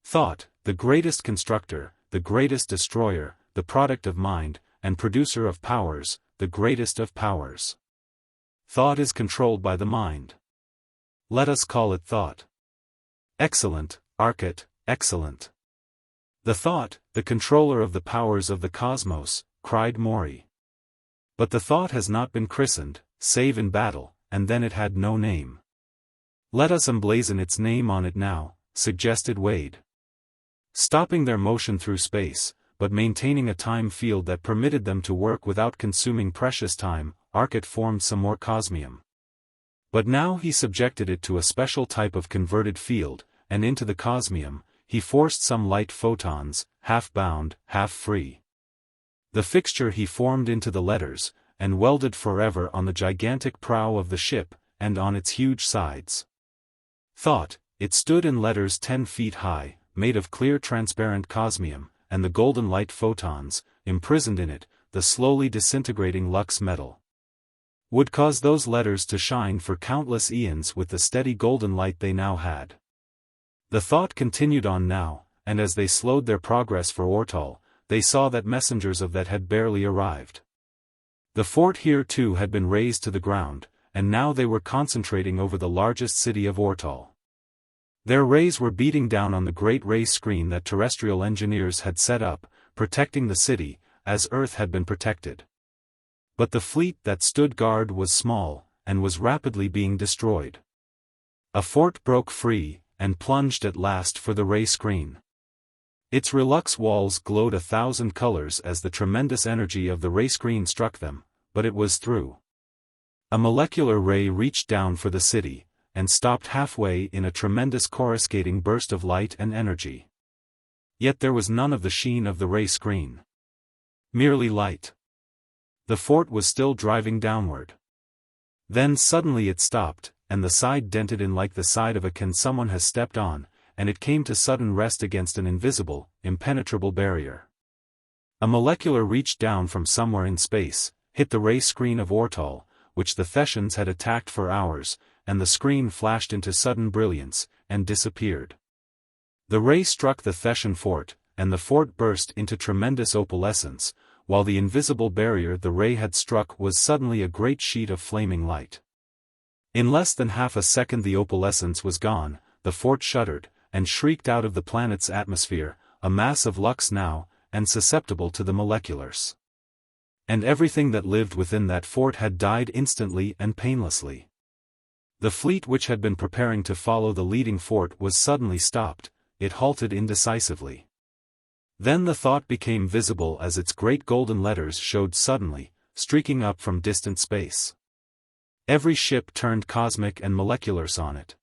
Thought, the greatest constructor, the greatest destroyer, the product of mind, and producer of powers, the greatest of powers. Thought is controlled by the mind. Let us call it thought. Excellent, Arcot, excellent. The thought, the controller of the powers of the cosmos, cried Morey. But the thought has not been christened, save in battle, and then it had no name. Let us emblazon its name on it now, suggested Wade. Stopping their motion through space, but maintaining a time field that permitted them to work without consuming precious time, Arcot formed some more cosmium. But now he subjected it to a special type of converted field, and into the cosmium, he forced some light photons, half bound, half free. The fixture he formed into the letters, and welded forever on the gigantic prow of the ship, and on its huge sides. Thought, it stood in letters 10 feet high, made of clear transparent cosmium, and the golden light photons, imprisoned in it, the slowly disintegrating lux metal, would cause those letters to shine for countless eons with the steady golden light they now had. The thought continued on now, and as they slowed their progress for Ortol, they saw that messengers of that had barely arrived. The fort here too had been razed to the ground, and now they were concentrating over the largest city of Ortol. Their rays were beating down on the great ray screen that terrestrial engineers had set up, protecting the city, as Earth had been protected. But the fleet that stood guard was small, and was rapidly being destroyed. A fort broke free, and plunged at last for the ray screen. Its relux walls glowed 1,000 colors as the tremendous energy of the ray screen struck them, but it was through. A molecular ray reached down for the city, and stopped halfway in a tremendous coruscating burst of light and energy. Yet there was none of the sheen of the ray screen. Merely light. The fort was still driving downward. Then suddenly it stopped, and the side dented in like the side of a can someone has stepped on, and it came to sudden rest against an invisible, impenetrable barrier. A molecular reached down from somewhere in space, hit the ray screen of Ortol, which the Thessians had attacked for hours, and the screen flashed into sudden brilliance, and disappeared. The ray struck the Thessian fort, and the fort burst into tremendous opalescence, while the invisible barrier the ray had struck was suddenly a great sheet of flaming light. In less than half a second the opalescence was gone, the fort shuddered, and shrieked out of the planet's atmosphere, a mass of lux now, and susceptible to the moleculars. And everything that lived within that fort had died instantly and painlessly. The fleet which had been preparing to follow the leading fort was suddenly stopped, it halted indecisively. Then the thought became visible as its great golden letters showed suddenly, streaking up from distant space. Every ship turned cosmic and moleculars on it.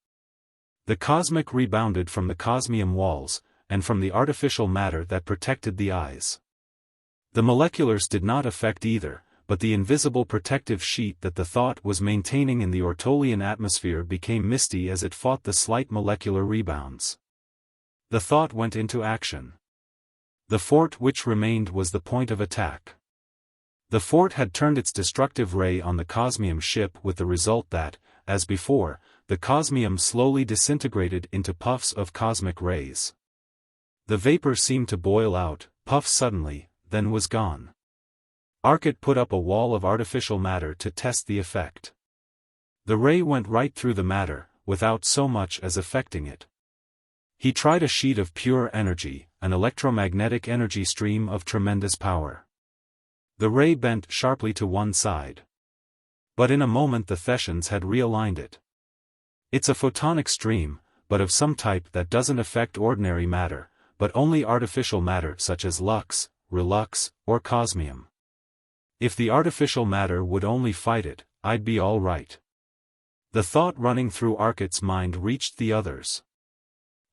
The cosmic rebounded from the cosmium walls, and from the artificial matter that protected the eyes. The moleculars did not affect either, but the invisible protective sheet that the thought was maintaining in the Ortolian atmosphere became misty as it fought the slight molecular rebounds. The thought went into action. The fort which remained was the point of attack. The fort had turned its destructive ray on the cosmium ship with the result that, as before, the cosmium slowly disintegrated into puffs of cosmic rays. The vapor seemed to boil out, puff suddenly, then was gone. Arcot put up a wall of artificial matter to test the effect. The ray went right through the matter, without so much as affecting it. He tried a sheet of pure energy, an electromagnetic energy stream of tremendous power. The ray bent sharply to one side. But in a moment the Thessians had realigned it. It's a photonic stream, but of some type that doesn't affect ordinary matter, but only artificial matter such as lux, relux, or cosmium. If the artificial matter would only fight it, I'd be all right. The thought running through Arcot's mind reached the others.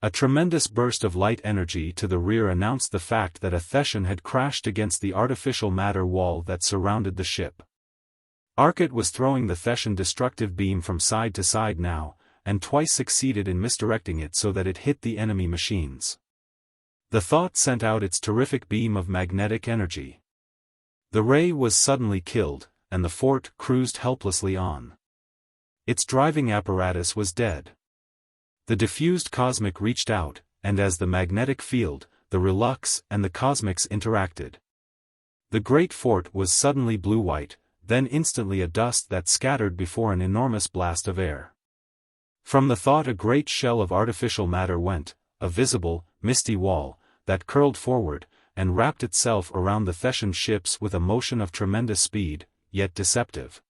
A tremendous burst of light energy to the rear announced the fact that a Thessian had crashed against the artificial matter wall that surrounded the ship. Arcot was throwing the Thessian destructive beam from side to side now, and twice succeeded in misdirecting it so that it hit the enemy machines. The thought sent out its terrific beam of magnetic energy. The ray was suddenly killed, and the fort cruised helplessly on. Its driving apparatus was dead. The diffused cosmic reached out, and as the magnetic field, the relux and the cosmics interacted. The great fort was suddenly blue-white, then instantly a dust that scattered before an enormous blast of air. From the thought a great shell of artificial matter went, a visible, misty wall, that curled forward, and wrapped itself around the Thessian ships with a motion of tremendous speed, yet deceptive.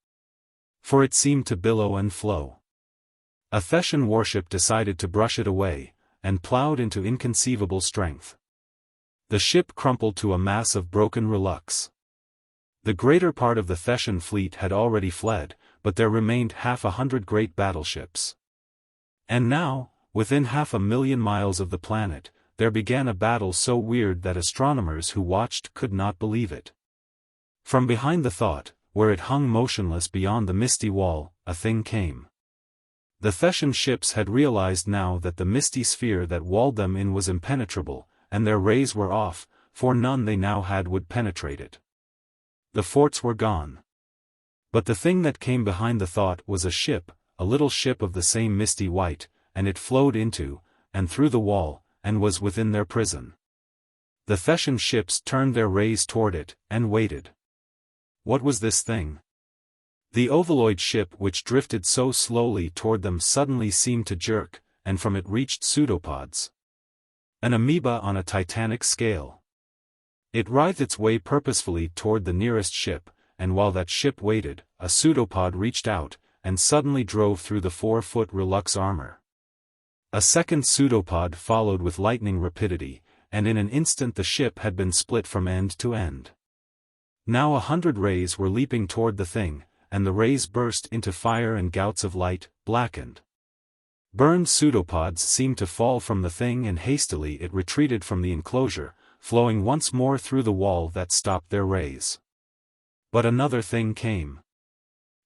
For it seemed to billow and flow. A Thessian warship decided to brush it away, and plowed into inconceivable strength. The ship crumpled to a mass of broken relux. The greater part of the Thessian fleet had already fled, but there remained 100 great battleships. And now, within 500,000 miles of the planet, there began a battle so weird that astronomers who watched could not believe it. From behind the thought, where it hung motionless beyond the misty wall, a thing came. The Thessian ships had realized now that the misty sphere that walled them in was impenetrable, and their rays were off, for none they now had would penetrate it. The forts were gone. But the thing that came behind the thought was a ship, a little ship of the same misty white, and it flowed into, and through the wall, and was within their prison. The Thessian ships turned their rays toward it, and waited. What was this thing? The ovaloid ship which drifted so slowly toward them suddenly seemed to jerk, and from it reached pseudopods. An amoeba on a titanic scale. It writhed its way purposefully toward the nearest ship, and while that ship waited, a pseudopod reached out, and suddenly drove through the 4-foot Relux armor. A second pseudopod followed with lightning rapidity, and in an instant the ship had been split from end to end. Now 100 rays were leaping toward the thing, and the rays burst into fire and gouts of light, blackened. Burned pseudopods seemed to fall from the thing, and hastily it retreated from the enclosure, flowing once more through the wall that stopped their rays. But another thing came.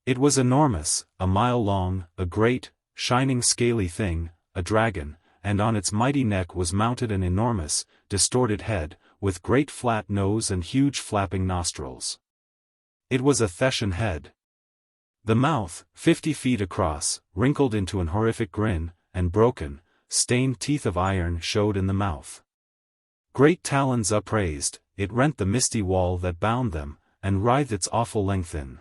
It was enormous, a mile long, a great, shining scaly thing, a dragon, and on its mighty neck was mounted an enormous, distorted head, with great flat nose and huge flapping nostrils. It was a Thessian head. The mouth, 50 feet across, wrinkled into an horrific grin, and broken, stained teeth of iron showed in the mouth. Great talons upraised, it rent the misty wall that bound them, and writhed its awful length in.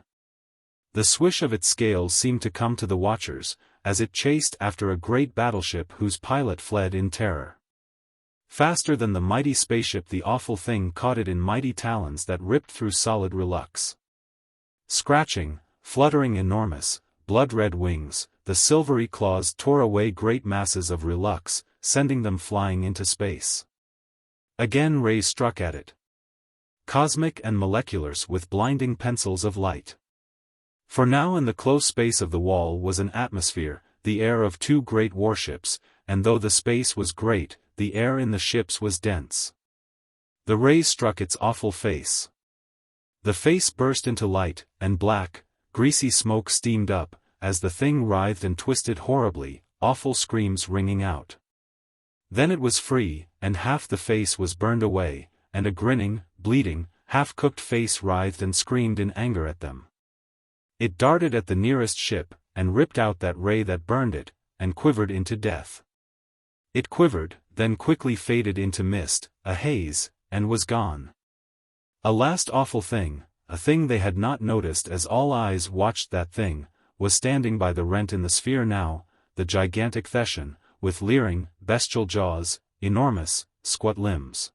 The swish of its scales seemed to come to the watchers, as it chased after a great battleship whose pilot fled in terror. Faster than the mighty spaceship the awful thing caught it in mighty talons that ripped through solid Relux. Scratching, fluttering enormous, blood-red wings, the silvery claws tore away great masses of Relux, sending them flying into space. Again rays struck at it. Cosmic and moleculars with blinding pencils of light. For now in the close space of the wall was an atmosphere, the air of 2 great warships, and though the space was great, the air in the ships was dense. The rays struck its awful face. The face burst into light, and black, greasy smoke steamed up, as the thing writhed and twisted horribly, awful screams ringing out. Then it was free, and half the face was burned away, and a grinning, bleeding, half-cooked face writhed and screamed in anger at them. It darted at the nearest ship, and ripped out that ray that burned it, and quivered into death. It quivered, then quickly faded into mist, a haze, and was gone. A last awful thing, a thing they had not noticed as all eyes watched that thing, was standing by the rent in the sphere now, the gigantic Thessian, with leering, bestial jaws, enormous, squat limbs.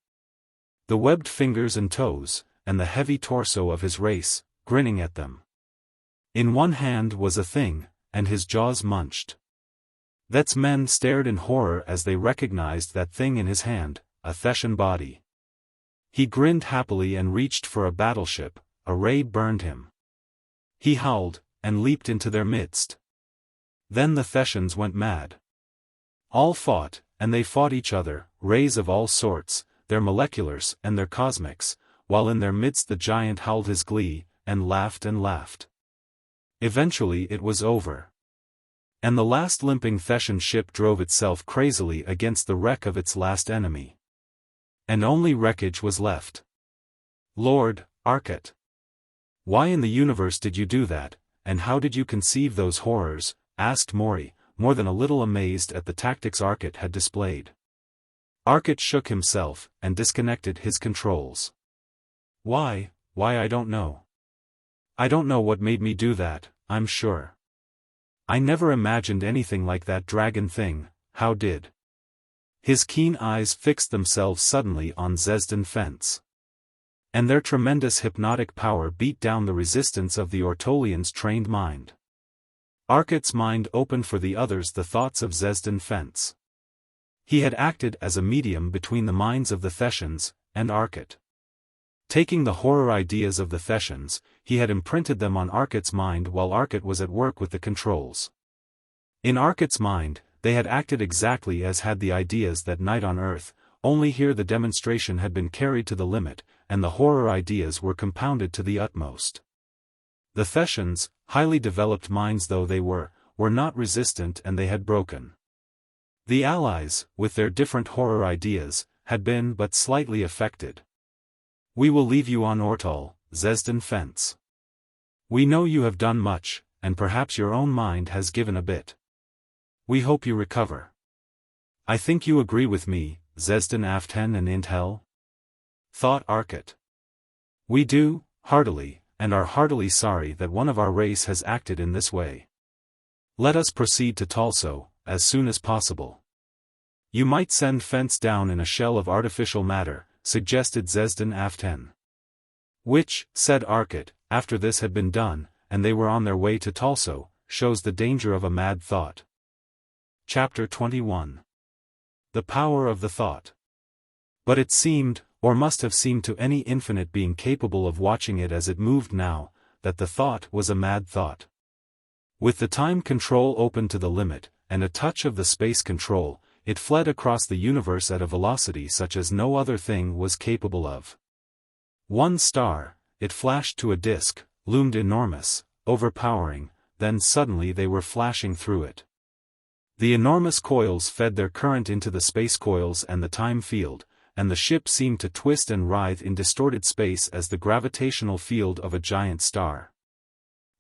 The webbed fingers and toes, and the heavy torso of his race, grinning at them. In one hand was a thing, and his jaws munched. Thett's men stared in horror as they recognized that thing in his hand, a Thessian body. He grinned happily and reached for a battleship, a ray burned him. He howled, and leaped into their midst. Then the Thessians went mad. All fought, and they fought each other, rays of all sorts, their moleculars and their cosmics, while in their midst the giant howled his glee, and laughed and laughed. Eventually it was over. And the last limping Thessian ship drove itself crazily against the wreck of its last enemy. And only wreckage was left. Lord, Arcot. Why in the universe did you do that, and how did you conceive those horrors? Asked Morey, more than a little amazed at the tactics Arcot had displayed. Arcot shook himself, and disconnected his controls. Why, I don't know. I don't know what made me do that, I'm sure. I never imagined anything like that dragon thing, how did? His keen eyes fixed themselves suddenly on XVIII fence. And their tremendous hypnotic power beat down the resistance of the Ortolian's trained mind. Arcot's mind opened for the others the thoughts of XVIII fence. He had acted as a medium between the minds of the Thessians and Arcot. Taking the horror ideas of the Thessians, he had imprinted them on Arcot's mind while Arcot was at work with the controls. In Arcot's mind, they had acted exactly as had the ideas that night on Earth, only here the demonstration had been carried to the limit, and the horror ideas were compounded to the utmost. The Thettans, highly developed minds though they were not resistant and they had broken. The Allies, with their different horror ideas, had been but slightly affected. "We will leave you on Ortol, XVIII fence. We know you have done much, and perhaps your own mind has given a bit. We hope you recover. I think you agree with me, XVIII XVIII and Intel?" thought Arcot. "We do, heartily, and are heartily sorry that one of our race has acted in this way. Let us proceed to Talso, as soon as possible." "You might send Fence down in a shell of artificial matter," suggested XVIII XVIII. "Which," said Arcot, after this had been done, and they were on their way to Talso, "shows the danger of a mad thought." Chapter 21. The Power of the Thought. But it seemed, or must have seemed to any infinite being capable of watching it as it moved now, that the thought was a mad thought. With the time control open to the limit, and a touch of the space control, it fled across the universe at a velocity such as no other thing was capable of. One star, it flashed to a disk, loomed enormous, overpowering, then suddenly they were flashing through it. The enormous coils fed their current into the space coils and the time field, and the ship seemed to twist and writhe in distorted space as the gravitational field of a giant star.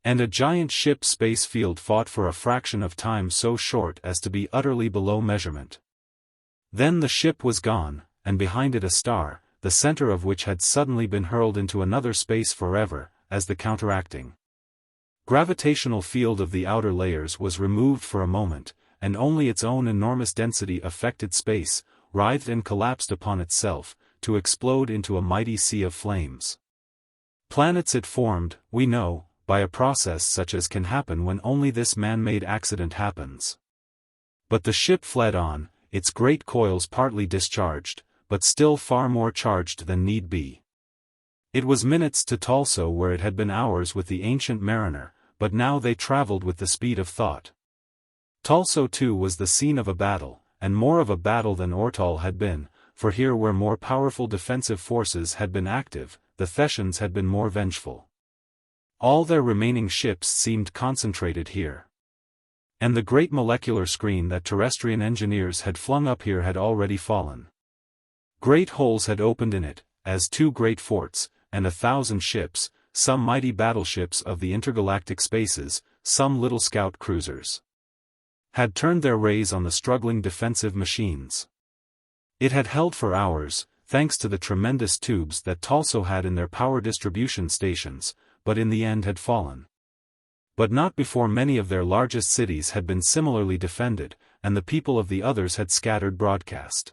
And a giant ship's space field fought for a fraction of time so short as to be utterly below measurement. Then the ship was gone, and behind it a star, the center of which had suddenly been hurled into another space forever, as the counteracting gravitational field of the outer layers was removed for a moment, and only its own enormous density affected space, writhed and collapsed upon itself, to explode into a mighty sea of flames. Planets it formed, we know, by a process such as can happen when only this man-made accident happens. But the ship fled on, its great coils partly discharged, but still far more charged than need be. It was minutes to Talso where it had been hours with the ancient mariner, but now they traveled with the speed of thought. Talso too was the scene of a battle, and more of a battle than Ortol had been, for here where more powerful defensive forces had been active, the Thettans had been more vengeful. All their remaining ships seemed concentrated here. And the great molecular screen that terrestrian engineers had flung up here had already fallen. Great holes had opened in it, as two great forts, and 1,000 ships, some mighty battleships of the intergalactic spaces, some little scout cruisers, had turned their rays on the struggling defensive machines. It had held for hours, thanks to the tremendous tubes that Talso had in their power distribution stations, but in the end had fallen. But not before many of their largest cities had been similarly defended, and the people of the others had scattered broadcast.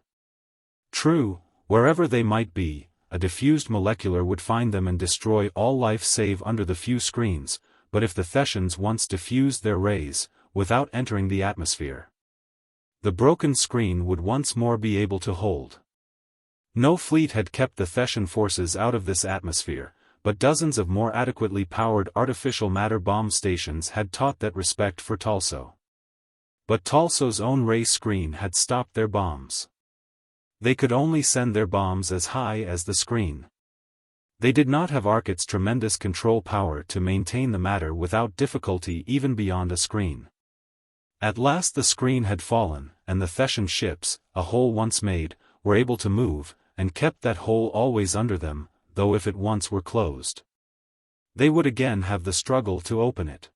True, wherever they might be, a diffused molecular would find them and destroy all life save under the few screens, but if the Thettans once diffused their rays, without entering the atmosphere, the broken screen would once more be able to hold. No fleet had kept the Thettan forces out of this atmosphere, but dozens of more adequately powered artificial matter bomb stations had taught that respect for Talso. But Talso's own ray screen had stopped their bombs. They could only send their bombs as high as the screen. They did not have Arcot's tremendous control power to maintain the matter without difficulty even beyond a screen. At last the screen had fallen, and the Thettan ships, a hole once made, were able to move, and kept that hole always under them, though if it once were closed, they would again have the struggle to open it.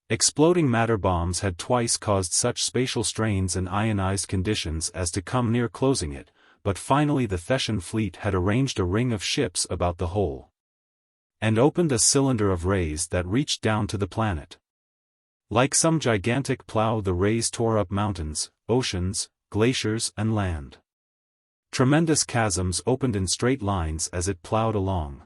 Exploding matter bombs had twice caused such spatial strains and ionized conditions as to come near closing it, but finally the Thettan fleet had arranged a ring of ships about the hole, and opened a cylinder of rays that reached down to the planet. Like some gigantic plow the rays tore up mountains, oceans, glaciers and land. Tremendous chasms opened in straight lines as it plowed along.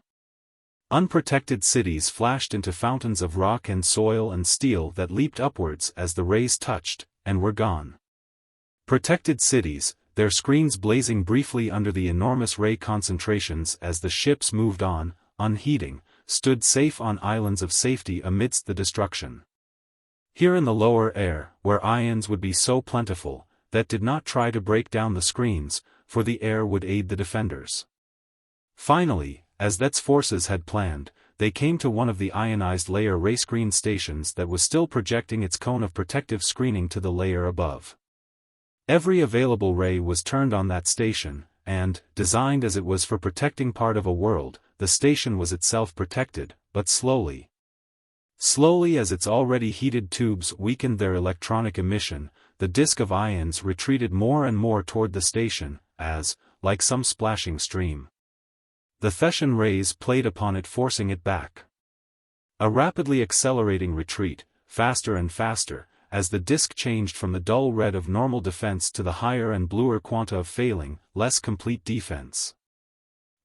Unprotected cities flashed into fountains of rock and soil and steel that leaped upwards as the rays touched, and were gone. Protected cities, their screens blazing briefly under the enormous ray concentrations as the ships moved on, unheeding, stood safe on islands of safety amidst the destruction. Here in the lower air, where ions would be so plentiful, Thett did not try to break down the screens, for the air would aid the defenders. Finally, as Thett's forces had planned, they came to one of the ionized layer ray screen stations that was still projecting its cone of protective screening to the layer above. Every available ray was turned on that station, and, designed as it was for protecting part of a world, the station was itself protected, but slowly. Slowly as its already heated tubes weakened their electronic emission, the disk of ions retreated more and more toward the station, as, like some splashing stream, the Thetan rays played upon it, forcing it back. A rapidly accelerating retreat, faster and faster, as the disk changed from the dull red of normal defense to the higher and bluer quanta of failing, less complete defense.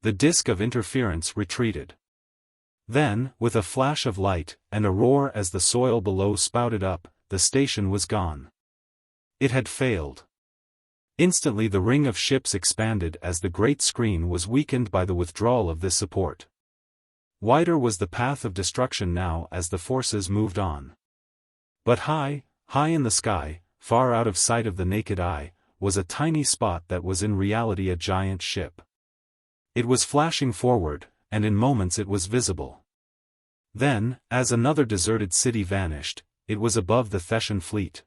The disk of interference retreated. Then, with a flash of light, and a roar as the soil below spouted up, the station was gone. It had failed. Instantly the ring of ships expanded as the great screen was weakened by the withdrawal of this support. Wider was the path of destruction now as the forces moved on. But high in the sky, far out of sight of the naked eye, was a tiny spot that was in reality a giant ship. It was flashing forward, and in moments it was visible. Then, as another deserted city vanished, it was above the Thetan fleet.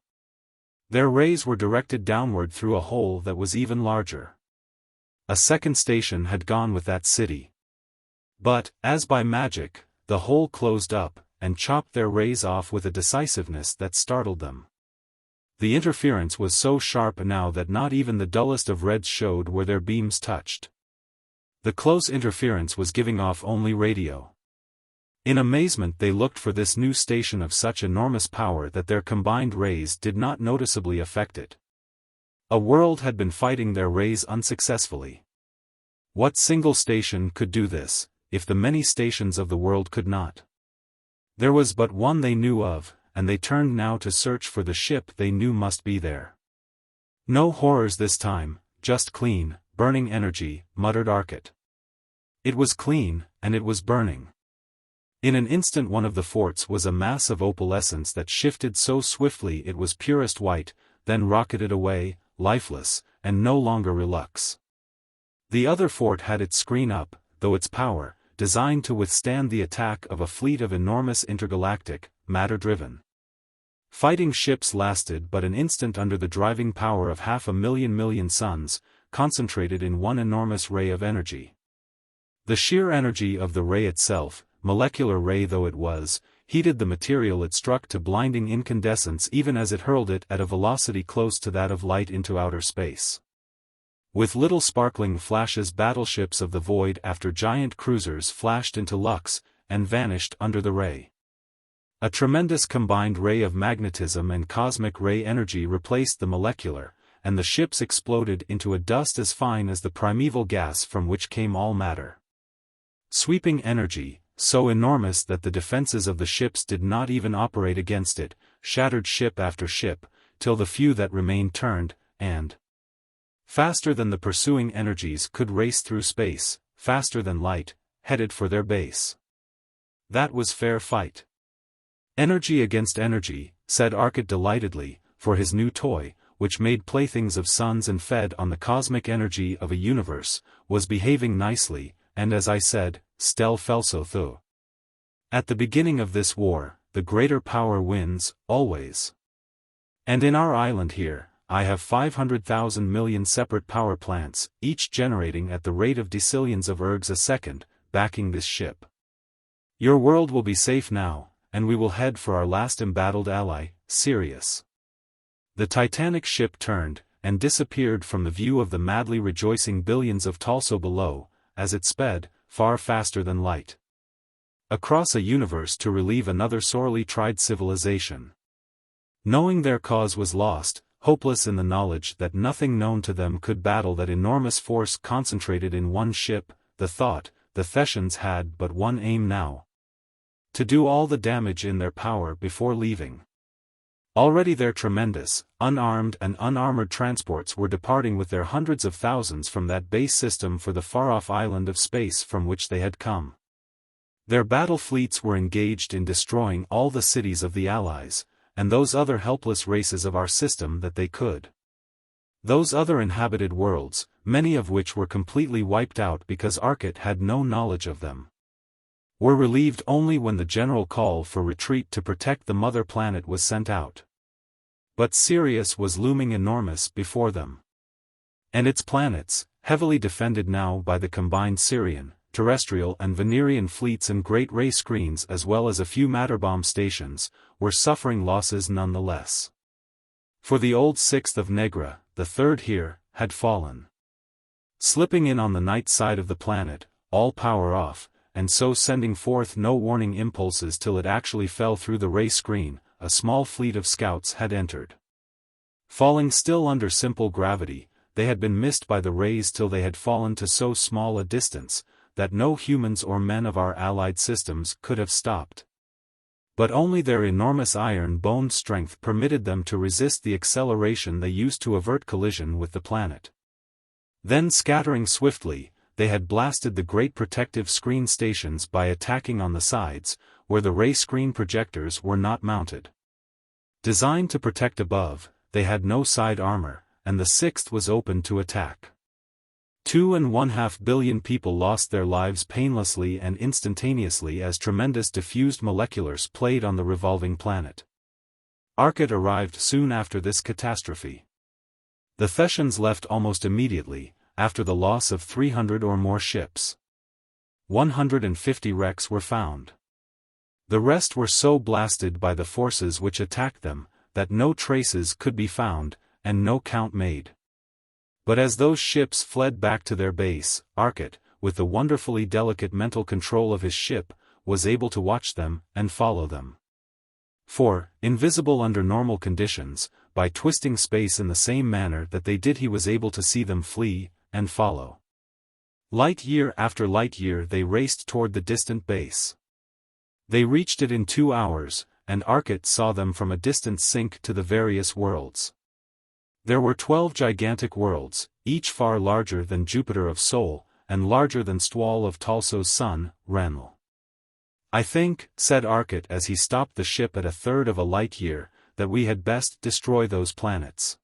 Their rays were directed downward through a hole that was even larger. A second station had gone with that city. But, as by magic, the hole closed up, and chopped their rays off with a decisiveness that startled them. The interference was so sharp now that not even the dullest of reds showed where their beams touched. The close interference was giving off only radio. In amazement they looked for this new station of such enormous power that their combined rays did not noticeably affect it. A world had been fighting their rays unsuccessfully. What single station could do this, if the many stations of the world could not? There was but one they knew of, and they turned now to search for the ship they knew must be there. No horrors this time, just clean, burning energy, muttered Arcot. It was clean, and it was burning. In an instant one of the forts was a mass of opalescence that shifted so swiftly it was purest white, then rocketed away, lifeless, and no longer relux. The other fort had its screen up, though its power, designed to withstand the attack of a fleet of enormous intergalactic, matter-driven fighting ships, lasted but an instant under the driving power of 500,000 suns, concentrated in one enormous ray of energy. The sheer energy of the ray itself, molecular ray though it was, heated the material it struck to blinding incandescence even as it hurled it at a velocity close to that of light into outer space. With little sparkling flashes battleships of the void after giant cruisers flashed into lux, and vanished under the ray. A tremendous combined ray of magnetism and cosmic ray energy replaced the molecular, and the ships exploded into a dust as fine as the primeval gas from which came all matter. Sweeping energy, so enormous that the defenses of the ships did not even operate against it, shattered ship after ship, till the few that remained turned, and faster than the pursuing energies could race through space, faster than light, headed for their base. That was fair fight. Energy against energy, said Arcot delightedly, for his new toy, which made playthings of suns and fed on the cosmic energy of a universe, was behaving nicely, and as I said, stel felso thu. At the beginning of this war, the greater power wins, always. And in our island here, I have 500,000 million separate power plants, each generating at the rate of decillions of ergs a second, backing this ship. Your world will be safe now, and we will head for our last embattled ally, Sirius. The titanic ship turned, and disappeared from the view of the madly rejoicing billions of Talso below, as it sped, far faster than light, across a universe to relieve another sorely tried civilization. Knowing their cause was lost, hopeless in the knowledge that nothing known to them could battle that enormous force concentrated in one ship, the Thetans had but one aim now: to do all the damage in their power before leaving. Already their tremendous, unarmed and unarmored transports were departing with their hundreds of thousands from that base system for the far-off island of space from which they had come. Their battle fleets were engaged in destroying all the cities of the Allies, and those other helpless races of our system that they could. Those other inhabited worlds, many of which were completely wiped out because Arcot had no knowledge of them, were relieved only when the general call for retreat to protect the mother planet was sent out. But Sirius was looming enormous before them. And its planets, heavily defended now by the combined Sirian, terrestrial and Venerian fleets and great ray screens as well as a few matterbomb stations, were suffering losses nonetheless. For the old Sixth of Negra, the third here, had fallen. Slipping in on the night side of the planet, all power off, and so sending forth no warning impulses till it actually fell through the ray screen, a small fleet of scouts had entered. Falling still under simple gravity, they had been missed by the rays till they had fallen to so small a distance, that no humans or men of our allied systems could have stopped. But only their enormous iron-boned strength permitted them to resist the acceleration they used to avert collision with the planet. Then scattering swiftly, they had blasted the great protective screen stations by attacking on the sides, where the ray screen projectors were not mounted. Designed to protect above, they had no side armor, and the Sixth was open to attack. 2.5 billion people lost their lives painlessly and instantaneously as tremendous diffused moleculars played on the revolving planet. Arcot arrived soon after this catastrophe. The Thessians left almost immediately, after the loss of 300 or more ships. 150 wrecks were found. The rest were so blasted by the forces which attacked them, that no traces could be found, and no count made. But as those ships fled back to their base, Arcot, with the wonderfully delicate mental control of his ship, was able to watch them and follow them. For, invisible under normal conditions, by twisting space in the same manner that they did, he was able to see them flee and follow. Light year after light year they raced toward the distant base. They reached it in 2 hours, and Arcot saw them from a distance sink to the various worlds. There were 12 gigantic worlds, each far larger than Jupiter of Sol, and larger than Stwall of Talso's son, Ranl. "I think," said Arcot as he stopped the ship at 1/3 of a light year, "that we had best destroy those planets.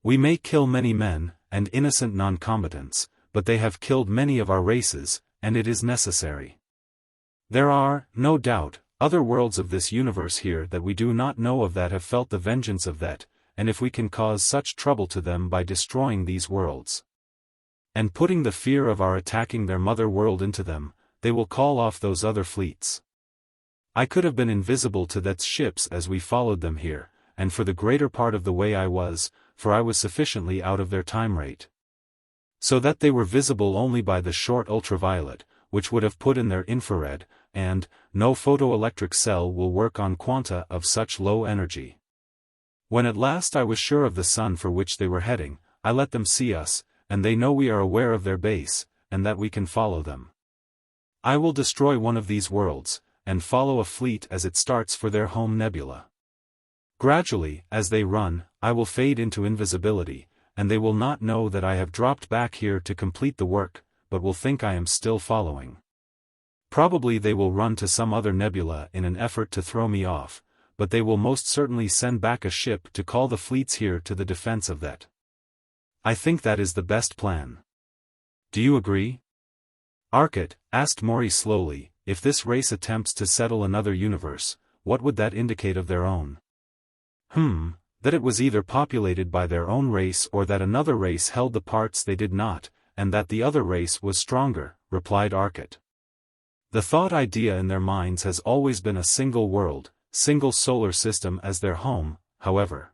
We may kill many men, and innocent non-combatants, but they have killed many of our races, and it is necessary. There are, no doubt, other worlds of this universe here that we do not know of that have felt the vengeance of Thett, and if we can cause such trouble to them by destroying these worlds, and putting the fear of our attacking their mother world into them, they will call off those other fleets. I could have been invisible to Thett's ships as we followed them here, and for the greater part of the way I was, for I was sufficiently out of their time rate, so that they were visible only by the short ultraviolet, which would have put in their infrared, and no photoelectric cell will work on quanta of such low energy. When at last I was sure of the sun for which they were heading, I let them see us, and they know we are aware of their base, and that we can follow them. I will destroy one of these worlds, and follow a fleet as it starts for their home nebula. Gradually, as they run, I will fade into invisibility, and they will not know that I have dropped back here to complete the work, but will think I am still following. Probably they will run to some other nebula in an effort to throw me off, but they will most certainly send back a ship to call the fleets here to the defense of that. I think that is the best plan. Do you agree?" Arcot asked Morey slowly, "If this race attempts to settle another universe, what would that indicate of their own?" That it was either populated by their own race or that another race held the parts they did not, and that the other race was stronger," replied Arcot. "The thought idea in their minds has always been a single world, single solar system as their home, however.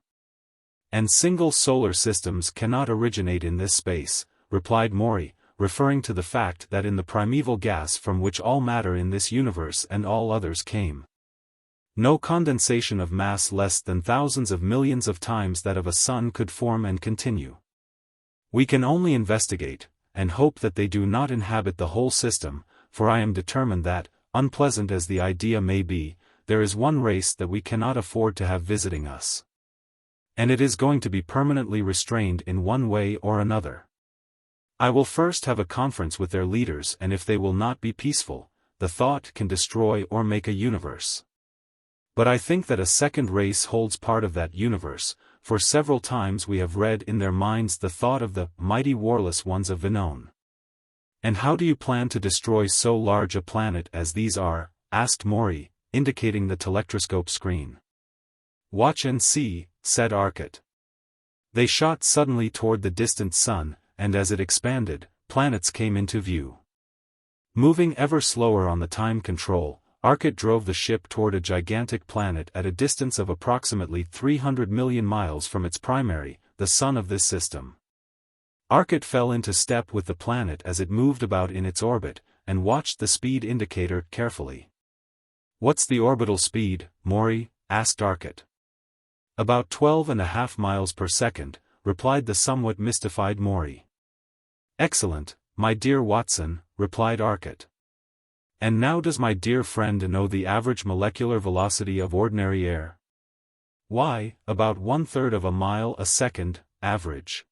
And single solar systems cannot originate in this space," replied Morey, referring to the fact that in the primeval gas from which all matter in this universe and all others came, no condensation of mass less than thousands of millions of times that of a sun could form and continue. We can only investigate, and hope that they do not inhabit the whole system, for I am determined that, unpleasant as the idea may be, there is one race that we cannot afford to have visiting us. And it is going to be permanently restrained in one way or another. I will first have a conference with their leaders, and if they will not be peaceful, the thought can destroy or make a universe. But I think that a second race holds part of that universe, for several times we have read in their minds the thought of the mighty warless ones of Venone. And how do you plan to destroy so large a planet as these are? Asked Morey, indicating the telectroscope screen. Watch and see, said Arcot. They shot suddenly toward the distant sun, and as it expanded, planets came into view. Moving ever slower on the time control, Arcot drove the ship toward a gigantic planet at a distance of approximately 300 million miles from its primary, the sun of this system. Arcot fell into step with the planet as it moved about in its orbit, and watched the speed indicator carefully. What's the orbital speed, Morey? Asked Arcot. About 12.5 miles per second, replied the somewhat mystified Morey. Excellent, my dear Watson, replied Arcot. And now does my dear friend know the average molecular velocity of ordinary air? Why, about 1/3 of a mile a second, average.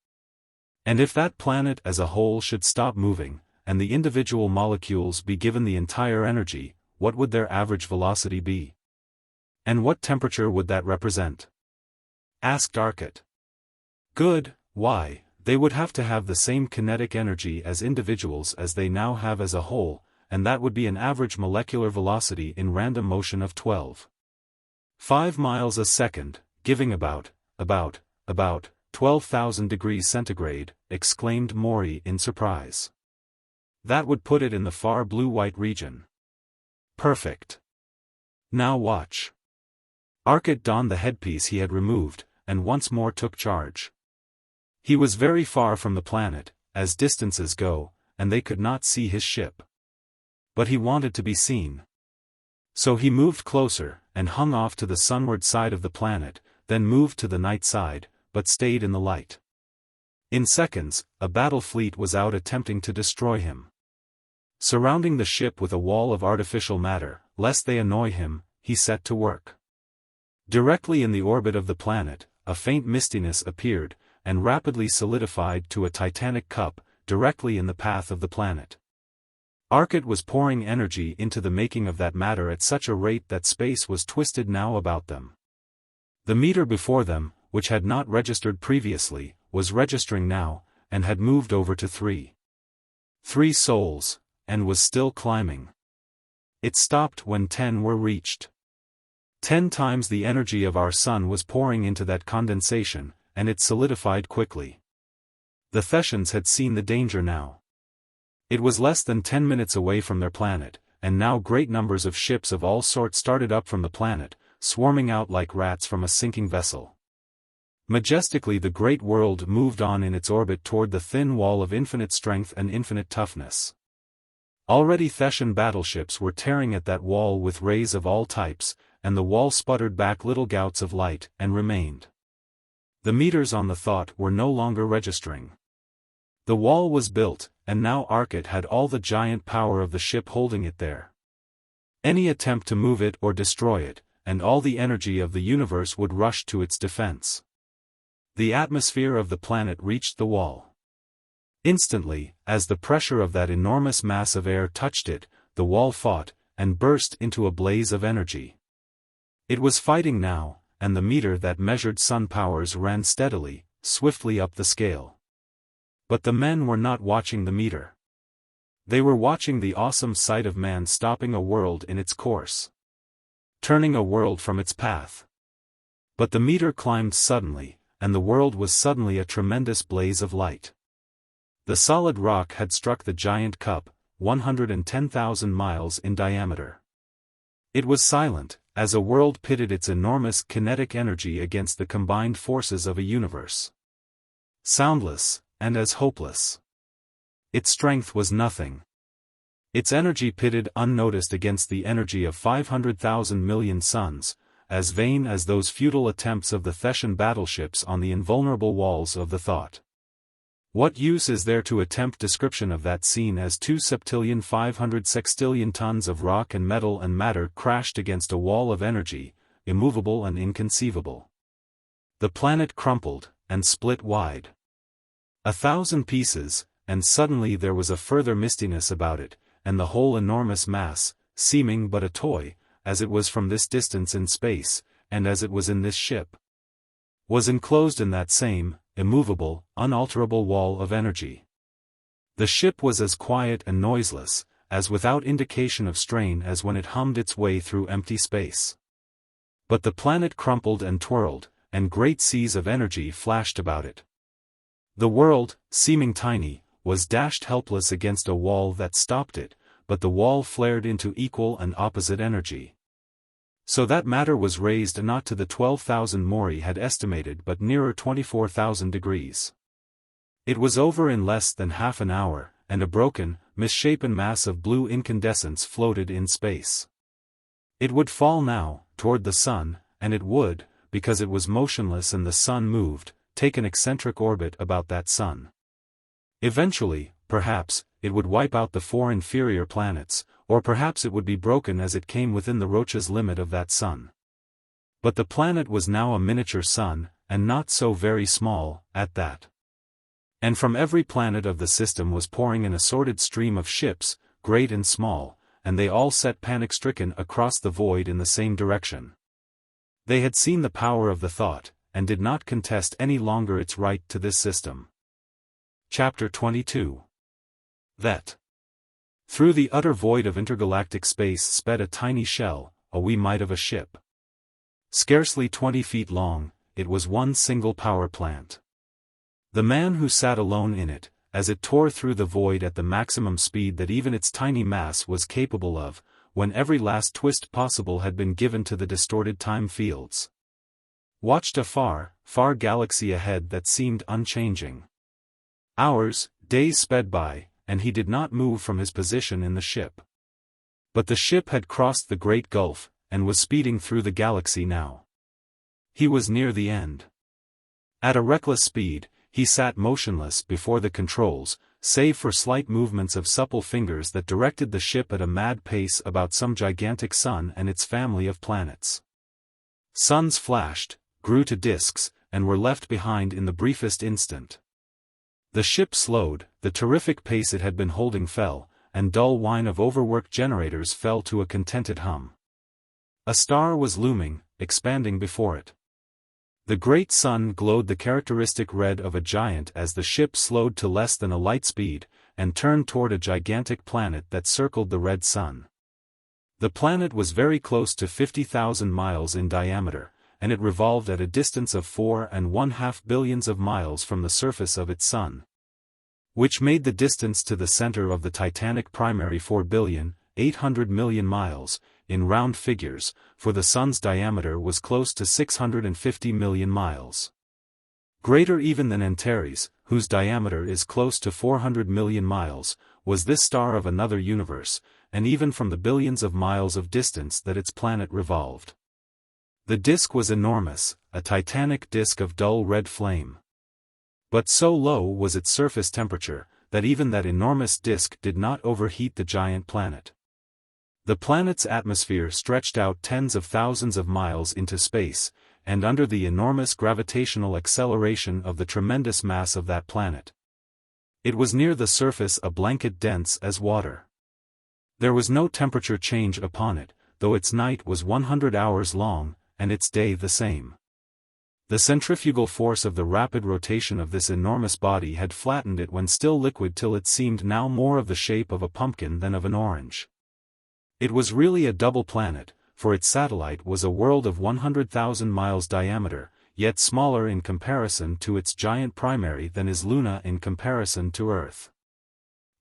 And if that planet as a whole should stop moving, and the individual molecules be given the entire energy, what would their average velocity be? And what temperature would that represent? Asked Arcot. Good, why, they would have to have the same kinetic energy as individuals as they now have as a whole, and that would be an average molecular velocity in random motion of 12.5 miles a second, giving about 12,000 degrees centigrade, exclaimed Morey in surprise. That would put it in the far blue-white region. Perfect. Now watch. Arcot donned the headpiece he had removed, and once more took charge. He was very far from the planet, as distances go, and they could not see his ship. But he wanted to be seen. So he moved closer, and hung off to the sunward side of the planet, then moved to the night side, but stayed in the light. In seconds, a battle fleet was out attempting to destroy him. Surrounding the ship with a wall of artificial matter, lest they annoy him, he set to work. Directly in the orbit of the planet, a faint mistiness appeared, and rapidly solidified to a titanic cup, directly in the path of the planet. Arcot was pouring energy into the making of that matter at such a rate that space was twisted now about them. The meter before them, which had not registered previously, was registering now, and had moved over to 3 sols, and was still climbing. It stopped when 10 were reached. 10 times the energy of our sun was pouring into that condensation, and it solidified quickly. The Thessians had seen the danger now. It was less than 10 minutes away from their planet, and now great numbers of ships of all sorts started up from the planet, swarming out like rats from a sinking vessel. Majestically the great world moved on in its orbit toward the thin wall of infinite strength and infinite toughness. Already Thessian battleships were tearing at that wall with rays of all types, and the wall sputtered back little gouts of light, and remained. The meters on the Thought were no longer registering. The wall was built, and now Arcot had all the giant power of the ship holding it there. Any attempt to move it or destroy it, and all the energy of the universe would rush to its defense. The atmosphere of the planet reached the wall. Instantly, as the pressure of that enormous mass of air touched it, the wall fought, and burst into a blaze of energy. It was fighting now, and the meter that measured sun powers ran steadily, swiftly up the scale. But the men were not watching the meter. They were watching the awesome sight of man stopping a world in its course. Turning a world from its path. But the meter climbed suddenly, and the world was suddenly a tremendous blaze of light. The solid rock had struck the giant cup, 110,000 miles in diameter. It was silent, as a world pitted its enormous kinetic energy against the combined forces of a universe. Soundless, and as hopeless. Its strength was nothing. Its energy pitted unnoticed against the energy of 500,000 million suns, as vain as those futile attempts of the Thessian battleships on the invulnerable walls of the Thought. What use is there to attempt description of that scene as 2,500 sextillion tons of rock and metal and matter crashed against a wall of energy, immovable and inconceivable? The planet crumpled, and split wide. 1,000 pieces, and suddenly there was a further mistiness about it, and the whole enormous mass, seeming but a toy, as it was from this distance in space, and as it was in this ship. was enclosed in that same, immovable, unalterable wall of energy. The ship was as quiet and noiseless, as without indication of strain as when it hummed its way through empty space. But the planet crumpled and twirled, and great seas of energy flashed about it. The world, seeming tiny, was dashed helpless against a wall that stopped it, but the wall flared into equal and opposite energy. So that matter was raised not to the 12,000 Morey had estimated but nearer 24,000 degrees. It was over in less than half an hour, and a broken, misshapen mass of blue incandescence floated in space. It would fall now, toward the sun, and it would, because it was motionless and the sun moved, take an eccentric orbit about that sun. Eventually, perhaps, it would wipe out the 4 inferior planets, or perhaps it would be broken as it came within the Roche's limit of that sun. But the planet was now a miniature sun, and not so very small, at that. And from every planet of the system was pouring an assorted stream of ships, great and small, and they all set panic-stricken across the void in the same direction. They had seen the power of the thought, and did not contest any longer its right to this system. Chapter 22. Thett. Through the utter void of intergalactic space sped a tiny shell, a wee mite of a ship. Scarcely 20 feet long, it was one single power plant. The man who sat alone in it, as it tore through the void at the maximum speed that even its tiny mass was capable of, when every last twist possible had been given to the distorted time fields, watched a far, far galaxy ahead that seemed unchanging. Hours, days sped by, and he did not move from his position in the ship. But the ship had crossed the great gulf, and was speeding through the galaxy now. He was near the end. At a reckless speed, he sat motionless before the controls, save for slight movements of supple fingers that directed the ship at a mad pace about some gigantic sun and its family of planets. Suns flashed, grew to disks, and were left behind in the briefest instant. The ship slowed, the terrific pace it had been holding fell, and dull whine of overworked generators fell to a contented hum. A star was looming, expanding before it. The great sun glowed the characteristic red of a giant as the ship slowed to less than a light speed, and turned toward a gigantic planet that circled the red sun. The planet was very close to 50,000 miles in diameter, and it revolved at a distance of 4.5 billions of miles from the surface of its sun, which made the distance to the center of the titanic primary 4,800,000,000 miles, in round figures, for the sun's diameter was close to 650 million miles. Greater even than Antares, whose diameter is close to 400 million miles, was this star of another universe, and even from the billions of miles of distance that its planet revolved. The disk was enormous, a titanic disk of dull red flame. But so low was its surface temperature, that even that enormous disk did not overheat the giant planet. The planet's atmosphere stretched out tens of thousands of miles into space, and under the enormous gravitational acceleration of the tremendous mass of that planet, it was near the surface a blanket dense as water. There was no temperature change upon it, though its night was 100 hours long, and its day the same. The centrifugal force of the rapid rotation of this enormous body had flattened it when still liquid till it seemed now more of the shape of a pumpkin than of an orange. It was really a double planet, for its satellite was a world of 100,000 miles diameter, yet smaller in comparison to its giant primary than is Luna in comparison to Earth.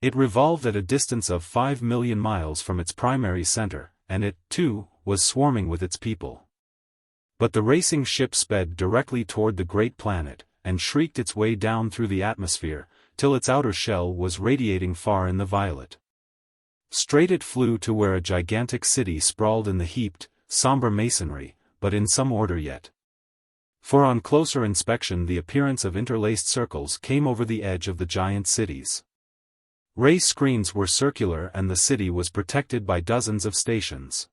It revolved at a distance of 5 million miles from its primary center, and it, too, was swarming with its people. But the racing ship sped directly toward the great planet, and shrieked its way down through the atmosphere, till its outer shell was radiating far in the violet. Straight it flew to where a gigantic city sprawled in the heaped, somber masonry, but in some order yet. For on closer inspection the appearance of interlaced circles came over the edge of the giant cities. Ray screens were circular and the city was protected by dozens of stations.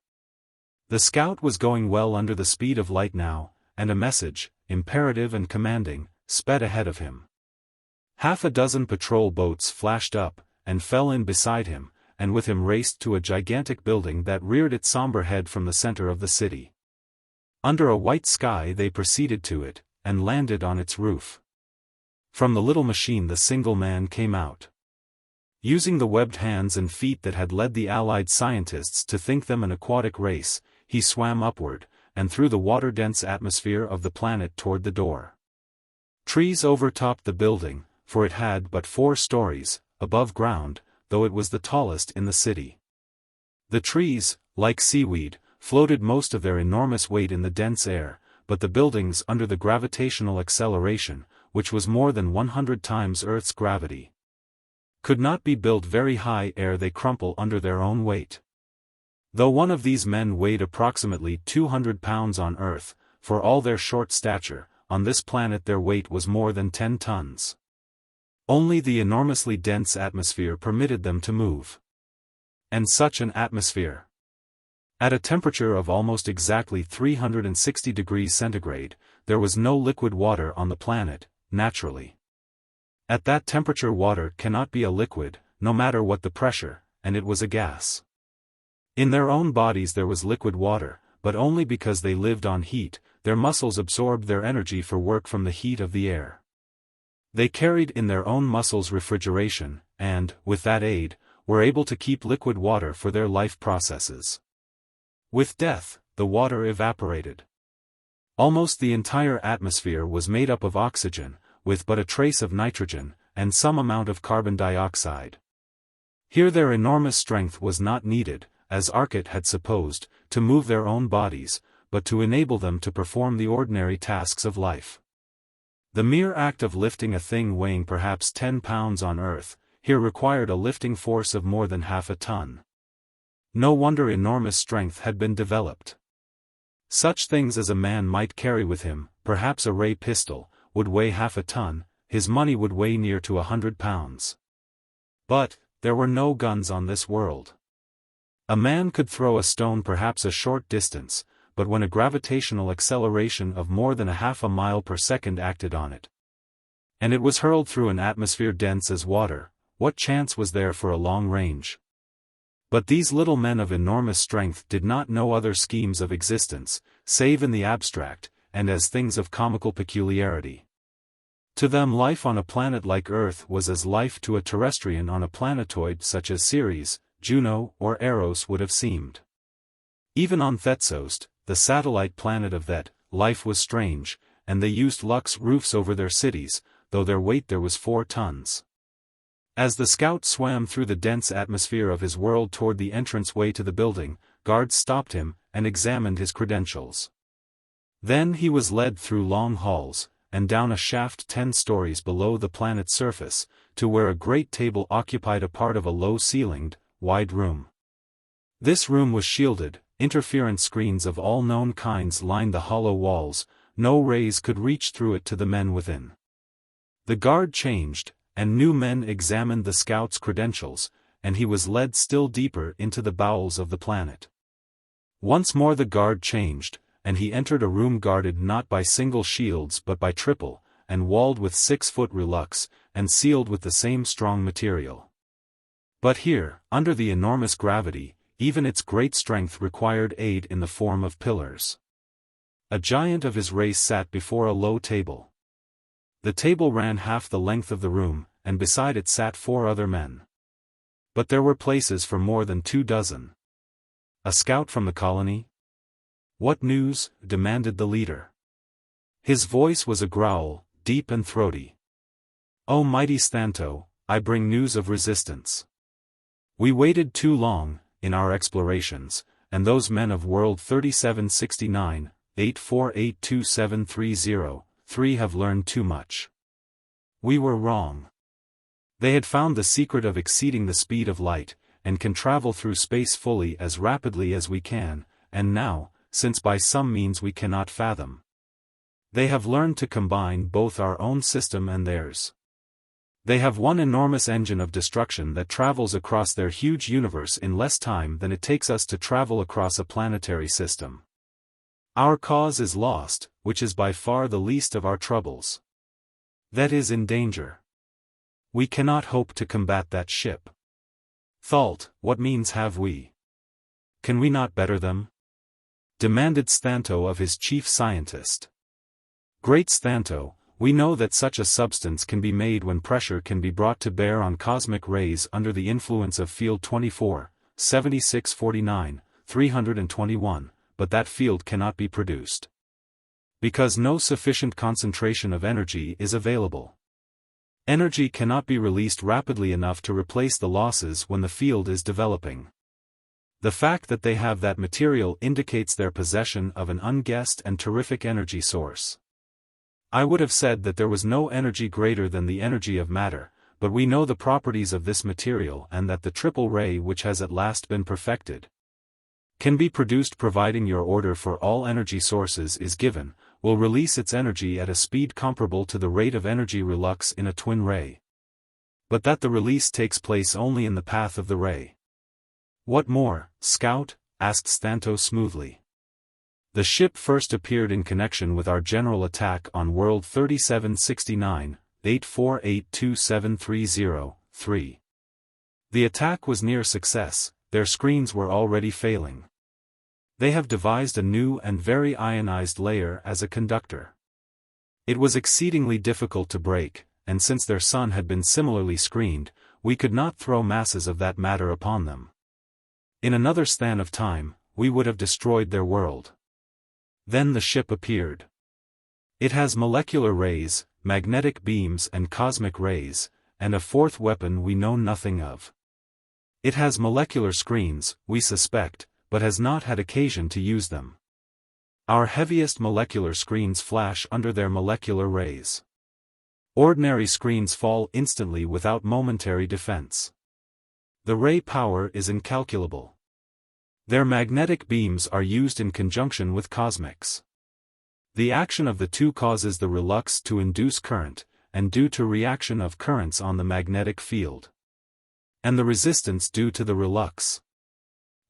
The scout was going well under the speed of light now, and a message, imperative and commanding, sped ahead of him. Half a dozen patrol boats flashed up, and fell in beside him, and with him raced to a gigantic building that reared its somber head from the center of the city. Under a white sky they proceeded to it, and landed on its roof. From the little machine the single man came out. Using the webbed hands and feet that had led the Allied scientists to think them an aquatic race, he swam upward, and through the water-dense atmosphere of the planet toward the door. Trees overtopped the building, for it had but 4 stories, above ground, though it was the tallest in the city. The trees, like seaweed, floated most of their enormous weight in the dense air, but the buildings under the gravitational acceleration, which was more than 100 times Earth's gravity, could not be built very high ere they crumple under their own weight. Though one of these men weighed approximately 200 pounds on Earth, for all their short stature, on this planet their weight was more than 10 tons. Only the enormously dense atmosphere permitted them to move. And such an atmosphere! At a temperature of almost exactly 360 degrees centigrade, there was no liquid water on the planet, naturally. At that temperature water cannot be a liquid, no matter what the pressure, and it was a gas. In their own bodies there was liquid water, but only because they lived on heat. Their muscles absorbed their energy for work from the heat of the air. They carried in their own muscles refrigeration, and, with that aid, were able to keep liquid water for their life processes. With death, the water evaporated. Almost the entire atmosphere was made up of oxygen, with but a trace of nitrogen, and some amount of carbon dioxide. Here their enormous strength was not needed, as Arcot had supposed, to move their own bodies, but to enable them to perform the ordinary tasks of life. The mere act of lifting a thing weighing perhaps 10 pounds on Earth, here required a lifting force of more than half a ton. No wonder enormous strength had been developed. Such things as a man might carry with him, perhaps a ray pistol, would weigh half a ton, his money would weigh near to 100 pounds. But, there were no guns on this world. A man could throw a stone perhaps a short distance, but when a gravitational acceleration of more than half a mile per second acted on it, and it was hurled through an atmosphere dense as water, what chance was there for a long range? But these little men of enormous strength did not know other schemes of existence, save in the abstract, and as things of comical peculiarity. To them life on a planet like Earth was as life to a terrestrian on a planetoid such as Sirius, Juno, or Eros would have seemed. Even on Thetsost, the satellite planet of Thett, life was strange, and they used Lux roofs over their cities, though their weight there was 4 tons. As the scout swam through the dense atmosphere of his world toward the entrance-way to the building, guards stopped him, and examined his credentials. Then he was led through long halls, and down a shaft 10 stories below the planet's surface, to where a great table occupied a part of a low-ceilinged, wide room. This room was shielded. Interference screens of all known kinds lined the hollow walls, no rays could reach through it to the men within. The guard changed, and new men examined the scout's credentials, and he was led still deeper into the bowels of the planet. Once more the guard changed, and he entered a room guarded not by single shields but by triple, and walled with 6-foot relux, and sealed with the same strong material. But here, under the enormous gravity, even its great strength required aid in the form of pillars. A giant of his race sat before a low table. The table ran half the length of the room, and beside it sat 4 other men. But there were places for more than 2 dozen. A scout from the colony? What news? Demanded the leader. His voice was a growl, deep and throaty. "O mighty Sthanto, I bring news of resistance. We waited too long, in our explorations, and those men of World 3769, 84827303 have learned too much. We were wrong. They had found the secret of exceeding the speed of light, and can travel through space fully as rapidly as we can, and now, since by some means we cannot fathom, they have learned to combine both our own system and theirs. They have one enormous engine of destruction that travels across their huge universe in less time than it takes us to travel across a planetary system. Our cause is lost, which is by far the least of our troubles. That is in danger. We cannot hope to combat that ship. Thalt, what means have we? Can we not better them?" demanded Sthanto of his chief scientist. Great Stanto, we know that such a substance can be made when pressure can be brought to bear on cosmic rays under the influence of field 24, 7649, 321, but that field cannot be produced. Because no sufficient concentration of energy is available. Energy cannot be released rapidly enough to replace the losses when the field is developing. The fact that they have that material indicates their possession of an unguessed and terrific energy source. I would have said that there was no energy greater than the energy of matter, but we know the properties of this material and that the triple ray which has at last been perfected can be produced providing your order for all energy sources is given, will release its energy at a speed comparable to the rate of energy relux in a twin ray. But that the release takes place only in the path of the ray. What more, Scout? Asked Stanto smoothly. The ship first appeared in connection with our general attack on World 3769, 8482730-3. The attack was near success, their screens were already failing. They have devised a new and very ionized layer as a conductor. It was exceedingly difficult to break, and since their sun had been similarly screened, we could not throw masses of that matter upon them. In another span of time, we would have destroyed their world. Then the ship appeared. It has molecular rays, magnetic beams and cosmic rays, and a fourth weapon we know nothing of. It has molecular screens, we suspect, but has not had occasion to use them. Our heaviest molecular screens flash under their molecular rays. Ordinary screens fall instantly without momentary defense. The ray power is incalculable. Their magnetic beams are used in conjunction with cosmics. The action of the two causes the relux to induce current, and due to reaction of currents on the magnetic field. And the resistance due to the relux.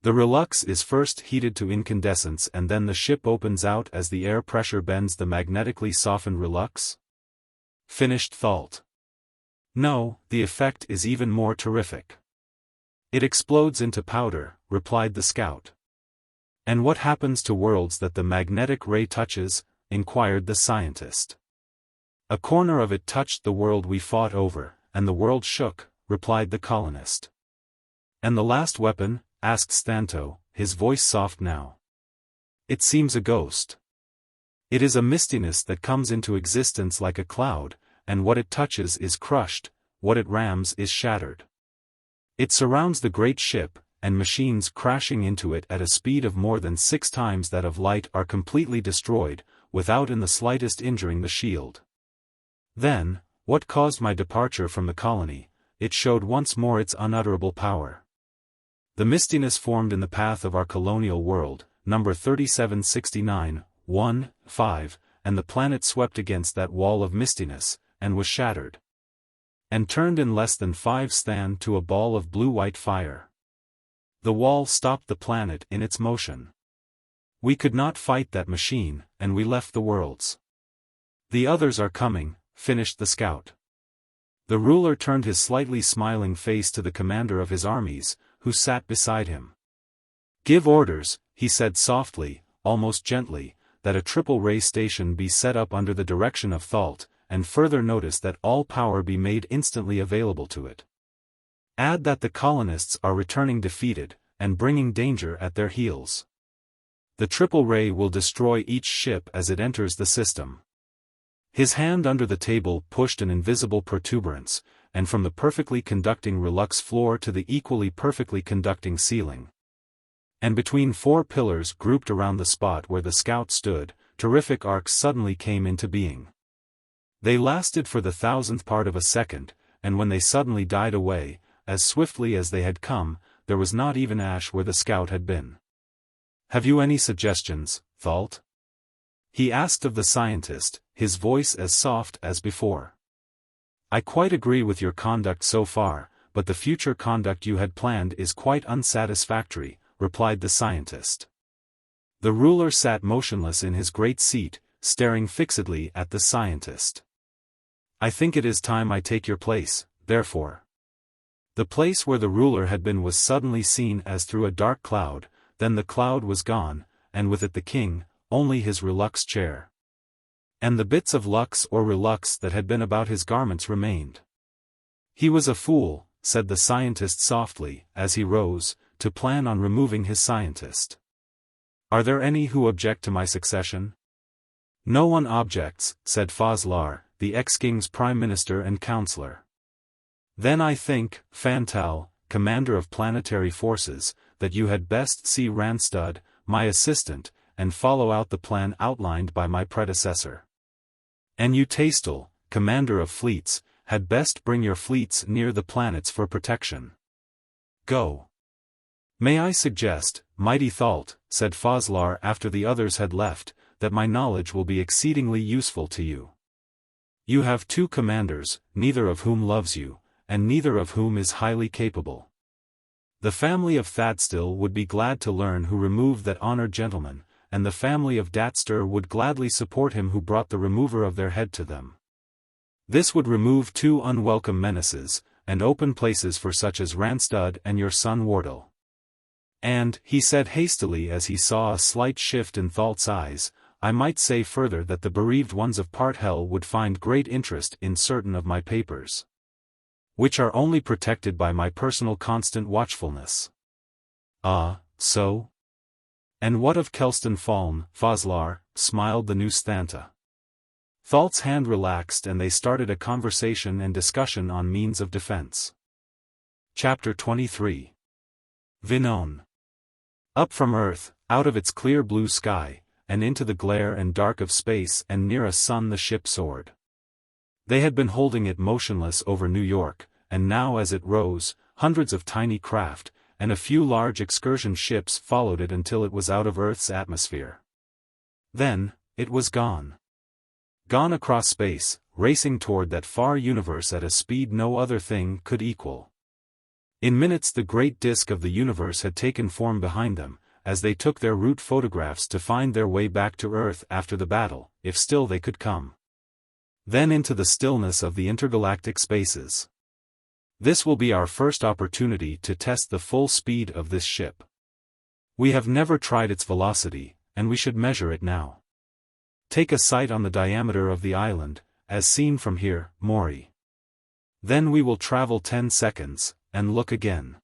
The relux is first heated to incandescence and then the ship opens out as the air pressure bends the magnetically softened relux? Finished Thett. No, the effect is even more terrific. It explodes into powder, replied the Scout. And what happens to worlds that the magnetic ray touches? Inquired the scientist. A corner of it touched the world we fought over, and the world shook, replied the colonist. And the last weapon? Asked Stanto, his voice soft now. It seems a ghost. It is a mistiness that comes into existence like a cloud, and what it touches is crushed, what it rams is shattered. It surrounds the great ship, and machines crashing into it at a speed of more than 6 times that of light are completely destroyed, without in the slightest injuring the shield. Then, what caused my departure from the colony? It showed once more its unutterable power. The mistiness formed in the path of our colonial world, number 3769, 1-5, and the planet swept against that wall of mistiness, and was shattered. And turned in less than 5 stan to a ball of blue-white fire. The wall stopped the planet in its motion. We could not fight that machine, and we left the worlds. The others are coming, finished the Scout. The ruler turned his slightly smiling face to the commander of his armies, who sat beside him. Give orders, he said softly, almost gently, that a triple ray station be set up under the direction of Thett, and further notice that all power be made instantly available to it. Add that the colonists are returning defeated, and bringing danger at their heels. The triple ray will destroy each ship as it enters the system. His hand under the table pushed an invisible protuberance, and from the perfectly conducting relux floor to the equally perfectly conducting ceiling. And between 4 pillars grouped around the spot where the Scout stood, terrific arcs suddenly came into being. They lasted for the 1,000th part of a second, and when they suddenly died away, as swiftly as they had come, there was not even ash where the Scout had been. Have you any suggestions, Thett? He asked of the scientist, his voice as soft as before. I quite agree with your conduct so far, but the future conduct you had planned is quite unsatisfactory, replied the scientist. The ruler sat motionless in his great seat, staring fixedly at the scientist. I think it is time I take your place, therefore. The place where the ruler had been was suddenly seen as through a dark cloud, then the cloud was gone, and with it the king, only his relux chair. And the bits of lux or relux that had been about his garments remained. He was a fool, said the scientist softly, as he rose, to plan on removing his scientist. Are there any who object to my succession? No one objects, said Foslar, the ex-king's prime minister and counselor. Then I think, Fantal, commander of planetary forces, that you had best see Randstad, my assistant, and follow out the plan outlined by my predecessor. And you Tastel, commander of fleets, had best bring your fleets near the planets for protection. Go. May I suggest, mighty Thalt, said Foslar after the others had left, that my knowledge will be exceedingly useful to you. You have 2 commanders, neither of whom loves you, and neither of whom is highly capable. The family of Thatstil would be glad to learn who removed that honored gentleman, and the family of Datster would gladly support him who brought the remover of their head to them. This would remove 2 unwelcome menaces, and open places for such as Randstad and your son Wardle. And, he said hastily as he saw a slight shift in Thalt's eyes, I might say further that the bereaved ones of Part-Hell would find great interest in certain of my papers, which are only protected by my personal constant watchfulness. Ah, so? And what of Kelston Faln, Foslar, smiled the new Stanta. Thalt's hand relaxed and they started a conversation and discussion on means of defense. Chapter 23. Venone. Up from Earth, out of its clear blue sky, and into the glare and dark of space and near a sun the ship soared. They had been holding it motionless over New York, and now as it rose, hundreds of tiny craft, and a few large excursion ships followed it until it was out of Earth's atmosphere. Then, it was gone. Gone across space, racing toward that far universe at a speed no other thing could equal. In minutes the great disk of the universe had taken form behind them, as they took their route photographs to find their way back to Earth after the battle, if still they could come. Then into the stillness of the intergalactic spaces. This will be our first opportunity to test the full speed of this ship. We have never tried its velocity, and we should measure it now. Take a sight on the diameter of the island, as seen from here, Morey. Then we will travel 10 seconds, and look again.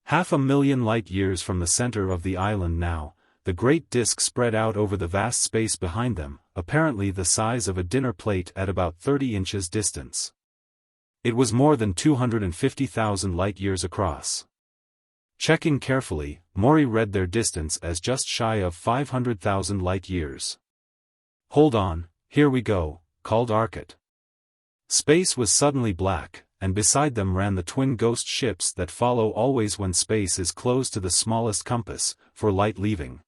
500,000 light-years from the center of the island now, the great disk spread out over the vast space behind them, apparently the size of a dinner plate at about 30 inches distance. It was more than 250,000 light-years across. Checking carefully, Morey read their distance as just shy of 500,000 light-years. Hold on, here we go, called Arcot. Space was suddenly black, and beside them ran the twin ghost ships that follow always when space is closed to the smallest compass, for light leaving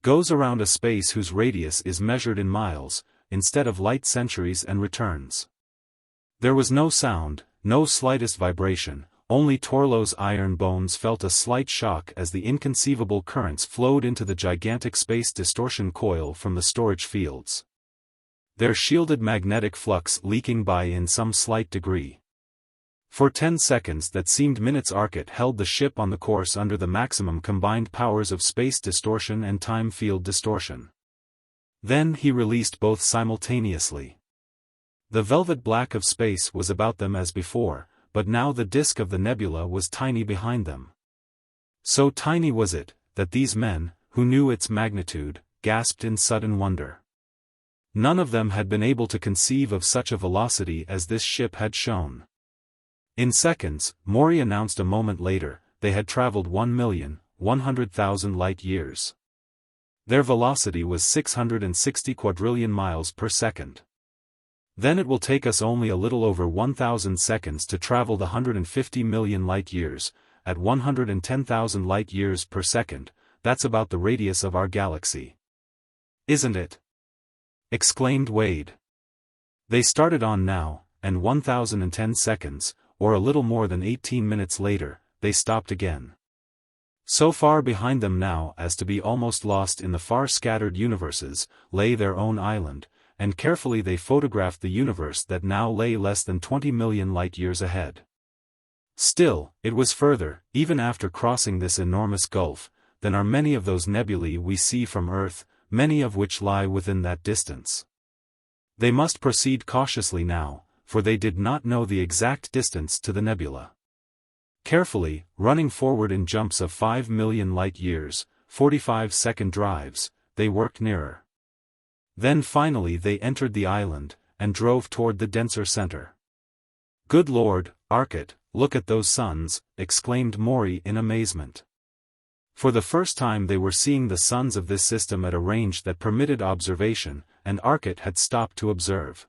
goes around a space whose radius is measured in miles, instead of light centuries and returns. There was no sound, no slightest vibration, only Torlo's iron bones felt a slight shock as the inconceivable currents flowed into the gigantic space distortion coil from the storage fields. Their shielded magnetic flux leaking by in some slight degree. For 10 seconds that seemed minutes Arcot held the ship on the course under the maximum combined powers of space distortion and time field distortion. Then he released both simultaneously. The velvet black of space was about them as before, but now the disk of the nebula was tiny behind them. So tiny was it, that these men, who knew its magnitude, gasped in sudden wonder. None of them had been able to conceive of such a velocity as this ship had shown. In seconds, Morey announced a moment later, they had traveled 1,100,000 light-years. Their velocity was 660 quadrillion miles per second. Then it will take us only a little over 1,000 seconds to travel the 150 million light-years, at 110,000 light-years per second, that's about the radius of our galaxy. Isn't it? Exclaimed Wade. They started on now, and 1,010 seconds, or a little more than 18 minutes later, they stopped again. So far behind them now as to be almost lost in the far scattered universes, lay their own island, and carefully they photographed the universe that now lay less than 20 million light-years ahead. Still, it was further, even after crossing this enormous gulf, than are many of those nebulae we see from Earth, many of which lie within that distance. They must proceed cautiously now, for they did not know the exact distance to the nebula. Carefully, running forward in jumps of 5 million light-years, 45-second drives, they worked nearer. Then finally they entered the island, and drove toward the denser center. "Good Lord, Arcot, look at those suns," exclaimed Morey in amazement. For the first time they were seeing the suns of this system at a range that permitted observation, and Arcot had stopped to observe.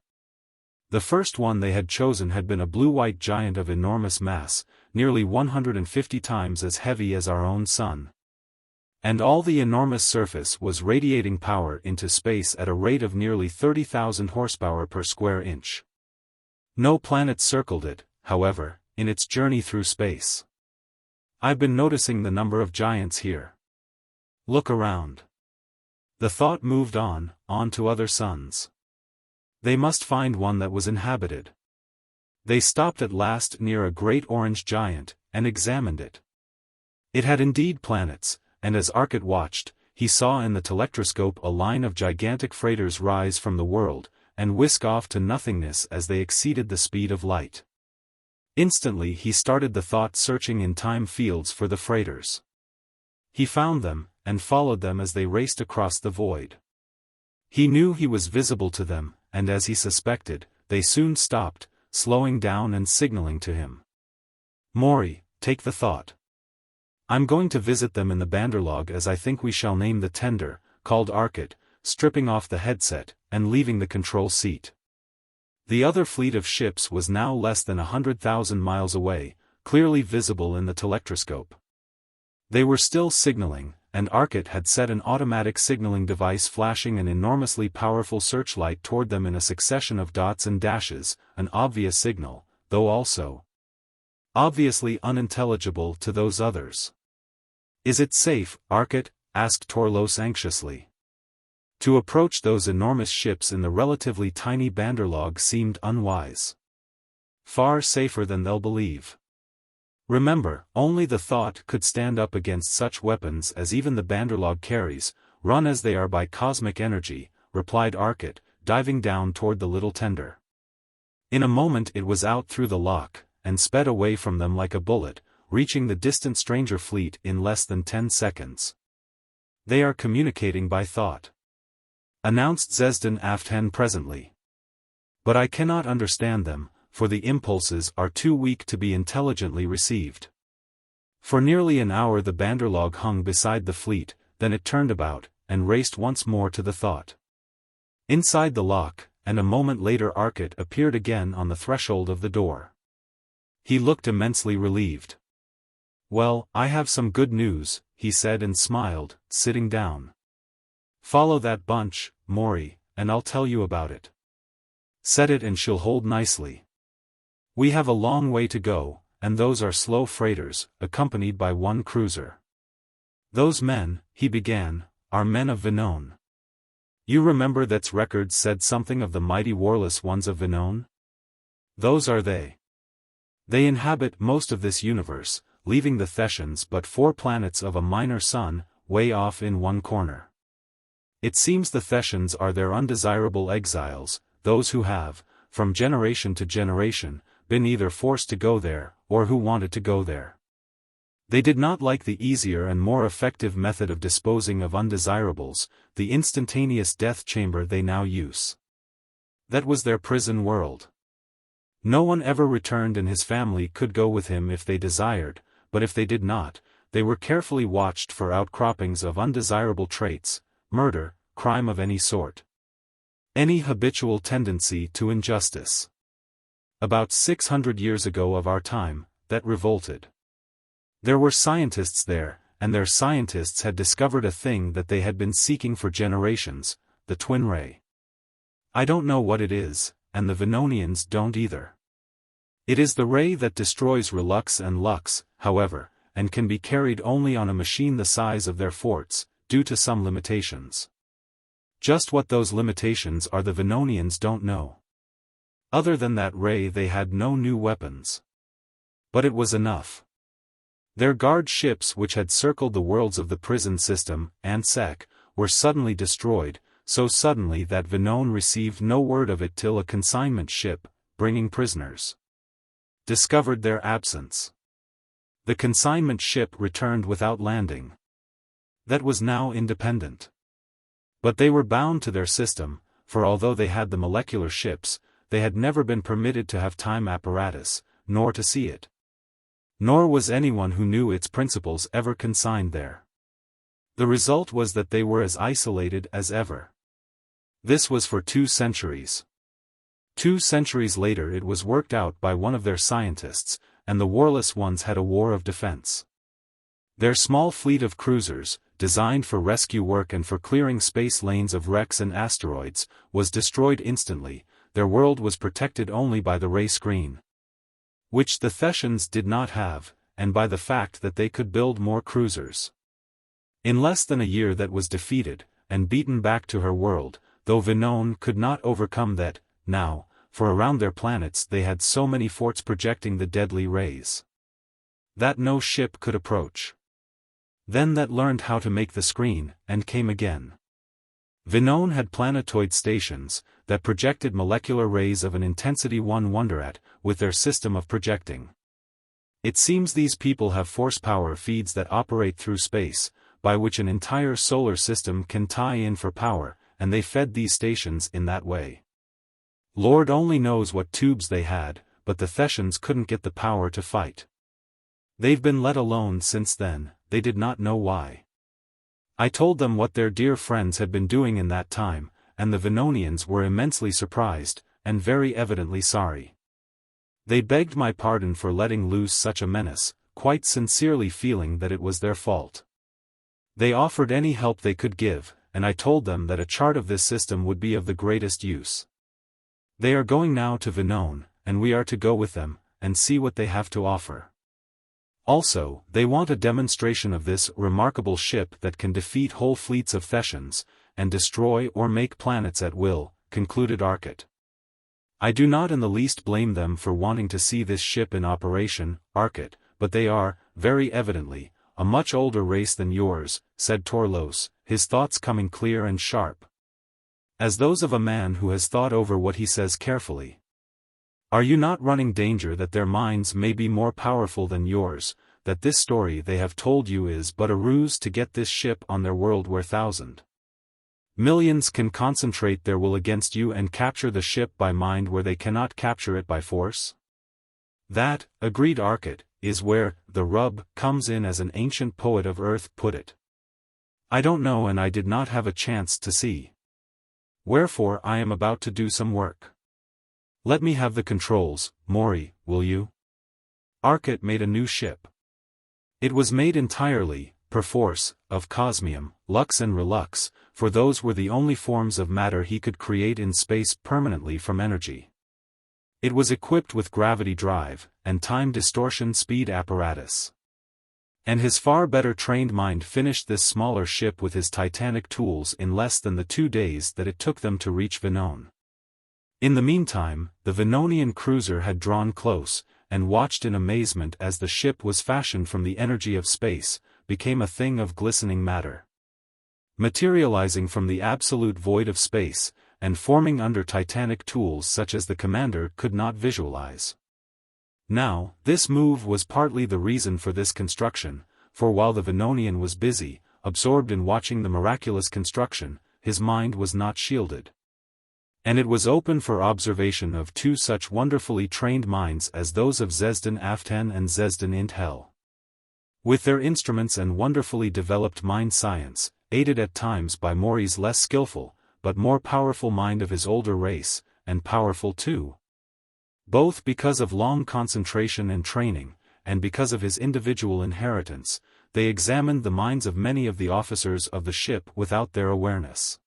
The first one they had chosen had been a blue-white giant of enormous mass, nearly 150 times as heavy as our own sun. And all the enormous surface was radiating power into space at a rate of nearly 30,000 horsepower per square inch. No planet circled it, however, in its journey through space. "I've been noticing the number of giants here. Look around." The thought moved on to other suns. They must find one that was inhabited. They stopped at last near a great orange giant, and examined it. It had indeed planets, and as Arcot watched, he saw in the telectroscope a line of gigantic freighters rise from the world, and whisk off to nothingness as they exceeded the speed of light. Instantly he started the thought searching in time fields for the freighters. He found them, and followed them as they raced across the void. He knew he was visible to them, and as he suspected, they soon stopped, slowing down and signaling to him. "Morey, take the thought. I'm going to visit them in the Banderlog as I think we shall name the tender," called Arcot, stripping off the headset, and leaving the control seat. The other fleet of ships was now less than 100,000 miles away, clearly visible in the telectroscope. They were still signaling, and Arcot had set an automatic signaling device flashing an enormously powerful searchlight toward them in a succession of dots and dashes, an obvious signal, though also obviously unintelligible to those others. "Is it safe, Arcot?" asked Torlos anxiously. To approach those enormous ships in the relatively tiny Banderlog seemed unwise. "Far safer than they'll believe. Remember, only the thought could stand up against such weapons as even the Banderlog carries, run as they are by cosmic energy," replied Arcot, diving down toward the little tender. In a moment it was out through the lock, and sped away from them like a bullet, reaching the distant stranger fleet in less than 10 seconds. "They are communicating by thought," announced Zesden Aften presently. "But I cannot understand them, for the impulses are too weak to be intelligently received." For nearly an hour the Banderlog hung beside the fleet, then it turned about, and raced once more to the thought. Inside the lock, and a moment later Arcot appeared again on the threshold of the door. He looked immensely relieved. "Well, I have some good news," he said and smiled, sitting down. "Follow that bunch, Morey, and I'll tell you about it. Set it and she'll hold nicely. We have a long way to go, and those are slow freighters, accompanied by one cruiser. Those men," he began, "are men of Venone. You remember Thett's records said something of the mighty warless ones of Venone? Those are they. They inhabit most of this universe, leaving the Thessians but 4 planets of a minor sun, way off in one corner. It seems the Thessians are their undesirable exiles, those who have, from generation to generation, been either forced to go there, or who wanted to go there. They did not like the easier and more effective method of disposing of undesirables, the instantaneous death chamber they now use. That was their prison world. No one ever returned and his family could go with him if they desired, but if they did not, they were carefully watched for outcroppings of undesirable traits, murder, crime of any sort. Any habitual tendency to injustice. About 600 years ago of our time, that revolted. There were scientists there, and their scientists had discovered a thing that they had been seeking for generations, the twin ray. I don't know what it is, and the Venonians don't either. It is the ray that destroys Relux and Lux, however, and can be carried only on a machine the size of their forts, due to some limitations. Just what those limitations are the Venonians don't know. Other than that ray they had no new weapons. But it was enough. Their guard ships which had circled the worlds of the prison system, ANSEC, were suddenly destroyed, so suddenly that Venone received no word of it till a consignment ship, bringing prisoners, discovered their absence. The consignment ship returned without landing. That was now independent. But they were bound to their system, for although they had the molecular ships, they had never been permitted to have time apparatus, nor to see it. Nor was anyone who knew its principles ever consigned there. The result was that they were as isolated as ever. This was for 2 centuries. 2 centuries later it was worked out by one of their scientists, and the warless ones had a war of defense. Their small fleet of cruisers, designed for rescue work and for clearing space lanes of wrecks and asteroids, was destroyed instantly. Their world was protected only by the ray screen, which the Thessians did not have, and by the fact that they could build more cruisers. In less than a year that was defeated, and beaten back to her world, though Venone could not overcome that, now, for around their planets they had so many forts projecting the deadly rays that no ship could approach. Then that learned how to make the screen, and came again. Venone had planetoid stations, that projected molecular rays of an intensity one wonder at, with their system of projecting. It seems these people have force power feeds that operate through space, by which an entire solar system can tie in for power, and they fed these stations in that way. Lord only knows what tubes they had, but the Thessians couldn't get the power to fight. They've been let alone since then, they did not know why. I told them what their dear friends had been doing in that time, and the Venonians were immensely surprised, and very evidently sorry. They begged my pardon for letting loose such a menace, quite sincerely feeling that it was their fault. They offered any help they could give, and I told them that a chart of this system would be of the greatest use. They are going now to Venone, and we are to go with them, and see what they have to offer. Also, they want a demonstration of this remarkable ship that can defeat whole fleets of Thessians, and destroy or make planets at will, concluded Arcot. I do not in the least blame them for wanting to see this ship in operation, Arcot, but they are, very evidently, a much older race than yours, said Torlos, his thoughts coming clear and sharp, as those of a man who has thought over what he says carefully. Are you not running danger that their minds may be more powerful than yours, that this story they have told you is but a ruse to get this ship on their world where millions can concentrate their will against you and capture the ship by mind where they cannot capture it by force? That, agreed Arcot, is where the rub comes in, as an ancient poet of Earth put it. I don't know, and I did not have a chance to see. Wherefore I am about to do some work. Let me have the controls, Morey, will you? Arcot made a new ship. It was made entirely, perforce, of cosmium, lux and relux, for those were the only forms of matter he could create in space permanently from energy. It was equipped with gravity drive, and time distortion speed apparatus. And his far better trained mind finished this smaller ship with his titanic tools in less than the 2 days that it took them to reach Venone. In the meantime, the Venonian cruiser had drawn close, and watched in amazement as the ship was fashioned from the energy of space, became a thing of glistening matter, materializing from the absolute void of space, and forming under titanic tools such as the commander could not visualize. Now, this move was partly the reason for this construction, for while the Venonian was busy, absorbed in watching the miraculous construction, his mind was not shielded. And it was open for observation of 2 such wonderfully trained minds as those of XVIII and XVIII Intel. With their instruments and wonderfully developed mind science, aided at times by Morey's less skillful, but more powerful mind of his older race, and powerful too, both because of long concentration and training, and because of his individual inheritance, they examined the minds of many of the officers of the ship without their awareness.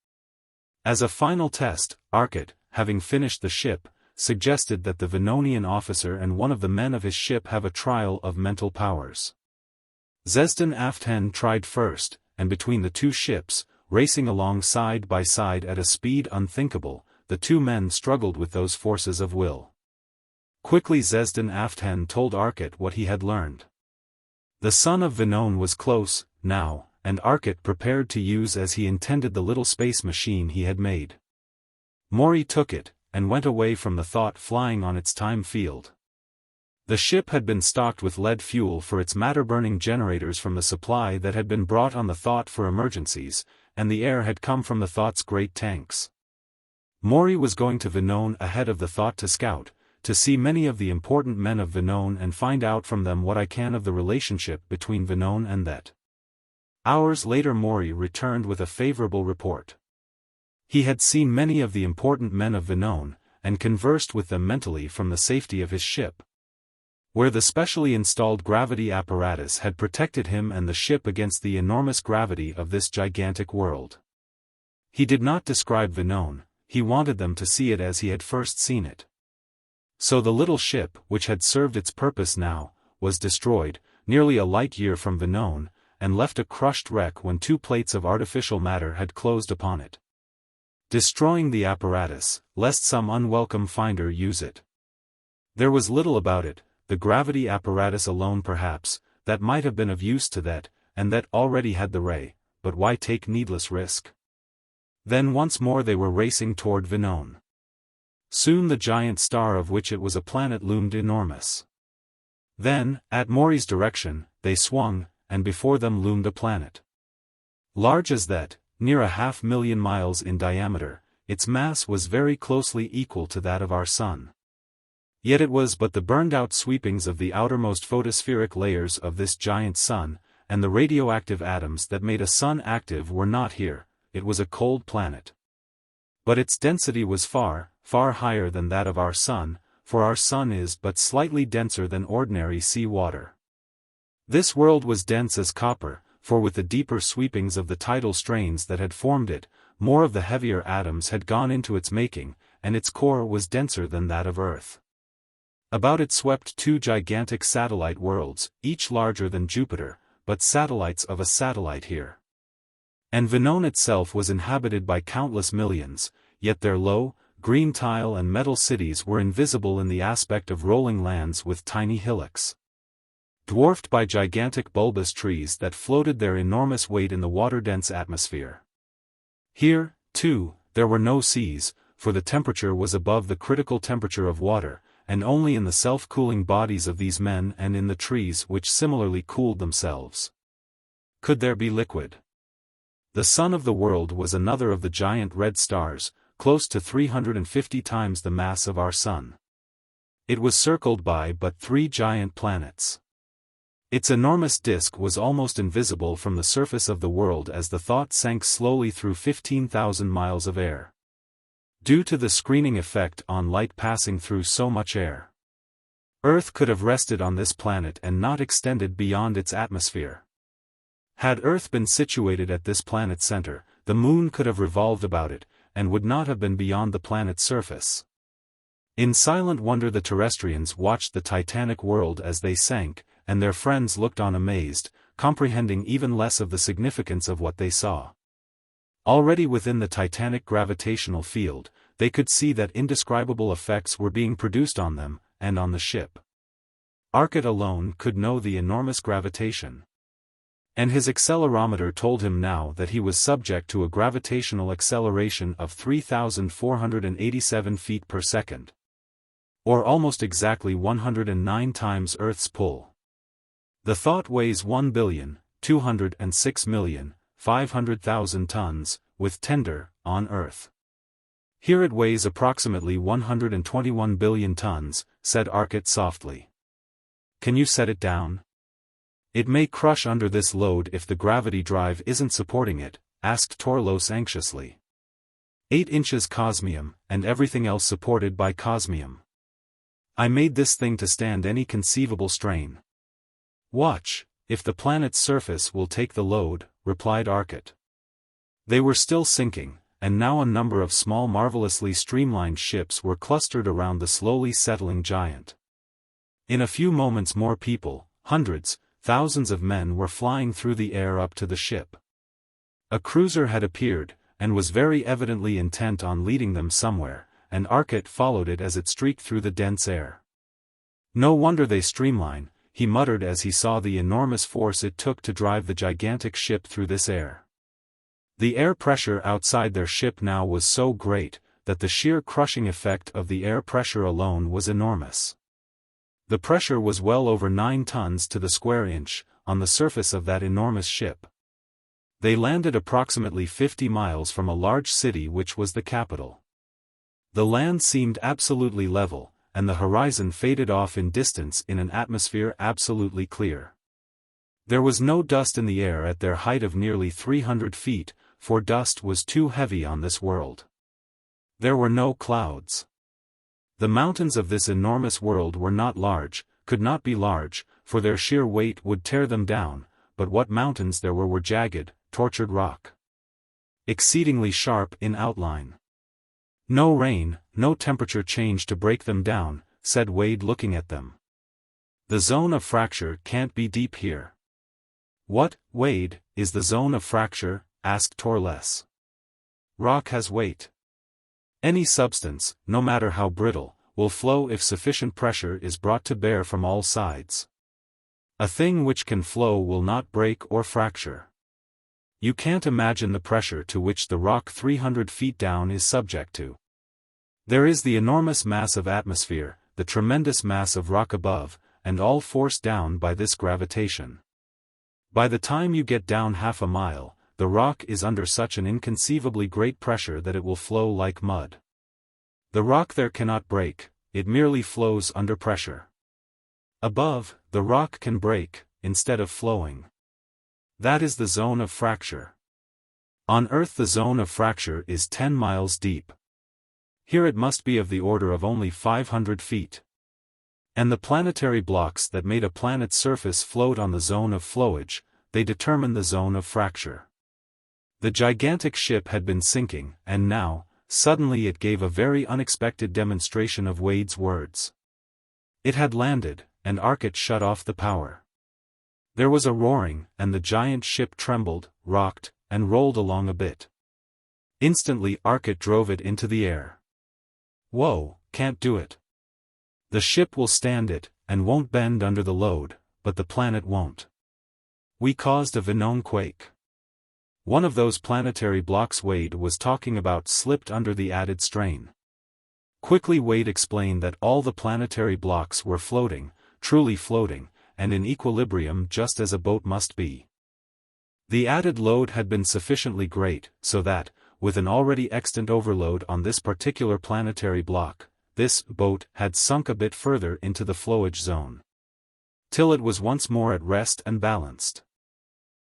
As a final test, Arcot, having finished the ship, suggested that the Venonian officer and one of the men of his ship have a trial of mental powers. XVIII tried first, and between the 2 ships, racing along side by side at a speed unthinkable, the 2 men struggled with those forces of will. Quickly XVIII told Arcot what he had learned. The sun of Venone was close, now, and Arcot prepared to use as he intended the little space machine he had made. Morey took it, and went away from the Thought flying on its time field. The ship had been stocked with lead fuel for its matter-burning generators from the supply that had been brought on the Thought for emergencies, and the air had come from the Thought's great tanks. Morey was going to Venone ahead of the Thought to scout, to see many of the important men of Venone and find out from them what I can of the relationship between Venone and Thett. Hours later Morey returned with a favorable report. He had seen many of the important men of Venone, and conversed with them mentally from the safety of his ship, where the specially installed gravity apparatus had protected him and the ship against the enormous gravity of this gigantic world. He did not describe Venone, he wanted them to see it as he had first seen it. So the little ship, which had served its purpose now, was destroyed, nearly a light year from Venone, and left a crushed wreck when 2 plates of artificial matter had closed upon it, destroying the apparatus, lest some unwelcome finder use it. There was little about it, the gravity apparatus alone perhaps, that might have been of use to Thett, and that already had the ray, but why take needless risk? Then once more they were racing toward Venone. Soon the giant star of which it was a planet loomed enormous. Then, at Morey's direction, they swung, and before them loomed a planet large as Thett, near 500,000 miles in diameter. Its mass was very closely equal to that of our Sun. Yet it was but the burned-out sweepings of the outermost photospheric layers of this giant Sun, and the radioactive atoms that made a Sun active were not here. It was a cold planet. But its density was far, far higher than that of our Sun, for our Sun is but slightly denser than ordinary sea water. This world was dense as copper, for with the deeper sweepings of the tidal strains that had formed it, more of the heavier atoms had gone into its making, and its core was denser than that of Earth. About it swept 2 gigantic satellite worlds, each larger than Jupiter, but satellites of a satellite here. And Venone itself was inhabited by countless millions, yet their low, green tile and metal cities were invisible in the aspect of rolling lands with tiny hillocks, dwarfed by gigantic bulbous trees that floated their enormous weight in the water-dense atmosphere. Here, too, there were no seas, for the temperature was above the critical temperature of water, and only in the self-cooling bodies of these men and in the trees which similarly cooled themselves could there be liquid. The sun of the world was another of the giant red stars, close to 350 times the mass of our sun. It was circled by but 3 giant planets. Its enormous disk was almost invisible from the surface of the world as the Thought sank slowly through 15,000 miles of air, due to the screening effect on light passing through so much air. Earth could have rested on this planet and not extended beyond its atmosphere. Had Earth been situated at this planet's center, the Moon could have revolved about it, and would not have been beyond the planet's surface. In silent wonder the terrestrians watched the titanic world as they sank, and their friends looked on amazed, comprehending even less of the significance of what they saw. Already within the titanic gravitational field, they could see that indescribable effects were being produced on them, and on the ship. Arcot alone could know the enormous gravitation. And his accelerometer told him now that he was subject to a gravitational acceleration of 3,487 feet per second. Or almost exactly 109 times Earth's pull. The Thought weighs 1,206,500,000 tons, with tender, on Earth. Here it weighs approximately 121 billion tons, said Arcot softly. Can you set it down? It may crush under this load if the gravity drive isn't supporting it, asked Torlos anxiously. 8 inches cosmium, and everything else supported by cosmium. I made this thing to stand any conceivable strain. Watch, if the planet's surface will take the load, replied Arcot. They were still sinking, and now a number of small marvelously streamlined ships were clustered around the slowly settling giant. In a few moments more people, hundreds, thousands of men were flying through the air up to the ship. A cruiser had appeared, and was very evidently intent on leading them somewhere, and Arcot followed it as it streaked through the dense air. No wonder they streamline, he muttered as he saw the enormous force it took to drive the gigantic ship through this air. The air pressure outside their ship now was so great, that the sheer crushing effect of the air pressure alone was enormous. The pressure was well over 9 tons to the square inch, on the surface of that enormous ship. They landed approximately 50 miles from a large city which was the capital. The land seemed absolutely level, and the horizon faded off in distance in an atmosphere absolutely clear. There was no dust in the air at their height of nearly 300 feet, for dust was too heavy on this world. There were no clouds. The mountains of this enormous world were not large, could not be large, for their sheer weight would tear them down, but what mountains there were jagged, tortured rock. Exceedingly sharp in outline. No rain, no temperature change to break them down, said Wade looking at them. The zone of fracture can't be deep here. What, Wade, is the zone of fracture? Asked Torles. Rock has weight. Any substance, no matter how brittle, will flow if sufficient pressure is brought to bear from all sides. A thing which can flow will not break or fracture. You can't imagine the pressure to which the rock 300 feet down is subject to. There is the enormous mass of atmosphere, the tremendous mass of rock above, and all forced down by this gravitation. By the time you get down half a mile, the rock is under such an inconceivably great pressure that it will flow like mud. The rock there cannot break, it merely flows under pressure. Above, the rock can break, instead of flowing. That is the zone of fracture. On Earth the zone of fracture is 10 miles deep. Here it must be of the order of only 500 feet. And the planetary blocks that made a planet's surface float on the zone of flowage, they determine the zone of fracture. The gigantic ship had been sinking, and now, suddenly it gave a very unexpected demonstration of Wade's words. It had landed, and Arcot shut off the power. There was a roaring, and the giant ship trembled, rocked, and rolled along a bit. Instantly Arcot drove it into the air. Whoa, can't do it. The ship will stand it, and won't bend under the load, but the planet won't. We caused a Venone quake. One of those planetary blocks Wade was talking about slipped under the added strain. Quickly Wade explained that all the planetary blocks were floating, truly floating, and in equilibrium just as a boat must be. The added load had been sufficiently great, so that, with an already extant overload on this particular planetary block, this boat had sunk a bit further into the flowage zone. Till it was once more at rest and balanced.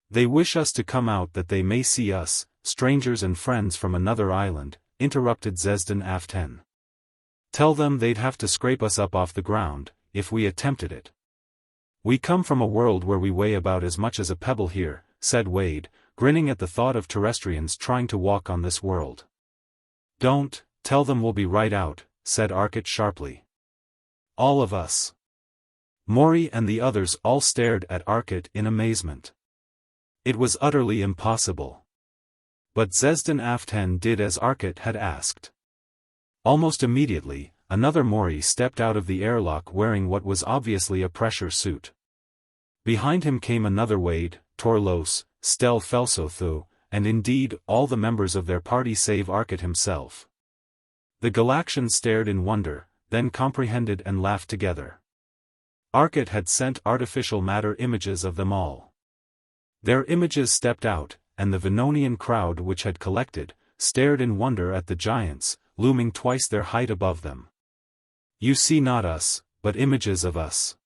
They wish us to come out that they may see us, strangers and friends from another island, interrupted XVIII Aften. Tell them they'd have to scrape us up off the ground, if we attempted it. We come from a world where we weigh about as much as a pebble here, said Wade, grinning at the thought of terrestrians trying to walk on this world. Don't, tell them we'll be right out, said Arcot sharply. All of us. Morey and the others all stared at Arcot in amazement. It was utterly impossible. But XVIII Aften did as Arcot had asked. Almost immediately, another Morey stepped out of the airlock wearing what was obviously a pressure suit. Behind him came another Wade, Torlos, Stel Felsotho, and indeed all the members of their party save Arcot himself. The Galaxians stared in wonder, then comprehended and laughed together. Arcot had sent artificial matter images of them all. Their images stepped out, and the Venonian crowd which had collected, stared in wonder at the giants, looming twice their height above them. You see not us, but images of us.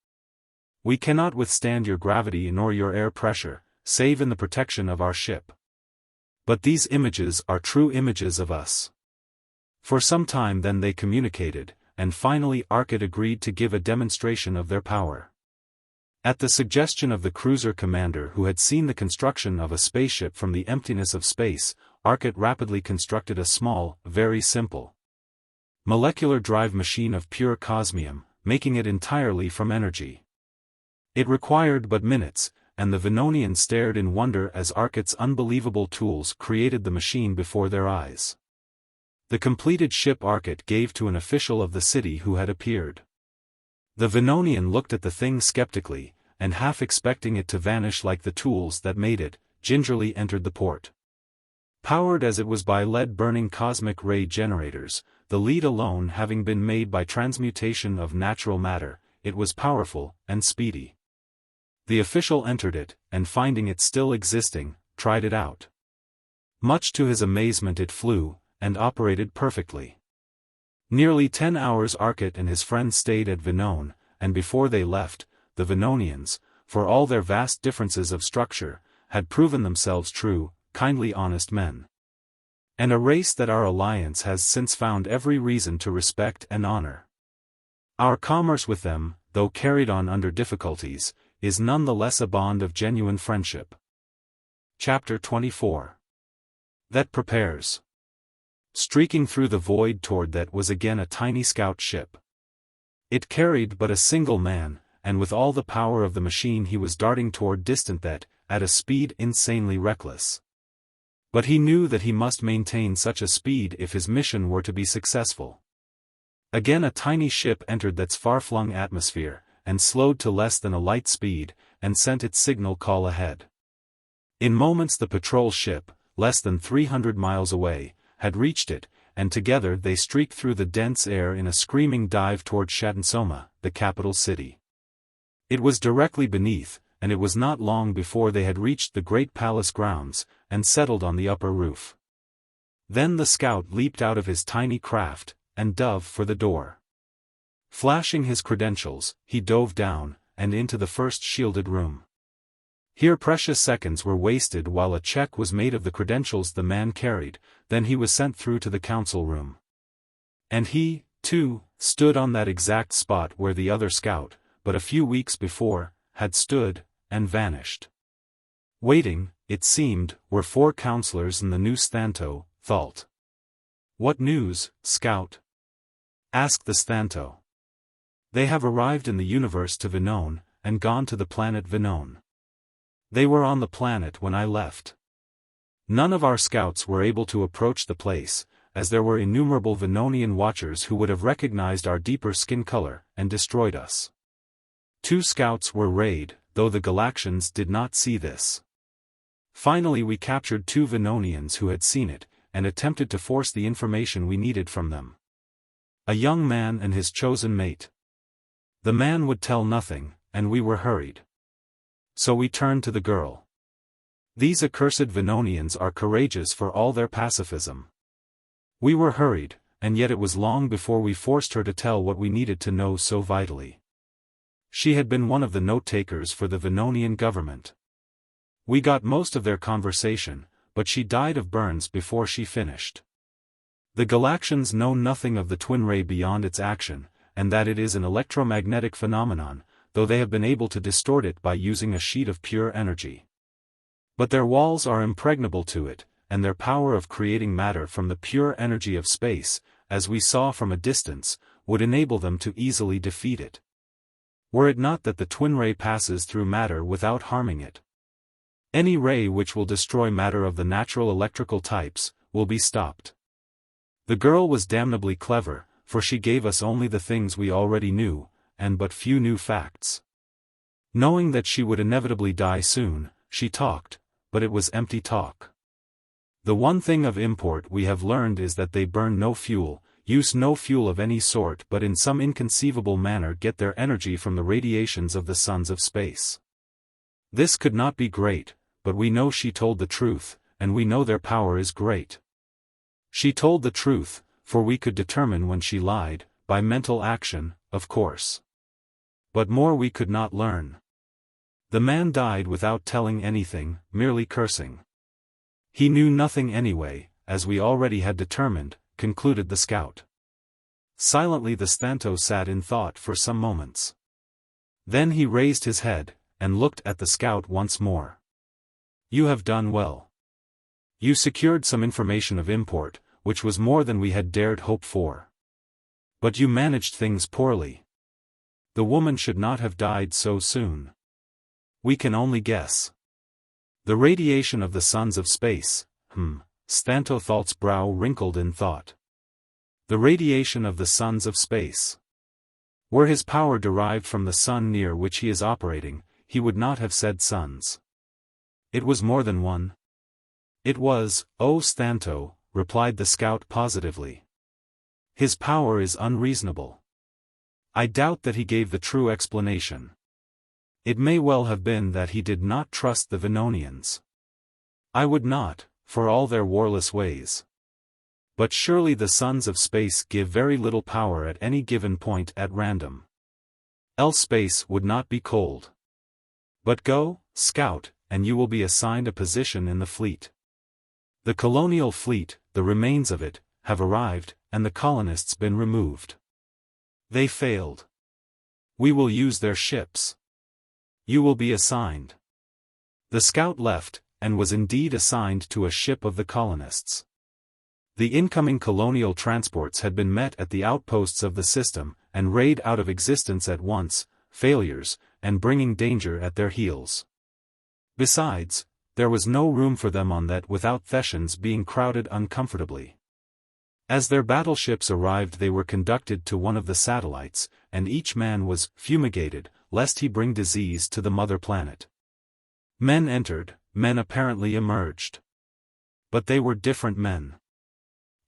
We cannot withstand your gravity nor your air pressure, save in the protection of our ship. But these images are true images of us. For some time then they communicated, and finally Arcot agreed to give a demonstration of their power. At the suggestion of the cruiser commander who had seen the construction of a spaceship from the emptiness of space, Arcot rapidly constructed a small, very simple molecular drive machine of pure cosmium, making it entirely from energy. It required but minutes, and the Venonians stared in wonder as Arcot's unbelievable tools created the machine before their eyes. The completed ship Arcot gave to an official of the city who had appeared. The Venonian looked at the thing skeptically, and half expecting it to vanish like the tools that made it, gingerly entered the port. Powered as it was by lead-burning cosmic ray generators, the lead alone having been made by transmutation of natural matter, it was powerful and speedy. The official entered it, and finding it still existing, tried it out. Much to his amazement it flew, and operated perfectly. Nearly 10 hours Arcot and his friends stayed at Venone, and before they left, the Venonians, for all their vast differences of structure, had proven themselves true, kindly honest men. And a race that our alliance has since found every reason to respect and honor. Our commerce with them, though carried on under difficulties, is none the less a bond of genuine friendship. Chapter 24. Thett prepares. Streaking through the void toward Thett was again a tiny scout ship. It carried but a single man, and with all the power of the machine he was darting toward distant Thett, at a speed insanely reckless. But he knew that he must maintain such a speed if his mission were to be successful. Again a tiny ship entered Thett's far-flung atmosphere, and slowed to less than a light speed, and sent its signal call ahead. In moments the patrol ship, less than 300 miles away, had reached it, and together they streaked through the dense air in a screaming dive toward Shatansoma, the capital city. It was directly beneath, and it was not long before they had reached the great palace grounds, and settled on the upper roof. Then the scout leaped out of his tiny craft, and dove for the door. Flashing his credentials, he dove down, and into the first shielded room. Here precious seconds were wasted while a check was made of the credentials the man carried, then he was sent through to the council room. And he, too, stood on that exact spot where the other scout, but a few weeks before, had stood, and vanished. Waiting, it seemed, were 4 counselors and the new Sthanto, Thalt. "What news, scout?" asked the Sthanto. "They have arrived in the universe to Venone, and gone to the planet Venone. They were on the planet when I left. None of our scouts were able to approach the place, as there were innumerable Venonian watchers who would have recognized our deeper skin color, and destroyed us. 2 scouts were rayed, though the Galaxians did not see this. Finally we captured 2 Venonians who had seen it, and attempted to force the information we needed from them. A young man and his chosen mate. The man would tell nothing, and we were hurried. So we turned to the girl. These accursed Venonians are courageous for all their pacifism. We were hurried, and yet it was long before we forced her to tell what we needed to know so vitally. She had been one of the note-takers for the Venonian government. We got most of their conversation, but she died of burns before she finished. The Galaxians know nothing of the twin ray beyond its action, and that it is an electromagnetic phenomenon, though they have been able to distort it by using a sheet of pure energy. But their walls are impregnable to it, and their power of creating matter from the pure energy of space, as we saw from a distance, would enable them to easily defeat it. Were it not that the twin ray passes through matter without harming it. Any ray which will destroy matter of the natural electrical types, will be stopped. The girl was damnably clever, for she gave us only the things we already knew, and but few new facts. Knowing that she would inevitably die soon, she talked, but it was empty talk. The one thing of import we have learned is that they burn no fuel, use no fuel of any sort, but in some inconceivable manner get their energy from the radiations of the sons of space. This could not be great, but we know she told the truth, and we know their power is great. She told the truth, for we could determine when she lied, by mental action, of course. But more we could not learn. The man died without telling anything, merely cursing. He knew nothing anyway, as we already had determined, concluded the scout. Silently the Sthanto sat in thought for some moments. Then he raised his head, and looked at the scout once more. "You have done well. You secured some information of import, which was more than we had dared hope for. But you managed things poorly. The woman should not have died so soon. We can only guess. The radiation of the sons of space, Sthanto Thalt's brow wrinkled in thought. The radiation of the sons of space. Were his power derived from the sun near which he is operating, he would not have said suns. It was more than one. It was, "Oh Stanto," replied the scout positively. His power is unreasonable. I doubt that he gave the true explanation. It may well have been that he did not trust the Venonians. I would not, for all their warless ways. But surely the sons of space give very little power at any given point at random. Else space would not be cold. But go, scout, and you will be assigned a position in the fleet. The colonial fleet, the remains of it, have arrived, and the colonists been removed. They failed. We will use their ships. You will be assigned. The scout left, and was indeed assigned to a ship of the colonists. The incoming colonial transports had been met at the outposts of the system, and rayed out of existence at once, failures, and bringing danger at their heels. Besides, there was no room for them on that without Thessians being crowded uncomfortably. As their battleships arrived they were conducted to one of the satellites, and each man was fumigated, lest he bring disease to the mother planet. Men entered, men apparently emerged. But they were different men.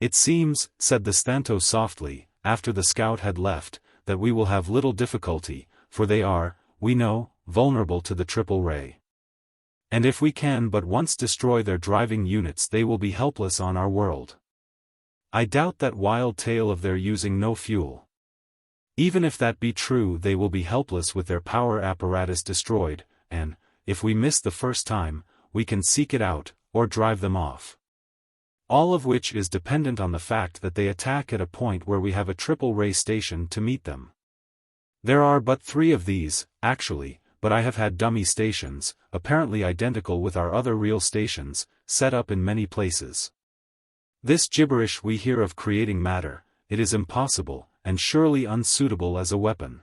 It seems, said the Stanto softly, after the scout had left, that we will have little difficulty, for they are, we know, vulnerable to the triple ray. And if we can but once destroy their driving units they will be helpless on our world. I doubt that wild tale of their using no fuel. Even if that be true they will be helpless with their power apparatus destroyed, and, if we miss the first time, we can seek it out, or drive them off. All of which is dependent on the fact that they attack at a point where we have a triple ray station to meet them. There are but 3 of these, actually, but I have had dummy stations, apparently identical with our other real stations, set up in many places. This gibberish we hear of creating matter, it is impossible, and surely unsuitable as a weapon.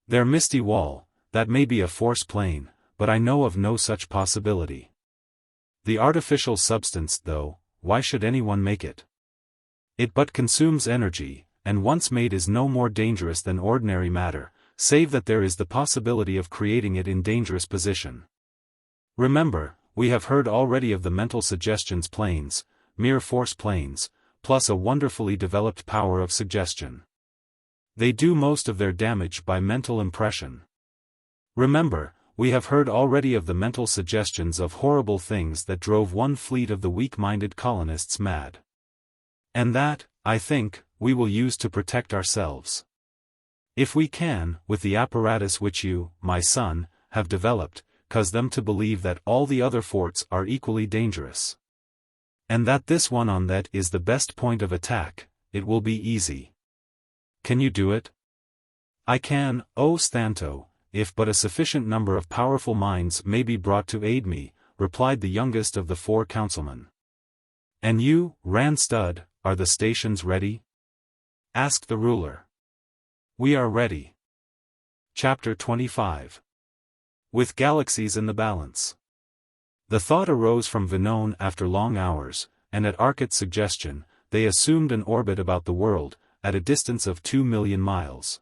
Their misty wall, that may be a force plane, but I know of no such possibility. The artificial substance though, why should anyone make it? It but consumes energy, and once made is no more dangerous than ordinary matter, save that there is the possibility of creating it in dangerous position. Remember, we have heard already of the mental suggestions planes, mere force planes, plus a wonderfully developed power of suggestion. They do most of their damage by mental impression. Remember, we have heard already of the mental suggestions of horrible things that drove one fleet of the weak-minded colonists mad. And that, I think, we will use to protect ourselves. If we can, with the apparatus which you, my son, have developed, cause them to believe that all the other forts are equally dangerous. And that this one on that is the best point of attack, it will be easy. Can you do it? I can, oh Stanto, if but a sufficient number of powerful minds may be brought to aid me, replied the youngest of the 4 councilmen. And you, Ranstud, are the stations ready? Asked the ruler. We are ready. Chapter 25. With Galaxies in the balance. The thought arose from Venone after long hours, and at Arcot's suggestion, they assumed an orbit about the world, at a distance of 2 million miles.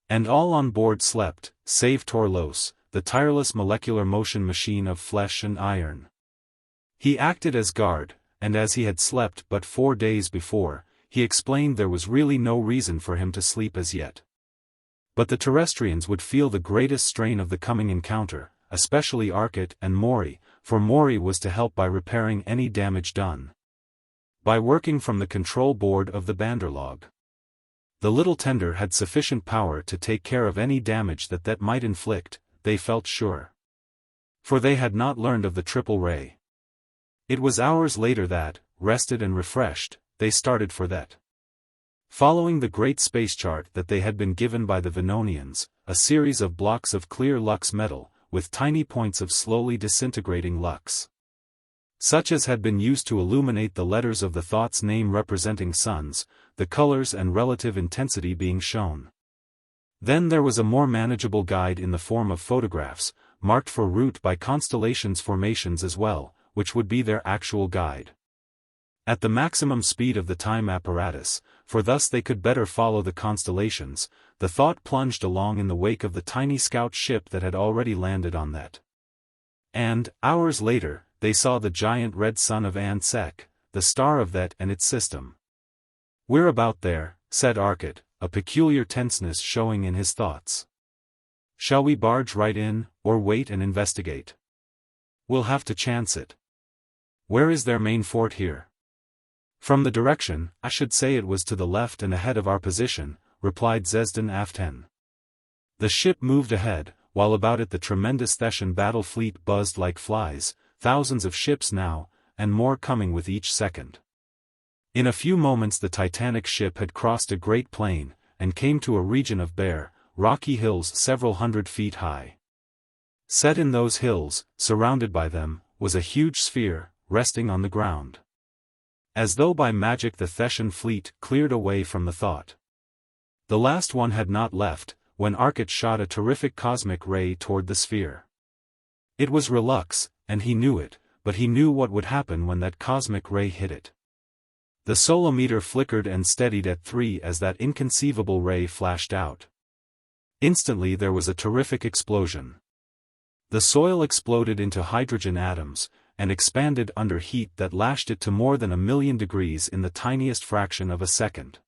And all on board slept, save Torlos, the tireless molecular motion machine of flesh and iron. He acted as guard, and as he had slept but 4 days before, he explained there was really no reason for him to sleep as yet. But the terrestrians would feel the greatest strain of the coming encounter, especially Arcot and Morey, for Morey was to help by repairing any damage done. By working from the control board of the Banderlog. The little tender had sufficient power to take care of any damage that might inflict, they felt sure. For they had not learned of the triple ray. It was hours later that, rested and refreshed, they started for Thett. Following the great space chart that they had been given by the Venonians, a series of blocks of clear lux metal, with tiny points of slowly disintegrating lux. Such as had been used to illuminate the letters of the thought's name representing suns, the colors and relative intensity being shown. Then there was a more manageable guide in the form of photographs, marked for route by constellations formations as well, which would be their actual guide. At the maximum speed of the time apparatus, for thus they could better follow the constellations. The thought plunged along in the wake of the tiny scout ship that had already landed on Thett. And, hours later, they saw the giant red sun of Ansec, the star of Thett and its system. "We're about there," said Arcot, a peculiar tenseness showing in his thoughts. "Shall we barge right in, or wait and investigate?" "We'll have to chance it." "Where is their main fort here?" "From the direction, I should say it was to the left and ahead of our position," replied XVIII Aften. The ship moved ahead, while about it the tremendous Thetan battle fleet buzzed like flies, thousands of ships now, and more coming with each second. In a few moments the titanic ship had crossed a great plain, and came to a region of bare, rocky hills several hundred feet high. Set in those hills, surrounded by them, was a huge sphere, resting on the ground. As though by magic the Thetan fleet cleared away from the thought. The last one had not left, when Arcot shot a terrific cosmic ray toward the sphere. It was Relux, and he knew it, but he knew what would happen when that cosmic ray hit it. The solometer flickered and steadied at 3 as that inconceivable ray flashed out. Instantly there was a terrific explosion. The soil exploded into hydrogen atoms, and expanded under heat that lashed it to more than 1,000,000 degrees in the tiniest fraction of a second.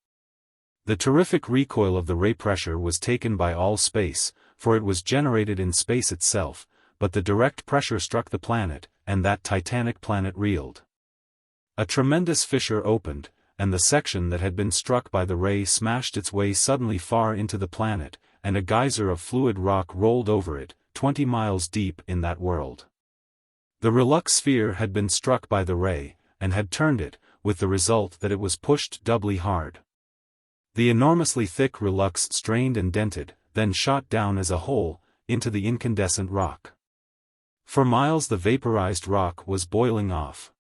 The terrific recoil of the ray pressure was taken by all space, for it was generated in space itself, but the direct pressure struck the planet, and that titanic planet reeled. A tremendous fissure opened, and the section that had been struck by the ray smashed its way suddenly far into the planet, and a geyser of fluid rock rolled over it, 20 miles deep in that world. The Relux sphere had been struck by the ray, and had turned it, with the result that it was pushed doubly hard. The enormously thick Relux strained and dented, then shot down as a whole, into the incandescent rock. For miles the vaporized rock was boiling off.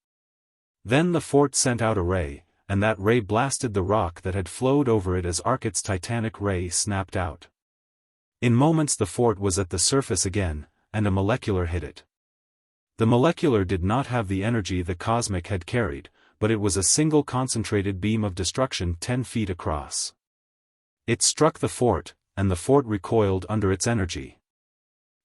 Then the fort sent out a ray, and that ray blasted the rock that had flowed over it as Arcot's titanic ray snapped out. In moments the fort was at the surface again, and a molecular hit it. The molecular did not have the energy the cosmic had carried, but it was a single concentrated beam of destruction 10 feet across. It struck the fort, and the fort recoiled under its energy.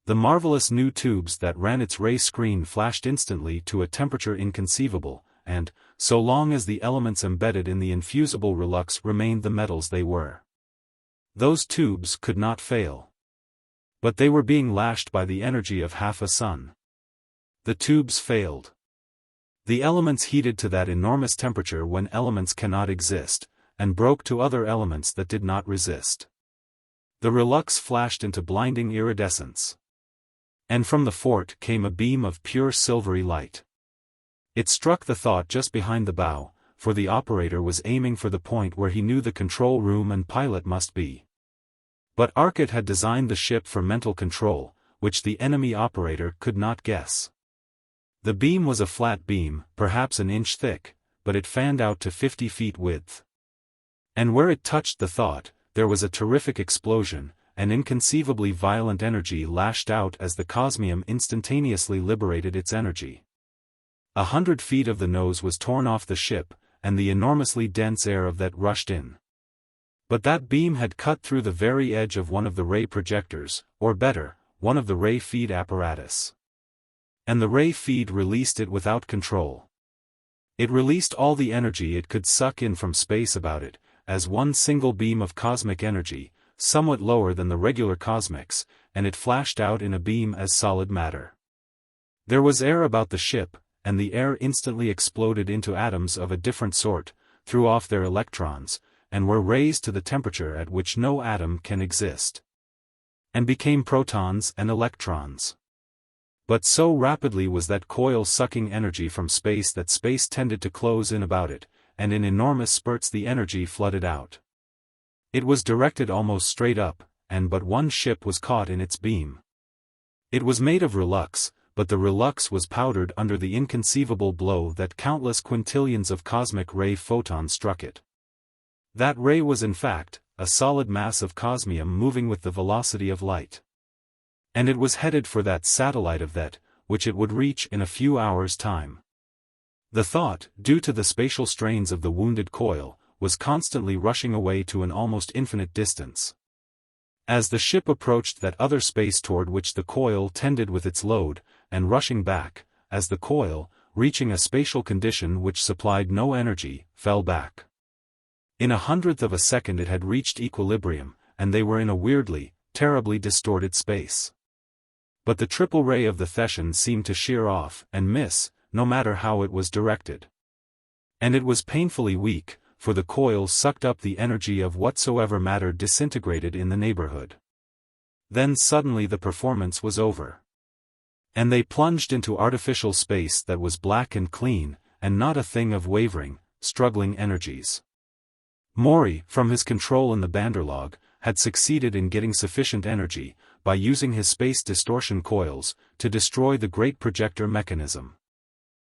The marvelous new tubes that ran its ray screen flashed instantly to a temperature inconceivable, and, so long as the elements embedded in the infusible Relux remained the metals they were, those tubes could not fail. But they were being lashed by the energy of half a sun. The tubes failed. The elements heated to that enormous temperature when elements cannot exist, and broke to other elements that did not resist. The Relux flashed into blinding iridescence. And from the fort came a beam of pure silvery light. It struck the thought just behind the bow, for the operator was aiming for the point where he knew the control room and pilot must be. But Arcot had designed the ship for mental control, which the enemy operator could not guess. The beam was a flat beam, perhaps an inch thick, but it fanned out to 50 feet width. And where it touched the thought, there was a terrific explosion, an inconceivably violent energy lashed out as the cosmium instantaneously liberated its energy. 100 feet of the nose was torn off the ship, and the enormously dense air of that rushed in. But that beam had cut through the very edge of one of the ray projectors, or better, one of the ray feed apparatus. And the ray feed released it without control. It released all the energy it could suck in from space about it, as one single beam of cosmic energy, somewhat lower than the regular cosmics, and it flashed out in a beam as solid matter. There was air about the ship, and the air instantly exploded into atoms of a different sort, threw off their electrons, and were raised to the temperature at which no atom can exist, and became protons and electrons. But so rapidly was that coil sucking energy from space that space tended to close in about it, and in enormous spurts the energy flooded out. It was directed almost straight up, and but one ship was caught in its beam. It was made of Relux, but the Relux was powdered under the inconceivable blow that countless quintillions of cosmic ray photons struck it. That ray was in fact, a solid mass of cosmium moving with the velocity of light. And it was headed for that satellite of Thett, which it would reach in a few hours' time. The thought, due to the spatial strains of the wounded coil, was constantly rushing away to an almost infinite distance. As the ship approached that other space toward which the coil tended with its load, and rushing back, as the coil, reaching a spatial condition which supplied no energy, fell back. In 1/100th of a second it had reached equilibrium, and they were in a weirdly, terribly distorted space. But the triple ray of the Thetan seemed to shear off and miss, no matter how it was directed. And it was painfully weak, for the coil sucked up the energy of whatsoever matter disintegrated in the neighborhood. Then suddenly the performance was over. And they plunged into artificial space that was black and clean, and not a thing of wavering, struggling energies. Morey, from his control in the Banderlog, had succeeded in getting sufficient energy, by using his space distortion coils, to destroy the great projector mechanism.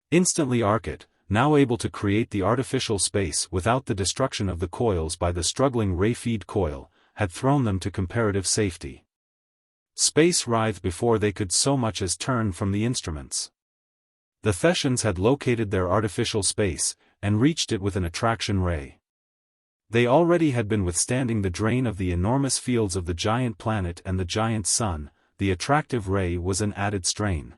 Instantly Arcot, now able to create the artificial space without the destruction of the coils by the struggling ray-feed coil, had thrown them to comparative safety. Space writhed before they could so much as turn from the instruments. The Thetians had located their artificial space, and reached it with an attraction ray. They already had been withstanding the drain of the enormous fields of the giant planet and the giant sun. The attractive ray was an added strain.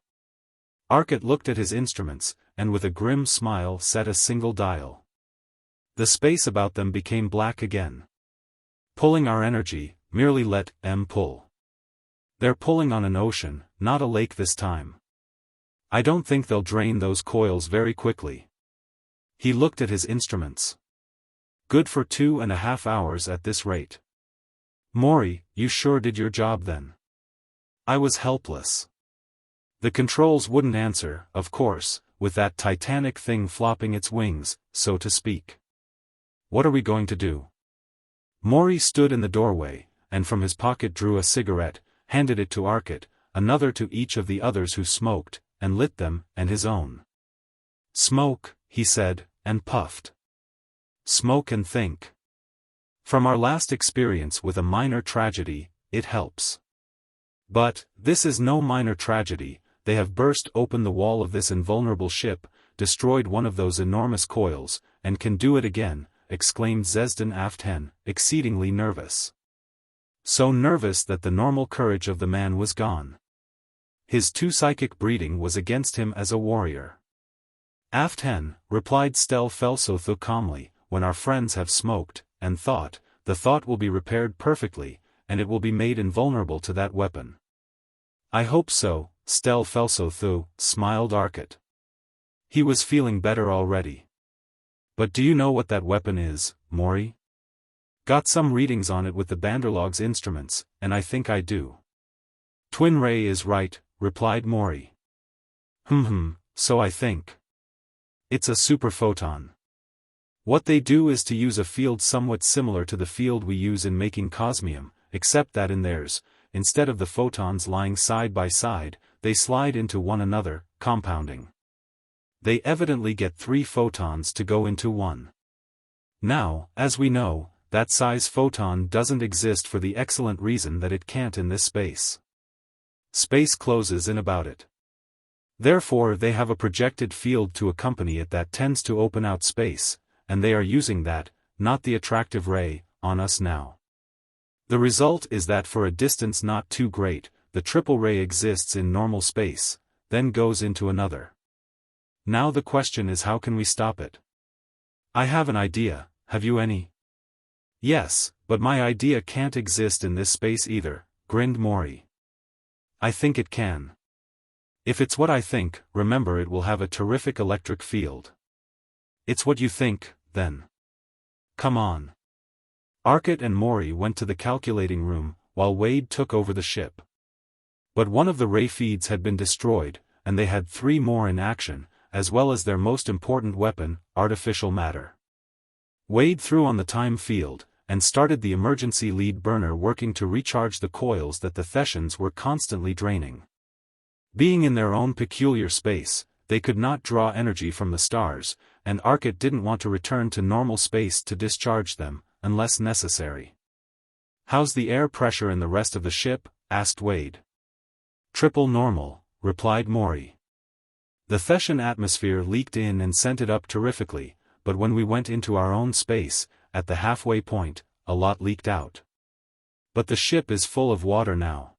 Arcot looked at his instruments, and with a grim smile set a single dial. The space about them became black again. Pulling our energy, merely let them pull. They're pulling on an ocean, not a lake this time. I don't think they'll drain those coils very quickly. He looked at his instruments. Good for 2.5 hours at this rate. Morey, you sure did your job then. I was helpless. The controls wouldn't answer, of course, with that titanic thing flopping its wings, so to speak. What are we going to do? Morey stood in the doorway, and from his pocket drew a cigarette, handed it to Arcot, another to each of the others who smoked, and lit them, and his own. Smoke, he said, and puffed. Smoke and think. From our last experience with a minor tragedy, it helps. But, this is no minor tragedy. They have burst open the wall of this invulnerable ship, destroyed one of those enormous coils, and can do it again, exclaimed XVIII Aft-Hen, exceedingly nervous. So nervous that the normal courage of the man was gone. His too psychic breeding was against him as a warrior. Aft-Hen, replied Felso calmly, when our friends have smoked, and thought, the thought will be repaired perfectly, and it will be made invulnerable to that weapon. I hope so, Felso, smiled Arcot. He was feeling better already. But do you know what that weapon is, Morey? Got some readings on it with the Banderlog's instruments, and I think I do. Twin Ray is right, replied Morey. So I think. It's a superphoton. What they do is to use a field somewhat similar to the field we use in making cosmium, except that in theirs, instead of the photons lying side by side, they slide into one another, compounding. They evidently get 3 photons to go into one. Now, as we know, that size photon doesn't exist for the excellent reason that it can't in this space. Space closes in about it. Therefore they have a projected field to accompany it that tends to open out space, and they are using that, not the attractive ray, on us now. The result is that for a distance not too great, the triple ray exists in normal space, then goes into another. Now the question is, how can we stop it? I have an idea, have you any? Yes, but my idea can't exist in this space either, grinned Morey. I think it can. If it's what I think, remember it will have a terrific electric field. It's what you think, then. Come on. Arcot and Morey went to the calculating room, while Wade took over the ship. But one of the ray feeds had been destroyed, and they had 3 more in action, as well as their most important weapon, artificial matter. Wade threw on the time field, and started the emergency lead burner working to recharge the coils that the Thetians were constantly draining. Being in their own peculiar space, they could not draw energy from the stars, and Arcot didn't want to return to normal space to discharge them, unless necessary. How's the air pressure in the rest of the ship? Asked Wade. Triple normal, replied Morey. The Thetian atmosphere leaked in and sent it up terrifically, but when we went into our own space, at the halfway point, a lot leaked out. But the ship is full of water now.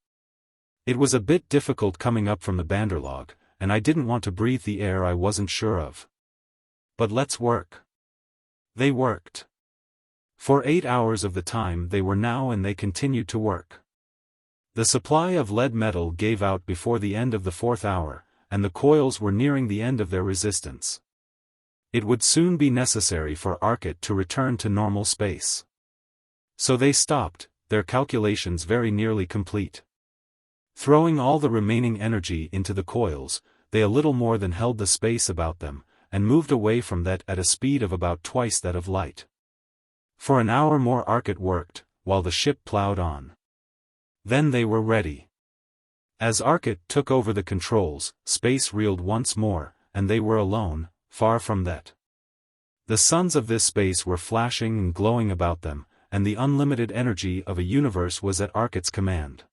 It was a bit difficult coming up from the banderlog, and I didn't want to breathe the air I wasn't sure of. But let's work. They worked. For 8 hours of the time they were now, and they continued to work. The supply of lead metal gave out before the end of the 4th hour, and the coils were nearing the end of their resistance. It would soon be necessary for Arcot to return to normal space. So they stopped, their calculations very nearly complete. Throwing all the remaining energy into the coils, they a little more than held the space about them, and moved away from that at a speed of about twice that of light. For an hour more Arcot worked, while the ship plowed on. Then they were ready. As Arcot took over the controls, space reeled once more, and they were alone, far from that. The suns of this space were flashing and glowing about them, and the unlimited energy of a universe was at Arcot's command.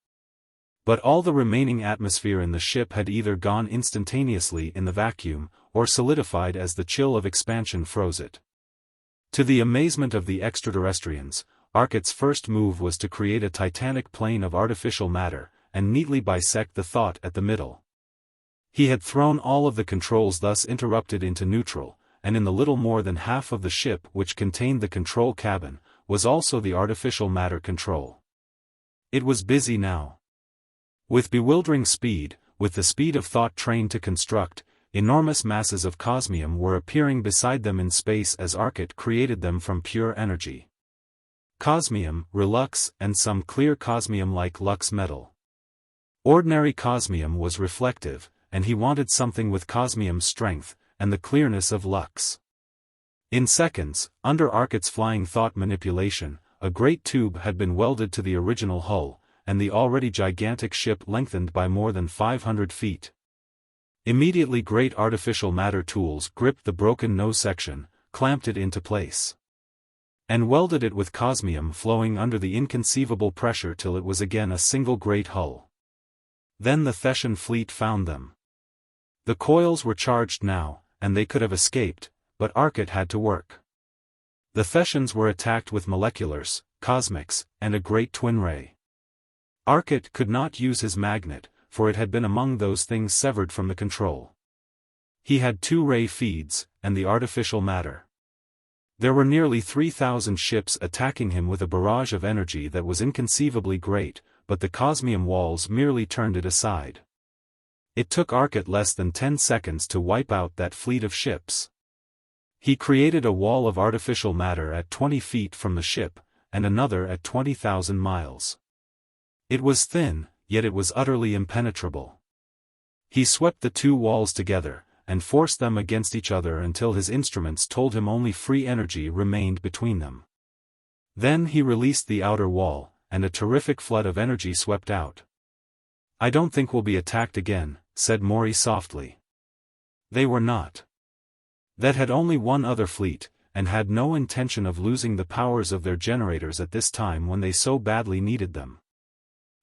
But all the remaining atmosphere in the ship had either gone instantaneously in the vacuum, or solidified as the chill of expansion froze it. To the amazement of the extraterrestrians, Arcot's first move was to create a titanic plane of artificial matter, and neatly bisect the thought at the middle. He had thrown all of the controls thus interrupted into neutral, and in the little more than half of the ship which contained the control cabin, was also the artificial matter control. It was busy now. With bewildering speed, with the speed of thought trained to construct, enormous masses of cosmium were appearing beside them in space as Arcot created them from pure energy. Cosmium, relux, and some clear cosmium-like lux metal. Ordinary cosmium was reflective, and he wanted something with cosmium's strength, and the clearness of lux. In seconds, under Arcot's flying thought manipulation, a great tube had been welded to the original hull, and the already gigantic ship lengthened by more than 500 feet. Immediately great artificial matter tools gripped the broken nose section, clamped it into place, and welded it with cosmium flowing under the inconceivable pressure till it was again a single great hull. Then the Thetan fleet found them. The coils were charged now, and they could have escaped, but Arcot had to work. The Thetans were attacked with moleculars, cosmics, and a great twin ray. Arcot could not use his magnet, for it had been among those things severed from the control. He had 2 ray feeds, and the artificial matter. There were nearly 3,000 ships attacking him with a barrage of energy that was inconceivably great, but the cosmium walls merely turned it aside. It took Arcot less than 10 seconds to wipe out that fleet of ships. He created a wall of artificial matter at 20 feet from the ship, and another at 20,000 miles. It was thin, yet it was utterly impenetrable. He swept the 2 walls together, and forced them against each other until his instruments told him only free energy remained between them. Then he released the outer wall, and a terrific flood of energy swept out. "I don't think we'll be attacked again," said Morey softly. They were not. That had only one other fleet, and had no intention of losing the powers of their generators at this time when they so badly needed them.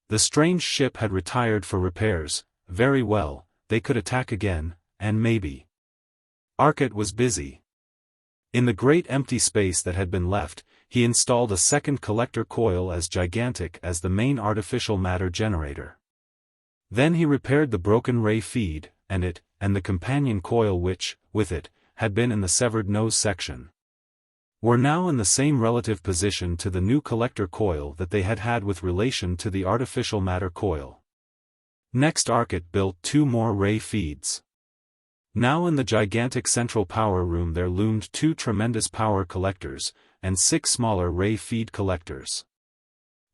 The strange ship had retired for repairs. Very well, they could attack again, and maybe. Arcot was busy. In the great empty space that had been left, he installed a second collector coil as gigantic as the main artificial matter generator. Then he repaired the broken ray feed, and the companion coil which, with it, had been in the severed nose section, were now in the same relative position to the new collector coil that they had had with relation to the artificial matter coil. Next Arcot built 2 more ray feeds. Now in the gigantic central power room there loomed 2 tremendous power collectors, and 6 smaller ray feed collectors.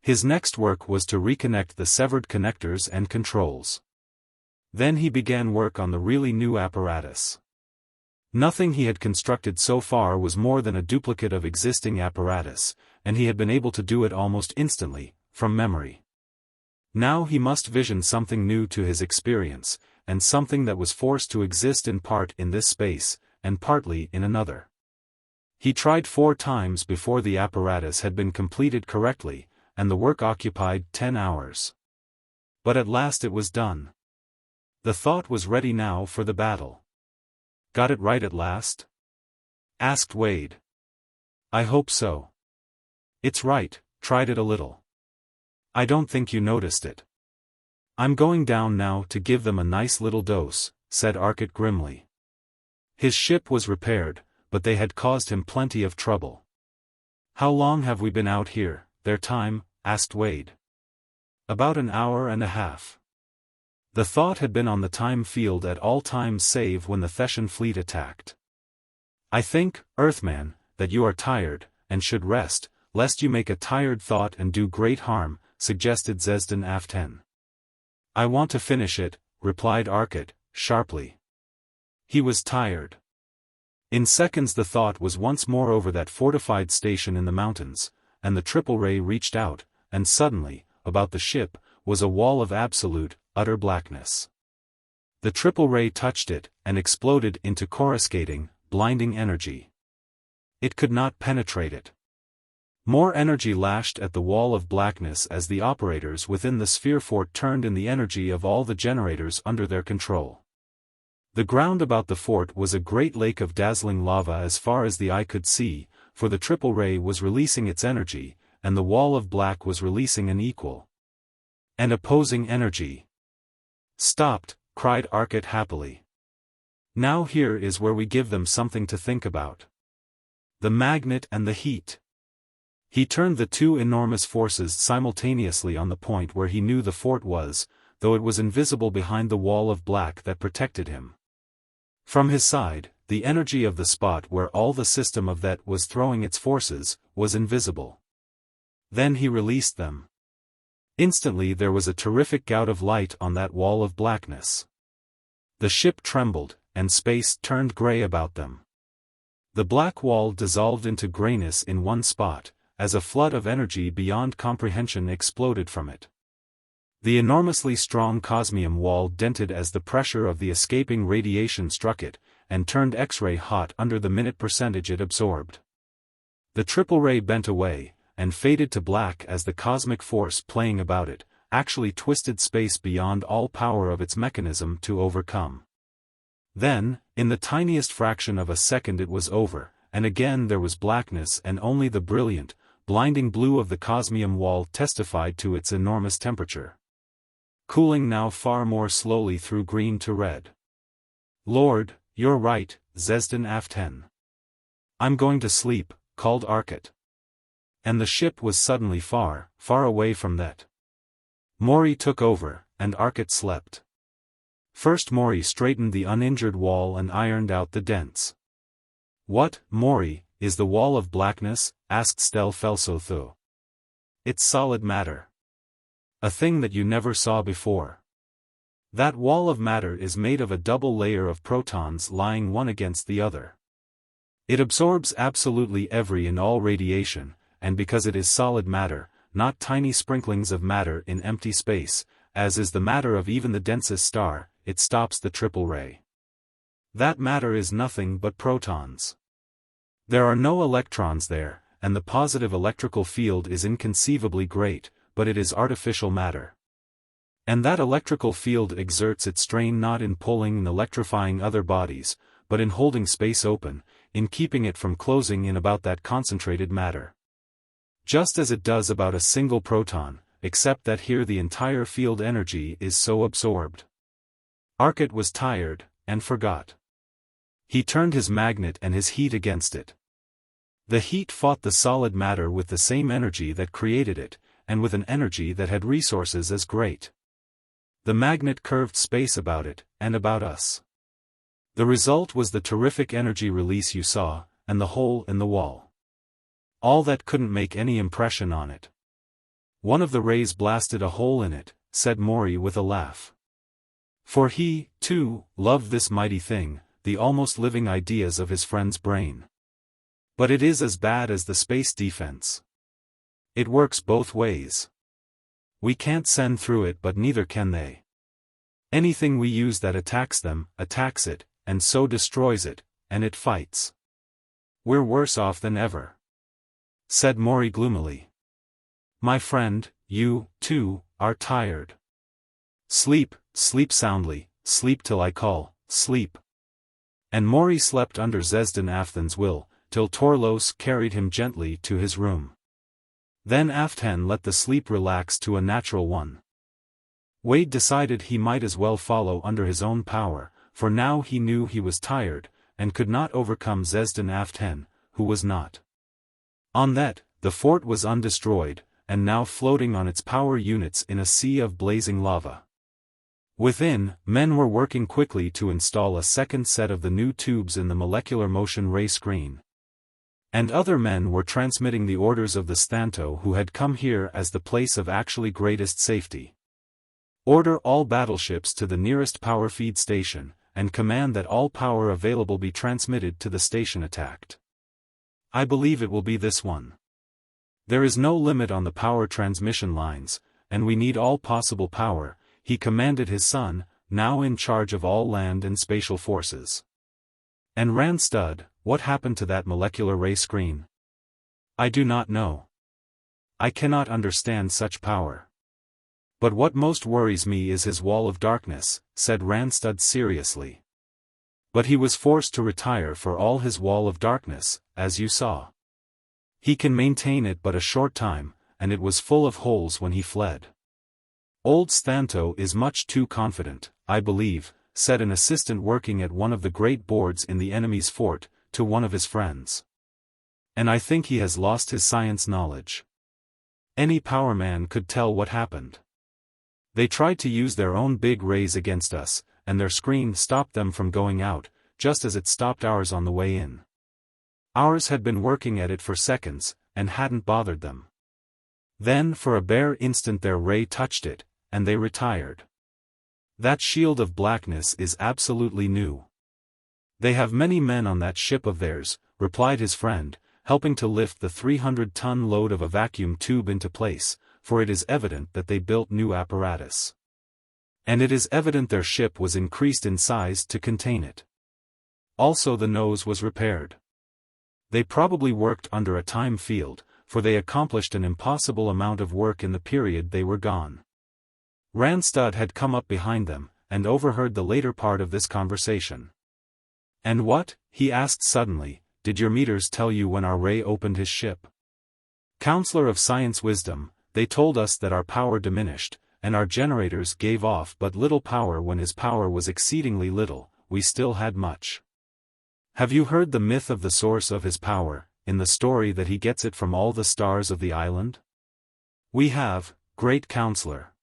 His next work was to reconnect the severed connectors and controls. Then he began work on the really new apparatus. Nothing he had constructed so far was more than a duplicate of existing apparatus, and he had been able to do it almost instantly, from memory. Now he must vision something new to his experience, and something that was forced to exist in part in this space, and partly in another. He tried 4 times before the apparatus had been completed correctly, and the work occupied 10 hours. But at last it was done. The thought was ready now for the battle. "Got it right at last?" asked Wade. "I hope so." It's right, tried it a little. I don't think you noticed it. I'm going down now to give them a nice little dose, said Arcot grimly. His ship was repaired, but they had caused him plenty of trouble. How long have we been out here, their time? Asked Wade. About an hour and a half. The thought had been on the time field at all times save when the Thessian fleet attacked. I think, Earthman, that you are tired, and should rest, lest you make a tired thought and do great harm, suggested XXIII. I want to finish it, replied Arcot, sharply. He was tired. In seconds the thought was once more over that fortified station in the mountains, and the triple ray reached out, and suddenly, about the ship, was a wall of absolute, utter blackness. The triple ray touched it, and exploded into coruscating, blinding energy. It could not penetrate it. More energy lashed at the wall of blackness as the operators within the sphere fort turned in the energy of all the generators under their control. The ground about the fort was a great lake of dazzling lava as far as the eye could see, for the triple ray was releasing its energy, and the wall of black was releasing an equal and opposing energy. Stopped, cried Arcot happily. Now here is where we give them something to think about. The magnet and the heat. He turned the two enormous forces simultaneously on the point where he knew the fort was, though it was invisible behind the wall of black that protected him. From his side, the energy of the spot where all the system of Thett was throwing its forces, was invisible. Then he released them. Instantly there was a terrific gout of light on that wall of blackness. The ship trembled, and space turned gray about them. The black wall dissolved into grayness in one spot, as a flood of energy beyond comprehension exploded from it. The enormously strong cosmium wall dented as the pressure of the escaping radiation struck it, and turned X-ray hot under the minute percentage it absorbed. The triple ray bent away, and faded to black as the cosmic force playing about it, actually twisted space beyond all power of its mechanism to overcome. Then, in the tiniest fraction of a second it was over, and again there was blackness and only the brilliant, blinding blue of the cosmium wall testified to its enormous temperature. Cooling now far more slowly through green to red. Lord, you're right, XXIII. I'm going to sleep, called Arcot. And the ship was suddenly far, far away from Thett. Morey took over, and Arcot slept. First Morey straightened the uninjured wall and ironed out the dents. What, Morey, is the wall of blackness? Asked Talso. It's solid matter. A thing that you never saw before. That wall of matter is made of a double layer of protons lying one against the other. It absorbs absolutely every and all radiation, and because it is solid matter, not tiny sprinklings of matter in empty space, as is the matter of even the densest star, it stops the triple ray. That matter is nothing but protons. There are no electrons there, and the positive electrical field is inconceivably great, but it is artificial matter. And that electrical field exerts its strain not in pulling and electrifying other bodies, but in holding space open, in keeping it from closing in about that concentrated matter. Just as it does about a single proton, except that here the entire field energy is so absorbed. Arcot was tired, and forgot. He turned his magnet and his heat against it. The heat fought the solid matter with the same energy that created it, and with an energy that had resources as great. The magnet curved space about it, and about us. The result was the terrific energy release you saw, and the hole in the wall. All that couldn't make any impression on it. One of the rays blasted a hole in it, said Morey with a laugh. For he, too, loved this mighty thing, the almost living ideas of his friend's brain. But it is as bad as the space defense. It works both ways. We can't send through it, but neither can they. Anything we use that attacks them, attacks it, and so destroys it, and it fights. We're worse off than ever, said Morey gloomily. My friend, you, too, are tired. Sleep, sleep soundly, sleep till I call, sleep. And Morey slept under XXIII's will, till Torlos carried him gently to his room. Then XVIII let the sleep relax to a natural one. Wade decided he might as well follow under his own power, for now he knew he was tired, and could not overcome XVIII, who was not. On that, the fort was undestroyed, and now floating on its power units in a sea of blazing lava. Within, men were working quickly to install a second set of the new tubes in the molecular motion ray screen. And other men were transmitting the orders of the Stanto who had come here as the place of actually greatest safety. Order all battleships to the nearest power feed station, and command that all power available be transmitted to the station attacked. I believe it will be this one. There is no limit on the power transmission lines, and we need all possible power, he commanded his son, now in charge of all land and spatial forces. And Randstad, what happened to that molecular ray screen? I do not know. I cannot understand such power. But what most worries me is his wall of darkness, said Randstad seriously. But he was forced to retire for all his wall of darkness, as you saw. He can maintain it but a short time, and it was full of holes when he fled. Old Stanto is much too confident, I believe, said an assistant working at one of the great boards in the enemy's fort, to one of his friends. And I think he has lost his science knowledge. Any powerman could tell what happened. They tried to use their own big rays against us, and their screen stopped them from going out, just as it stopped ours on the way in. Ours had been working at it for seconds, and hadn't bothered them. Then for a bare instant their ray touched it, and they retired. That shield of blackness is absolutely new. They have many men on that ship of theirs, replied his friend, helping to lift the 300-ton load of a vacuum tube into place, for it is evident that they built new apparatus. And it is evident their ship was increased in size to contain it. Also the nose was repaired. They probably worked under a time field, for they accomplished an impossible amount of work in the period they were gone. Randstad had come up behind them, and overheard the later part of this conversation. And what, he asked suddenly, did your meters tell you when our ray opened his ship? Counselor of Science Wisdom, they told us that our power diminished, and our generators gave off but little power when his power was exceedingly little, we still had much. Have you heard the myth of the source of his power, in the story that he gets it from all the stars of the island? We have, great counselor.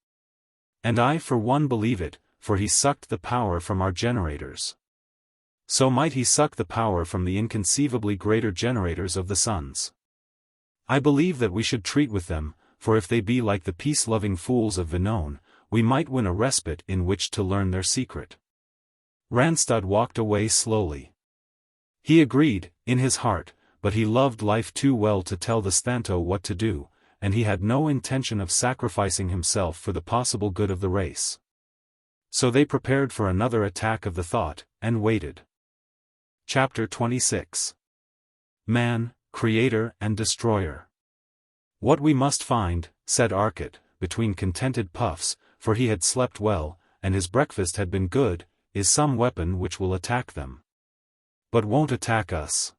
And I for one believe it, for he sucked the power from our generators. So might he suck the power from the inconceivably greater generators of the suns. I believe that we should treat with them, for if they be like the peace-loving fools of Venone, we might win a respite in which to learn their secret. Randstad walked away slowly. He agreed, in his heart, but he loved life too well to tell the Stanto what to do, and he had no intention of sacrificing himself for the possible good of the race. So they prepared for another attack of the thought, and waited. Chapter 26. Man, Creator and Destroyer. What we must find, said Arcot, between contented puffs, for he had slept well, and his breakfast had been good, is some weapon which will attack them. But won't attack us.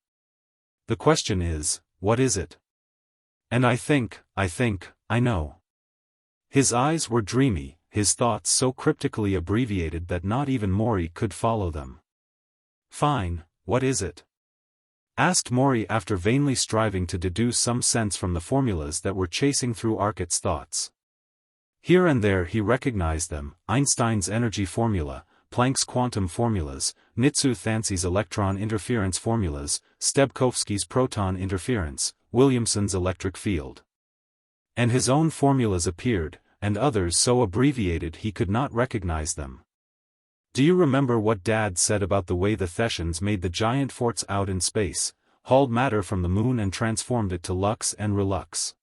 The question is, what is it? And I think, I know. His eyes were dreamy, his thoughts so cryptically abbreviated that not even Morey could follow them. Fine, what is it? Asked Morey after vainly striving to deduce some sense from the formulas that were chasing through Arcot's thoughts. Here and there he recognized them: Einstein's energy formula, Planck's quantum formulas, Nitsu-Thansey's electron interference formulas, Stebkovsky's proton interference, Williamson's electric field. And his own formulas appeared, and others so abbreviated he could not recognize them. Do you remember what Dad said about the way the Thessians made the giant forts out in space, hauled matter from the moon and transformed it to lux and relux?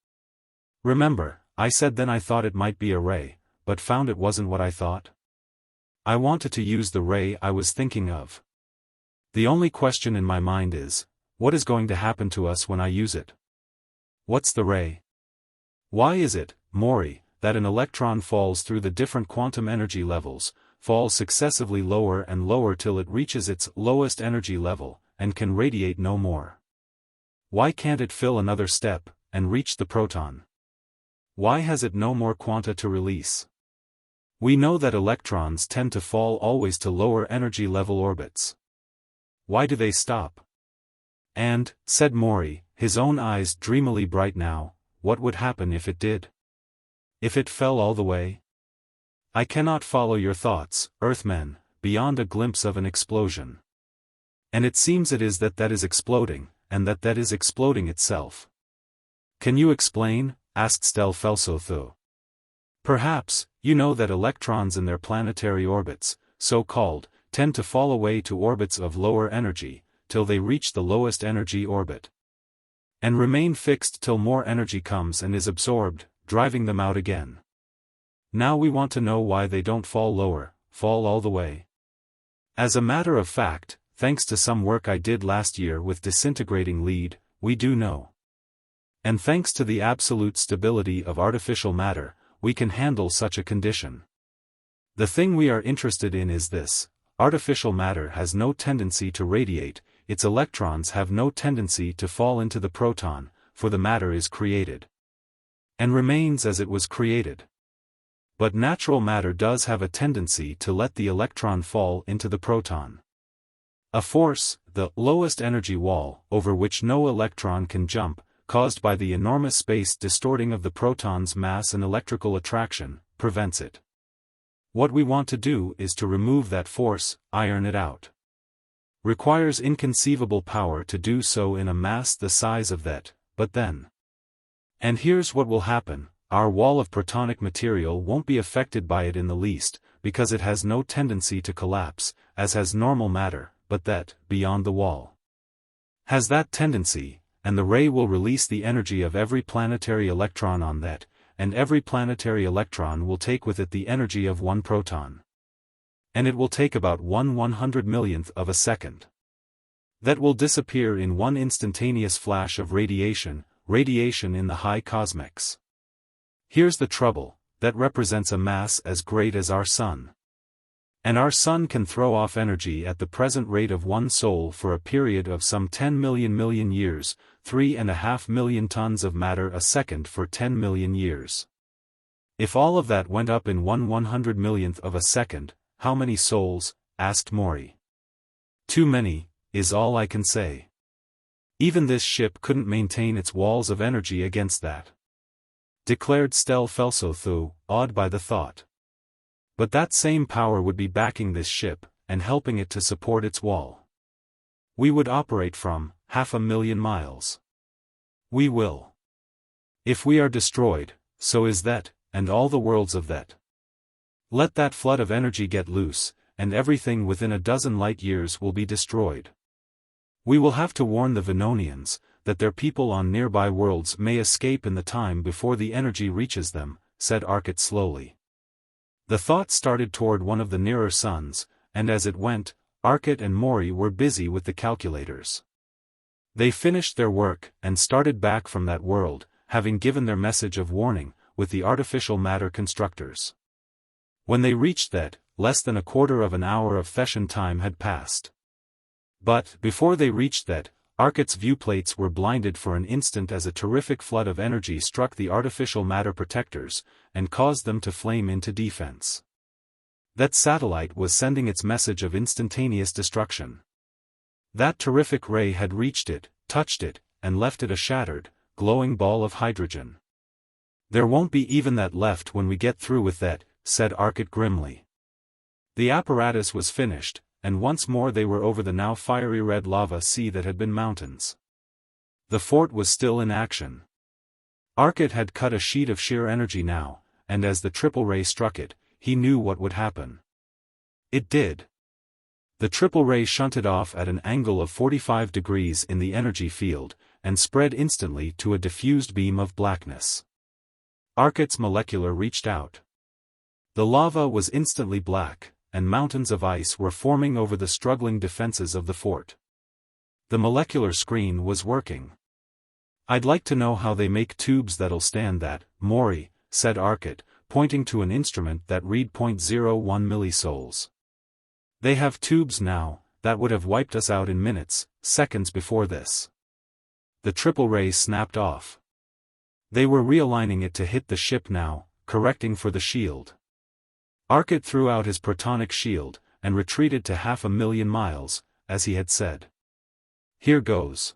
Remember, I said then I thought it might be a ray, but found it wasn't what I thought? I wanted to use the ray I was thinking of. The only question in my mind is, what is going to happen to us when I use it? What's the ray? Why is it, Morey, that an electron falls through the different quantum energy levels, falls successively lower and lower till it reaches its lowest energy level, and can radiate no more? Why can't it fill another step, and reach the proton? Why has it no more quanta to release? We know that electrons tend to fall always to lower energy level orbits. Why do they stop? And, said Morey, his own eyes dreamily bright now, what would happen if it did? If it fell all the way? I cannot follow your thoughts, Earthmen, beyond a glimpse of an explosion. And it seems it is that is exploding, and that is exploding itself. Can you explain? Asked Felso. Perhaps, you know that electrons in their planetary orbits, so-called, tend to fall away to orbits of lower energy, till they reach the lowest energy orbit. And remain fixed till more energy comes and is absorbed, driving them out again. Now we want to know why they don't fall lower, fall all the way. As a matter of fact, thanks to some work I did last year with disintegrating lead, we do know. And thanks to the absolute stability of artificial matter, we can handle such a condition. The thing we are interested in is this: artificial matter has no tendency to radiate, its electrons have no tendency to fall into the proton, for the matter is created. And remains as it was created. But natural matter does have a tendency to let the electron fall into the proton. A force, the lowest energy wall, over which no electron can jump, caused by the enormous space distorting of the proton's mass and electrical attraction, prevents it. What we want to do is to remove that force, iron it out. Requires inconceivable power to do so in a mass the size of that, but then. And here's what will happen: our wall of protonic material won't be affected by it in the least, because it has no tendency to collapse, as has normal matter, but that, beyond the wall, has that tendency, and the ray will release the energy of every planetary electron on that, and every planetary electron will take with it the energy of one proton. And it will take about 1/100 millionth of a second. That will disappear in one instantaneous flash of radiation in the high cosmics. Here's the trouble: that represents a mass as great as our Sun. And our Sun can throw off energy at the present rate of one sol for a period of some 10 million years, 3.5 million tons of matter a second for 10 million years. If all of that went up in 1/100 millionth of a second, how many sols? Asked Morey. Too many, is all I can say. Even this ship couldn't maintain its walls of energy against that, declared Felso, awed by the thought. But that same power would be backing this ship, and helping it to support its wall. We would operate from 500,000 miles. We will. If we are destroyed, so is that, and all the worlds of that. Let that flood of energy get loose, and everything within a dozen light years will be destroyed. We will have to warn the Venonians, that their people on nearby worlds may escape in the time before the energy reaches them, said Arcot slowly. The thought started toward one of the nearer suns, and as it went, Arcot and Morey were busy with the calculators. They finished their work, and started back from that world, having given their message of warning, with the artificial matter constructors. When they reached that, less than a quarter of an hour of Thessian time had passed. But, before they reached that, Arcot's viewplates were blinded for an instant as a terrific flood of energy struck the artificial matter protectors, and caused them to flame into defense. That satellite was sending its message of instantaneous destruction. That terrific ray had reached it, touched it, and left it a shattered, glowing ball of hydrogen. There won't be even that left when we get through with that, said Arcot grimly. The apparatus was finished, and once more they were over the now fiery red lava sea that had been mountains. The fort was still in action. Arcot had cut a sheet of sheer energy now, and as the triple ray struck it, he knew what would happen. It did. The triple ray shunted off at an angle of 45 degrees in the energy field, and spread instantly to a diffused beam of blackness. Arcot's molecular reached out. The lava was instantly black, and mountains of ice were forming over the struggling defenses of the fort. The molecular screen was working. I'd like to know how they make tubes that'll stand that, Morey, said Arcot, pointing to an instrument that read 0.01 millisols. They have tubes now, that would have wiped us out in minutes, seconds before this. The triple ray snapped off. They were realigning it to hit the ship now, correcting for the shield. Arcot threw out his protonic shield, and retreated to 500,000 miles, as he had said. Here goes.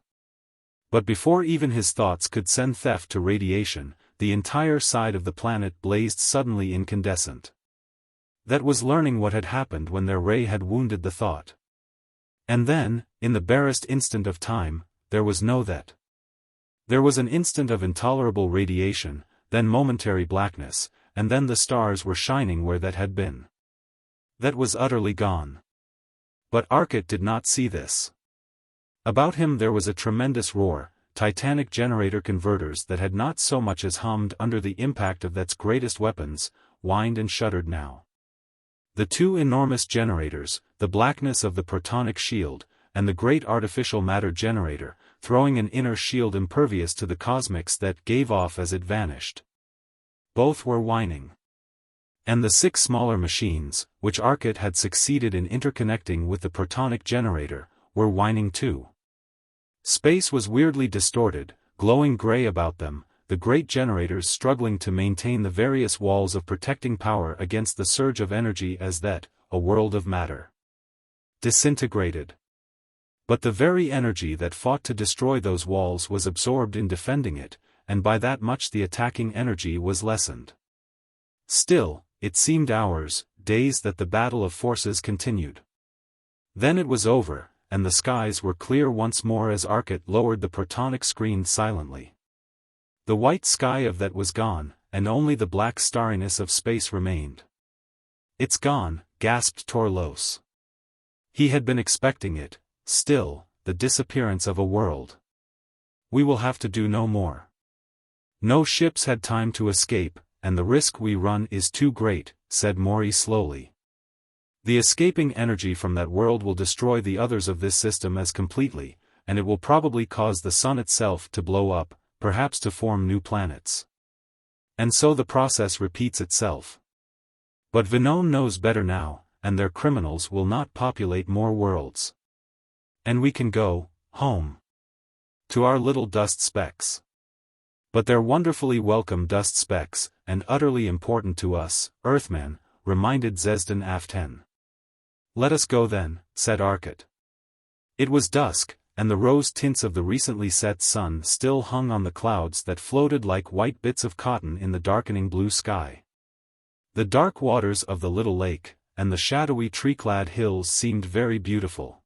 But before even his thoughts could send Thett to radiation, the entire side of the planet blazed suddenly incandescent. That was learning what had happened when their ray had wounded the thought. And then, in the barest instant of time, there was no that. There was an instant of intolerable radiation, then momentary blackness, and then the stars were shining where that had been. That was utterly gone. But Arcot did not see this. About him there was a tremendous roar, titanic generator converters that had not so much as hummed under the impact of Thett's greatest weapons, whined and shuddered now. The two enormous generators, the blackness of the protonic shield, and the great artificial matter generator, throwing an inner shield impervious to the cosmics that gave off as it vanished. Both were whining. And the 6 smaller machines, which Arcot had succeeded in interconnecting with the protonic generator, were whining too. Space was weirdly distorted, glowing gray about them, the great generators struggling to maintain the various walls of protecting power against the surge of energy as that, a world of matter, disintegrated. But the very energy that fought to destroy those walls was absorbed in defending it, and by that much the attacking energy was lessened. Still, it seemed hours, days that the battle of forces continued. Then it was over, and the skies were clear once more as Arcot lowered the protonic screen silently. The white sky of that was gone, and only the black starriness of space remained. "It's gone," gasped Torlos. He had been expecting it, still, the disappearance of a world. "We will have to do no more. No ships had time to escape, and the risk we run is too great," said Morey slowly. "The escaping energy from that world will destroy the others of this system as completely, and it will probably cause the sun itself to blow up, perhaps to form new planets. And so the process repeats itself. But Venone knows better now, and their criminals will not populate more worlds. And we can go home to our little dust specks. But they're wonderfully welcome dust specks, and utterly important to us, Earthmen," reminded XVIII Aften. "Let us go then," said Arcot. It was dusk, and the rose tints of the recently set sun still hung on the clouds that floated like white bits of cotton in the darkening blue sky. The dark waters of the little lake, and the shadowy tree-clad hills seemed very beautiful.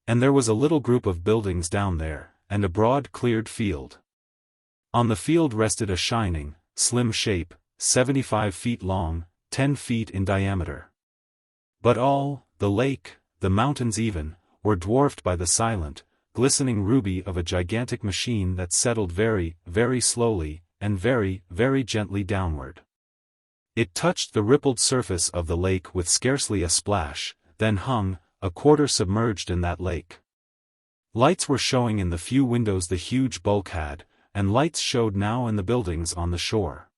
And there was a little group of buildings down there, and a broad cleared field. On the field rested a shining, slim shape, 75 feet long, 10 feet in diameter. But all, the lake, the mountains even, were dwarfed by the silent, glistening ruby of a gigantic machine that settled very, very slowly, and very, very gently downward. It touched the rippled surface of the lake with scarcely a splash, then hung, a quarter submerged in that lake. Lights were showing in the few windows the huge bulk had, and lights showed now in the buildings on the shore.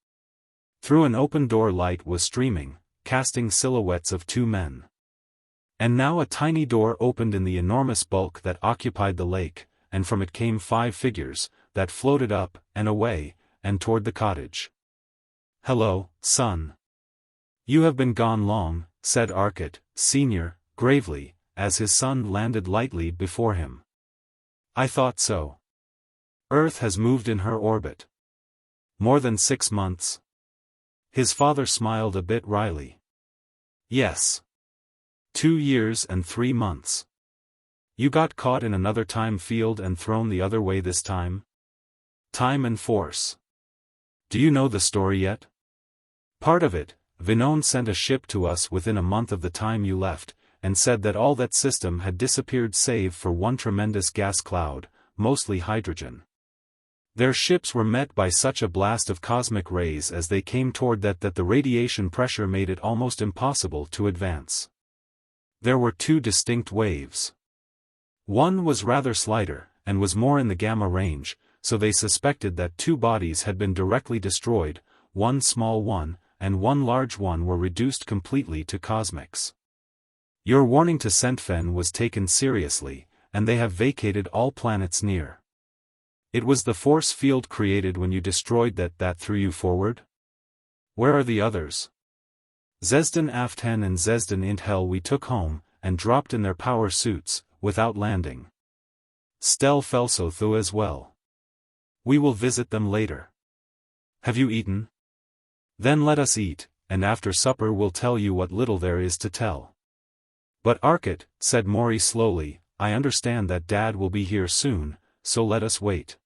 Through an open door light was streaming, casting silhouettes of 2 men. And now a tiny door opened in the enormous bulk that occupied the lake, and from it came 5 figures, that floated up, and away, and toward the cottage. "Hello, son. You have been gone long," said Arcot, Sr., gravely, as his son landed lightly before him. "I thought so. Earth has moved in her orbit. More than 6 months." His father smiled a bit wryly. "Yes. 2 years and 3 months. You got caught in another time field and thrown the other way this time? Time and force. Do you know the story yet? Part of it, Venone sent a ship to us within a month of the time you left, and said that all that system had disappeared save for one tremendous gas cloud, mostly hydrogen. Their ships were met by such a blast of cosmic rays as they came toward that the radiation pressure made it almost impossible to advance. There were 2 distinct waves. One was rather slighter, and was more in the gamma range, so they suspected that 2 bodies had been directly destroyed, one small one, and one large one were reduced completely to cosmics. Your warning to XVIII was taken seriously, and they have vacated all planets near. It was the force field created when you destroyed that threw you forward? Where are the others? XVIII Aften and XVIII Intel we took home, and dropped in their power suits, without landing. Stel Felso through as well. We will visit them later. Have you eaten? Then let us eat, and after supper we'll tell you what little there is to tell. But Arcot, said Morey slowly, I understand that Dad will be here soon, so let us wait.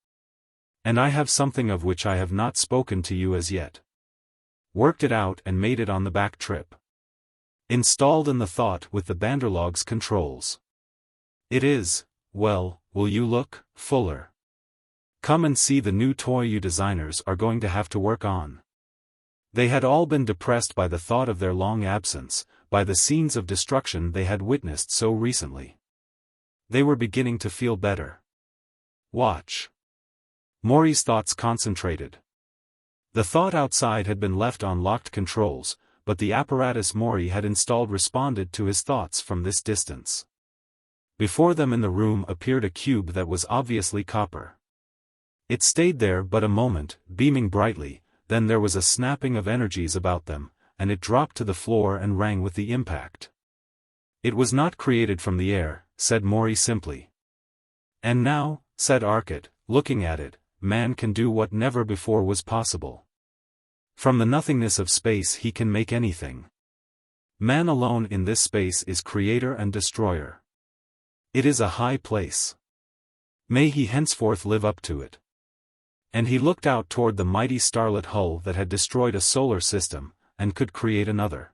And I have something of which I have not spoken to you as yet. Worked it out and made it on the back trip. Installed in the Thought with the Banderlog's controls. It is, well, will you look, Fuller? Come and see the new toy you designers are going to have to work on. They had all been depressed by the thought of their long absence, by the scenes of destruction they had witnessed so recently. They were beginning to feel better. Watch. Morey's thoughts concentrated. The Thought outside had been left on locked controls, but the apparatus Morey had installed responded to his thoughts from this distance. Before them in the room appeared a cube that was obviously copper. It stayed there but a moment, beaming brightly, then there was a snapping of energies about them, and it dropped to the floor and rang with the impact. It was not created from the air, said Morey simply. And now, said Arcot, looking at it, man can do what never before was possible. From the nothingness of space he can make anything. Man alone in this space is creator and destroyer. It is a high place. May he henceforth live up to it. And he looked out toward the mighty starlit hull that had destroyed a solar system, and could create another.